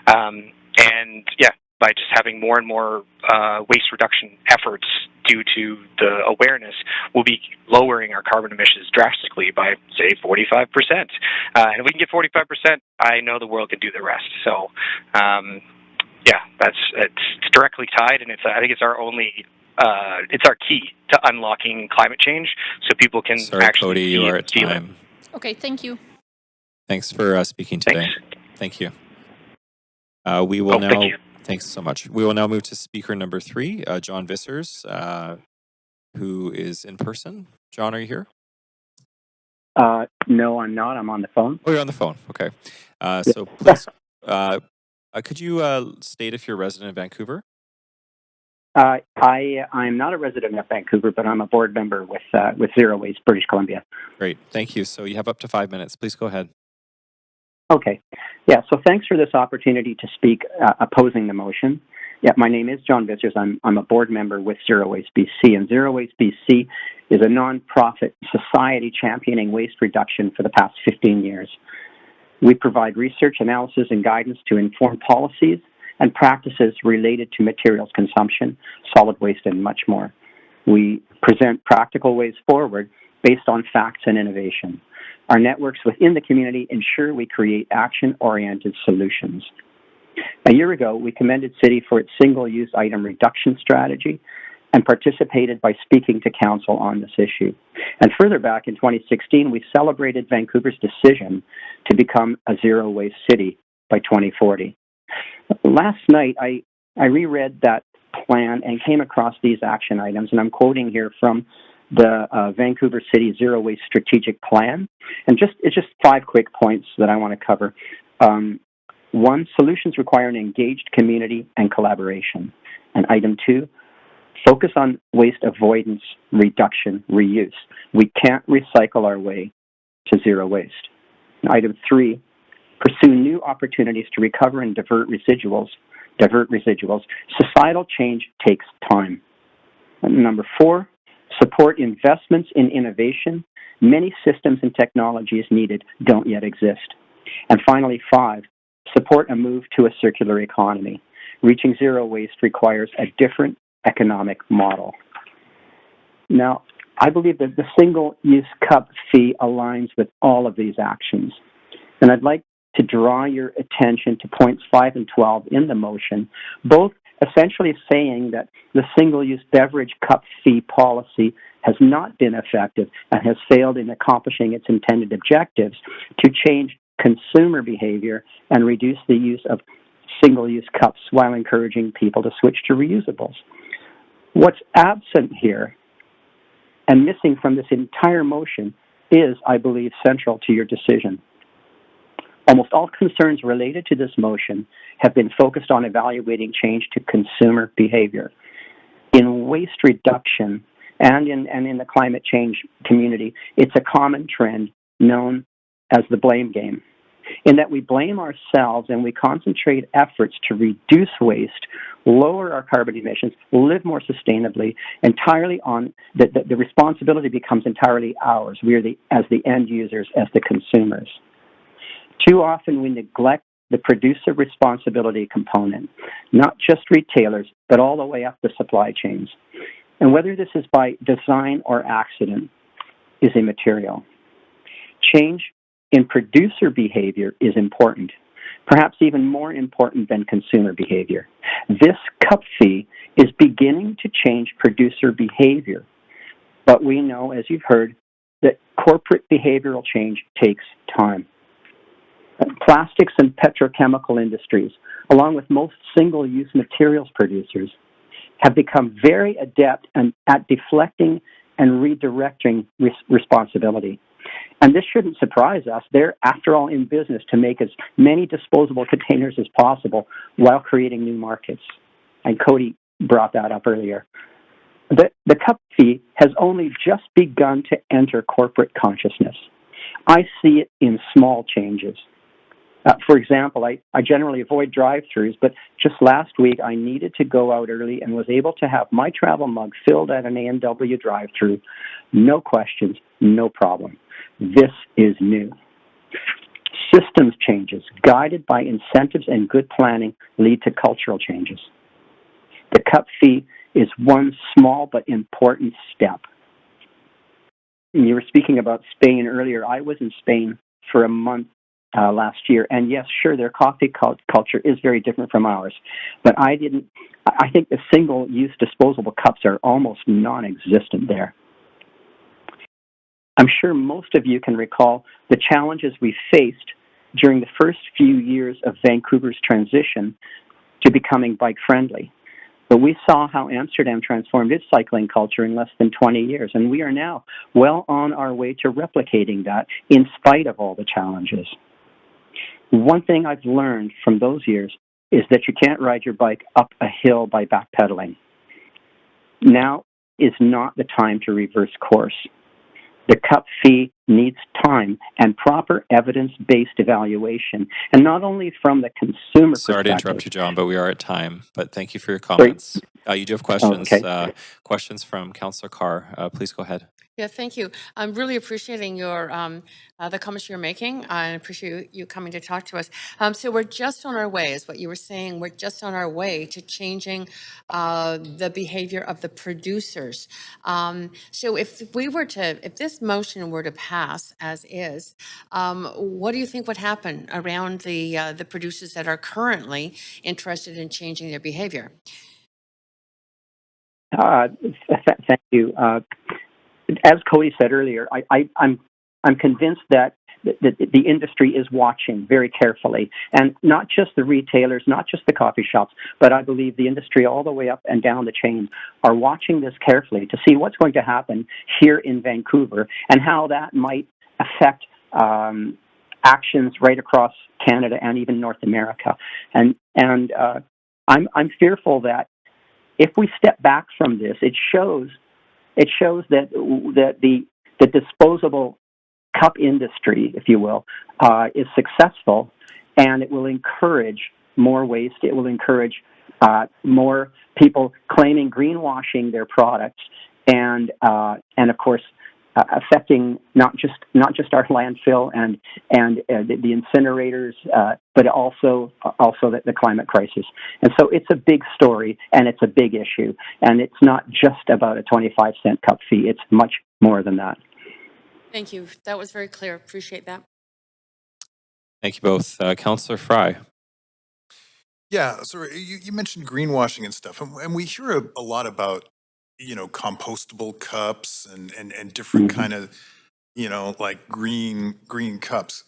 And yeah, by just having more and more waste reduction efforts due to the awareness, we'll be lowering our carbon emissions drastically by, say, 45%. And if we can get 45%, I know the world can do the rest. So, yeah, it's directly tied, and I think it's our only. It's our key to unlocking climate change, so people can actually Cody, see you are it, at feel it. time. Okay, thank you. Thanks for speaking today. Thank you. We will now. Thank you. Thanks so much. We will now move to speaker number 3, John Vissers, who is in person. John, are you here? No, I'm not. I'm on the phone. Oh, you're on the phone. Okay. So please, could you state if you're a resident of Vancouver? I'm not a resident of Vancouver, but I'm a board member with Zero Waste British Columbia. Great. Thank you. So you have up to 5 minutes. Please go ahead. Okay. Yeah, so thanks for this opportunity to speak opposing the motion. Yeah, my name is John Vissers. I'm a board member with Zero Waste BC, and Zero Waste BC is a non-profit society championing waste reduction for the past 15 years. We provide research, analysis, and guidance to inform policies and practices related to materials consumption, solid waste, and much more. We present practical ways forward based on facts and innovation. Our networks within the community ensure we create action-oriented solutions. A year ago, we commended City for its single-use item reduction strategy and participated by speaking to Council on this issue. And further back in 2016, we celebrated Vancouver's decision to become a zero-waste city by 2040. Last night, I reread that plan and came across these action items, and I'm quoting here from the Vancouver City Zero Waste Strategic Plan. And it's just 5 quick points that I want to cover. 1, solutions require an engaged community and collaboration. And item 2, focus on waste avoidance, reduction, reuse. We can't recycle our way to zero waste. And item 3, pursue new opportunities to recover and divert residuals. Societal change takes time. And number 4, support investments in innovation. Many systems and technologies needed don't yet exist. And finally, 5, support a move to a circular economy. Reaching zero waste requires a different economic model. Now, I believe that the single-use cup fee aligns with all of these actions. And I'd like to draw your attention to points 5 and 12 in the motion, both essentially saying that the single-use beverage cup fee policy has not been effective and has failed in accomplishing its intended objectives to change consumer behavior and reduce the use of single-use cups while encouraging people to switch to reusables. What's absent here and missing from this entire motion is, I believe, central to your decision. Almost all concerns related to this motion have been focused on evaluating change to consumer behavior. In waste reduction and in the climate change community, it's a common trend known as the blame game, in that we blame ourselves and we concentrate efforts to reduce waste, lower our carbon emissions, live more sustainably, entirely on the responsibility becomes entirely ours. We are as the end users, as the consumers. Too often we neglect the producer responsibility component, not just retailers, but all the way up the supply chains. And whether this is by design or accident is immaterial. Change in producer behavior is important, perhaps even more important than consumer behavior. This cup fee is beginning to change producer behavior, but we know, as you've heard, that corporate behavioral change takes time. Plastics and petrochemical industries, along with most single-use materials producers, have become very adept at deflecting and redirecting responsibility. And this shouldn't surprise us. They're, after all, in business to make as many disposable containers as possible while creating new markets. And Cody brought that up earlier. The cup fee has only just begun to enter corporate consciousness. I see it in small changes. For example, I generally avoid drive-thrus, but just last week I needed to go out early and was able to have my travel mug filled at an A&W drive-thru. No questions, no problem. This is new. Systems changes, guided by incentives and good planning, lead to cultural changes. The cup fee is one small but important step. You were speaking about Spain earlier. I was in Spain for a month last year, and yes, sure, their coffee culture is very different from ours, but I think the single-use disposable cups are almost non-existent there. I'm sure most of you can recall the challenges we faced during the first few years of Vancouver's transition to becoming bike-friendly. But we saw how Amsterdam transformed its cycling culture in less than 20 years, and we are now well on our way to replicating that in spite of all the challenges. One thing I've learned from those years is that you can't ride your bike up a hill by backpedaling. Now is not the time to reverse course. The cup fee needs time and proper evidence-based evaluation, and not only from the consumer perspective. Sorry to interrupt you, John, but we are at time. But thank you for your comments. You do have questions. Okay. Questions from Councillor Carr. Please go ahead. Yeah, thank you. I'm really appreciating your the comments you're making. I appreciate you coming to talk to us. So we're just on our way, is what you were saying. We're just on our way to changing the behavior of the producers. So if this motion were to pass as is, what do you think would happen around the producers that are currently interested in changing their behavior? Thank you. As Cody said earlier, I'm convinced that the industry is watching very carefully, and not just the retailers, not just the coffee shops, but I believe the industry all the way up and down the chain are watching this carefully to see what's going to happen here in Vancouver and how that might affect actions right across Canada and even North America. And I'm fearful that if we step back from this, it shows that the disposable cup industry, if you will, is successful, and it will encourage more waste. It will encourage more people claiming greenwashing their products, and of course, affecting not just our landfill and the incinerators, but also the climate crisis. And so it's a big story and it's a big issue. And it's not just about a 25-cent cup fee. It's much more than that. Thank you. That was very clear. Appreciate that. Thank you both. Councillor Fry. Yeah, so you mentioned greenwashing and stuff, and we hear a lot about, compostable cups and different kind of, like green cups.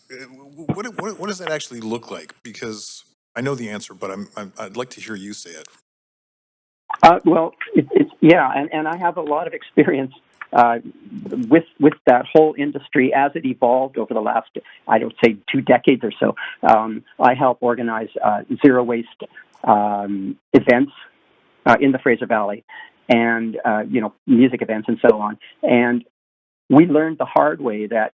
What does that actually look like? Because I know the answer, but I'd like to hear you say it. Well, and I have a lot of experience with that whole industry as it evolved over the last, I would say, 2 decades or so. I help organize zero waste events in the Fraser Valley, and music events and so on. And we learned the hard way that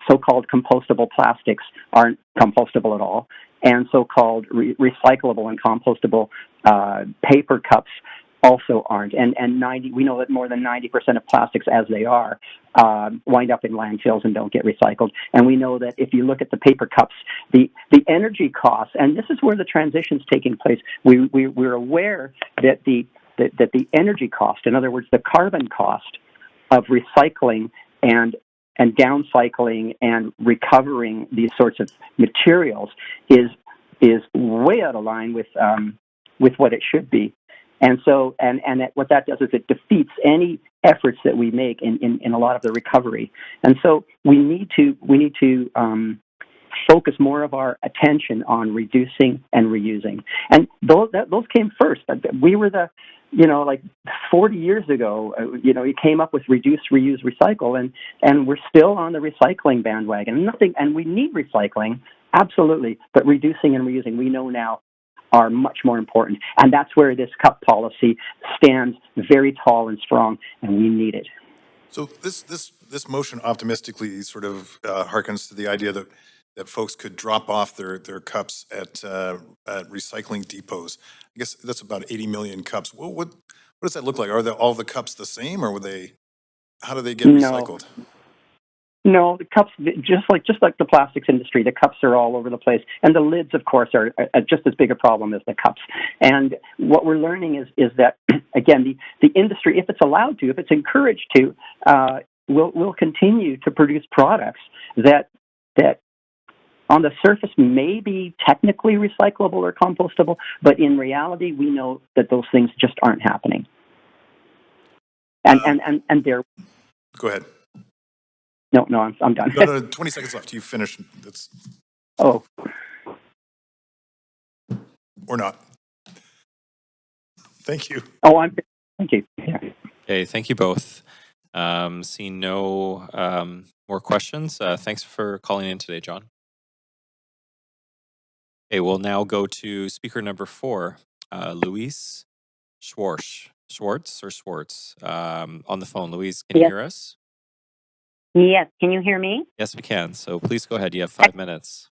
so-called compostable plastics aren't compostable at all, and so-called recyclable and compostable paper cups also aren't. And we know that more than 90% of plastics, as they are, wind up in landfills and don't get recycled. And we know that if you look at the paper cups, the energy costs, and this is where the transition's taking place. We're aware that the energy cost, in other words, the carbon cost of recycling and downcycling and recovering these sorts of materials is way out of line with what it should be. And so, and what that does is it defeats any efforts that we make in a lot of the recovery. And so we need to focus more of our attention on reducing and reusing. And those came first. We were like 40 years ago, you came up with reduce, reuse, recycle, and we're still on the recycling bandwagon. And we need recycling, absolutely, but reducing and reusing, we know now, are much more important. And that's where this cup policy stands very tall and strong, and we need it. So this motion optimistically sort of harkens to the idea that folks could drop off their cups at recycling depots. I guess that's about 80 million cups. What does that look like? Are all the cups the same, or how do they get recycled? No, the cups, just like the plastics industry, the cups are all over the place. And the lids, of course, are just as big a problem as the cups. And what we're learning is that, again, the industry, if it's allowed to, if it's encouraged to, will continue to produce products that on the surface may be technically recyclable or compostable, but in reality, we know that those things just aren't happening. And they're... Go ahead. No, I'm done. No, 20 seconds left. You finish. Oh. Or not. Thank you. Thank you. Yeah. Okay, thank you both. Seeing no more questions, thanks for calling in today, John. Okay, we'll now go to speaker number 4, Louise Schwartz on the phone. Louise, can you hear us? Yes, can you hear me? Yes, we can. So please go ahead. You have 5 minutes.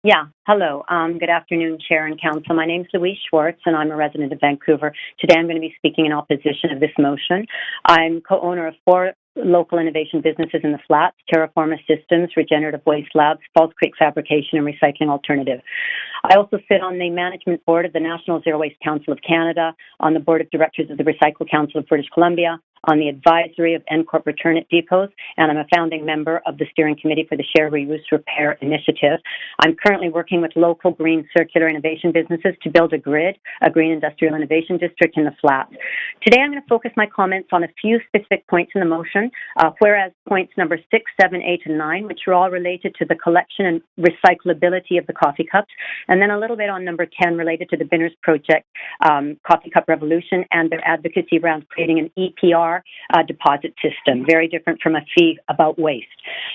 Yeah, hello. Good afternoon, Chair and Council. My name is Louise Schwartz, and I'm a resident of Vancouver. Today I'm going to be speaking in opposition of this motion. I'm co-owner of 4 local innovation businesses in the Flats: Terraforma Systems, Regenerative Waste Labs, Falls Creek Fabrication, and Recycling Alternative. I also sit on the management board of the National Zero Waste Council of Canada, on the board of directors of the Recycle Council of British Columbia, on the advisory of NCorp Return It Depots, and I'm a founding member of the steering committee for the Share, Reuse, Repair initiative. I'm currently working with local green circular innovation businesses to build a GRID, a Green Industrial Innovation District in the Flats. Today I'm going to focus my comments on a few specific points in the motion, whereas points number 6, 7, 8, and 9, which are all related to the collection and recyclability of the coffee cups, and then a little bit on number 10 related to the Binners Project Coffee Cup Revolution and their advocacy around creating an EPR deposit system, very different from a fee about waste.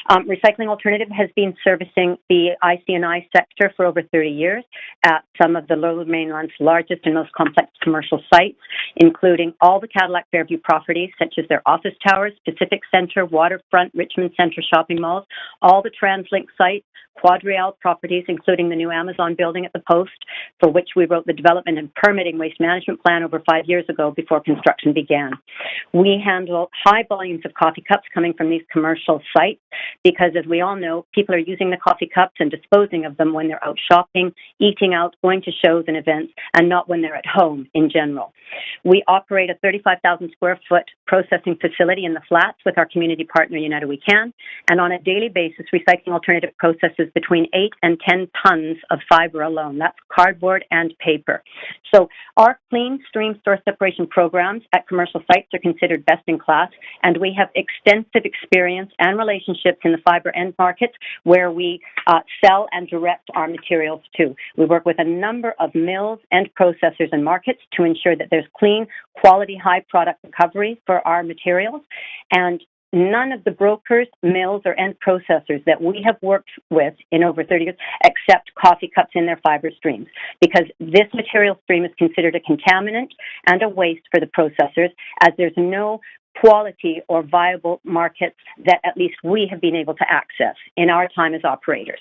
Recycling Alternative has been servicing the IC&I sector for over 30 years at some of the Lower Mainland's largest and most complex commercial sites, including all the Cadillac Fairview properties, such as their office towers, Pacific Center, Waterfront, Richmond Center shopping malls, all the TransLink sites, QuadReal properties, including the new Amazon building at the Post, for which we wrote the development and permitting waste management plan over 5 years ago before construction began. We handle high volumes of coffee cups coming from these commercial sites because, as we all know, people are using the coffee cups and disposing of them when they're out shopping, eating out, going to shows and events, and not when they're at home in general. We operate a 35,000 square foot processing facility in the flats with our community partner United We Can, and on a daily basis, Recycling Alternative processes between 8 and 10 tons of fiber alone. That's cardboard and paper. So our clean stream source separation programs at commercial sites are considered best in class, and we have extensive experience and relationships in the fiber end markets where we sell and direct our materials to. We work with a number of mills and processors and markets to ensure that there's clean, quality, high product recovery for our materials, and none of the brokers, mills, or end processors that we have worked with in over 30 years accept coffee cups in their fiber streams, because this material stream is considered a contaminant and a waste for the processors, as there's no quality or viable markets that at least we have been able to access in our time as operators.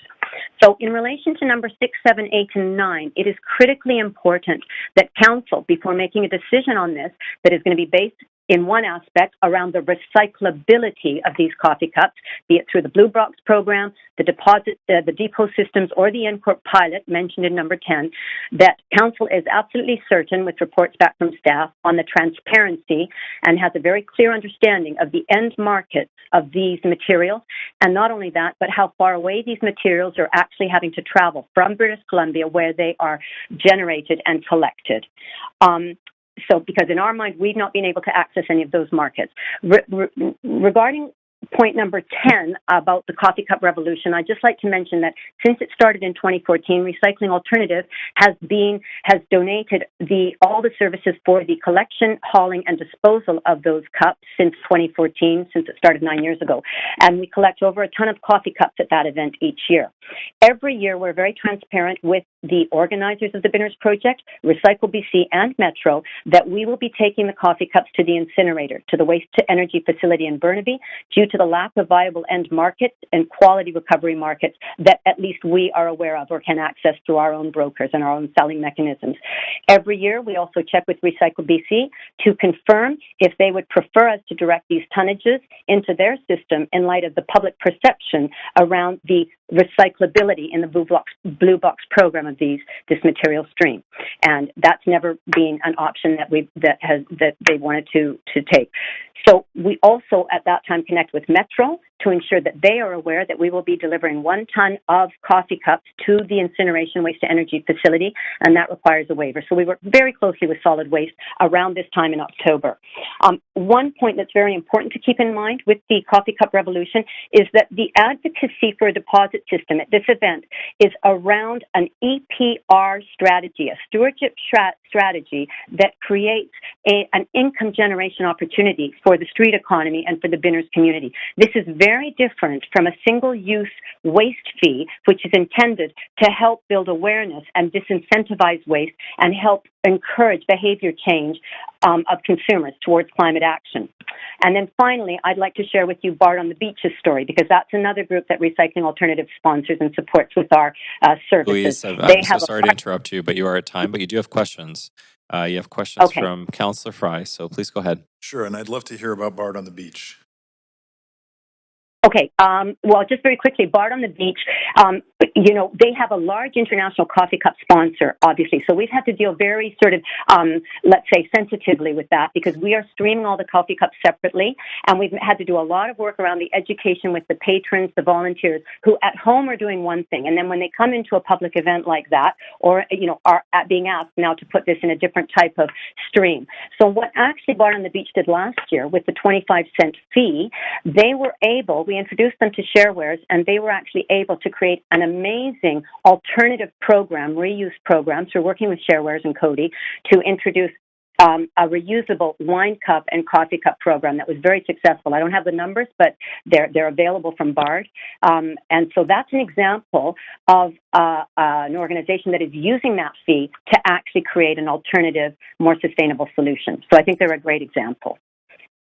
So in relation to number 6, 7, 8, and 9, it is critically important that Council, before making a decision on this that is going to be based in one aspect around the recyclability of these coffee cups, be it through the Blue Box program, the depot systems, or the NCORP pilot mentioned in number 10, that Council is absolutely certain, with reports back from staff, on the transparency and has a very clear understanding of the end markets of these materials, and not only that, but how far away these materials are actually having to travel from British Columbia, where they are generated and collected. So, because in our mind, we've not been able to access any of those markets. Regarding point number 10 about the coffee cup revolution, I'd just like to mention that since it started in 2014, Recycling Alternative has donated all the services for the collection, hauling, and disposal of those cups since 2014, since it started 9 years ago. And we collect over a ton of coffee cups at that event each year. Every year, we're very transparent with the organizers of the Binners Project, Recycle BC, and Metro, that we will be taking the coffee cups to the incinerator, to the waste-to-energy facility in Burnaby, due to the lack of viable end markets and quality recovery markets that at least we are aware of or can access through our own brokers and our own selling mechanisms. Every year, we also check with Recycle BC to confirm if they would prefer us to direct these tonnages into their system in light of the public perception around the recyclability in the Blue Box program of this material stream. And that's never been an option that they wanted to take. So we also at that time connect with Metro to ensure that they are aware that we will be delivering 1 ton of coffee cups to the incineration waste-to-energy facility, and that requires a waiver. So we work very closely with Solid Waste around this time in October. One point that's very important to keep in mind with the coffee cup revolution is that the advocacy for a deposit system at this event is around an EPR strategy, a stewardship strategy that creates an income generation opportunity for the street economy and for the Binners community. This is very different from a single-use waste fee, which is intended to help build awareness and disincentivize waste and help encourage behavior change of consumers towards climate action. And then finally, I'd like to share with you Bard on the Beach's story, because that's another group that Recycling Alternative sponsors and supports with our services. Louise, I'm so sorry to interrupt you, but you are at time, but you do have questions. You have questions from Councillor Fry, so please go ahead. Sure, and I'd love to hear about Bard on the Beach. Okay. Well, just very quickly, Bard on the Beach, they have a large international coffee cup sponsor, obviously. So we've had to deal very sort of, let's say, sensitively with that, because we are streaming all the coffee cups separately. And we've had to do a lot of work around the education with the patrons, the volunteers, who at home are doing one thing. And then when they come into a public event like that, or, are being asked now to put this in a different type of stream. So what actually Bard on the Beach did last year with the 25-cent fee, we introduced them to Sharewares, and they were actually able to create an amazing alternative program, reuse program, through working with Sharewares and Cody to introduce a reusable wine cup and coffee cup program that was very successful. I don't have the numbers, but they're available from Bard. And so that's an example of an organization that is using that fee to actually create an alternative, more sustainable solution. So I think they're a great example.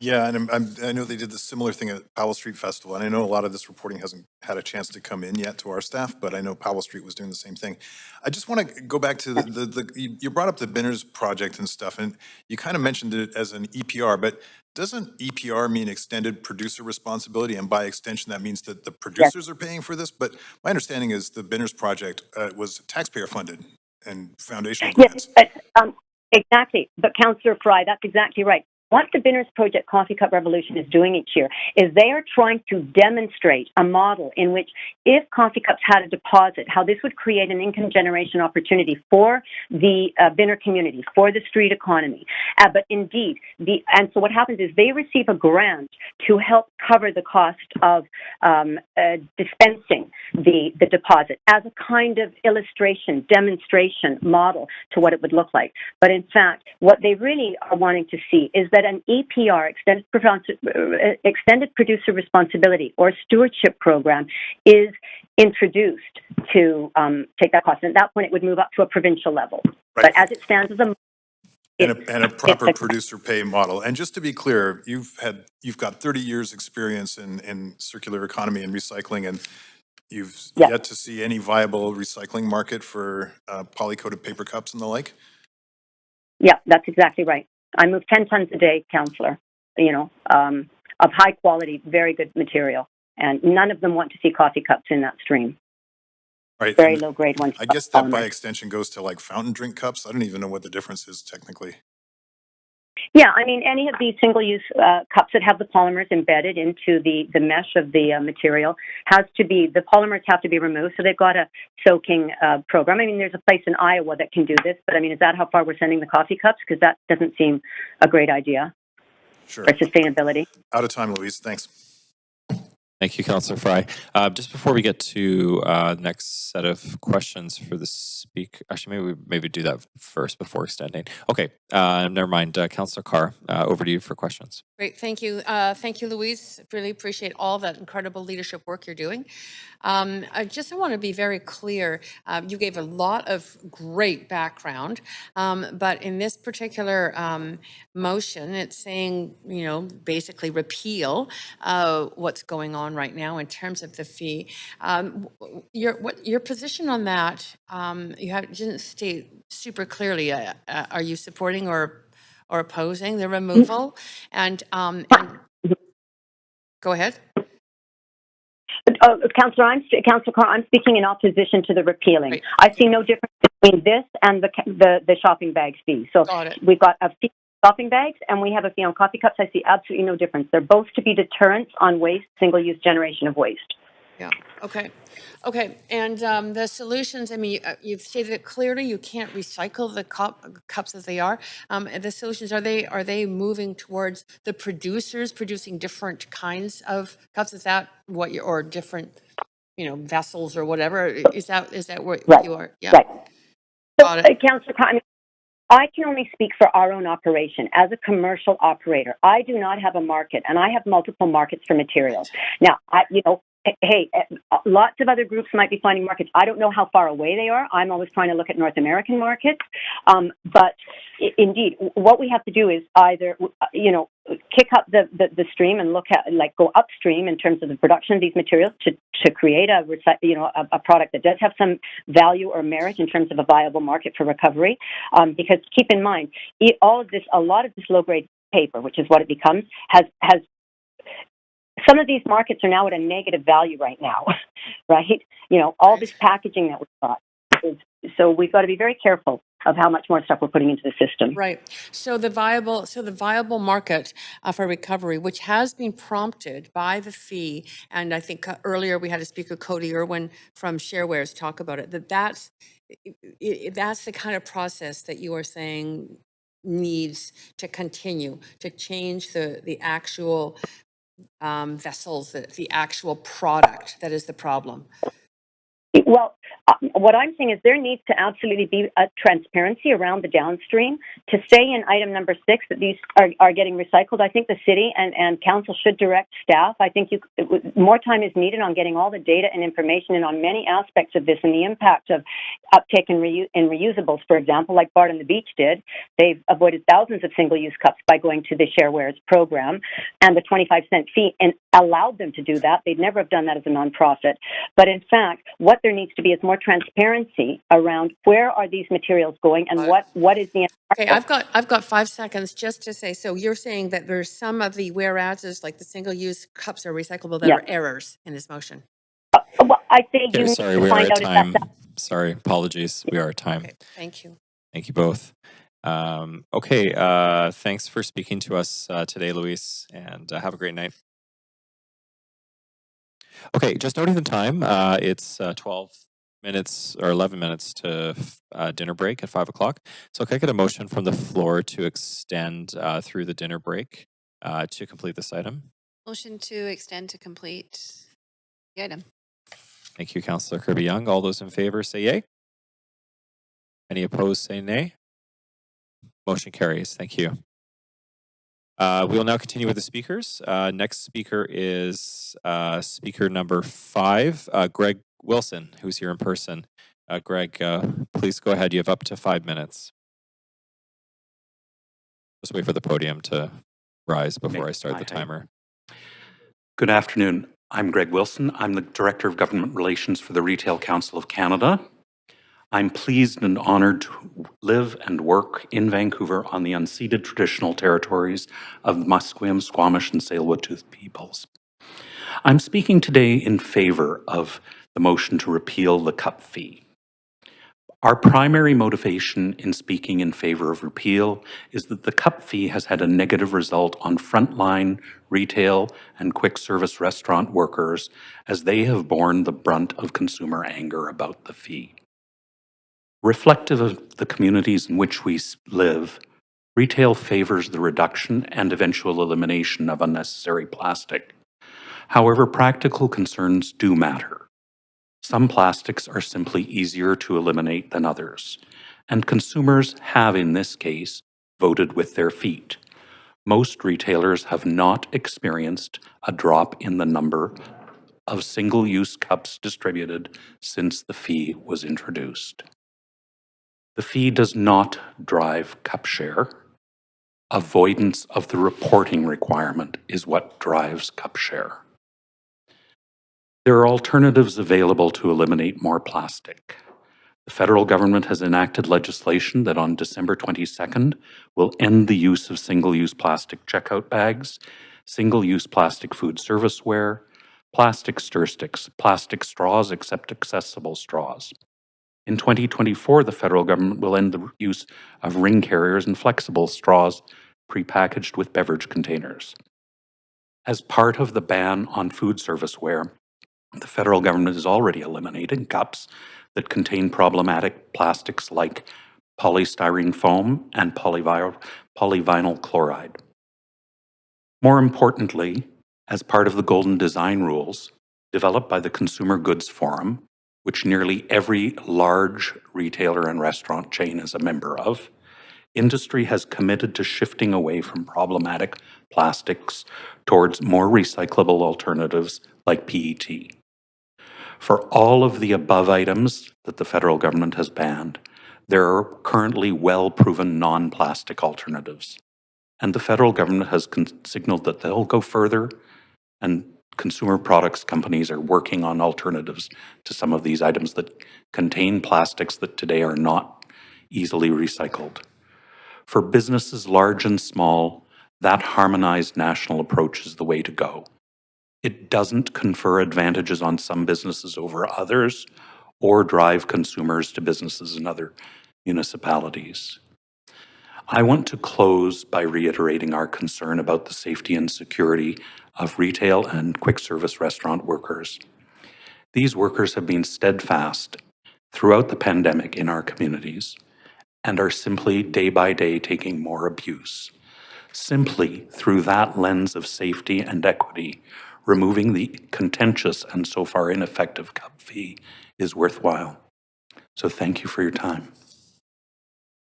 Yeah, and I know they did the similar thing at Powell Street Festival, and I know a lot of this reporting hasn't had a chance to come in yet to our staff, but I know Powell Street was doing the same thing. I just want to go back to you brought up the Binners project and stuff, and you kind of mentioned it as an EPR, but doesn't EPR mean extended producer responsibility? And by extension, that means that the producers are paying for this? But my understanding is the Binners project was taxpayer funded and foundational grants. Yes, exactly. But Councillor Fry, that's exactly right. What the Binners Project Coffee Cup Revolution is doing each year is they are trying to demonstrate a model in which if coffee cups had a deposit, how this would create an income generation opportunity for the Binner community, for the street economy. But indeed, and so what happens is they receive a grant to help cover the cost of dispensing the deposit as a kind of illustration, demonstration model to what it would look like. But in fact, what they really are wanting to see is that an EPR, extended producer responsibility or stewardship program, is introduced to take that cost. And at that point, it would move up to a provincial level. Right. But as it stands as And a proper producer pay model. And just to be clear, you've got 30 years experience in circular economy and recycling, and you've yet to see any viable recycling market for poly-coated paper cups and the like? Yeah, that's exactly right. I move 10 tons a day, Councillor, of high quality, very good material. And none of them want to see coffee cups in that stream. Right. Very low grade ones. I guess that by extension goes to like fountain drink cups. I don't even know what the difference is technically. Yeah, I mean, any of these single-use cups that have the polymers embedded into the mesh of the material the polymers have to be removed, so they've got a soaking program. I mean, there's a place in Iowa that can do this, but I mean, is that how far we're sending the coffee cups? Because that doesn't seem a great idea for sustainability. Out of time, Louise. Thanks. Thank you, Councillor Fry. Just before we get to next set of questions for the speaker, actually, maybe do that first before extending. Okay, never mind. Councillor Carr, over to you for questions. Great, thank you. Thank you, Louise. Really appreciate all that incredible leadership work you're doing. I want to be very clear. You gave a lot of great background, but in this particular motion, it's saying, basically repeal what's going on right now in terms of the fee. Your position on that, you didn't state super clearly. Are you supporting or opposing the removal? And go ahead. Councillor Carr, I'm speaking in opposition to the repealing. Right. I see no difference between this and the shopping bags fee. So we've got a fee on shopping bags and we have a fee on coffee cups. I see absolutely no difference. They're both to be deterrents on waste, single-use generation of waste. Yeah. Okay. And the solutions, I mean, you've stated it clearly, you can't recycle the cups as they are. The solutions, are they moving towards the producers producing different kinds of cups? Is that what or different, vessels or whatever? Is that what you are? Yeah. Right. So, Councillor Carr, I can only speak for our own operation. As a commercial operator, I do not have a market, and I have multiple markets for materials. Now, hey, lots of other groups might be finding markets. I don't know how far away they are. I'm always trying to look at North American markets. But indeed, what we have to do is either, kick up the stream and look at, go upstream in terms of the production of these materials to create a product that does have some value or merit in terms of a viable market for recovery. Because keep in mind, a lot of this low-grade paper, which is what it becomes, has some of these markets are now at a negative value right now, right? All this packaging that we've got. So we've got to be very careful of how much more stuff we're putting into the system. Right. So the viable market for recovery, which has been prompted by the fee, and I think earlier we had a speaker, Cody Irwin from Sharewares, talk about it, that's the kind of process that you are saying needs to continue to change the actual vessels, the actual product that is the problem. Well, what I'm saying is there needs to absolutely be a transparency around the downstream. To say in item number 6 that these are getting recycled, I think the city and council should direct staff. I think more time is needed on getting all the data and information and on many aspects of this and the impact of uptake in reusables, for example, like Bard on the Beach did. They've avoided thousands of single-use cups by going to the ShareWares program and the 25-cent fee and allowed them to do that. They'd never have done that as a nonprofit. But in fact, what there needs to be is more transparency around where are these materials going and what is the Okay, I've got 5 seconds just to say, so you're saying that there's some of the whereases, like the single-use cups are recyclable, that Yeah. are errors in this motion. Well, I think you Okay, need sorry, to we are find at out if time. that's Sorry, apologies. We are at time. Okay, thank you. Thank you both. Okay, thanks for speaking to us today, Luis, and have a great night. Okay, just noting the time, it's 12 minutes or 11 minutes to dinner break at 5 o'clock. So can I get a motion from the floor to extend through the dinner break to complete this item? Motion to extend to complete the item. Thank you, Councillor Kirby-Young. All those in favor say yay. Any opposed say nay. Motion carries. Thank you. We will now continue with the speakers. Next speaker is speaker number 5, Greg Wilson, who's here in person. Greg, please go ahead. You have up to 5 minutes. Just wait for the podium to rise before I start the timer. Good afternoon. I'm Greg Wilson. I'm the Director of Government Relations for the Retail Council of Canada. I'm pleased and honored to live and work in Vancouver on the unceded traditional territories of the Musqueam, Squamish, and Tsleil-Waututh peoples. I'm speaking today in favor of the motion to repeal the cup fee. Our primary motivation in speaking in favor of repeal is that the cup fee has had a negative result on frontline retail and quick service restaurant workers as they have borne the brunt of consumer anger about the fee. Reflective of the communities in which we live, retail favors the reduction and eventual elimination of unnecessary plastic. However, practical concerns do matter. Some plastics are simply easier to eliminate than others, and consumers have, in this case, voted with their feet. Most retailers have not experienced a drop in the number of single-use cups distributed since the fee was introduced. The fee does not drive cup share. Avoidance of the reporting requirement is what drives cup share. There are alternatives available to eliminate more plastic. The federal government has enacted legislation that on December 22nd will end the use of single-use plastic checkout bags, single-use plastic food serviceware, plastic stir sticks, plastic straws except accessible straws. In 2024, the federal government will end the use of ring carriers and flexible straws prepackaged with beverage containers. As part of the ban on food serviceware, the federal government is already eliminating cups that contain problematic plastics like polystyrene foam and polyvinyl chloride. More importantly, as part of the Golden Design Rules developed by the Consumer Goods Forum, which nearly every large retailer and restaurant chain is a member of, industry has committed to shifting away from problematic plastics towards more recyclable alternatives like PET. For all of the above items that the federal government has banned, there are currently well-proven non-plastic alternatives. And the federal government has signaled that they'll go further, and consumer products companies are working on alternatives to some of these items that contain plastics that today are not easily recycled. For businesses large and small, that harmonized national approach is the way to go. It doesn't confer advantages on some businesses over others or drive consumers to businesses in other municipalities. I want to close by reiterating our concern about the safety and security of retail and quick service restaurant workers. These workers have been steadfast throughout the pandemic in our communities and are simply day by day taking more abuse. Simply through that lens of safety and equity, removing the contentious and so far ineffective cup fee is worthwhile. So thank you for your time.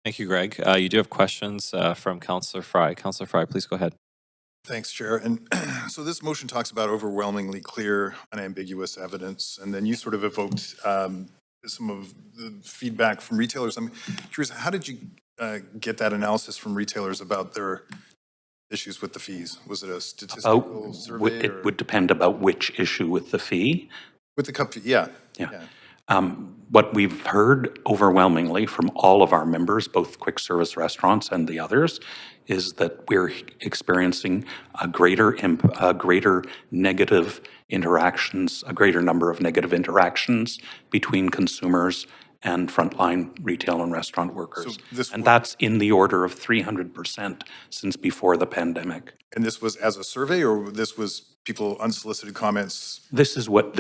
Thank you, Greg. You do have questions from Councillor Fry. Councillor Fry, please go ahead. Thanks, Chair. And so this motion talks about overwhelmingly clear, unambiguous evidence, and then you sort of evoked some of the feedback from retailers. I'm curious, how did you get that analysis from retailers about their issues with the fees? Was it a statistical survey? It would depend about which issue with the fee. With the cup fee, yeah. What we've heard overwhelmingly from all of our members, both quick service restaurants and the others, is that we're experiencing a greater negative interactions, a greater number of negative interactions between consumers and frontline retail and restaurant workers. And that's in the order of 300% since before the pandemic. And this was as a survey, or this was people unsolicited comments? This is what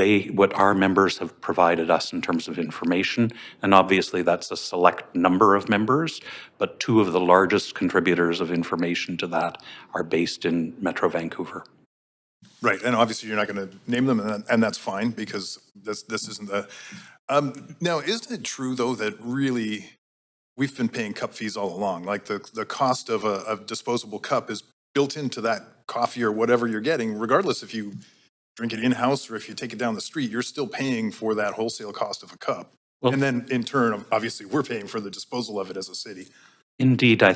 our members have provided us in terms of information. And obviously that's a select number of members, but two of the largest contributors of information to that are based in Metro Vancouver. Right, and obviously you're not going to name them, and that's fine, because this isn't the... now, isn't it true, though, that really we've been paying cup fees all along? Like the cost of a disposable cup is built into that coffee or whatever you're getting, regardless if you drink it in-house or if you take it down the street, you're still paying for that wholesale cost of a cup. Well, and then in turn, obviously, we're paying for the disposal of it as a city. Indeed, I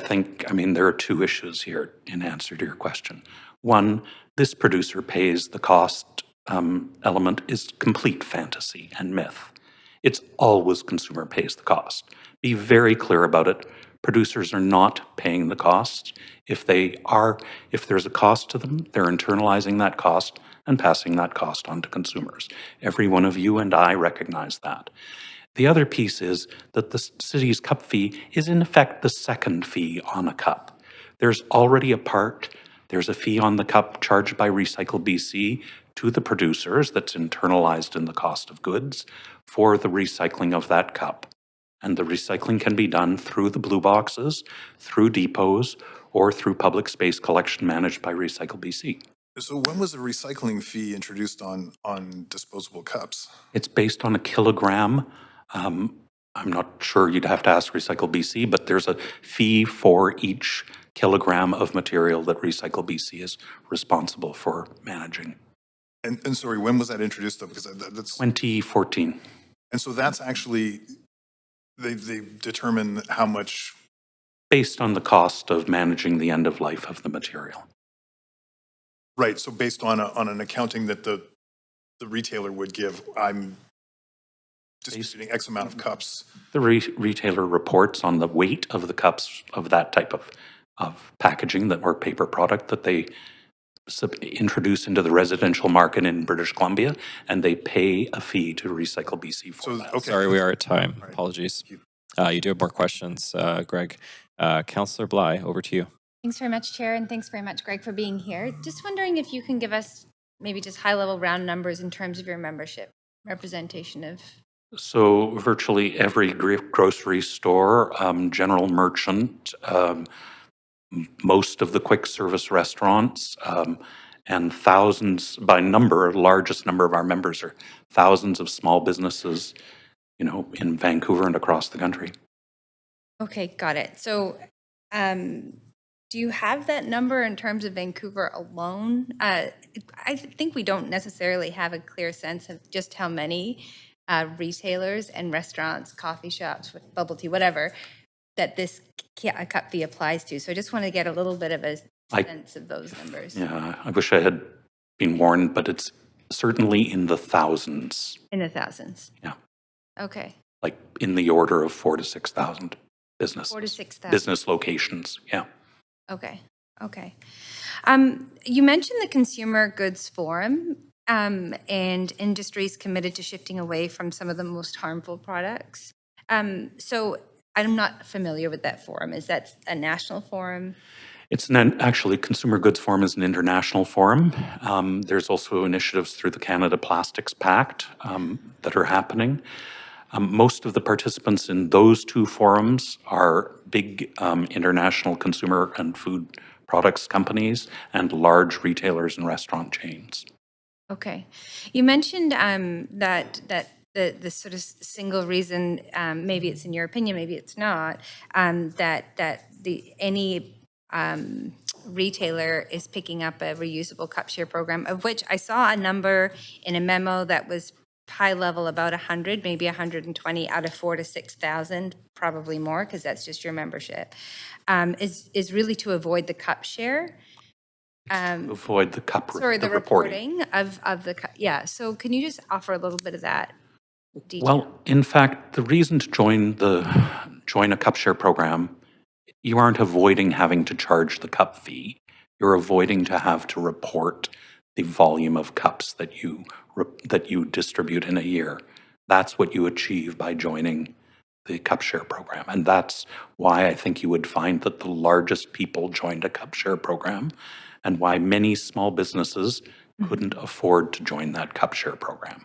mean, there are two issues here in answer to your question. One, this producer pays the cost element is complete fantasy and myth. It's always consumer pays the cost. Be very clear about it. Producers are not paying the cost. If there's a cost to them, they're internalizing that cost and passing that cost on to consumers. Every one of you and I recognize that. The other piece is that the city's cup fee is in effect the second fee on a cup. There's already there's a fee on the cup charged by Recycle BC to the producers that's internalized in the cost of goods for the recycling of that cup. And the recycling can be done through the blue boxes, through depots, or through public space collection managed by Recycle BC. So when was the recycling fee introduced on disposable cups? It's based on a kilogram. I'm not sure, you'd have to ask Recycle BC, but there's a fee for each kilogram of material that Recycle BC is responsible for managing. And sorry, when was that introduced though? Because that's 2014. And so that's actually, they determine how much? Based on the cost of managing the end of life of the material. Right, so based on an accounting that the retailer would give, I'm distributing X amount of cups. The retailer reports on the weight of the cups of that type of packaging or paper product that they introduce into the residential market in British Columbia, and they pay a fee to Recycle BC for that. Okay. Sorry, we are at time. Right. Apologies. You do have more questions, Greg. Councillor Bly, over to you. Thanks very much, Chair, and thanks very much, Greg, for being here. Just wondering if you can give us maybe just high-level round numbers in terms of your membership representation of... So virtually every grocery store, general merchant, most of the quick service restaurants, and thousands by number, largest number of our members are thousands of small businesses, in Vancouver and across the country. Okay, got it. So do you have that number in terms of Vancouver alone? I think we don't necessarily have a clear sense of just how many retailers and restaurants, coffee shops, with bubble tea, whatever, that this cup fee applies to. So I just want to get a little bit of a sense of those numbers. Yeah, I wish I had been warned, but it's certainly in the thousands. In the thousands? Yeah. Okay. Like in the order of 4,000 to 6,000 businesses. 4,000 to 6,000. Business locations, yeah. Okay. You mentioned the Consumer Goods Forum and industries committed to shifting away from some of the most harmful products. So I'm not familiar with that forum. Is that a national forum? It's actually, Consumer Goods Forum is an international forum. There's also initiatives through the Canada Plastics Pact that are happening. Most of the participants in those two forums are big international consumer and food products companies and large retailers and restaurant chains. Okay. You mentioned that the sort of single reason, maybe it's in your opinion, maybe it's not, that any retailer is picking up a reusable cup share program, of which I saw a number in a memo that was high level about 100, maybe 120 out of 4,000 to 6,000, probably more because that's just your membership, is really to avoid the cup share. Avoid the cup Sorry, the reporting. reporting of the cup. Yeah. So can you just offer a little bit of that detail? Well, in fact, the reason to join a cup share program, you aren't avoiding having to charge the cup fee. You're avoiding to have to report the volume of cups that you distribute in a year. That's what you achieve by joining the cup share program. And that's why I think you would find that the largest people joined a cup share program and why many small businesses couldn't afford to join that cup share program.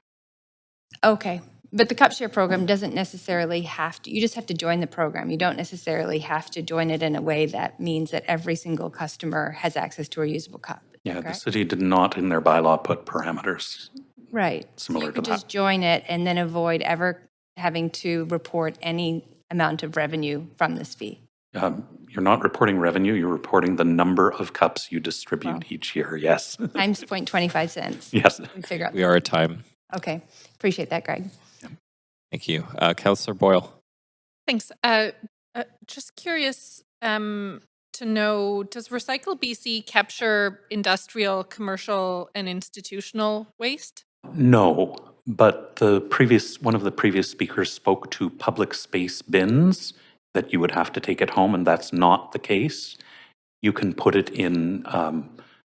Okay. But the cup share program doesn't necessarily have to, you just have to join the program. You don't necessarily have to join it in a way that means that every single customer has access to a reusable cup. Yeah, the city did not in their bylaw put parameters Right. similar So you to could that. just join it and then avoid ever having to report any amount of revenue from this fee. You're not reporting revenue, you're reporting the number of cups you distribute each year, yes. Times 0.25 cents. Yes. We figure out. We are at time. Okay. Appreciate that, Greg. Thank you. Councillor Boyle. Thanks. Just curious to know, does Recycle BC capture industrial, commercial, and institutional waste? No, but one of the previous speakers spoke to public space bins that you would have to take it home, and that's not the case. You can put it in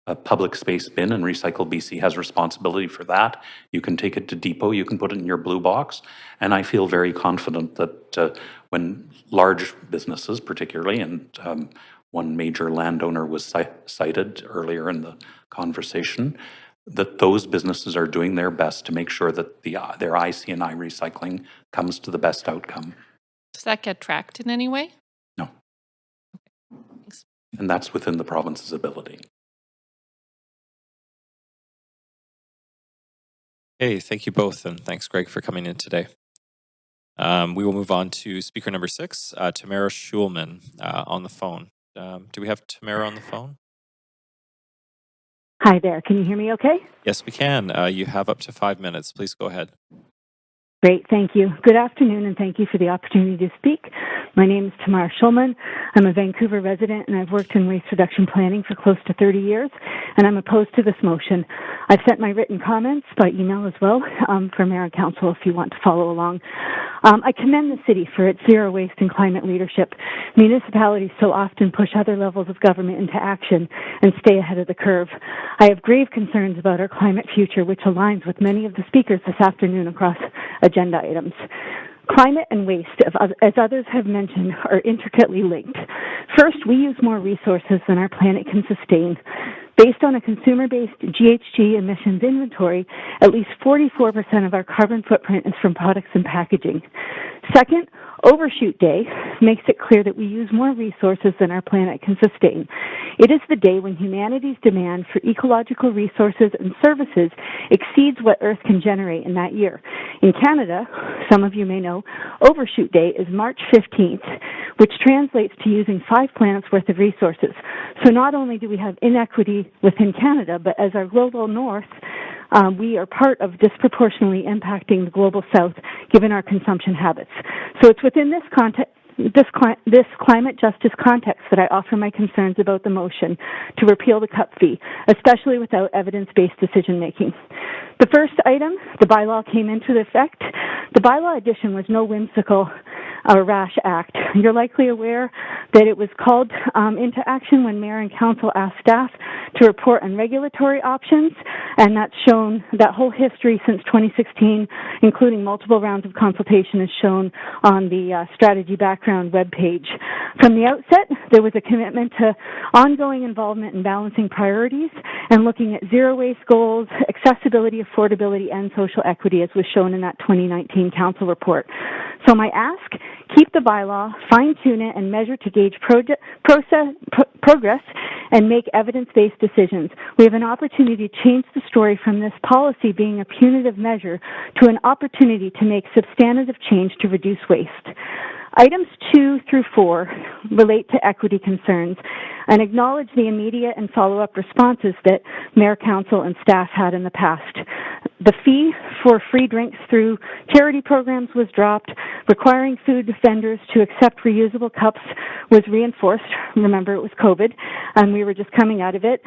a public space bin, and Recycle BC has responsibility for that. You can take it to depot, you can put it in your blue box, and I feel very confident that when large businesses particularly, and one major landowner was cited earlier in the conversation, that those businesses are doing their best to make sure that their IC&I recycling comes to the best outcome. Does that get tracked in any way? No. And that's within the province's ability. Hey, thank you both, and thanks, Greg, for coming in today. We will move on to speaker number 6, Tamara Schulman on the phone. Do we have Tamara on the phone? Hi there. Can you hear me okay? Yes, we can. You have up to 5 minutes. Please go ahead. Great. Thank you. Good afternoon, and thank you for the opportunity to speak. My name is Tamara Schulman. I'm a Vancouver resident, and I've worked in waste reduction planning for close to 30 years, and I'm opposed to this motion. I've sent my written comments by email as well for Mayor and Council if you want to follow along. I commend the city for its zero waste and climate leadership. Municipalities so often push other levels of government into action and stay ahead of the curve. I have grave concerns about our climate future, which aligns with many of the speakers this afternoon across agenda items. Climate and waste, as others have mentioned, are intricately linked. First, we use more resources than our planet can sustain. Based on a consumer-based GHG emissions inventory, at least 44% of our carbon footprint is from products and packaging. Second, Overshoot Day makes it clear that we use more resources than our planet can sustain. It is the day when humanity's demand for ecological resources and services exceeds what Earth can generate in that year. In Canada, some of you may know, Overshoot Day is March 15th, which translates to using 5 planets worth of resources. So not only do we have inequity within Canada, but as our global north, we are part of disproportionately impacting the global south given our consumption habits. So it's within this context, this climate justice context that I offer my concerns about the motion to repeal the cup fee, especially without evidence-based decision-making. The first item, the bylaw came into effect. The bylaw addition was no whimsical or rash act. You're likely aware that it was called into action when Mayor and Council asked staff to report on regulatory options, and that's shown, that whole history since 2016, including multiple rounds of consultation, is shown on the strategy background webpage. From the outset, there was a commitment to ongoing involvement in balancing priorities and looking at zero waste goals, accessibility, affordability, and social equity, as was shown in that 2019 Council report. So my ask, keep the bylaw, fine-tune it, and measure to gauge progress and make evidence-based decisions. We have an opportunity to change the story from this policy being a punitive measure to an opportunity to make substantive change to reduce waste. Items 2 through 4 relate to equity concerns and acknowledge the immediate and follow-up responses that Mayor, Council, and staff had in the past. The fee for free drinks through charity programs was dropped. Requiring food vendors to accept reusable cups was reinforced. Remember, it was COVID, and we were just coming out of it.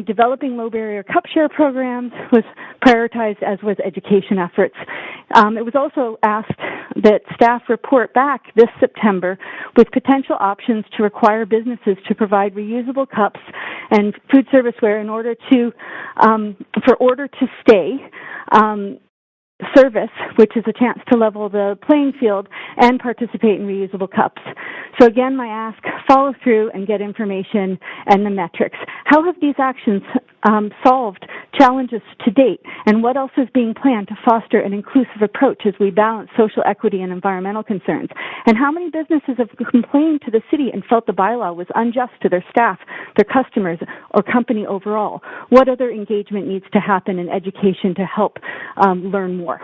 Developing low-barrier cup share programs was prioritized, as was education efforts. It was also asked that staff report back this September with potential options to require businesses to provide reusable cups and food serviceware in order to, for order to stay, service, which is a chance to level the playing field and participate in reusable cups. So again, my ask, follow through and get information and the metrics. How have these actions solved challenges to date, and what else is being planned to foster an inclusive approach as we balance social equity and environmental concerns? And how many businesses have complained to the city and felt the bylaw was unjust to their staff, their customers, or company overall? What other engagement needs to happen in education to help learn more?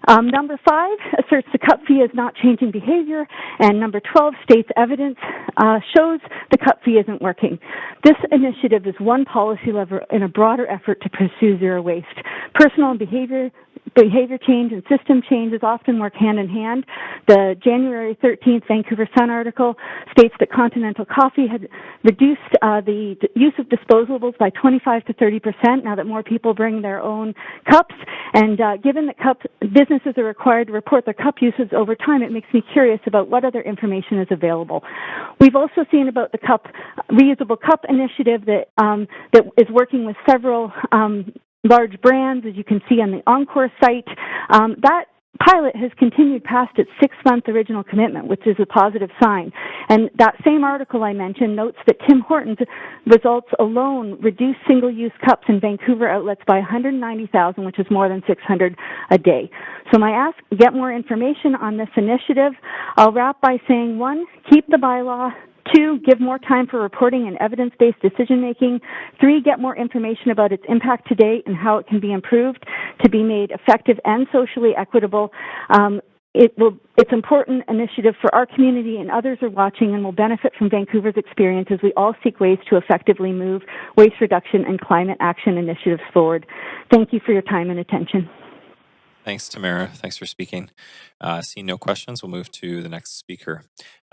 Number 5 asserts the cup fee is not changing behavior, and number 12 states evidence shows the cup fee isn't working. This initiative is one policy lever in a broader effort to pursue zero waste. Personal and behavior change and system changes often work hand in hand. The January 13th Vancouver Sun article states that Continental Coffee had reduced the use of disposables by 25 to 30% now that more people bring their own cups. And given that businesses are required to report their cup uses over time, it makes me curious about what other information is available. We've also seen about the reusable cup initiative that is working with several large brands, as you can see on the Encore site. That pilot has continued past its 6-month original commitment, which is a positive sign. And that same article I mentioned notes that Tim Hortons results alone reduced single-use cups in Vancouver outlets by 190,000, which is more than 600 a day. So my ask, get more information on this initiative. I'll wrap by saying, 1, keep the bylaw. 2, give more time for reporting and evidence-based decision-making. 3, get more information about its impact to date and how it can be improved to be made effective and socially equitable. It's an important initiative for our community, and others are watching and will benefit from Vancouver's experience as we all seek ways to effectively move waste reduction and climate action initiatives forward. Thank you for your time and attention. Thanks, Tamara. Thanks for speaking. Seeing no questions, we'll move to the next speaker.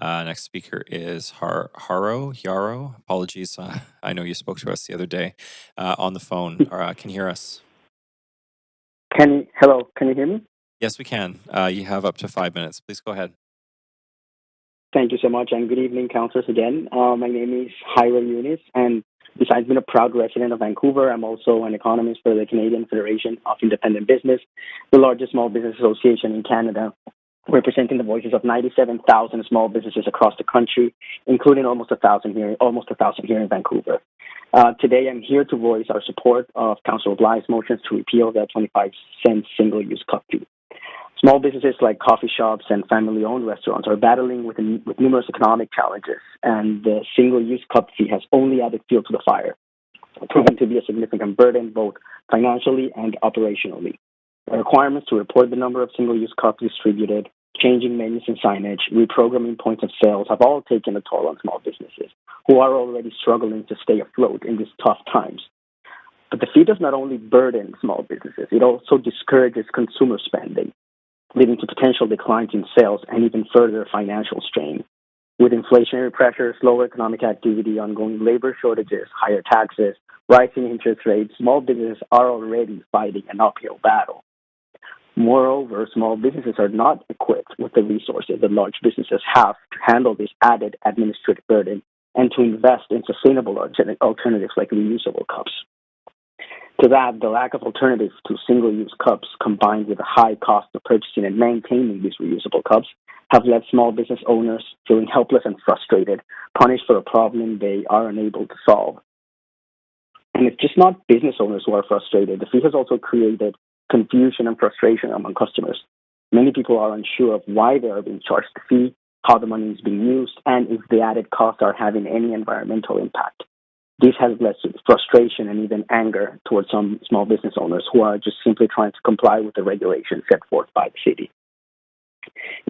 Next speaker is Yaro. Apologies. I know you spoke to us the other day on the phone. Can you hear us? Hello, can you hear me? Yes, we can. You have up to 5 minutes. Please go ahead. Thank you so much, and good evening, councillors again. My name is Hyra Yunis, and besides being a proud resident of Vancouver, I'm also an economist for the Canadian Federation of Independent Business, the largest small business association in Canada, representing the voices of 97,000 small businesses across the country, including almost 1,000 here in Vancouver. Today, I'm here to voice our support of Councillor Bly's motions to repeal the 25-cent single-use cup fee. Small businesses like coffee shops and family-owned restaurants are battling with numerous economic challenges, and the single-use cup fee has only added fuel to the fire, proven to be a significant burden both financially and operationally. The requirements to report the number of single-use cups distributed, changing menus and signage, reprogramming points of sales have all taken a toll on small businesses, who are already struggling to stay afloat in these tough times. But the fee does not only burden small businesses, it also discourages consumer spending, leading to potential declines in sales and even further financial strain. With inflationary pressures, lower economic activity, ongoing labor shortages, higher taxes, rising interest rates, small businesses are already fighting an uphill battle. Moreover, small businesses are not equipped with the resources that large businesses have to handle this added administrative burden and to invest in sustainable alternatives like reusable cups. To that, the lack of alternatives to single-use cups combined with the high cost of purchasing and maintaining these reusable cups have led small business owners feeling helpless and frustrated, punished for a problem they are unable to solve. And it's just not business owners who are frustrated. The fee has also created confusion and frustration among customers. Many people are unsure of why they are being charged the fee, how the money is being used, and if the added costs are having any environmental impact. This has led to frustration and even anger towards some small business owners who are just simply trying to comply with the regulations set forth by the city.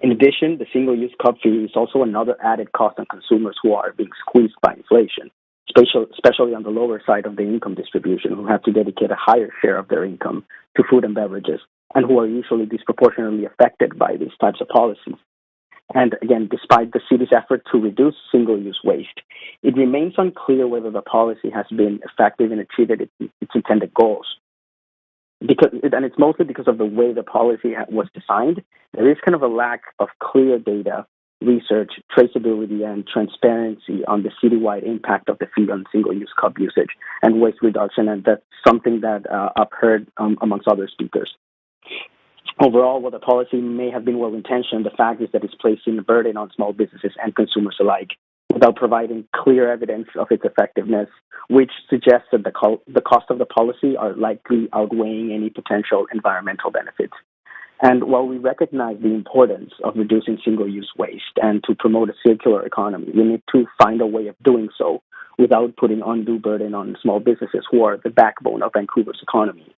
In addition, the single-use cup fee is also another added cost on consumers who are being squeezed by inflation, especially on the lower side of the income distribution, who have to dedicate a higher share of their income to food and beverages, and who are usually disproportionately affected by these types of policies. And again, despite the city's effort to reduce single-use waste, it remains unclear whether the policy has been effective in achieving its intended goals. And it's mostly because of the way the policy was designed. There is kind of a lack of clear data, research, traceability, and transparency on the citywide impact of the fee on single-use cup usage and waste reduction, and that's something that I've heard amongst other speakers. Overall, while the policy may have been well-intentioned, the fact is that it's placing a burden on small businesses and consumers alike without providing clear evidence of its effectiveness, which suggests that the cost of the policy are likely outweighing any potential environmental benefits. And while we recognize the importance of reducing single-use waste and to promote a circular economy, we need to find a way of doing so without putting undue burden on small businesses who are the backbone of Vancouver's economy.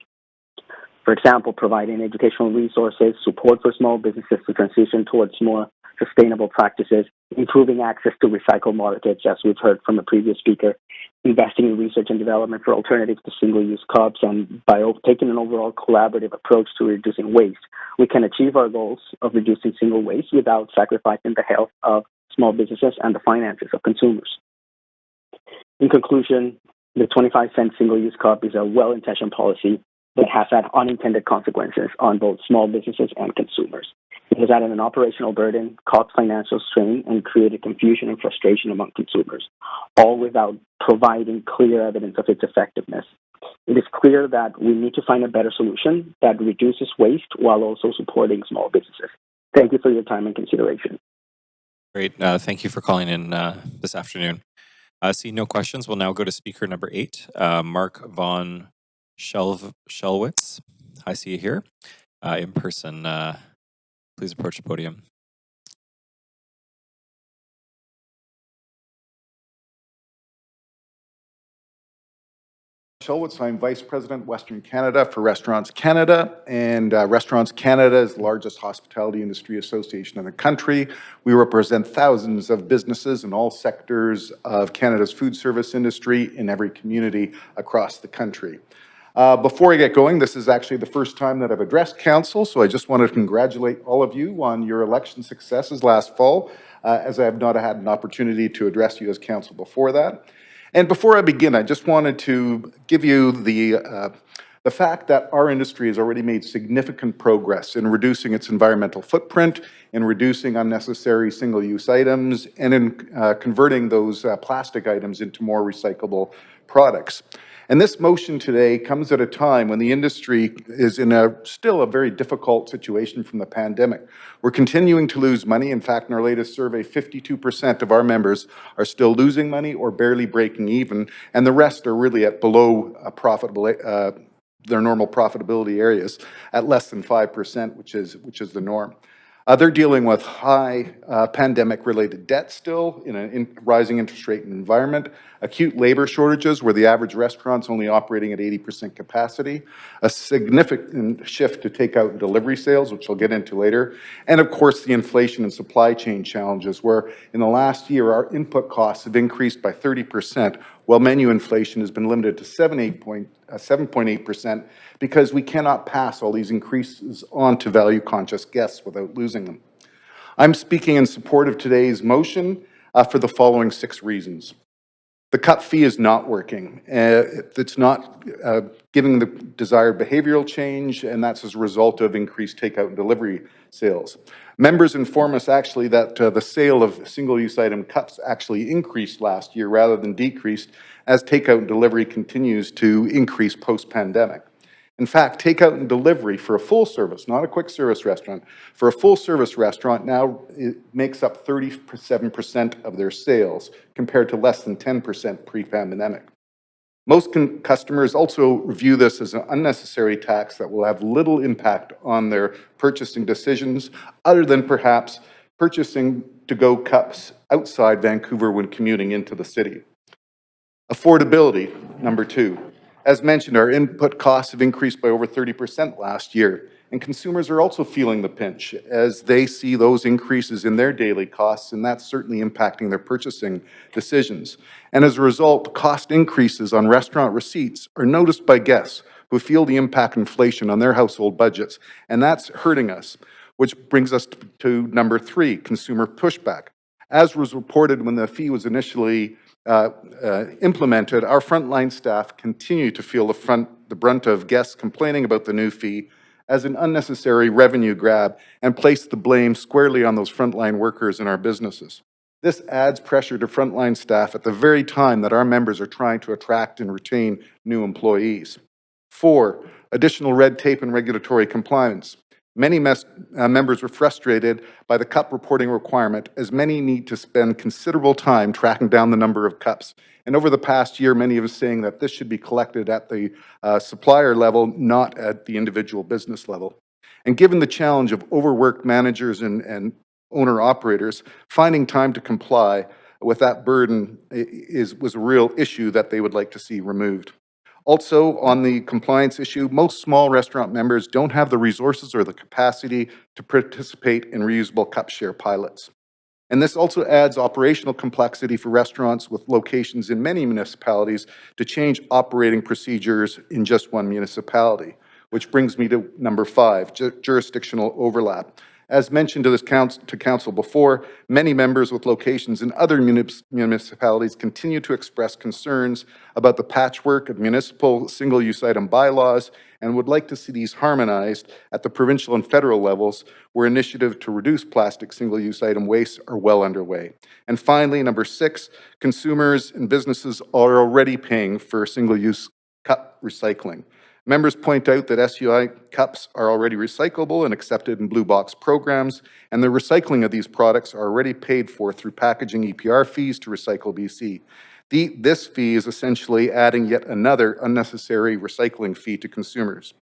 For example, providing educational resources, support for small businesses to transition towards more sustainable practices, improving access to recycled markets, as we've heard from a previous speaker, investing in research and development for alternatives to single-use cups, and by taking an overall collaborative approach to reducing waste, we can achieve our goals of reducing single waste without sacrificing the health of small businesses and the finances of consumers. In conclusion, the 25-cent single-use cup is a well-intentioned policy that has had unintended consequences on both small businesses and consumers. It has added an operational burden, caused financial strain, and created confusion and frustration among consumers, all without providing clear evidence of its effectiveness. It is clear that we need to find a better solution that reduces waste while also supporting small businesses. Thank you for your time and consideration. Great. Thank you for calling in this afternoon. Seeing no questions, we'll now go to speaker number 8, Mark Von Schelwitz. I see you here in person. Please approach the podium. Schelwitz, I'm Vice President, Western Canada for Restaurants Canada, and Restaurants Canada is the largest hospitality industry association in the country. We represent thousands of businesses in all sectors of Canada's food service industry in every community across the country. Before I get going, this is actually the first time that I've addressed Council, so I just want to congratulate all of you on your election successes last fall, as I have not had an opportunity to address you as Council before that. And before I begin, I just wanted to give you the fact that our industry has already made significant progress in reducing its environmental footprint, in reducing unnecessary single-use items, and in converting those plastic items into more recyclable products. And this motion today comes at a time when the industry is in still a very difficult situation from the pandemic. We're continuing to lose money. In fact, in our latest survey, 52% of our members are still losing money or barely breaking even, and the rest are really at below their normal profitability areas at less than 5%, which is the norm. They're dealing with high pandemic-related debt still in a rising interest rate environment, acute labor shortages where the average restaurant's only operating at 80% capacity, a significant shift to takeout and delivery sales, which I'll get into later, and of course the inflation and supply chain challenges where in the last year our input costs have increased by 30%, while menu inflation has been limited to 7.8% because we cannot pass all these increases on to value-conscious guests without losing them. I'm speaking in support of today's motion for the following 6 reasons. The cup fee is not working. It's not giving the desired behavioral change, and that's as a result of increased takeout and delivery sales. Members inform us actually that the sale of single-use item cups actually increased last year rather than decreased as takeout and delivery continues to increase post-pandemic. In fact, takeout and delivery for a full service, not a quick service restaurant, for a full service restaurant now it makes up 37% of their sales compared to less than 10% pre-pandemic. Most customers also view this as an unnecessary tax that will have little impact on their purchasing decisions other than perhaps purchasing to-go cups outside Vancouver when commuting into the city. Affordability, number 2. As mentioned, our input costs have increased by over 30% last year, and consumers are also feeling the pinch as they see those increases in their daily costs, and that's certainly impacting their purchasing decisions. And as a result, cost increases on restaurant receipts are noticed by guests who feel the impact of inflation on their household budgets, and that's hurting us, which brings us to number 3, consumer pushback. As was reported when the fee was initially implemented, our frontline staff continue to feel the brunt of guests complaining about the new fee as an unnecessary revenue grab and place the blame squarely on those frontline workers in our businesses. This adds pressure to frontline staff at the very time that our members are trying to attract and retain new employees. 4, additional red tape and regulatory compliance. Many members were frustrated by the cup reporting requirement, as many need to spend considerable time tracking down the number of cups. And over the past year, many of us saying that this should be collected at the supplier level, not at the individual business level. And given the challenge of overworked managers and owner-operators, finding time to comply with that burden was a real issue that they would like to see removed. Also, on the compliance issue, most small restaurant members don't have the resources or the capacity to participate in reusable cup share pilots. And this also adds operational complexity for restaurants with locations in many municipalities to change operating procedures in just one municipality, which brings me to number 5, jurisdictional overlap. As mentioned to council before, many members with locations in other municipalities continue to express concerns about the patchwork of municipal single-use item bylaws and would like to see these harmonized at the provincial and federal levels, where initiatives to reduce plastic single-use item waste are well underway. And finally, number 6, consumers and businesses are already paying for single-use cup recycling. Members point out that SUI cups are already recyclable and accepted in blue box programs, and the recycling of these products are already paid for through packaging EPR fees to Recycle BC. This fee is essentially adding yet another unnecessary recycling fee to consumers.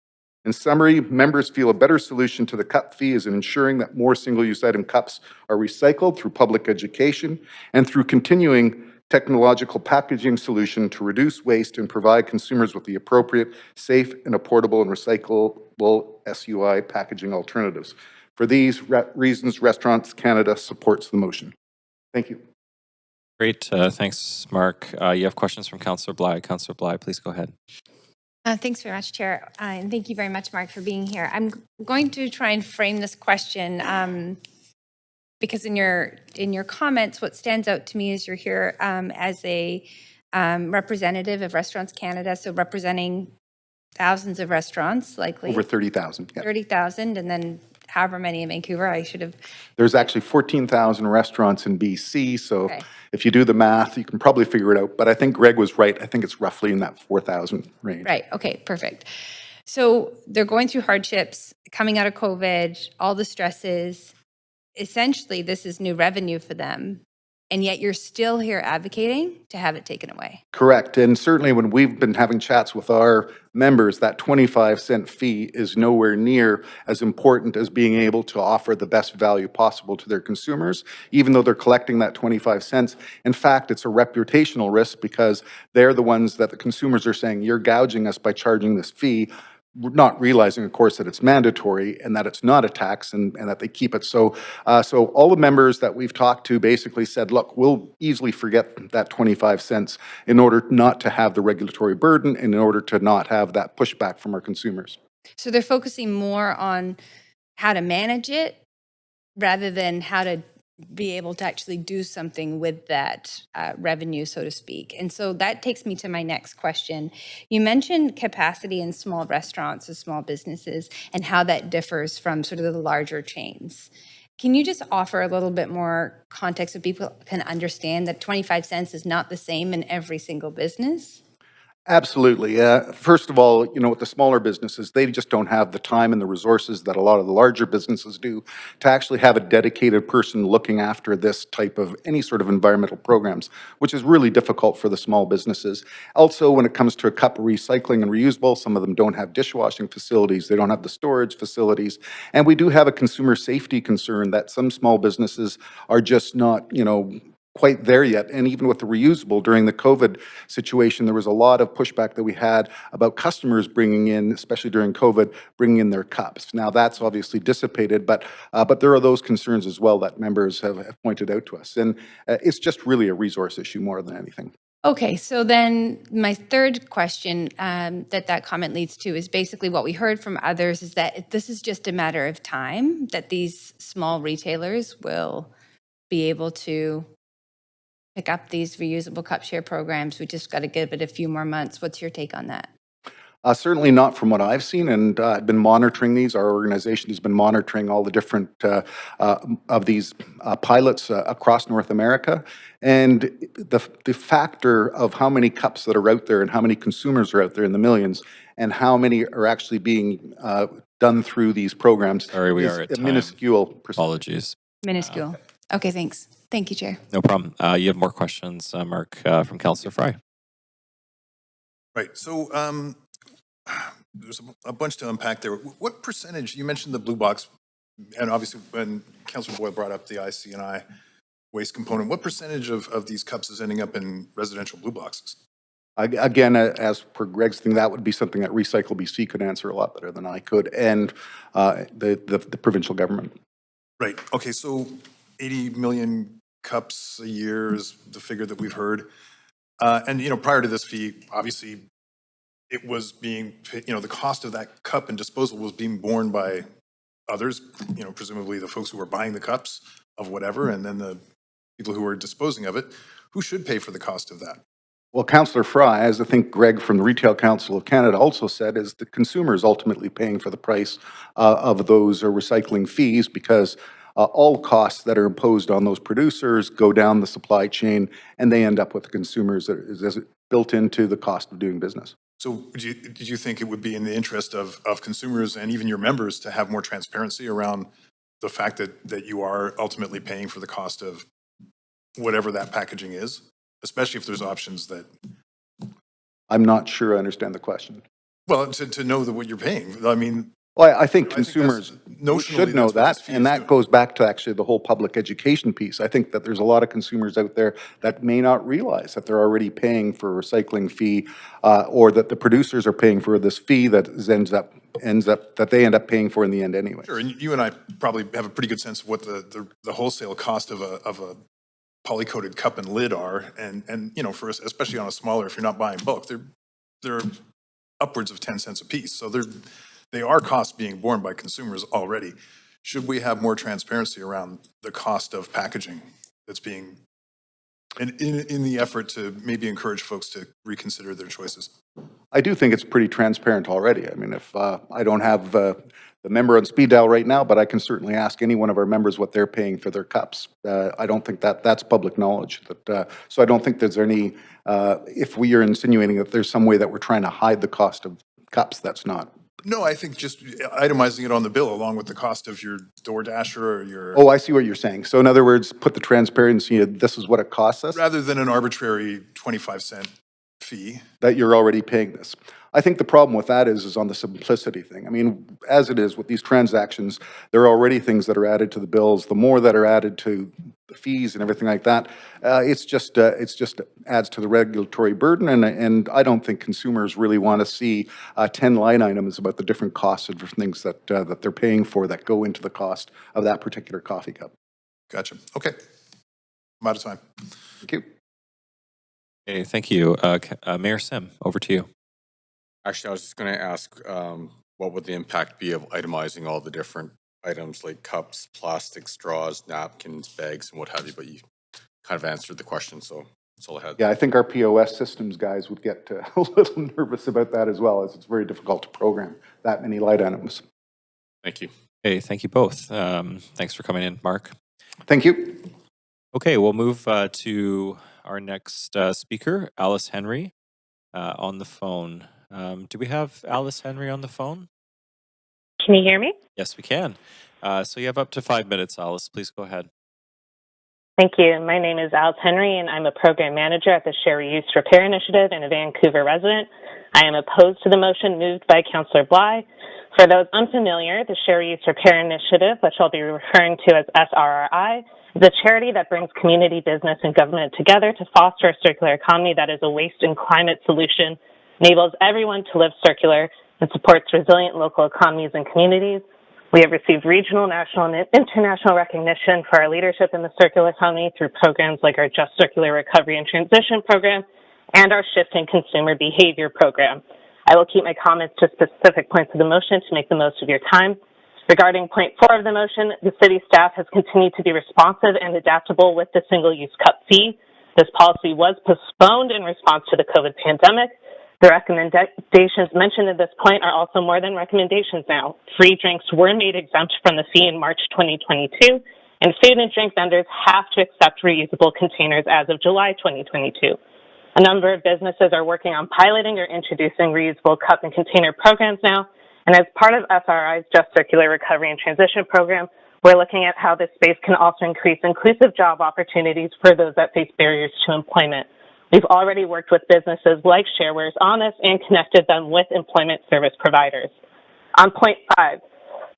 In summary, members feel a better solution to the cup fee is in ensuring that more single-use item cups are recycled through public education and through continuing technological packaging solution to reduce waste and provide consumers with the appropriate, safe, and affordable and recyclable SUI packaging alternatives. For these reasons, Restaurants Canada supports the motion. Thank you. Great. Thanks, Mark. You have questions from Councillor Bly. Councillor Bly, please go ahead. Thanks very much, Chair. And thank you very much, Mark, for being here. I'm going to try and frame this question because in your comments, what stands out to me is you're here as a representative of Restaurants Canada, so representing thousands of restaurants, likely. Over 30,000. Yeah. 30,000, and then however many in Vancouver. I should have. There's actually 14,000 restaurants in BC, so if you do the math, you can probably figure it out. But I think Greg was right. I think it's roughly in that 4,000 range. Right. Okay, perfect. So they're going through hardships, coming out of COVID, all the stresses. Essentially, this is new revenue for them, and yet you're still here advocating to have it taken away. Correct. And certainly when we've been having chats with our members, that 25-cent fee is nowhere near as important as being able to offer the best value possible to their consumers, even though they're collecting that 25 cents. In fact, it's a reputational risk because they're the ones that the consumers are saying, you're gouging us by charging this fee, not realizing, of course, that it's mandatory and that it's not a tax and that they keep it. So all the members that we've talked to basically said, look, we'll easily forget that 25 cents in order not to have the regulatory burden and in order to not have that pushback from our consumers. So they're focusing more on how to manage it rather than how to be able to actually do something with that revenue, so to speak. And so that takes me to my next question. You mentioned capacity in small restaurants and small businesses and how that differs from sort of the larger chains. Can you just offer a little bit more context so people can understand that 25 cents is not the same in every single business? Absolutely. First of all, with the smaller businesses, they just don't have the time and the resources that a lot of the larger businesses do to actually have a dedicated person looking after this type of any sort of environmental programs, which is really difficult for the small businesses. Also, when it comes to a cup recycling and reusable, some of them don't have dishwashing facilities, they don't have the storage facilities, and we do have a consumer safety concern that some small businesses are just not, quite there yet. And even with the reusable, during the COVID situation, there was a lot of pushback that we had about customers bringing in, especially during COVID, bringing in their cups. Now that's obviously dissipated, but there are those concerns as well that members have pointed out to us. And it's just really a resource issue more than anything. Okay, so then my third question that comment leads to is basically what we heard from others is that this is just a matter of time that these small retailers will be able to pick up these reusable cup share programs. We just got to give it a few more months. What's your take on that? Certainly not from what I've seen, and I've been monitoring these. Our organization has been monitoring all the different of these pilots across North America, and the factor of how many cups that are out there and how many consumers are out there in the millions, and how many are actually being done through these programs Sorry, we is are at a time. minuscule percentage. Apologies. Minuscule. Okay, thanks. Thank you, Chair. No problem. You have more questions, Mark, from Councillor Fry. Right. So there's a bunch to unpack there. What percentage, you mentioned the blue box, and obviously when Councillor Boyle brought up the IC&I waste component, what percentage of these cups is ending up in residential blue boxes? Again, as per Greg's thing, that would be something that Recycle BC could answer a lot better than I could, and the provincial government. Right. Okay, so 80 million cups a year is the figure that we've heard. And, prior to this fee, obviously, it was being, the cost of that cup and disposal was being borne by others, presumably the folks who were buying the cups of whatever, and then the people who were disposing of it. Who should pay for the cost of that? Well, Councillor Fry, as I think Greg from the Retail Council of Canada also said, is the consumer is ultimately paying for the price of those recycling fees, because all costs that are imposed on those producers go down the supply chain, and they end up with the consumers as built into the cost of doing business. So did you think it would be in the interest of consumers and even your members to have more transparency around the fact that you are ultimately paying for the cost of whatever that packaging is, especially if there's options that... I'm not sure I understand the question. Well, to know what you're paying. I mean... Well, I think consumers should know that, and that goes back to actually the whole public education piece. I think that there's a lot of consumers out there that may not realize that they're already paying for a recycling fee, or that the producers are paying for this fee that that they end up paying for in the end anyway. Sure, and you and I probably have a pretty good sense of what the wholesale cost of a poly-coated cup and lid are, and for us, especially on a smaller, if you're not buying bulk, they're upwards of 10 cents a piece. So they are costs being borne by consumers already. Should we have more transparency around the cost of packaging that's being, in the effort to maybe encourage folks to reconsider their choices? I do think it's pretty transparent already. I mean, if I don't have the member on speed dial right now, but I can certainly ask any one of our members what they're paying for their cups. I don't think that's public knowledge. So I don't think there's any, if we are insinuating that there's some way that we're trying to hide the cost of cups, that's not. No, I think just itemizing it on the bill along with the cost of your DoorDasher or your... Oh, I see what you're saying. So in other words, put the transparency, this is what it costs us? Rather than an arbitrary 25-cent fee. That you're already paying this. I think the problem with that is on the simplicity thing. I mean, as it is with these transactions, there are already things that are added to the bills. The more that are added to the fees and everything like that, it's just adds to the regulatory burden. And I don't think consumers really want to see 10 line items about the different costs of different things that they're paying for that go into the cost of that particular coffee cup. Gotcha. Okay. I'm out of time. Thank you. Okay, thank you. Mayor Sim, over to you. Actually, I was just going to ask, what would the impact be of itemizing all the different items like cups, plastic, straws, napkins, bags, and what have you, but you kind of answered the question, so that's all I had. Yeah, I think our POS systems guys would get a little nervous about that as well, as it's very difficult to program that many light items. Thank you. Okay, thank you both. Thanks for coming in, Mark. Thank you. Okay, we'll move to our next speaker, Alice Henry, on the phone. Do we have Alice Henry on the phone? Can you hear me? Yes, we can. So you have up to 5 minutes, Alice. Please go ahead. Thank you. My name is Alice Henry, and I'm a program manager at the Share Reuse Repair Initiative and a Vancouver resident. I am opposed to the motion moved by Councillor Bly. For those unfamiliar, the Share Use Repair Initiative, which I'll be referring to as SRRI, is a charity that brings community, business, and government together to foster a circular economy that is a waste and climate solution, enables everyone to live circular, and supports resilient local economies and communities. We have received regional, national, and international recognition for our leadership in the circular economy through programs like our Just Circular Recovery and Transition program and our Shifting Consumer Behavior program. I will keep my comments to specific points of the motion to make the most of your time. Regarding point 4 of the motion, the city staff has continued to be responsive and adaptable with the single-use cup fee. This policy was postponed in response to the COVID pandemic. The recommendations mentioned at this point are also more than recommendations now. Free drinks were made exempt from the fee in March 2022, and food and drink vendors have to accept reusable containers as of July 2022. A number of businesses are working on piloting or introducing reusable cup and container programs now, and as part of SRI's Just Circular Recovery and Transition program, we're looking at how this space can also increase inclusive job opportunities for those that face barriers to employment. We've already worked with businesses like Sharewares on this and connected them with employment service providers. On point 5,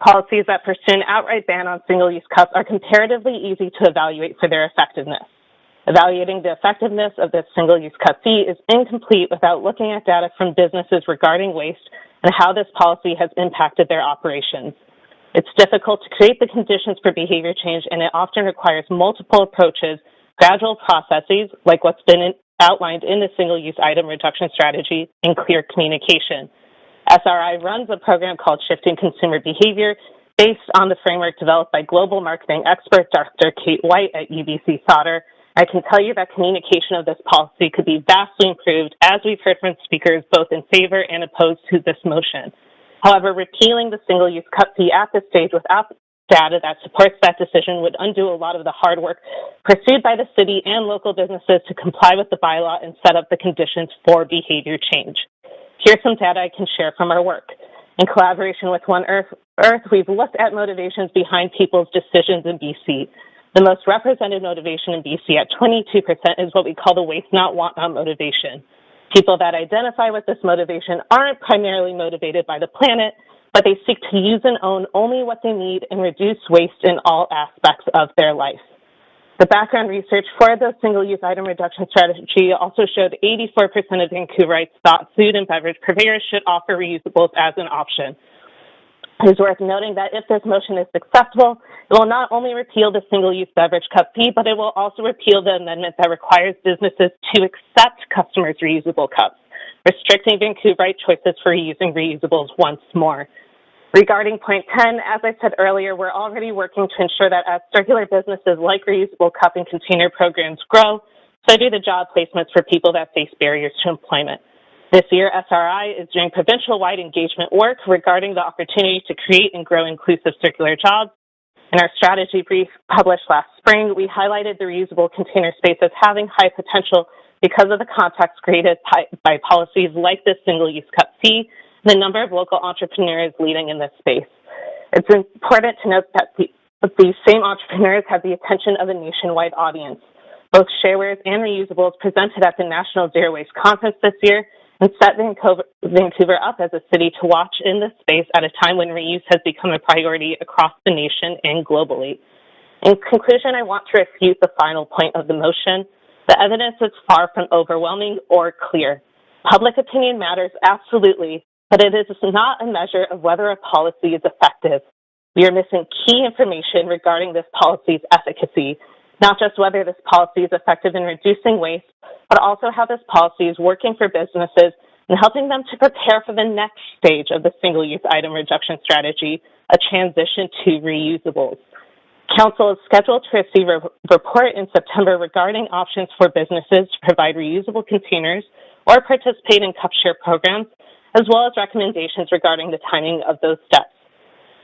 policies that pursue an outright ban on single-use cups are comparatively easy to evaluate for their effectiveness. Evaluating the effectiveness of this single-use cup fee is incomplete without looking at data from businesses regarding waste and how this policy has impacted their operations. It's difficult to create the conditions for behavior change, and it often requires multiple approaches, gradual processes, like what's been outlined in the single-use item reduction strategy, and clear communication. SRI runs a program called Shifting Consumer Behavior based on the framework developed by global marketing expert Dr. Kate White at UBC Sauder. I can tell you that communication of this policy could be vastly improved, as we've heard from speakers both in favor and opposed to this motion. However, repealing the single-use cup fee at this stage without data that supports that decision would undo a lot of the hard work pursued by the city and local businesses to comply with the bylaw and set up the conditions for behavior change. Here's some data I can share from our work. In collaboration with One Earth, we've looked at motivations behind people's decisions in BC. The most represented motivation in BC at 22% is what we call the waste not, want not motivation. People that identify with this motivation aren't primarily motivated by the planet, but they seek to use and own only what they need and reduce waste in all aspects of their life. The background research for the single-use item reduction strategy also showed 84% of Vancouverites thought food and beverage purveyors should offer reusables as an option. It is worth noting that if this motion is successful, it will not only repeal the single-use beverage cup fee, but it will also repeal the amendment that requires businesses to accept customers' reusable cups, restricting Vancouverite choices for using reusables once more. Regarding point 10, as I said earlier, we're already working to ensure that as circular businesses like reusable cup and container programs grow, so do the job placements for people that face barriers to employment. This year, SRI is doing provincial-wide engagement work regarding the opportunity to create and grow inclusive circular jobs. In our strategy brief published last spring, we highlighted the reusable container space as having high potential because of the context created by policies like the single-use cup fee and the number of local entrepreneurs leading in this space. It's important to note that these same entrepreneurs have the attention of a nationwide audience. Both Sharewares and Reusables presented at the National Zero Waste Conference this year and set Vancouver up as a city to watch in this space at a time when reuse has become a priority across the nation and globally. In conclusion, I want to refute the final point of the motion. The evidence is far from overwhelming or clear. Public opinion matters, absolutely, but it is not a measure of whether a policy is effective. We are missing key information regarding this policy's efficacy, not just whether this policy is effective in reducing waste, but also how this policy is working for businesses and helping them to prepare for the next stage of the single-use item reduction strategy, a transition to reusables. Council is scheduled to receive a report in September regarding options for businesses to provide reusable containers or participate in cup share programs, as well as recommendations regarding the timing of those steps.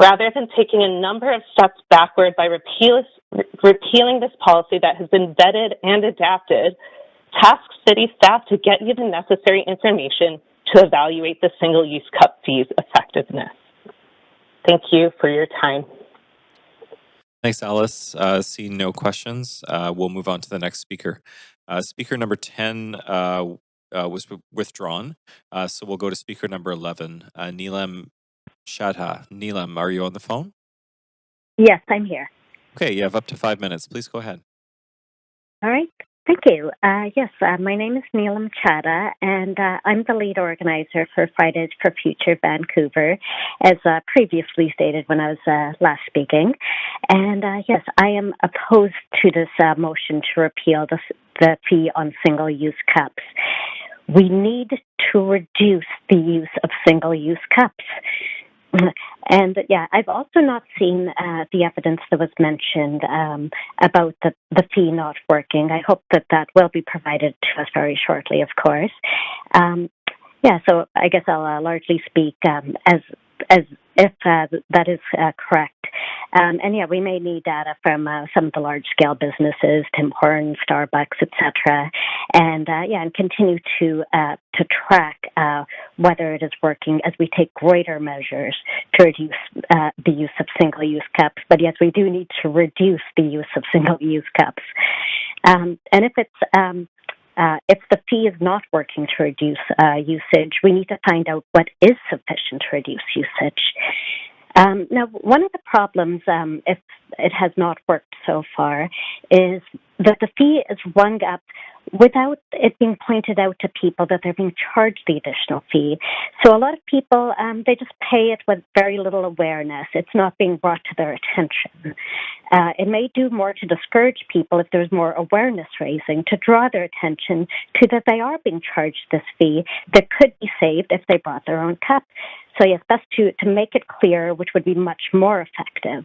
Rather than taking a number of steps backward by repealing this policy that has been vetted and adapted, task city staff to get you the necessary information to evaluate the single-use cup fee's effectiveness. Thank you for your time. Thanks, Alice. Seeing no questions, we'll move on to the next speaker. Speaker number 10 was withdrawn, so we'll go to speaker number 11, Neelam Chadha. Neelam, are you on the phone? Yes, I'm here. Okay, you have up to 5 minutes. Please go ahead. All right. Thank you. Yes, my name is Neelam Chadha, and I'm the lead organizer for Fridays for Future Vancouver, as previously stated when I was last speaking. And yes, I am opposed to this motion to repeal the fee on single-use cups. We need to reduce the use of single-use cups. And yeah, I've also not seen the evidence that was mentioned about the fee not working. I hope that will be provided to us very shortly, of course. Yeah, so I guess I'll largely speak as if that is correct. And yeah, we may need data from some of the large-scale businesses, Tim Hortons, Starbucks, etc., and yeah, and continue to track whether it is working as we take greater measures to reduce the use of single-use cups. But yes, we do need to reduce the use of single-use cups. And if the fee is not working to reduce usage, we need to find out what is sufficient to reduce usage. Now, one of the problems, if it has not worked so far, is that the fee is rung up without it being pointed out to people that they're being charged the additional fee. So a lot of people, they just pay it with very little awareness. It's not being brought to their attention. It may do more to discourage people if there's more awareness raising, to draw their attention to that they are being charged this fee that could be saved if they brought their own cup. So yes, best to make it clear, which would be much more effective.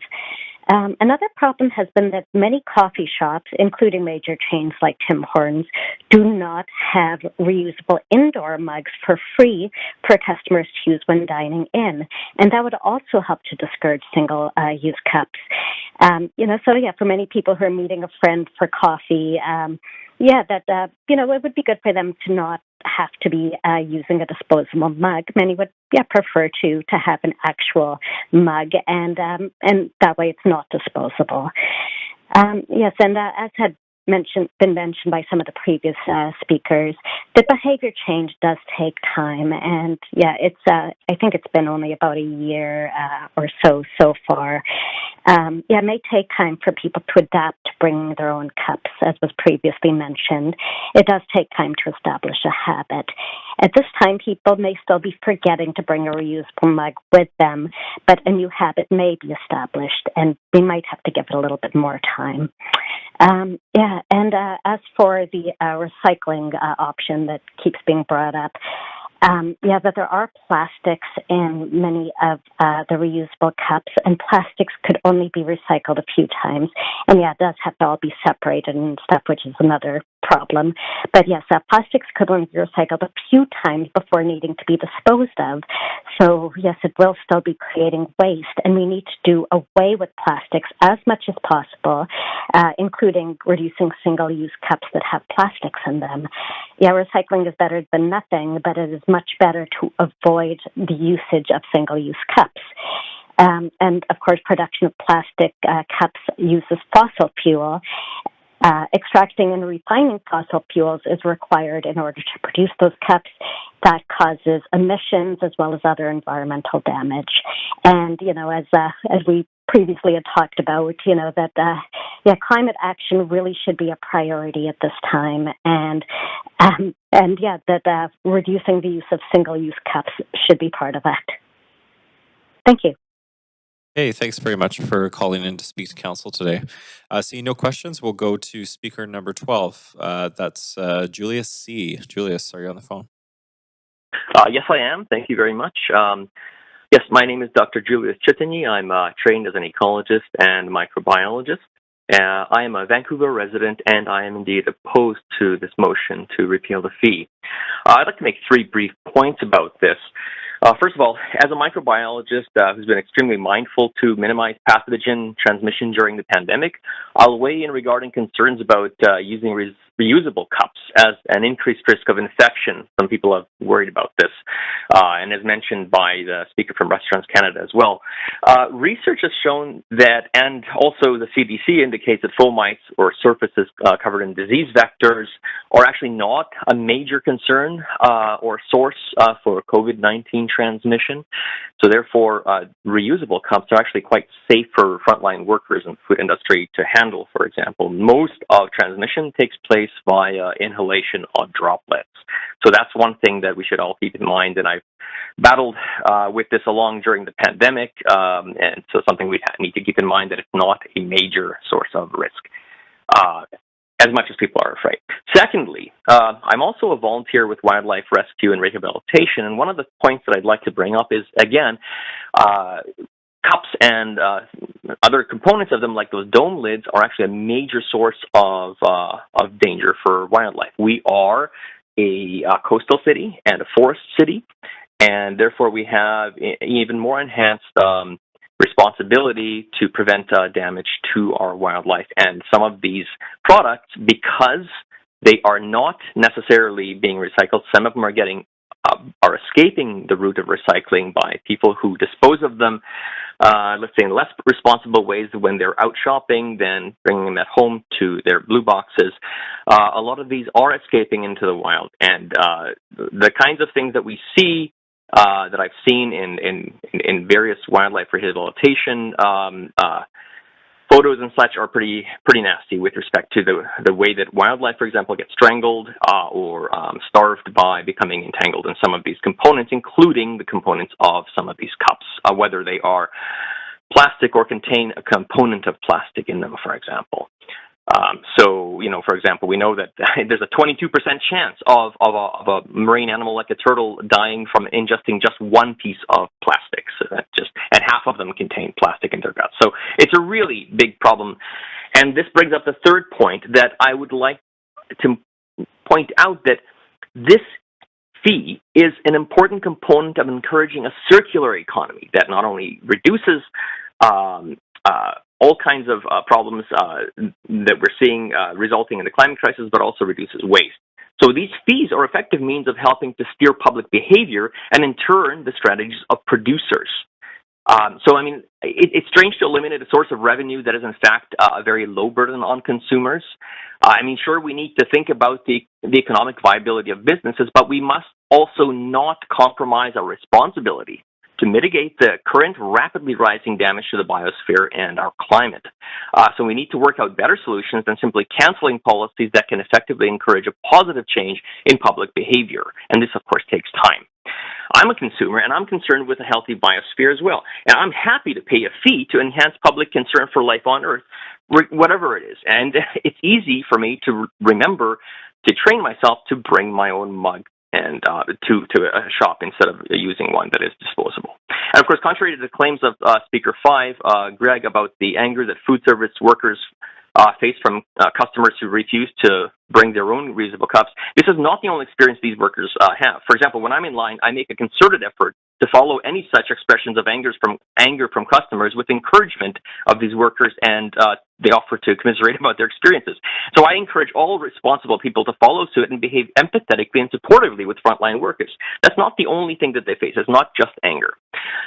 Another problem has been that many coffee shops, including major chains like Tim Hortons, do not have reusable indoor mugs for free for customers to use when dining in. And that would also help to discourage single-use cups. So yeah, for many people who are meeting a friend for coffee, it would be good for them to not have to be using a disposable mug. Many would prefer to have an actual mug, and that way it's not disposable. Yes, and as had been mentioned by some of the previous speakers, the behavior change does take time, and it's I think it's been only about a year or so far. It may take time for people to adapt to bringing their own cups, as was previously mentioned. It does take time to establish a habit. At this time, people may still be forgetting to bring a reusable mug with them, but a new habit may be established, and we might have to give it a little bit more time. As for the recycling option that keeps being brought up, that there are plastics in many of the reusable cups, and plastics could only be recycled a few times. And it does have to all be separated and stuff, which is another problem. But yes, plastics could only be recycled a few times before needing to be disposed of. So yes, it will still be creating waste, and we need to do away with plastics as much as possible, including reducing single-use cups that have plastics in them. Recycling is better than nothing, but it is much better to avoid the usage of single-use cups. And of course, production of plastic cups uses fossil fuel. Extracting and refining fossil fuels is required in order to produce those cups. That causes emissions as well as other environmental damage. And, as we previously had talked about, climate action really should be a priority at this time. And reducing the use of single-use cups should be part of that. Thank you. Hey, thanks very much for calling in to speak to council today. Seeing no questions, we'll go to speaker number 12. That's Julius C. Julius, are you on the phone? Yes, I am. Thank you very much. Yes, my name is Dr. Julius Chittany. I'm trained as an ecologist and microbiologist. I am a Vancouver resident, and I am indeed opposed to this motion to repeal the fee. I'd like to make 3 brief points about this. First of all, as a microbiologist who's been extremely mindful to minimize pathogen transmission during the pandemic, I'll weigh in regarding concerns about using reusable cups as an increased risk of infection. Some people have worried about this, and as mentioned by the speaker from Restaurants Canada as well. Research has shown that, and also the CDC indicates that fomites or surfaces covered in disease vectors are actually not a major concern or source for COVID-19 transmission. So therefore, reusable cups are actually quite safe for frontline workers in the food industry to handle, for example. Most of transmission takes place via inhalation of droplets. So that's one thing that we should all keep in mind, and I've battled with this along during the pandemic, and so something we need to keep in mind that it's not a major source of risk, as much as people are afraid. Secondly, I'm also a volunteer with Wildlife Rescue and Rehabilitation, and one of the points that I'd like to bring up is, again, cups and other components of them, like those dome lids, are actually a major source of danger for wildlife. We are a coastal city and a forest city, and therefore we have even more enhanced responsibility to prevent damage to our wildlife. And some of these products, because they are not necessarily being recycled, some of them are escaping the route of recycling by people who dispose of them, let's say, in less responsible ways when they're out shopping than bringing them at home to their blue boxes. A lot of these are escaping into the wild, and the kinds of things that we see that I've seen in various wildlife rehabilitation photos and such are pretty nasty with respect to the way that wildlife, for example, gets strangled or starved by becoming entangled in some of these components, including the components of some of these cups, whether they are plastic or contain a component of plastic in them, for example. So, for example, we know that there's a 22% chance of a marine animal like a turtle dying from ingesting just one piece of plastic. So and half of them contain plastic in their guts. So it's a really big problem. And this brings up the third point that I would like to point out, that this fee is an important component of encouraging a circular economy that not only reduces all kinds of problems that we're seeing resulting in the climate crisis, but also reduces waste. So these fees are effective means of helping to steer public behavior and, in turn, the strategies of producers. It's strange to eliminate a source of revenue that is, in fact, a very low burden on consumers. Sure, we need to think about the economic viability of businesses, but we must also not compromise our responsibility to mitigate the current rapidly rising damage to the biosphere and our climate. So we need to work out better solutions than simply canceling policies that can effectively encourage a positive change in public behavior. And this, of course, takes time. I'm a consumer, and I'm concerned with a healthy biosphere as well. And I'm happy to pay a fee to enhance public concern for life on Earth, whatever it is. And it's easy for me to remember to train myself to bring my own mug and to a shop instead of using one that is disposable. And of course, contrary to the claims of Speaker 5, Greg, about the anger that food service workers face from customers who refuse to bring their own reusable cups, this is not the only experience these workers have. For example, when I'm in line, I make a concerted effort to follow any such expressions of anger from customers with encouragement of these workers, and they offer to commiserate about their experiences. So I encourage all responsible people to follow suit and behave empathetically and supportively with frontline workers. That's not the only thing that they face. It's not just anger.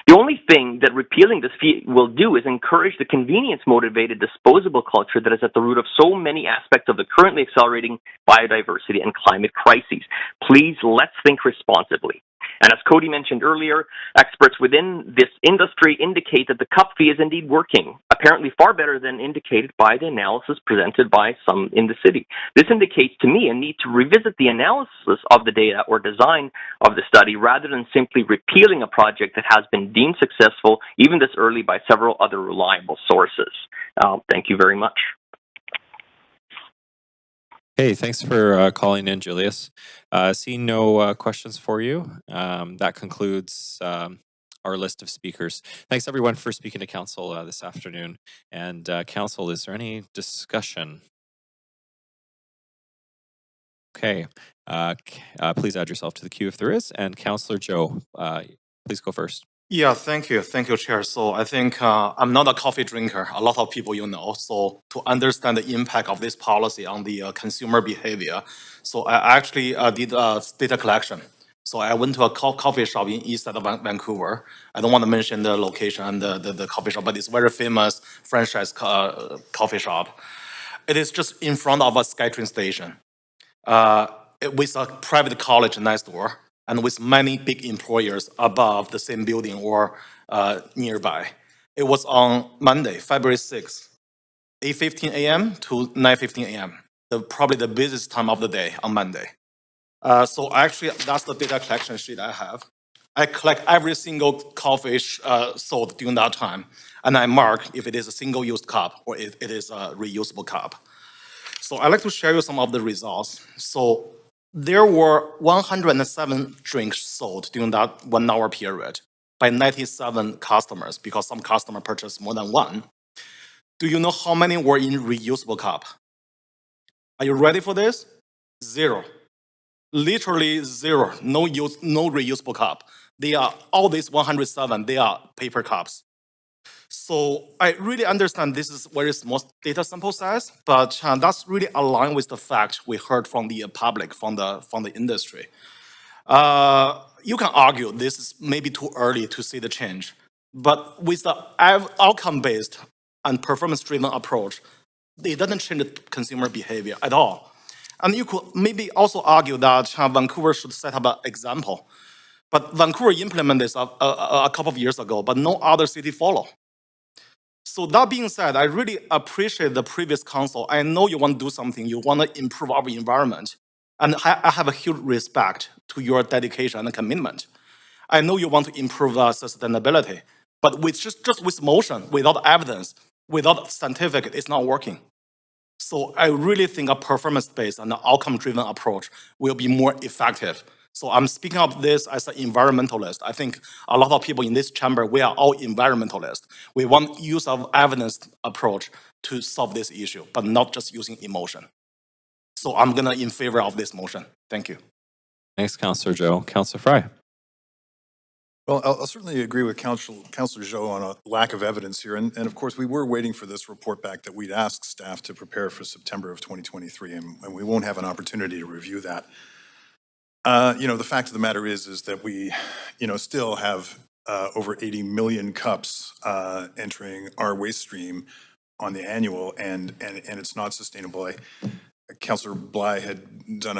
The only thing that repealing this fee will do is encourage the convenience-motivated disposable culture that is at the root of so many aspects of the currently accelerating biodiversity and climate crises. Please, let's think responsibly. And as Cody mentioned earlier, experts within this industry indicate that the cup fee is indeed working, apparently far better than indicated by the analysis presented by some in the city. This indicates to me a need to revisit the analysis of the data or design of the study rather than simply repealing a project that has been deemed successful even this early by several other reliable sources. Thank you very much. Hey, thanks for calling in, Julius. Seeing no questions for you, that concludes our list of speakers. Thanks, everyone, for speaking to Council this afternoon. And Council, is there any discussion? Okay, please add yourself to the queue if there is. And Councillor Joe, please go first. Yeah, thank you. Thank you, Chair. So I think I'm not a coffee drinker. A lot of people you know. So to understand the impact of this policy on the consumer behavior, so I actually did data collection. So I went to a coffee shop in east side of Vancouver. I don't want to mention the location and the coffee shop, but it's very famous franchise coffee shop. It is just in front of a SkyTrain station with a private college next door and with many big employers above the same building or nearby. It was on Monday, February 6th, 8:15 a.m. to 9:15 a.m. Probably the busiest time of the day on Monday. So actually, that's the data collection sheet I have. I collect every single coffee sold during that time, and I mark if it is a single-use cup or if it is a reusable cup. So I'd like to share you some of the results. So there were 107 drinks sold during that 1 hour period by 97 customers because some customer purchased more than one. Do you know how many were in reusable cup? Are you ready for this? Zero. Literally zero. No reusable cup. They are all these 107, they are paper cups. So I really understand this is very small data sample size, but that's really aligned with the fact we heard from the public, from the industry. You can argue this is maybe too early to see the change, but with the outcome-based and performance-driven approach, it doesn't change the consumer behavior at all. And you could maybe also argue that Vancouver should set up an example. But Vancouver implemented this a couple of years ago, but no other city follow. So that being said, I really appreciate the previous council. I know you want to do something. You want to improve our environment. And I have a huge respect to your dedication and commitment. I know you want to improve sustainability, but with just with motion, without evidence, without scientific, it's not working. So I really think a performance-based and outcome-driven approach will be more effective. So I'm speaking of this as an environmentalist. I think a lot of people in this chamber, we are all environmentalists. We want use of evidence approach to solve this issue, but not just using emotion. So I'm gonna in favor of this motion. Thank you. Thanks, Councillor Zhou. Councillor Fry. Well, I'll certainly agree with Councillor Zhou on a lack of evidence here. And of course, we were waiting for this report back that we'd asked staff to prepare for September of 2023, and we won't have an opportunity to review that. The fact of the matter is that we, still have over 80 million cups entering our waste stream on the annual, and it's not sustainable. Councillor Bly had done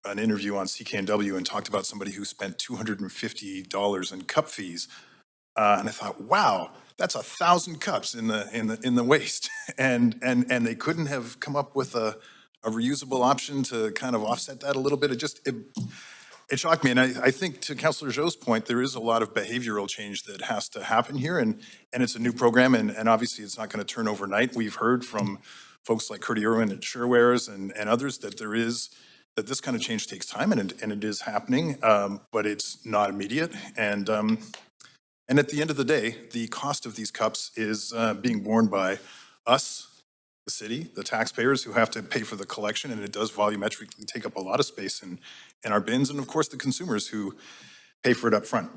an interview on CKNW and talked about somebody who spent $250 in cup fees, and I thought, wow, that's 1,000 cups in the waste, and they couldn't have come up with a reusable option to kind of offset that a little bit. It shocked me, and I think to Councillor Zhou's point, there is a lot of behavioral change that has to happen here, and it's a new program, and obviously it's not going to turn overnight. We've heard from folks like Curdy Irwin at Surewares and others that this kind of change takes time, and it is happening, but it's not immediate. And at the end of the day, the cost of these cups is being borne by us, the city, the taxpayers who have to pay for the collection, and it does volumetrically take up a lot of space in our bins, and of course the consumers who pay for it up front.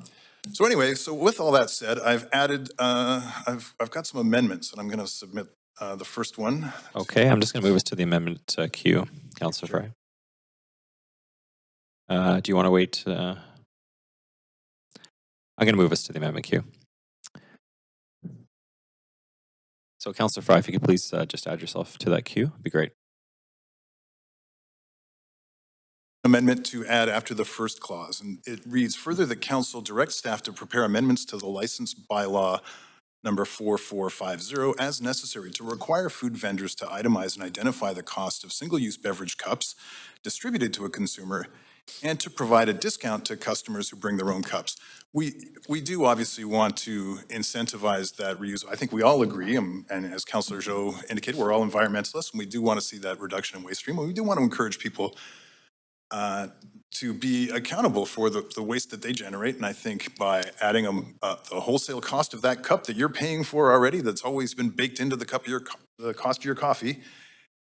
So anyway, with all that said, I've added, I've got some amendments, and I'm going to submit the first one. Okay, I'm just going to move us to the amendment queue. Councillor Fry. Do you want to wait? I'm going to move us to the amendment queue. So Councillor Fry, if you could please just add yourself to that queue, it'd be great. Amendment to add after the first clause, and it reads, further, the council directs staff to prepare amendments to the license bylaw number 4450 as necessary to require food vendors to itemize and identify the cost of single-use beverage cups distributed to a consumer and to provide a discount to customers who bring their own cups. We do obviously want to incentivize that reuse. I think we all agree, and as Councillor Zhou indicated, we're all environmentalists, and we do want to see that reduction in waste stream. We do want to encourage people to be accountable for the waste that they generate, and I think by adding the wholesale cost of that cup that you're paying for already, that's always been baked into the cost of your coffee,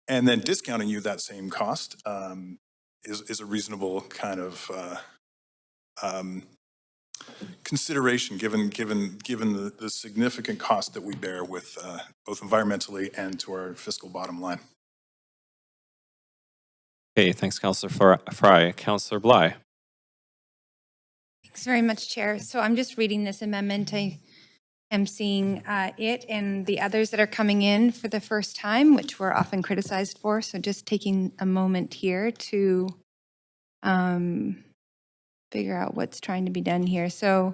and then discounting you that same cost is a reasonable kind of consideration given the significant cost that we bear with both environmentally and to our fiscal bottom line. Okay, thanks, Councillor Fry. Councillor Bly. Thanks very much, Chair. So I'm just reading this amendment. I am seeing it and the others that are coming in for the first time, which we're often criticized for. So just taking a moment here to figure out what's trying to be done here. So,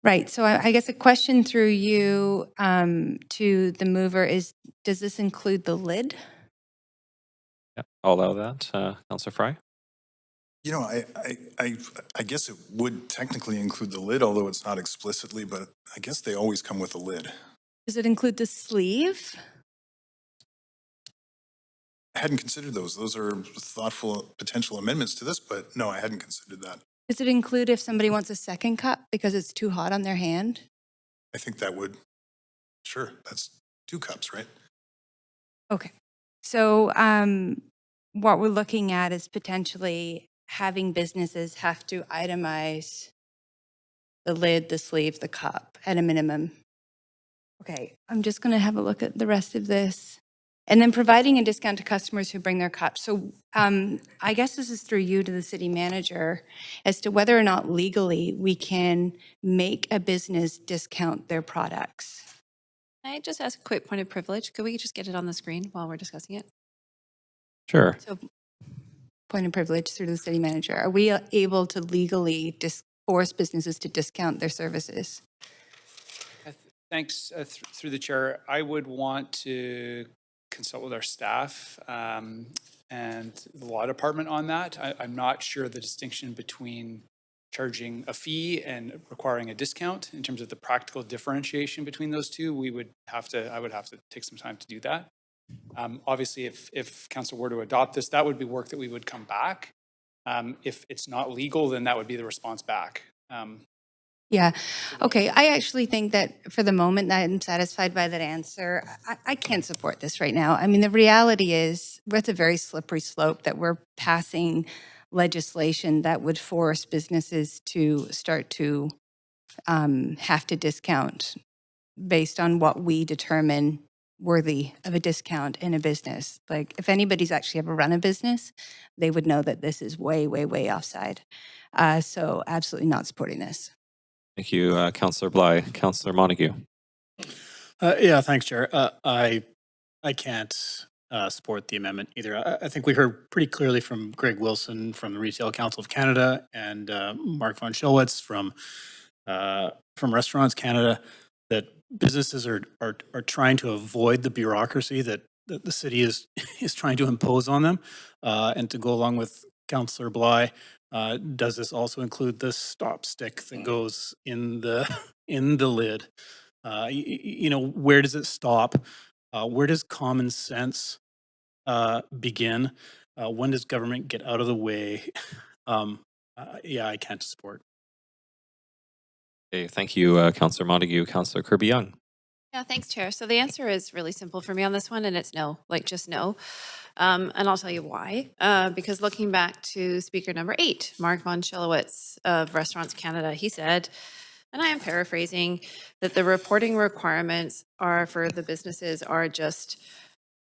right. So I guess a question through you to the mover is, does this include the lid? Yeah, I'll allow that. Councillor Fry. You know, I guess it would technically include the lid, although it's not explicitly, but I guess they always come with a lid. Does it include the sleeve? I hadn't considered those. Those are thoughtful potential amendments to this, but no, I hadn't considered that. Does it include if somebody wants a second cup because it's too hot on their hand? I think that would, sure, that's 2 cups, right? Okay. So what we're looking at is potentially having businesses have to itemize the lid, the sleeve, the cup at a minimum. Okay, I'm just going to have a look at the rest of this. And then providing a discount to customers who bring their cups. So I guess this is through you to the city manager as to whether or not legally we can make a business discount their products. Can I just ask a quick point of privilege? Could we just get it on the screen while we're discussing it? Sure. So point of privilege through the city manager. Are we able to legally force businesses to discount their services? Thanks. Through the chair, I would want to consult with our staff and the law department on that. I'm not sure the distinction between charging a fee and requiring a discount in terms of the practical differentiation between those two. I would have to take some time to do that. Obviously, if council were to adopt this, that would be work that we would come back. If it's not legal, then that would be the response back. Yeah. Okay. I actually think that for the moment that I'm satisfied by that answer. I can't support this right now. I mean, the reality is we're at a very slippery slope that we're passing legislation that would force businesses to start to have to discount based on what we determine worthy of a discount in a business. Like if anybody's actually ever run a business, they would know that this is way, way, way offside. So absolutely not supporting this. Thank you, Councillor Bly. Councillor Montague. Yeah, thanks, Chair. I can't support the amendment either. I think we heard pretty clearly from Greg Wilson from the Retail Council of Canada and Mark von Schillwitz from Restaurants Canada that businesses are trying to avoid the bureaucracy that the city is trying to impose on them. And to go along with Councillor Bly, does this also include the stop stick that goes in the lid? You know, where does it stop? Where does common sense begin? When does government get out of the way? Yeah, I can't support. Okay, thank you, Councillor Montague. Councillor Kirby-Yung. Yeah, thanks, Chair. So the answer is really simple for me on this one, and it's no, like just no. And I'll tell you why. Because looking back to speaker number 8, Mark von Schillwitz of Restaurants Canada, he said, and I am paraphrasing, that the reporting requirements are for the businesses are just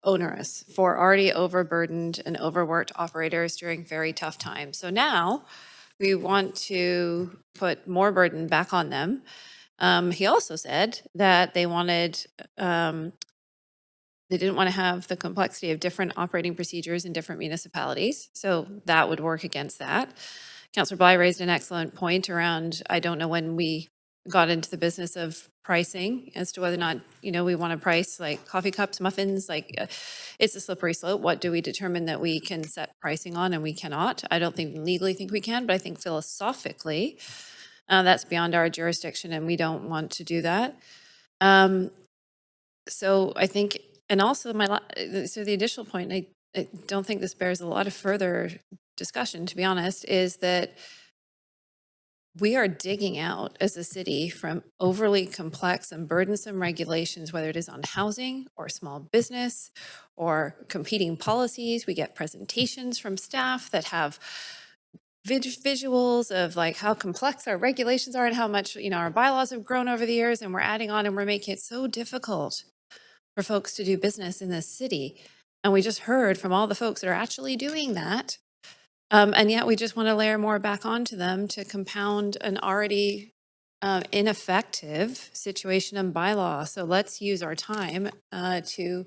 onerous for already overburdened and overworked operators during very tough times. So now we want to put more burden back on them. He also said that they wanted, they didn't want to have the complexity of different operating procedures in different municipalities. So that would work against that. Councillor Bly raised an excellent point around, I don't know when we got into the business of pricing as to whether or not, you know, we want to price like coffee cups, muffins, like it's a slippery slope. What do we determine that we can set pricing on and we cannot? I don't legally think we can, but I think philosophically, that's beyond our jurisdiction and we don't want to do that. So I think, and also so the additional point, I don't think this bears a lot of further discussion, to be honest, is that we are digging out as a city from overly complex and burdensome regulations, whether it is on housing or small business or competing policies. We get presentations from staff that have visuals of like how complex our regulations are and how much, our bylaws have grown over the years, and we're adding on and we're making it so difficult for folks to do business in this city. And we just heard from all the folks that are actually doing that. And yet we just want to layer more back onto them to compound an already ineffective situation and bylaw. So let's use our time to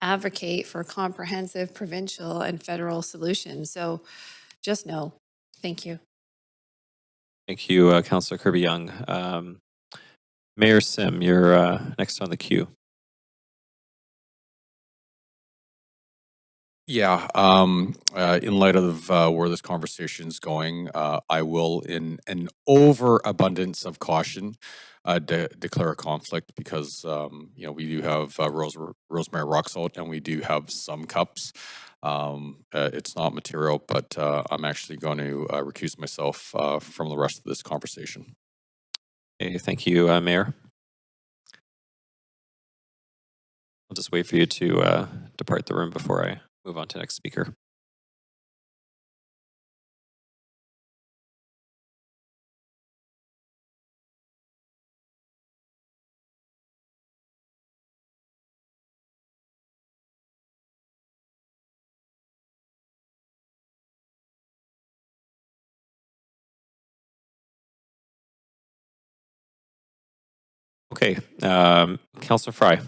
advocate for comprehensive provincial and federal solutions. So just no. Thank you. Thank you, Councillor Kirby-Yung. Mayor Sim, you're next on the queue. Yeah, in light of where this conversation's going, I will, in an overabundance of caution, declare a conflict because, we do have rosemary rock salt and we do have some cups. It's not material, but I'm actually going to recuse myself from the rest of this conversation. Okay, thank you, Mayor. I'll just wait for you to depart the room before I move on to the next speaker. Okay, Councillor Fry.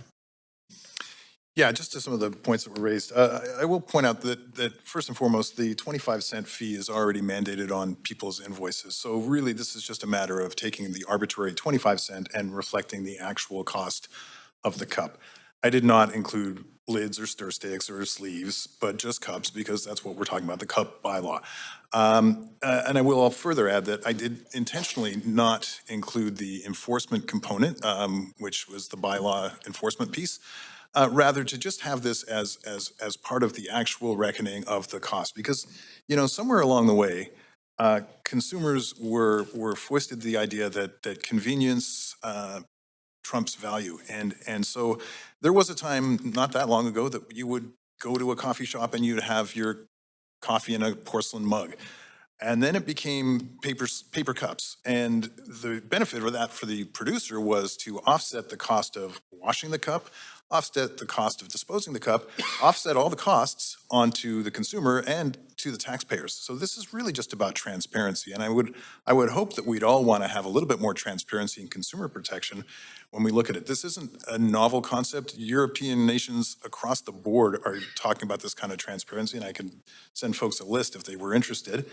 Yeah, just to some of the points that were raised. I will point out that first and foremost, the 25-cent fee is already mandated on people's invoices. So really, this is just a matter of taking the arbitrary 25 cent and reflecting the actual cost of the cup. I did not include lids or stir sticks or sleeves, but just cups because that's what we're talking about, the cup bylaw. And I will further add that I did intentionally not include the enforcement component, which was the bylaw enforcement piece. Rather to just have this as part of the actual reckoning of the cost. Because, somewhere along the way, consumers were foisted the idea that convenience trumps value. And so there was a time not that long ago that you would go to a coffee shop and you'd have your coffee in a porcelain mug. And then it became paper cups. And the benefit of that for the producer was to offset the cost of washing the cup, offset the cost of disposing the cup, offset all the costs onto the consumer and to the taxpayers. So this is really just about transparency. And I would hope that we'd all want to have a little bit more transparency in consumer protection when we look at it. This isn't a novel concept. European nations across the board are talking about this kind of transparency, and I can send folks a list if they were interested.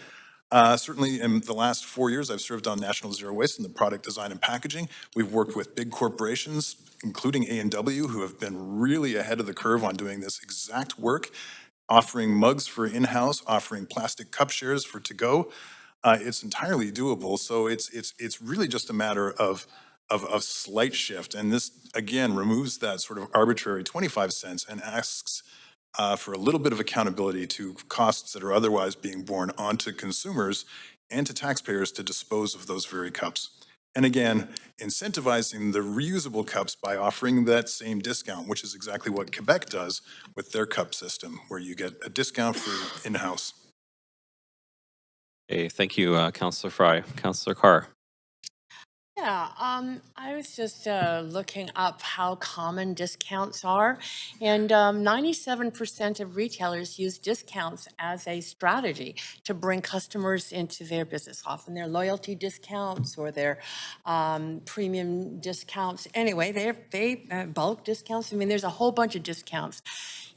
Certainly in the last 4 years, I've served on National Zero Waste in the product design and packaging. We've worked with big corporations, including A&W, who have been really ahead of the curve on doing this exact work, offering mugs for in-house, offering plastic cup shares for to-go. It's entirely doable. So it's really just a matter of slight shift. And this, again, removes that sort of arbitrary 25 cents and asks for a little bit of accountability to costs that are otherwise being borne onto consumers and to taxpayers to dispose of those very cups. And again, incentivizing the reusable cups by offering that same discount, which is exactly what Quebec does with their cup system, where you get a discount for in-house. Okay, thank you, Councillor Fry. Councillor Carr. Yeah, I was just looking up how common discounts are, and 97% of retailers use discounts as a strategy to bring customers into their business. Often their loyalty discounts or their premium discounts. Anyway, they bulk discounts. I mean, there's a whole bunch of discounts.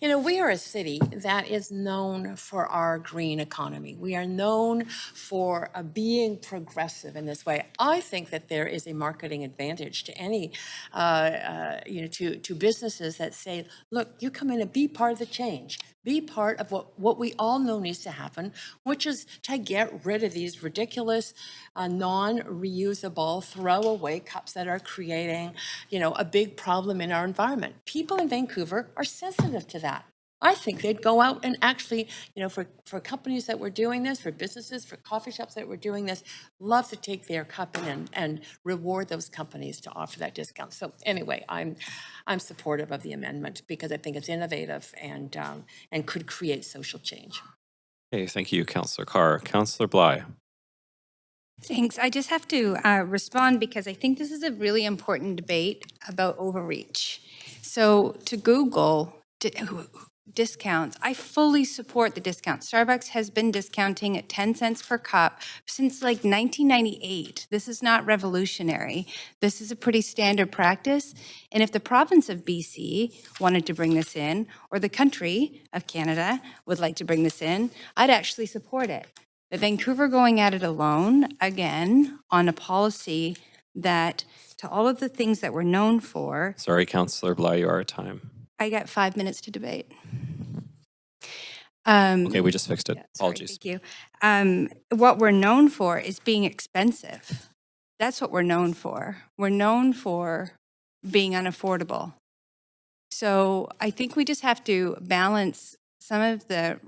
We are a city that is known for our green economy. We are known for being progressive in this way. I think that there is a marketing advantage to any, to businesses that say, look, you come in and be part of the change. Be part of what we all know needs to happen, which is to get rid of these ridiculous, non-reusable, throwaway cups that are creating, a big problem in our environment. People in Vancouver are sensitive to that. I think they'd go out and actually, for companies that were doing this, for businesses, for coffee shops that were doing this, love to take their cup in and reward those companies to offer that discount. So anyway, I'm supportive of the amendment because I think it's innovative and could create social change. Okay, thank you, Councillor Carr. Councillor Bly. Thanks. I just have to respond because I think this is a really important debate about overreach. So to Google discounts, I fully support the discount. Starbucks has been discounting at 10 cents per cup since like 1998. This is not revolutionary. This is a pretty standard practice. And if the province of BC wanted to bring this in, or the country of Canada would like to bring this in, I'd actually support it. But Vancouver going at it alone, again, on a policy that, to all of the things that we're known for. Sorry, Councillor Bly, you are at time. I got 5 minutes to debate. Okay, we just fixed it. Apologies. Thank you. What we're known for is being expensive. That's what we're known for. We're known for being unaffordable. So I think we just have to balance some of the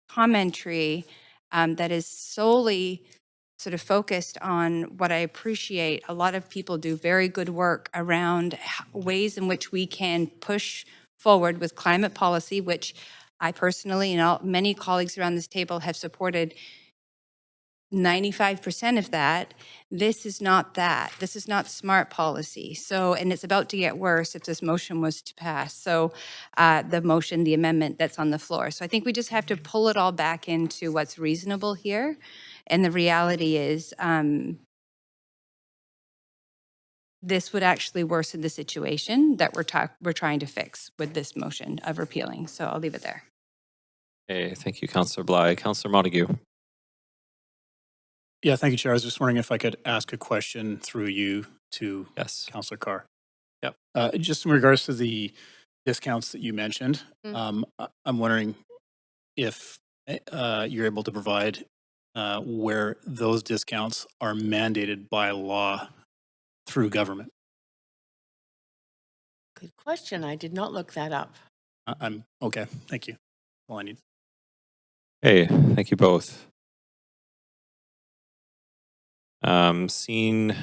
commentary that is solely sort of focused on what I appreciate. A lot of people do very good work around ways in which we can push forward with climate policy, which I personally and many colleagues around this table have supported 95% of that. This is not that. This is not smart policy. So, and it's about to get worse if this motion was to pass. So the amendment that's on the floor. So I think we just have to pull it all back into what's reasonable here. And the reality is this would actually worsen the situation that we're trying to fix with this motion of repealing. So I'll leave it there. Okay, thank you, Councillor Bly. Councillor Montague. Yeah, thank you, Chair. I was just wondering if I could ask a question through you to Councillor Carr. Yep. Just in regards to the discounts that you mentioned, I'm wondering if you're able to provide where those discounts are mandated by law through government. Good question. I did not look that up. I'm okay. Thank you. All I need. Hey, thank you both. Seeing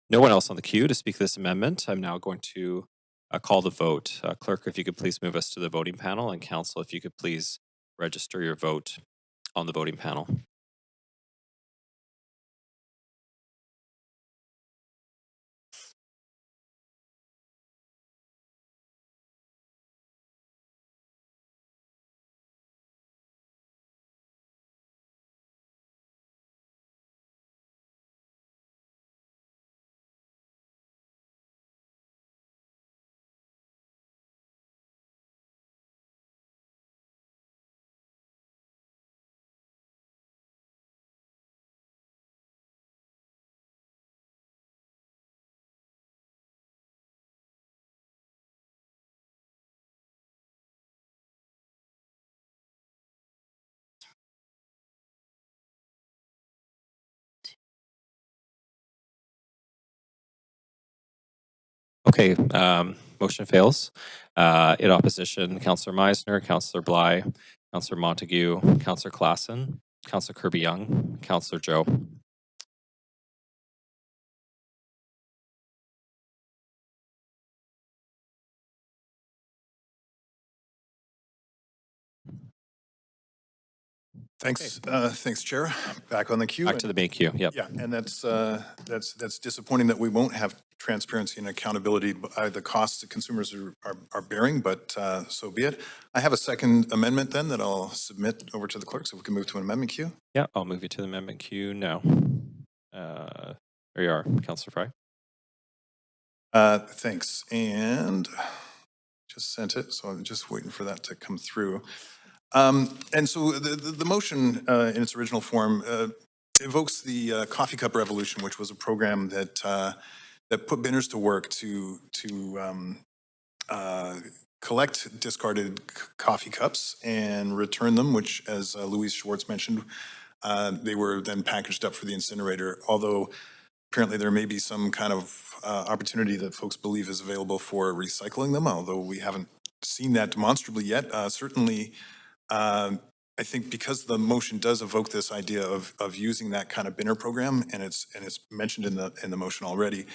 no one else on the queue to speak this amendment, I'm now going to call the vote. Clerk, if you could please move us to the voting panel, and Council, if you could please register your vote on the voting panel. Okay, motion fails. In opposition, Councillor Meisner, Councillor Bly, Councillor Montague, Councillor Klassen, Councillor Kirby-Yung, Councillor Joe. Thanks, thanks, Chair. Back on the queue. Back to the main queue. Yep. Yeah, and that's disappointing that we won't have transparency and accountability by the costs that consumers are bearing, but so be it. I have a second amendment then that I'll submit over to the clerk, so we can move to an amendment queue. Yeah, I'll move you to the amendment queue now. There you are, Councillor Fry. Thanks, and just sent it, so I'm just waiting for that to come through. And so the motion in its original form evokes the Coffee Cup Revolution, which was a program that that put binners to work to collect discarded coffee cups and return them, which, as Louise Schwartz mentioned, they were then packaged up for the incinerator, although apparently there may be some kind of opportunity that folks believe is available for recycling them, although we haven't seen that demonstrably yet. Certainly, I think because the motion does evoke this idea of using that kind of binner program, and it's mentioned in the motion already,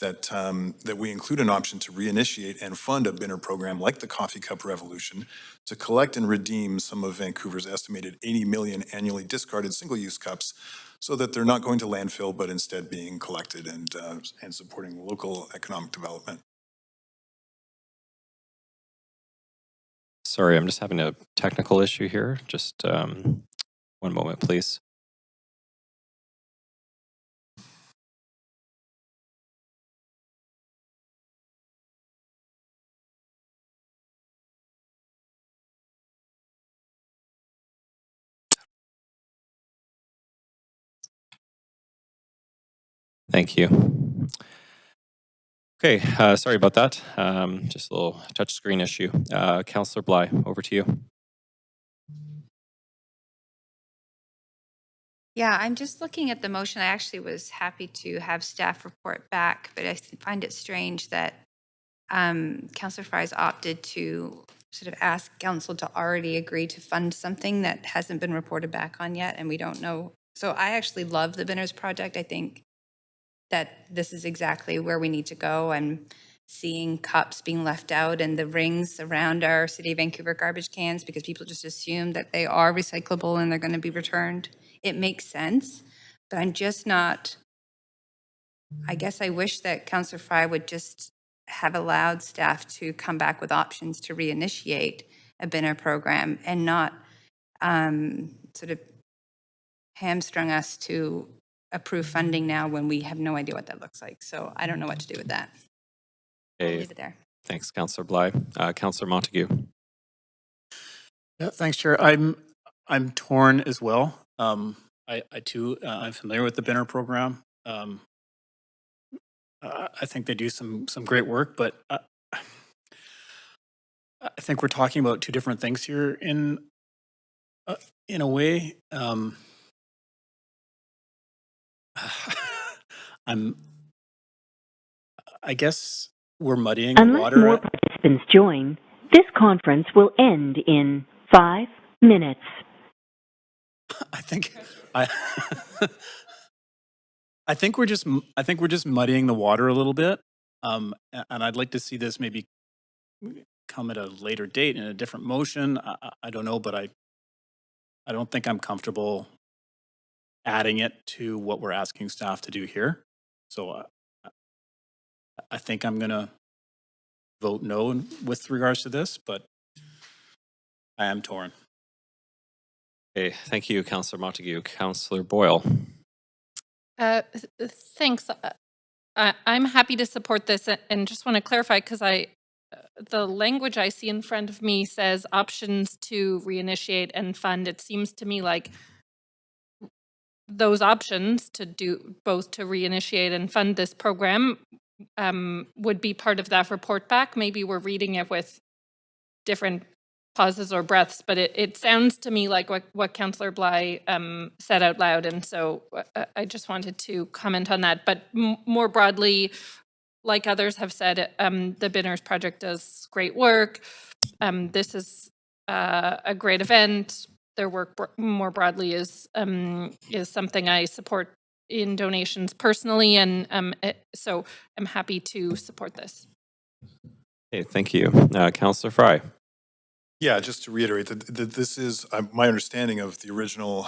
that we include an option to reinitiate and fund a binner program like the Coffee Cup Revolution to collect and redeem some of Vancouver's estimated 80 million annually discarded single-use cups so that they're not going to landfill, but instead being collected and supporting local economic development. Sorry, I'm just having a technical issue here. Just one moment, please. Thank you. Okay, sorry about that. Just a little touch screen issue. Councillor Bly, over to you. Yeah, I'm just looking at the motion. I actually was happy to have staff report back, but I find it strange that Councillor Fry's opted to sort of ask council to already agree to fund something that hasn't been reported back on yet, and we don't know. So I actually love the Binners project. I think that this is exactly where we need to go. I'm seeing cups being left out and the rings around our City of Vancouver garbage cans because people just assume that they are recyclable and they're going to be returned. It makes sense, but I'm just not, I guess I wish that Councillor Fry would just have allowed staff to come back with options to reinitiate a binner program and not sort of hamstrung us to approve funding now when we have no idea what that looks like. So I don't know what to do with that. I'll leave it there. Thanks, Councillor Bly. Councillor Montague. Yeah, thanks, Chair. I'm torn as well. I too, I'm familiar with the Binner program. I think they do some great work, but I think we're talking about two different things here in a way. I guess we're muddying the Unless water. more participants join, this conference will end in 5 minutes. I think we're just muddying the water a little bit, and I'd like to see this maybe come at a later date in a different motion. I don't know, but I don't think I'm comfortable adding it to what we're asking staff to do here. So I think I'm going to vote no with regards to this, but I am torn. Okay, thank you, Councillor Montague. Councillor Boyle. Thanks. I'm happy to support this and just want to clarify because the language I see in front of me says options to reinitiate and fund. It seems to me like those options to do both to reinitiate and fund this program would be part of that report back. Maybe we're reading it with different pauses or breaths, but it sounds to me like what Councillor Bly said out loud, and so I just wanted to comment on that. But more broadly, like others have said, the Binners project does great work. This is a great event. Their work more broadly is something I support in donations personally, and so I'm happy to support this. Okay, thank you. Councillor Fry. Yeah, just to reiterate that this is my understanding of the original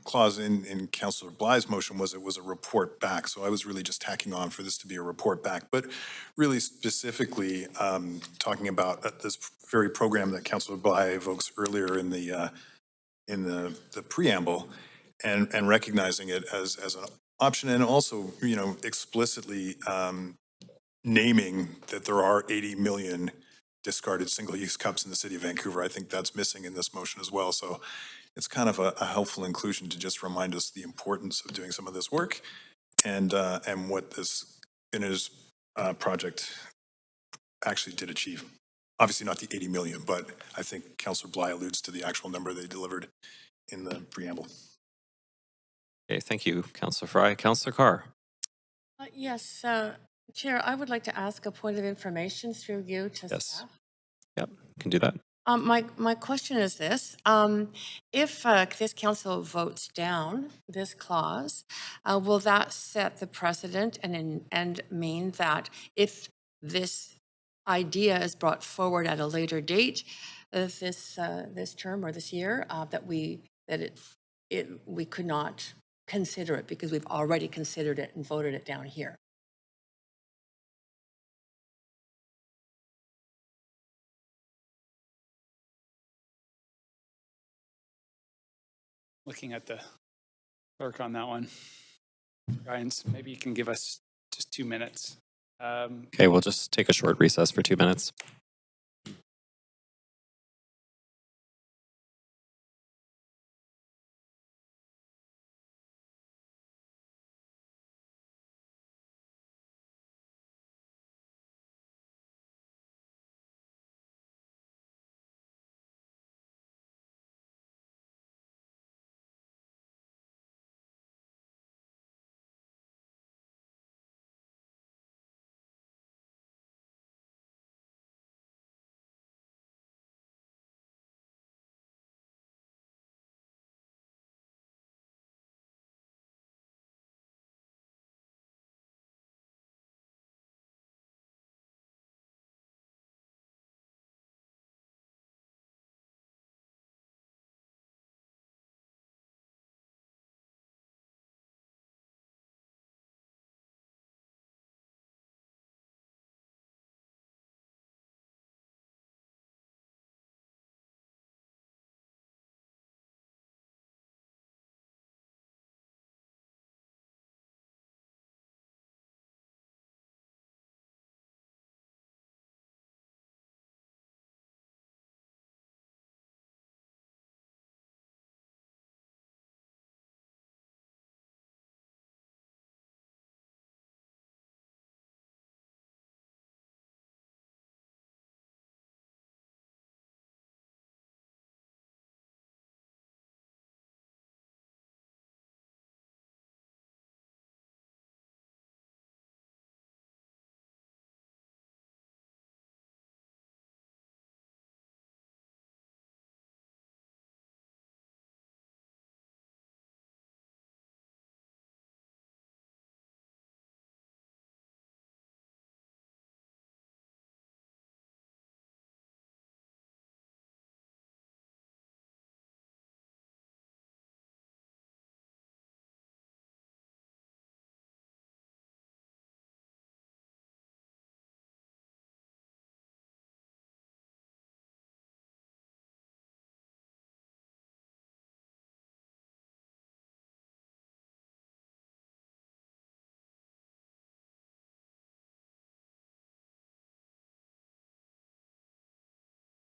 clause in Councillor Bly's motion was it was a report back. So I was really just tacking on for this to be a report back, but really specifically talking about this very program that Councillor Bly evokes earlier in the preamble, and recognizing it as an option, and also explicitly naming that there are 80 million discarded single-use cups in the City of Vancouver. I think that's missing in this motion as well. So it's kind of a helpful inclusion to just remind us the importance of doing some of this work and what this Binners project actually did achieve. Obviously not the 80 million, but I think Councillor Bly alludes to the actual number they delivered in the preamble. Okay, thank you, Councillor Fry. Councillor Carr. Yes, Chair, I would like to ask a point of information through you to Yes. staff. Yep, can do that. My question is this. If this council votes down this clause, will that set the precedent and mean that if this idea is brought forward at a later date, this term or this year, that we could not consider it because we've already considered it and voted it down here? Looking at the clerk on that one. Guidance, maybe you can give us just 2 minutes. Okay, we'll just take a short recess for 2 minutes.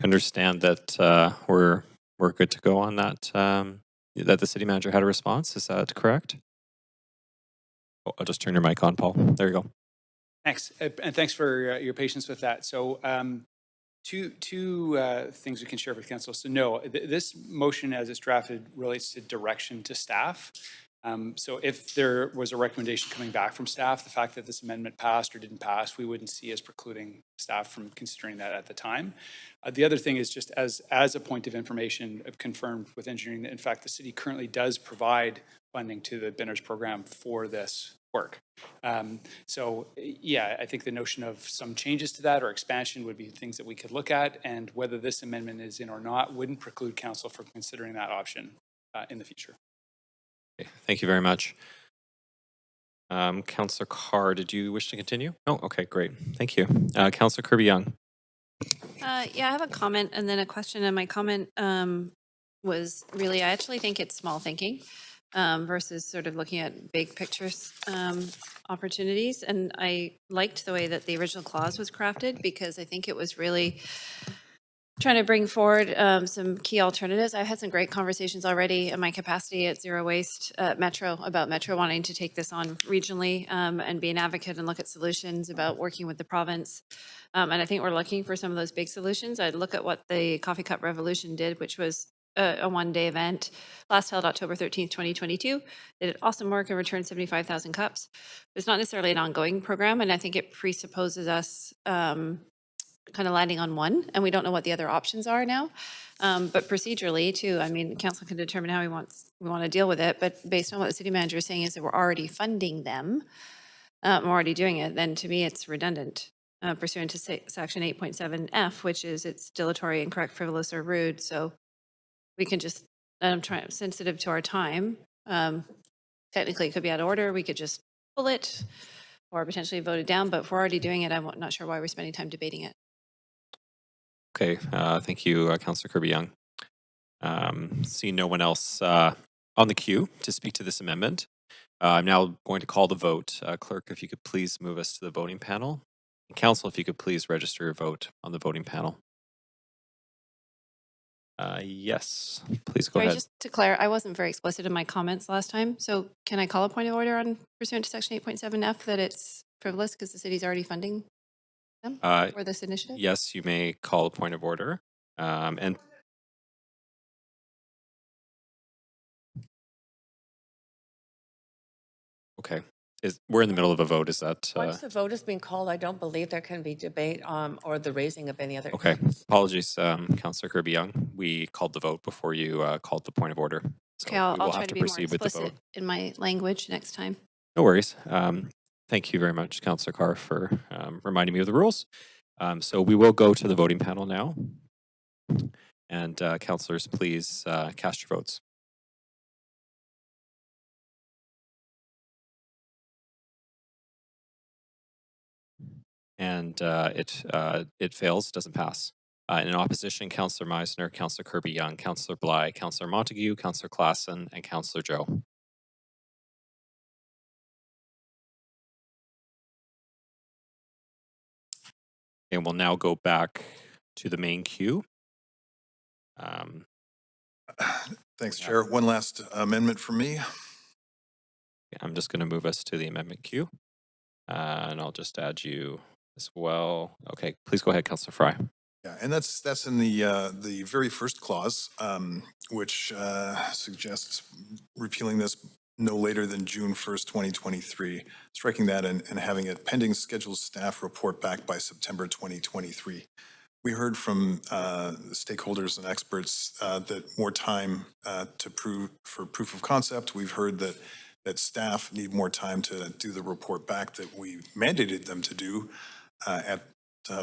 Understand that we're good to go on that. That the city manager had a response. Is that correct? Oh, I'll just turn your mic on, Paul. There you go. Thanks, and thanks for your patience with that. So, two things we can share with council. So, no, this motion as it's drafted relates to direction to staff. So if there was a recommendation coming back from staff, the fact that this amendment passed or didn't pass, we wouldn't see as precluding staff from considering that at the time. The other thing is just as a point of information, I've confirmed with engineering that in fact the city currently does provide funding to the Binners program for this work. So yeah, I think the notion of some changes to that or expansion would be things that we could look at, and whether this amendment is in or not wouldn't preclude council from considering that option in the future. Thank you very much. Councillor Carr, did you wish to continue? Oh, okay, great. Thank you. Councillor Kirby-Yung. Yeah, I have a comment and then a question. And my comment was really, I actually think it's small thinking versus sort of looking at big pictures opportunities. And I liked the way that the original clause was crafted because I think it was really trying to bring forward some key alternatives. I've had some great conversations already in my capacity at Zero Waste Metro about Metro wanting to take this on regionally and be an advocate and look at solutions about working with the province. And I think we're looking for some of those big solutions. I'd look at what the Coffee Cup Revolution did, which was a one-day event, last held October 13th, 2022. They did awesome work and returned 75,000 cups. It's not necessarily an ongoing program, and I think it presupposes us kind of landing on one, and we don't know what the other options are now. But procedurally, too, I mean, council can determine how we want to deal with it. But based on what the city manager is saying, is that we're already funding them, we're already doing it. Then to me, it's redundant pursuant to section 8.7F, which is it's dilatory, incorrect, frivolous, or rude. So we can just. I'm trying sensitive to our time. Technically, it could be out of order. We could just pull it, or potentially vote it down. But if we're already doing it, I'm not sure why we're spending time debating it. Okay, thank you, Councillor Kirby-Yung. See no one else on the queue to speak to this amendment. I'm now going to call the vote. Clerk, if you could please move us to the voting panel. And Council, if you could please register your vote on the voting panel. Yes, please go Sorry, ahead. just to clarify, I wasn't very explicit in my comments last time. So can I call a point of order on pursuant to section 8.7F that it's frivolous because the city's already funding them for this initiative? Yes, you may call a point of order. And okay, we're in the middle of a vote. Is that Once the vote has been called, I don't believe there can be debate or the raising of any other. okay? Apologies, Councillor Kirby-Yung. We called the vote before you called the point of order. So Okay, I'll we will try have to to be more proceed with the vote. explicit in my language next time. No worries. Thank you very much, Councillor Carr, for reminding me of the rules. So we will go to the voting panel now. And councillors, please cast your votes. And it fails, doesn't pass. In opposition, Councillor Meisner, Councillor Kirby-Yung, Councillor Bly, Councillor Montague, Councillor Klassen, and Councillor Joe. And we'll now go back to the main queue. Thanks, Chair. One last amendment from me. I'm just going to move us to the amendment queue. And I'll just add you as well. Okay, please go ahead, Councillor Fry. Yeah, and that's in the very first clause, which suggests repealing this no later than June 1st, 2023, striking that and having it pending scheduled staff report back by September 2023. We heard from stakeholders and experts that more time for proof of concept. We've heard that staff need more time to do the report back that we mandated them to do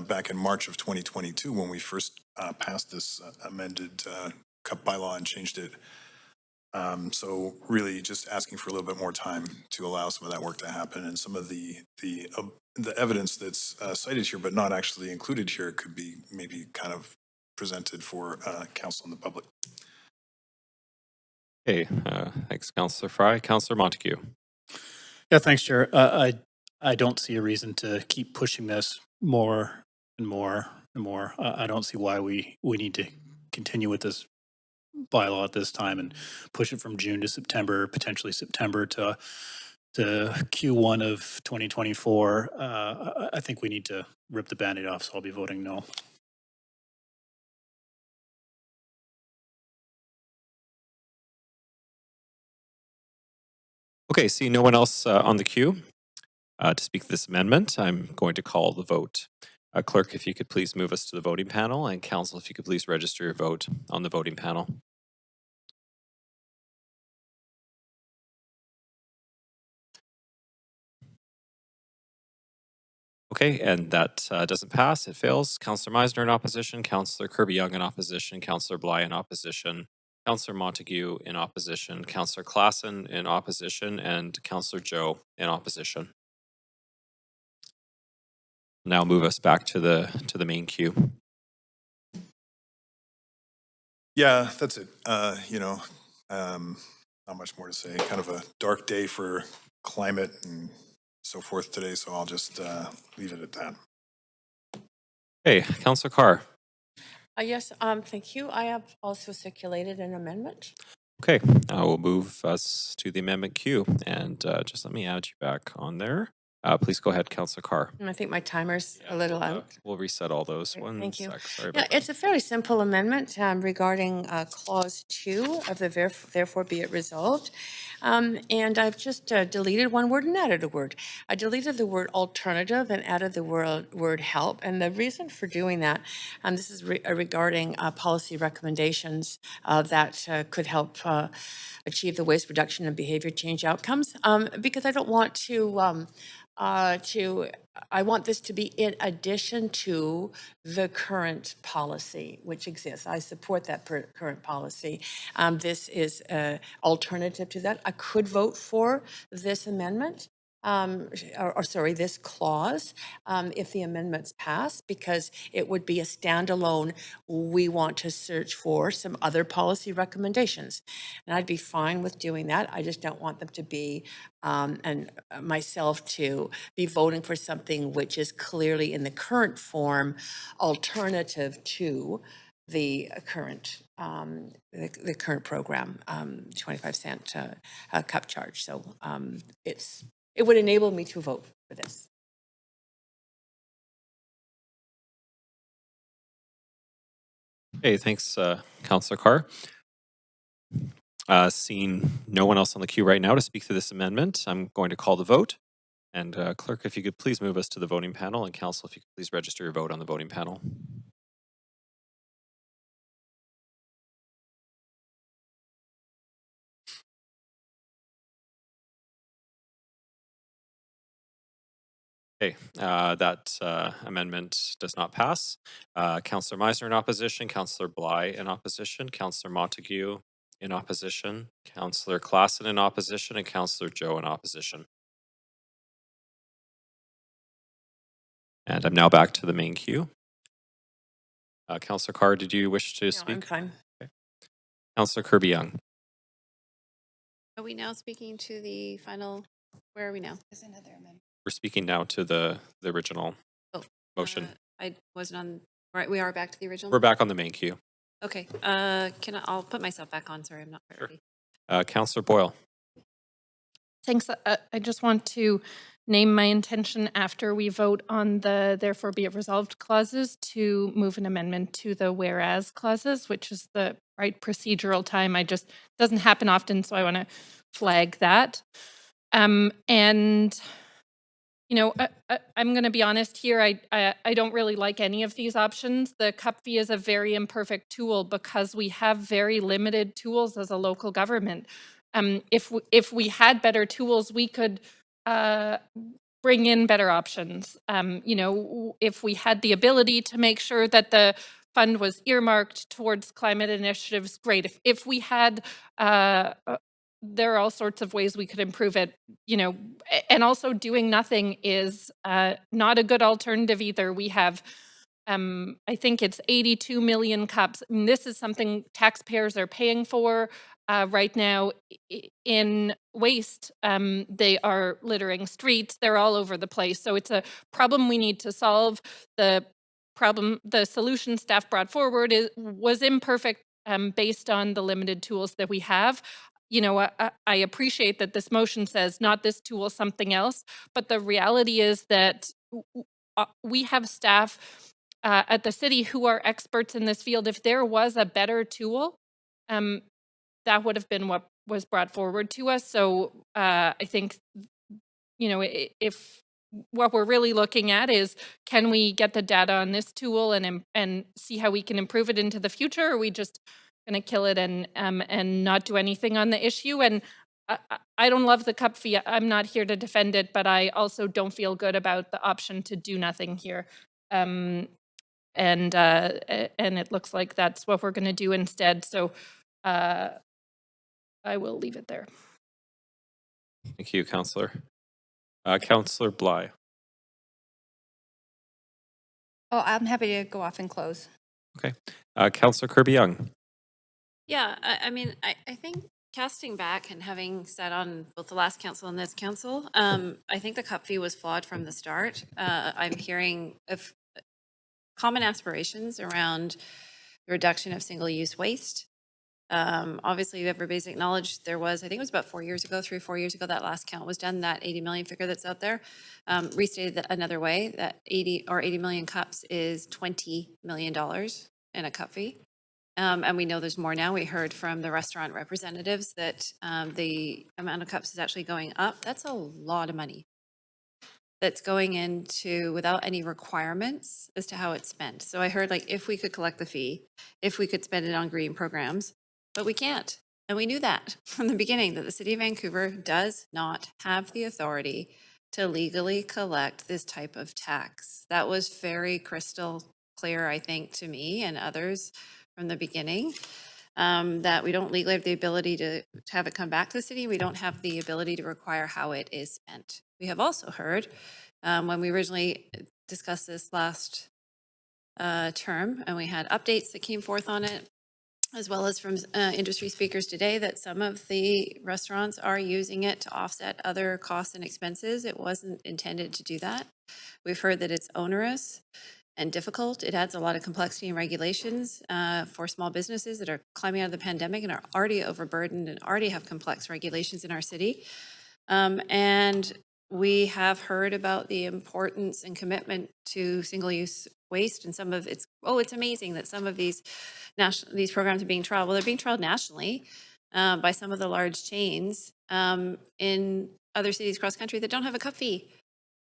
back in March of 2022 when we first passed this amended CUP bylaw and changed it. So really just asking for a little bit more time to allow some of that work to happen, and some of the evidence that's cited here but not actually included here could be maybe kind of presented for council and the public. Okay, thanks, Councillor Fry. Councillor Montague. Yeah, thanks, Chair. I don't see a reason to keep pushing this more and more and more. I don't see why we need to continue with this bylaw at this time and push it from June to September, potentially September to Q1 of 2024. I think we need to rip the Band-Aid off, so I'll be voting no. Okay, see no one else on the queue to speak to this amendment. I'm going to call the vote. Clerk, if you could please move us to the voting panel, and Council, if you could please register your vote on the voting panel. Okay, and that doesn't pass. It fails. Councillor Meisner in opposition, Councillor Kirby-Yung in opposition, Councillor Bly in opposition, Councillor Montague in opposition, Councillor Klassen in opposition, and Councillor Joe in opposition. Now move us back to the main queue. Yeah, that's it. Not much more to say. Kind of a dark day for climate and so forth today, so I'll just leave it at that. Hey, Councillor Carr. Yes, thank you. I have also circulated an amendment. Okay, I will move us to the amendment queue, and just let me add you back on there. Please go ahead, Councillor Carr. I think my timer's a little out. We'll reset all those. One Thank you. sec. Sorry Yeah, about it's a fairly simple amendment regarding Clause 2 of the therefore be it resolved. And I've just deleted one word and added a word. I deleted the word alternative and added the word help. And the reason for doing that, and this is regarding policy recommendations that could help achieve the waste reduction and behavior change outcomes, because I don't want I want this to be in addition to the current policy which exists. I support that current policy. This is an alternative to that. I could vote for this amendment. Sorry, this clause, if the amendments pass, because it would be a standalone, we want to search for some other policy recommendations. And I'd be fine with doing that. I just don't want them to be, and myself to be voting for something which is clearly in the current form alternative to the current the current program, 25-cent cup charge. So it would enable me to vote for this. Okay, thanks, Councillor Carr. Seeing no one else on the queue right now to speak to this amendment, I'm going to call the vote. And Clerk, if you could please move us to the voting panel, and Council, if you could please register your vote on the voting panel. Okay, that amendment does not pass. Councillor Meisner in opposition, Councillor Bly in opposition, Councillor Montague in opposition, Councillor Klassen in opposition, and Councillor Joe in opposition. And I'm now back to the main queue. Councillor Carr, did you wish to speak? I'm fine. Okay. Councillor Kirby-Young. Are we now speaking to the final, where are we now? There's another amendment. We're speaking now to the original motion. I wasn't on, right, we are back to the original? We're back on the main queue. Okay, I'll put myself back on, sorry, I'm not ready. Councillor Boyle. Thanks. I just want to name my intention after we vote on the therefore be it resolved clauses to move an amendment to the whereas clauses, which is the right procedural time. I just doesn't happen often, so I want to flag that. And you know, I'm going to be honest here. I don't really like any of these options. The cup fee is a very imperfect tool because we have very limited tools as a local government. If we had better tools, we could bring in better options. You know, if we had the ability to make sure that the fund was earmarked towards climate initiatives, great. If we had there are all sorts of ways we could improve it, you know, and also doing nothing is not a good alternative either. We have, I think it's 82 million cups. I mean, this is something taxpayers are paying for right now in waste. They are littering streets. They're all over the place. So it's a problem we need to solve. The solution staff brought forward was imperfect based on the limited tools that we have. You know, I appreciate that this motion says not this tool, something else, but the reality is that we have staff at the city who are experts in this field. If there was a better tool, that would have been what was brought forward to us. So I think, you know, if what we're really looking at is, can we get the data on this tool and see how we can improve it into the future? Or are we just going to kill it and not do anything on the issue? And I don't love the cup fee. I'm not here to defend it, but I also don't feel good about the option to do nothing here. And it looks like that's what we're going to do instead. So I will leave it there. Thank you, Councillor. Councillor Bly. Oh, I'm happy to go off and close. Okay. Councillor Kirby-Young. Yeah, I mean, I think casting back and having sat on both the last council and this council, I think the cup fee was flawed from the start. I'm hearing of common aspirations around the reduction of single-use waste, Obviously, everybody's acknowledged there was, I think it was about 4 years ago, 3 or 4 years ago, that last count was done, that 80 million figure that's out there. Restated that another way, that 80 million cups is $20 million in a cup fee. And we know there's more now. We heard from the restaurant representatives that the amount of cups is actually going up. That's a lot of money that's going into without any requirements as to how it's spent. So I heard, like, if we could collect the fee, if we could spend it on green programs, but we can't. And we knew that from the beginning, that the City of Vancouver does not have the authority to legally collect this type of tax. That was very crystal clear, I think, to me and others from the beginning, that we don't legally have the ability to have it come back to the city. We don't have the ability to require how it is spent. We have also heard, when we originally discussed this last term, and we had updates that came forth on it, as well as from industry speakers today, that some of the restaurants are using it to offset other costs and expenses. It wasn't intended to do that. We've heard that it's onerous and difficult. It adds a lot of complexity and regulations for small businesses that are climbing out of the pandemic and are already overburdened and already have complex regulations in our city. And we have heard about the importance and commitment to single-use waste, and some of it's amazing that some of these programs are being trialed. Well, they're being trialed nationally by some of the large chains in other cities across the country that don't have a cup fee.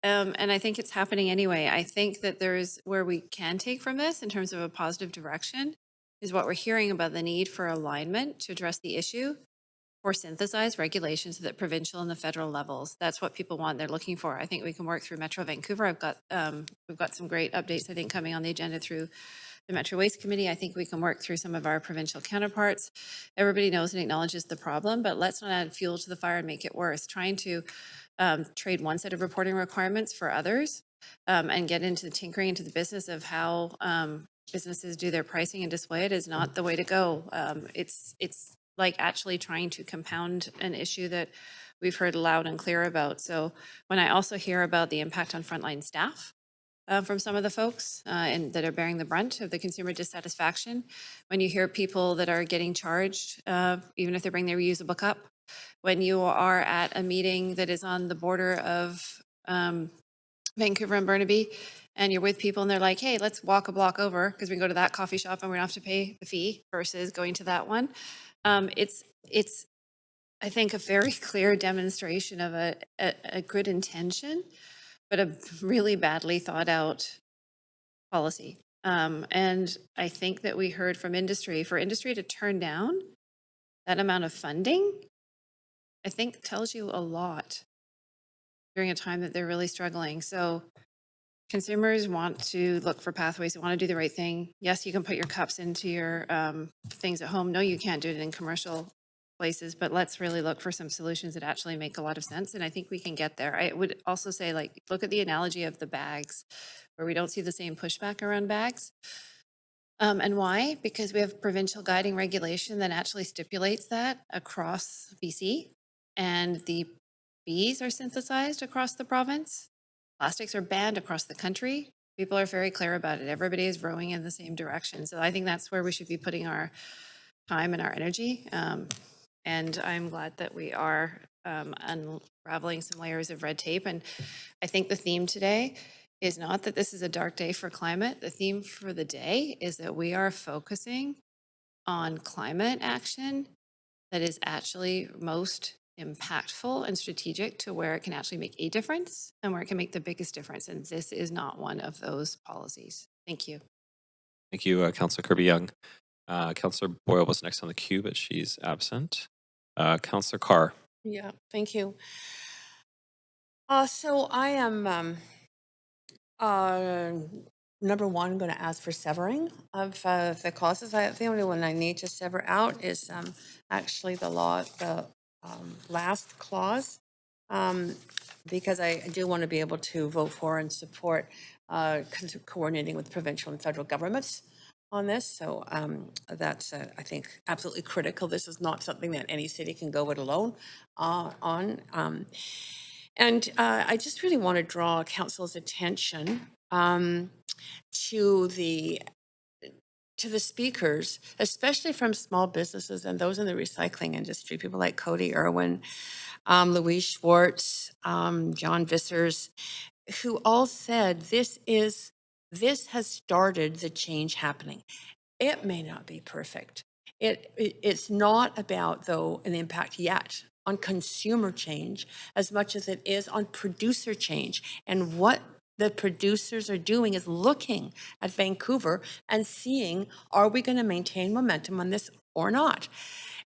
And I think it's happening anyway. I think that there's where we can take from this in terms of a positive direction is what we're hearing about the need for alignment to address the issue for synthesized regulations at the provincial and the federal levels. That's what people want. They're looking for. I think we can work through Metro Vancouver. We've got some great updates, I think, coming on the agenda through the Metro Waste Committee. I think we can work through some of our provincial counterparts. Everybody knows and acknowledges the problem, but let's not add fuel to the fire and make it worse. Trying to trade one set of reporting requirements for others and get into the tinkering into the business of how businesses do their pricing and display it is not the way to go. It's like actually trying to compound an issue that we've heard loud and clear about. So when I also hear about the impact on frontline staff from some of the folks and that are bearing the brunt of the consumer dissatisfaction, when you hear people that are getting charged, even if they bring their reusable cup, when you are at a meeting that is on the border of Vancouver and Burnaby, and you're with people and they're like, hey, let's walk a block over because we can go to that coffee shop and we don't have to pay the fee versus going to that one. It's I think, a very clear demonstration of a good intention, but a really badly thought out policy. And I think that we heard from industry, for industry to turn down that amount of funding, I think tells you a lot during a time that they're really struggling. So consumers want to look for pathways, they want to do the right thing. Yes, you can put your cups into your things at home. No, you can't do it in commercial places, but let's really look for some solutions that actually make a lot of sense. And I think we can get there. I would also say, like, look at the analogy of the bags, where we don't see the same pushback around bags. And why? Because we have provincial guiding regulation that actually stipulates that across BC, and the fees are synthesized across the province. Plastics are banned across the country. People are very clear about it. Everybody is rowing in the same direction. So I think that's where we should be putting our time and our energy. And I'm glad that we are unraveling some layers of red tape. And I think the theme today is not that this is a dark day for climate. The theme for the day is that we are focusing on climate action that is actually most impactful and strategic to where it can actually make a difference and where it can make the biggest difference. And this is not one of those policies. Thank you. Thank you, Councillor Kirby-Yung. Councillor Boyle was next on the queue, but she's absent. Councillor Carr. Yeah, thank you. So I am, number one, going to ask for severing of the clauses. The only one I need to sever out is actually the last clause, because I do want to be able to vote for and support coordinating with provincial and federal governments on this. So that's, I think, absolutely critical. This is not something that any city can go it alone on. And I just really want to draw council's attention to to the speakers, especially from small businesses and those in the recycling industry, people like Cody Irwin, Louise Schwartz, John Vissers, who all said this has started the change happening. It may not be perfect. It's not about, though, an impact yet on consumer change as much as it is on producer change. And what the producers are doing is looking at Vancouver and seeing, are we going to maintain momentum on this or not?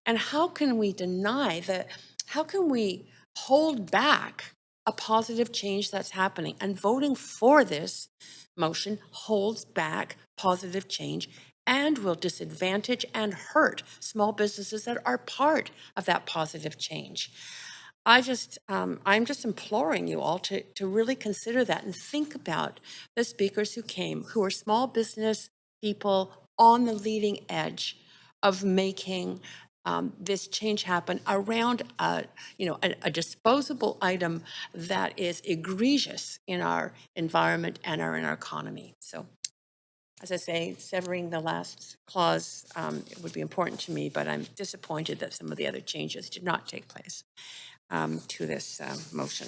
And how can we deny that? How can we hold back a positive change that's happening? And voting for this motion holds back positive change and will disadvantage and hurt small businesses that are part of that positive change. I'm just imploring you all to really consider that and think about the speakers who came, who are small business people on the leading edge of making this change happen around a disposable item that is egregious in our environment and in our economy. So, as I say, severing the last clause it would be important to me, but I'm disappointed that some of the other changes did not take place to this motion.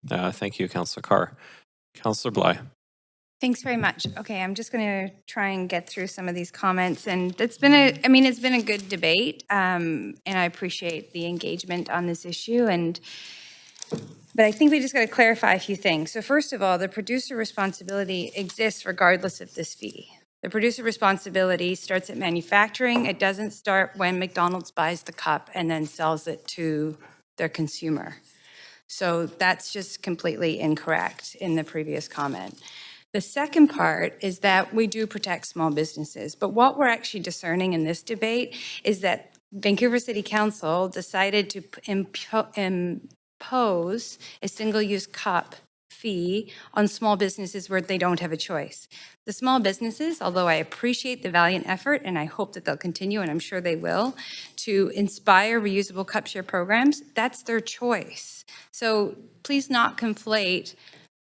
Thank you, Councillor Carr. Councillor Bly. Thanks very much. Okay, I'm just going to try and get through some of these comments, and it's been a good debate, and I appreciate the engagement on this issue. But I think we just got to clarify a few things. So first of all, the producer responsibility exists regardless of this fee. The producer responsibility starts at manufacturing. It doesn't start when McDonald's buys the cup and then sells it to their consumer. So that's just completely incorrect in the previous comment. The second part is that we do protect small businesses, but what we're actually discerning in this debate is that Vancouver City Council decided to impose a single-use cup fee on small businesses where they don't have a choice. The small businesses, although I appreciate the valiant effort, and I hope that they'll continue, and I'm sure they will, to inspire reusable cup share programs, that's their choice. So please not conflate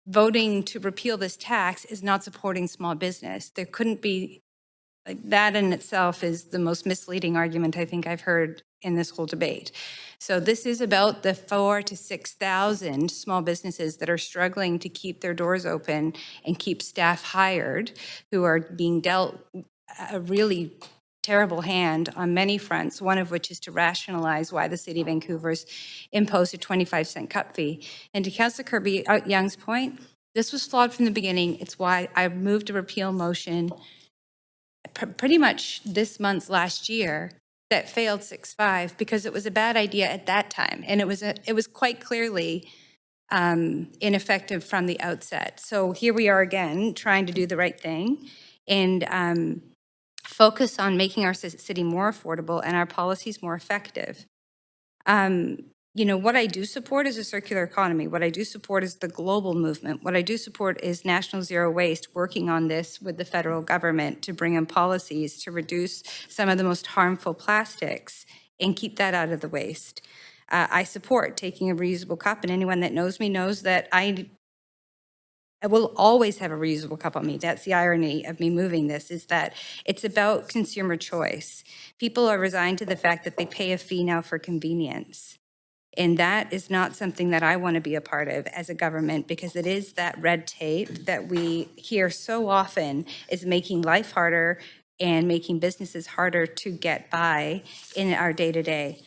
voting to repeal this tax is not supporting small business. There couldn't be, like, that in itself is the most misleading argument I think I've heard in this whole debate. So this is about the 4,000 to 6,000 small businesses that are struggling to keep their doors open and keep staff hired, who are being dealt a really terrible hand on many fronts, one of which is to rationalize why the City of Vancouver's imposed a 25-cent cup fee. And to Councillor Kirby-Young's point, this was flawed from the beginning. It's why I moved a repeal motion pretty much this month last year that failed 6-5 because it was a bad idea at that time. And it was quite clearly ineffective from the outset. So here we are again, trying to do the right thing and focus on making our city more affordable and our policies more effective. What I do support is a circular economy. What I do support is the global movement. What I do support is National Zero Waste working on this with the federal government to bring in policies to reduce some of the most harmful plastics and keep that out of the waste. I support taking a reusable cup, and anyone that knows me knows that I will always have a reusable cup on me. That's the irony of me moving this, is that it's about consumer choice. People are resigned to the fact that they pay a fee now for convenience. And that is not something that I want to be a part of as a government, because it is that red tape that we hear so often is making life harder and making businesses harder to get by in our day-to-day.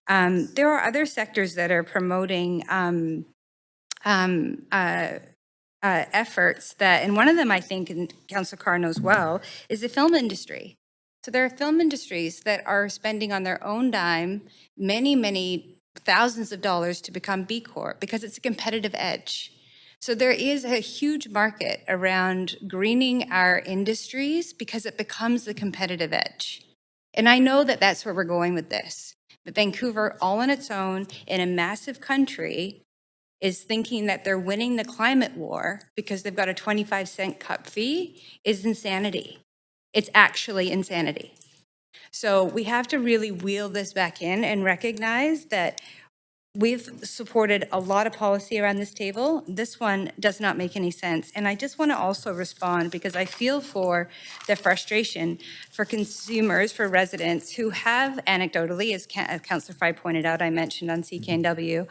There are other sectors that are promoting efforts that, and one of them I think, and Councillor Carr knows well, is the film industry. So there are film industries that are spending on their own dime many thousands of dollars to become B Corp because it's a competitive edge. So there is a huge market around greening our industries because it becomes the competitive edge. And I know that that's where we're going with this. But Vancouver, all on its own, in a massive country, is thinking that they're winning the climate war because they've got a 25-cent cup fee is insanity. It's actually insanity. So we have to really wheel this back in and recognize that we've supported a lot of policy around this table. This one does not make any sense. And I just want to also respond because I feel for the frustration for consumers, for residents who have anecdotally, as Councillor Fry pointed out, I mentioned on CKNW,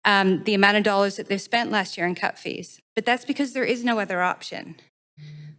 the amount of dollars that they've spent last year in cup fees. But that's because there is no other option.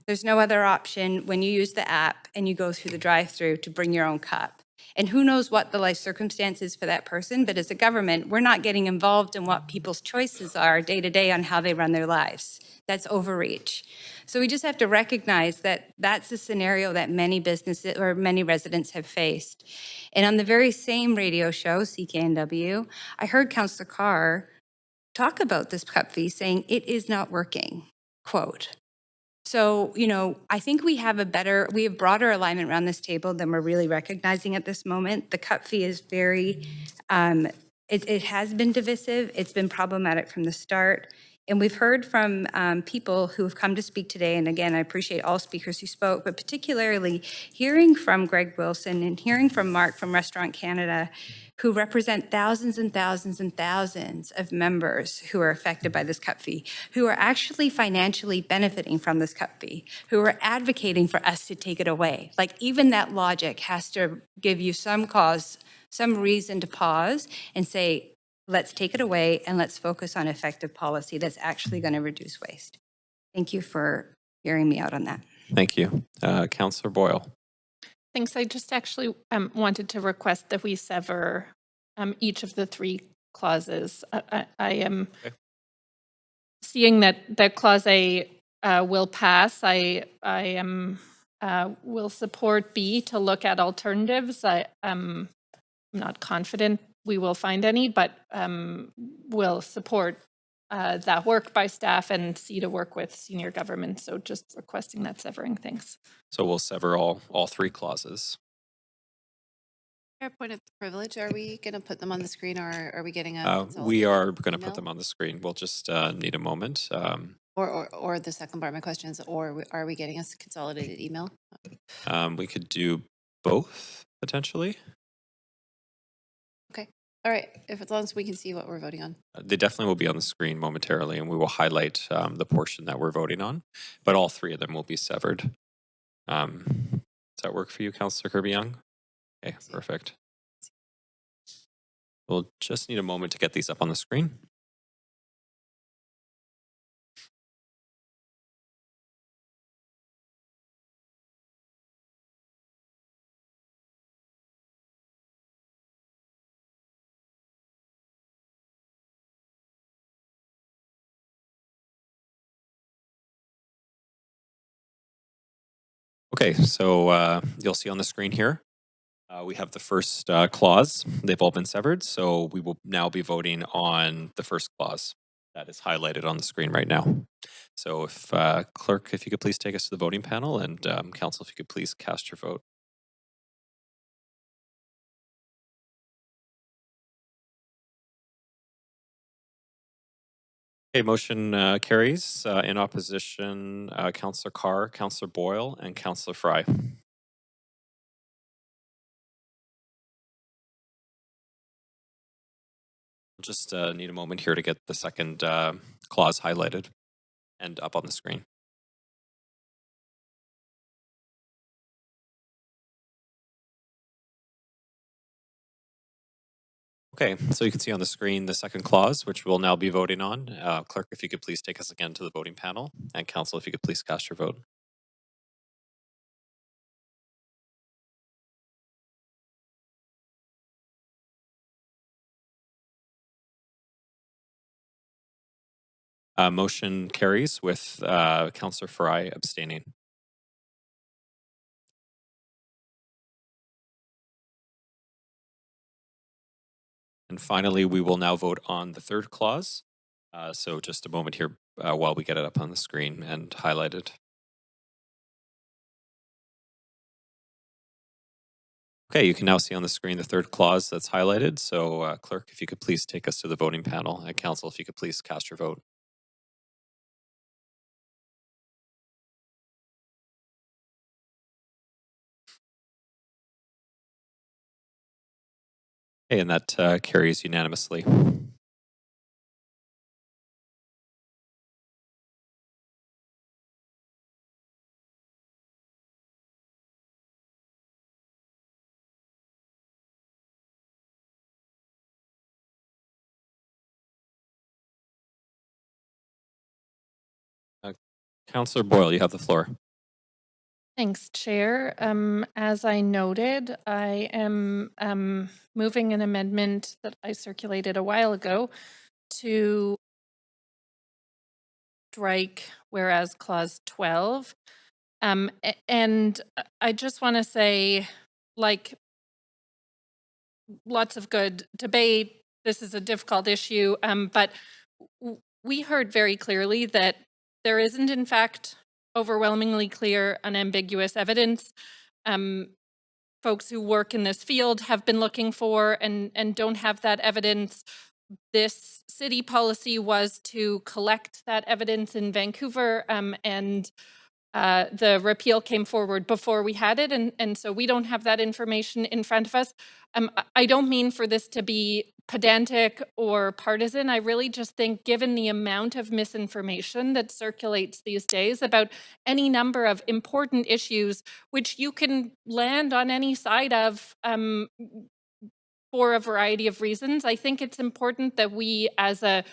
There's no other option when you use the app and you go through the drive-through to bring your own cup. And who knows what the life circumstances for that person, but as a government, we're not getting involved in what people's choices are day to day on how they run their lives. That's overreach. So we just have to recognize that that's the scenario that many businesses or many residents have faced. And on the very same radio show, CKNW, I heard Councillor Carr talk about this cup fee saying it is not working, quote. So, you know, I think we have broader alignment around this table than we're really recognizing at this moment. The cup fee is very, it has been divisive. It's been problematic from the start. And we've heard from people who have come to speak today, and again, I appreciate all speakers who spoke, but particularly hearing from Greg Wilson and hearing from Mark from Restaurant Canada, who represent thousands and thousands and thousands of members who are affected by this cup fee, who are actually financially benefiting from this cup fee, who are advocating for us to take it away. Like, even that logic has to give you some cause, some reason to pause and say, let's take it away and let's focus on effective policy that's actually going to reduce waste. Thank you for hearing me out on that. Thank you. Councillor Boyle. Thanks. I just actually wanted to request that we sever each of the three clauses. I am seeing that clause A will pass. I am will support B to look at alternatives. I'm not confident we will find any, but will support that work by staff and C to work with senior government. So just requesting that severing. Thanks. So we'll sever all three clauses. Fair point of privilege. Are we going to put them on the screen, or are we getting a? We are going to put them on the screen. We'll just need a moment. Or the second part of my question is, or are we getting a consolidated email? We could do both potentially. Okay. All right. As long as we can see what we're voting on. They definitely will be on the screen momentarily, and we will highlight the portion that we're voting on. But all three of them will be severed. Does that work for you, Councillor Kirby-Yung? Okay, perfect. We'll just need a moment to get these up on the screen. Okay, so you'll see on the screen here, we have the first clause. They've all been severed, so we will now be voting on the first clause that is highlighted on the screen right now. So if clerk, if you could please take us to the voting panel, and council, if you could please cast your vote. Okay, motion carries. In opposition, Councillor Carr, Councillor Boyle, and Councillor Fry. We'll just need a moment here to get the second clause highlighted and up on the screen. Okay, so you can see on the screen the second clause, which we'll now be voting on. Clerk, if you could please take us again to the voting panel, and council, if you could please cast your vote. Motion carries with Councillor Fry abstaining. And finally, we will now vote on the third clause. So just a moment here while we get it up on the screen and highlighted. Okay, you can now see on the screen the third clause that's highlighted. So clerk, if you could please take us to the voting panel, and council, if you could please cast your vote. Okay, and that carries unanimously. Councillor Boyle, you have the floor. Thanks, Chair. As I noted, I am moving an amendment that I circulated a while ago to strike whereas clause 12. And I just want to say, like, lots of good debate. This is a difficult issue, but we heard very clearly that there isn't, in fact, overwhelmingly clear, unambiguous evidence. Folks who work in this field have been looking for and don't have that evidence. This city policy was to collect that evidence in Vancouver, and the repeal came forward before we had it, and so we don't have that information in front of us. I don't mean for this to be pedantic or partisan. I really just think, given the amount of misinformation that circulates these days about any number of important issues, which you can land on any side of for a variety of reasons, I think it's important that we, as a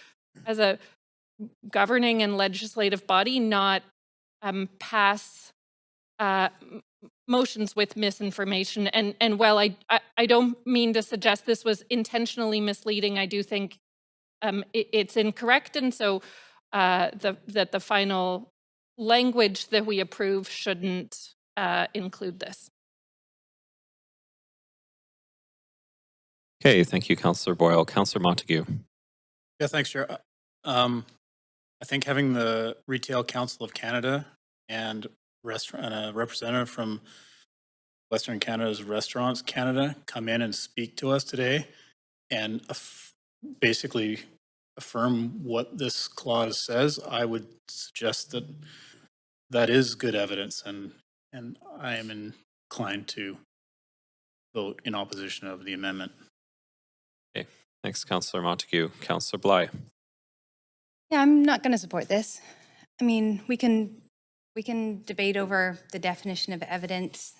governing and legislative body, not pass motions with misinformation. And while I don't mean to suggest this was intentionally misleading, I do think it's incorrect, and so that the final language that we approve shouldn't include this. Okay, thank you, Councillor Boyle. Councillor Montague. Yeah, thanks, Chair. I think having the Retail Council of Canada and a representative from Western Canada's Restaurants Canada come in and speak to us today and basically affirm what this clause says, I would suggest that that is good evidence, and I am inclined to vote in opposition of the amendment. Okay, thanks, Councillor Montague. Councillor Bly. Yeah, I'm not going to support this. I mean, we can debate over the definition of evidence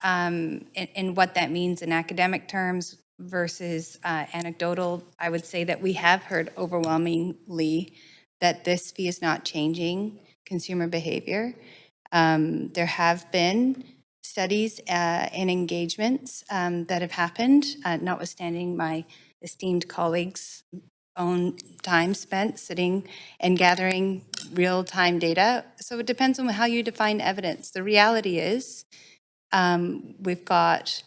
and what that means in academic terms versus anecdotal. I would say that we have heard overwhelmingly that this fee is not changing consumer behavior. There have been studies and engagements that have happened, notwithstanding my esteemed colleagues' own time spent sitting and gathering real-time data. So it depends on how you define evidence. The reality is we've got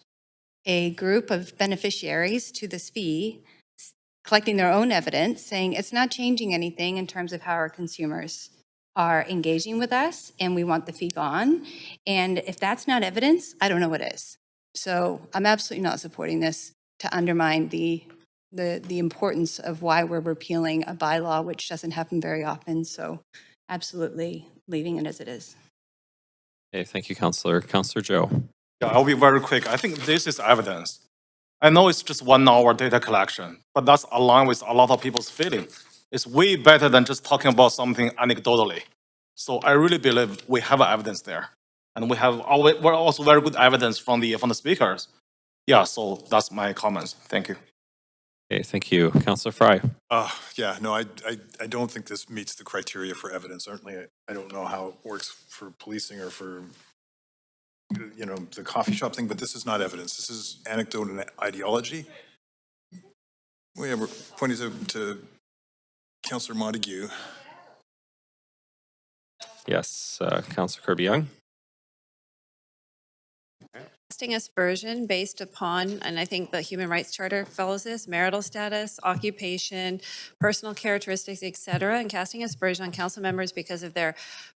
a group of beneficiaries to this fee collecting their own evidence, saying it's not changing anything in terms of how our consumers are engaging with us, and we want the fee gone. And if that's not evidence, I don't know what is. So I'm absolutely not supporting this to undermine the importance of why we're repealing a bylaw, which doesn't happen very often. So absolutely leaving it as it is. Okay, thank you, Councillor. Councillor Joe. Yeah, I'll be very quick. I think this is evidence. I know it's just 1 hour data collection, but that's aligned with a lot of people's feeling. It's way better than just talking about something anecdotally. So I really believe we have evidence there. And we're also very good evidence from the speakers. Yeah, so that's my comments. Thank you. Okay, thank you. Councillor Fry. Yeah, no, I don't think this meets the criteria for evidence. Certainly, I don't know how it works for policing or for, you know, the coffee shop thing, but this is not evidence. This is anecdote and ideology. We're pointing to Councillor Montague. Yes, Councillor Kirby-Young. Casting aspersion based upon, and I think the Human Rights Charter follows this, marital status, occupation, personal characteristics, etc., and casting aspersion on council members because of their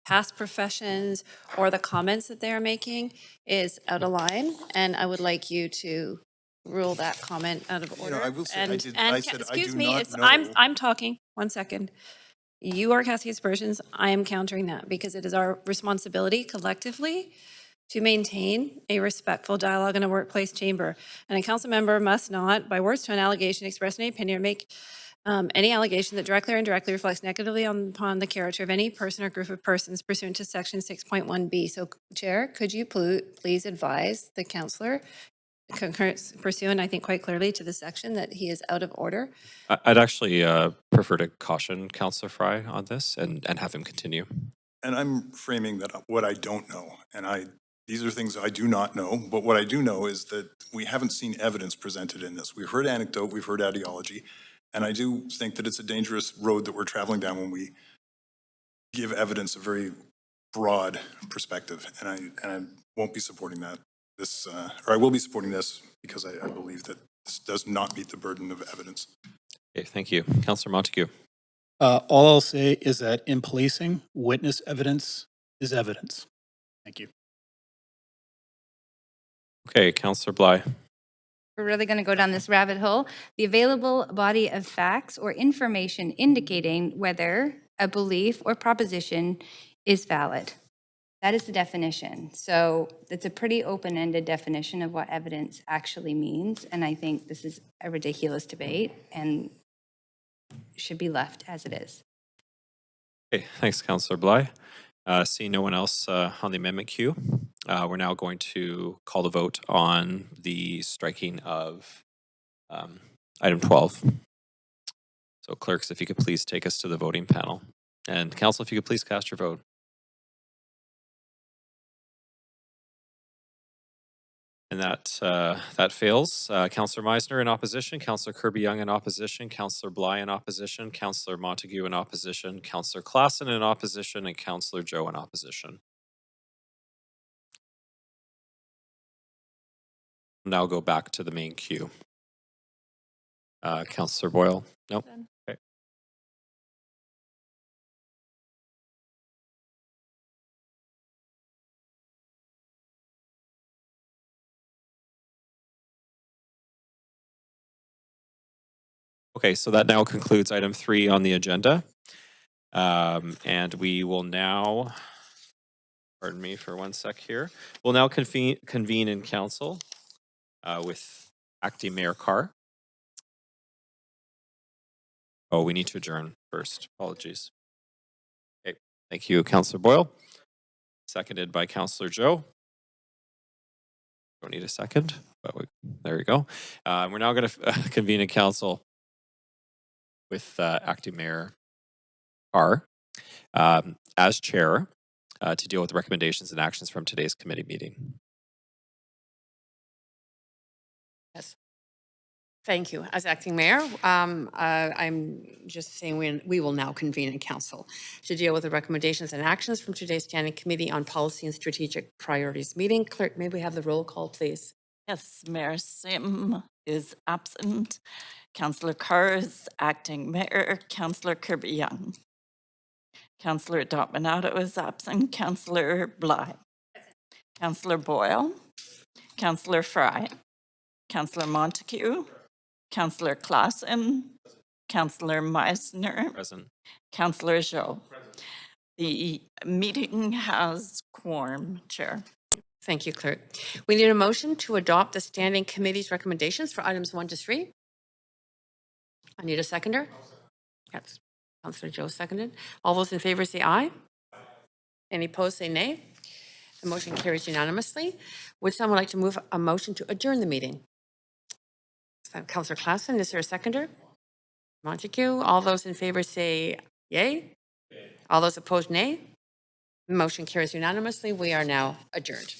past professions or the comments that they are making is out of line, and I would like you to rule that comment out of order. You know, I will say, Excuse me, I'm talking. 1 second. You are casting aspersions. I am countering that because it is our responsibility collectively to maintain a respectful dialogue in a workplace chamber. And a council member must not, by words to an allegation, express any opinion or make any allegation that directly or indirectly reflects negatively upon the character of any person or group of persons pursuant to section 6.1B. So, Chair, could you please advise the councillor, pursuant, I think, quite clearly to the section, that he is out of order? I'd actually prefer to caution Councillor Fry on this and have him continue. And I'm framing that what I don't know, and these are things I do not know, but what I do know is that we haven't seen evidence presented in this. We've heard anecdote, we've heard ideology, and I do think that it's a dangerous road that we're traveling down when we give evidence a very broad perspective, and I won't be supporting that. Or I will be supporting this because I believe that this does not meet the burden of evidence. Okay, thank you. Councillor Montague. All I'll say is that in policing, witness evidence is evidence. Thank you. Okay, Councillor Bly. We're really going to go down this rabbit hole. The available body of facts or information indicating whether a belief or proposition is valid. That is the definition. So it's a pretty open-ended definition of what evidence actually means. And I think this is a ridiculous debate and should be left as it is. Okay, thanks, Councillor Bly. Seeing no one else on the amendment queue, we're now going to call the vote on the striking of item 12. So clerks, if you could please take us to the voting panel. And council, if you could please cast your vote. And that fails. Councillor Meisner in opposition, Councillor Kirby-Yung in opposition, Councillor Bly in opposition, Councillor Montague in opposition, Councillor Klassen in opposition, and Councillor Joe in opposition. Now go back to the main queue. Councillor Boyle? Nope. Okay. Okay, so that now concludes item 3 on the agenda. And we will now, pardon me for one sec here, we'll now convene in council with Acting Mayor Carr. Oh, we need to adjourn first. Apologies. Okay, thank you, Councillor Boyle. Seconded by Councillor Joe. Don't need a second, but there we go. We're now going to convene in council with Acting Mayor Carr as chair to deal with recommendations and actions from today's committee meeting. Yes. Thank you. As acting mayor, I'm just saying we will now convene in council to deal with the recommendations and actions from today's Standing Committee on Policy and Strategic Priorities meeting. Clerk, may we have the roll call, please? Yes, Mayor Sim is absent. Councillor Carr is acting mayor. Councillor Kirby-Yung. Councillor Dominato is absent. Councillor Bly. Councillor Boyle. Councillor Fry. Councillor Montague. Councillor Klassen. Councillor Meisner. Present. Councillor Joe. The meeting has quorum, Chair. Thank you, Clerk. We need a motion to adopt the Standing Committee's recommendations for items 1 to 3. I need a seconder. Yes, Councillor Joe seconded. All those in favor say aye. Any opposed say nay. The motion carries unanimously. Would someone like to move a motion to adjourn the meeting? Councillor Klassen, is there a seconder? Montague, all those in favor say yay. All those opposed nay. The motion carries unanimously. We are now adjourned.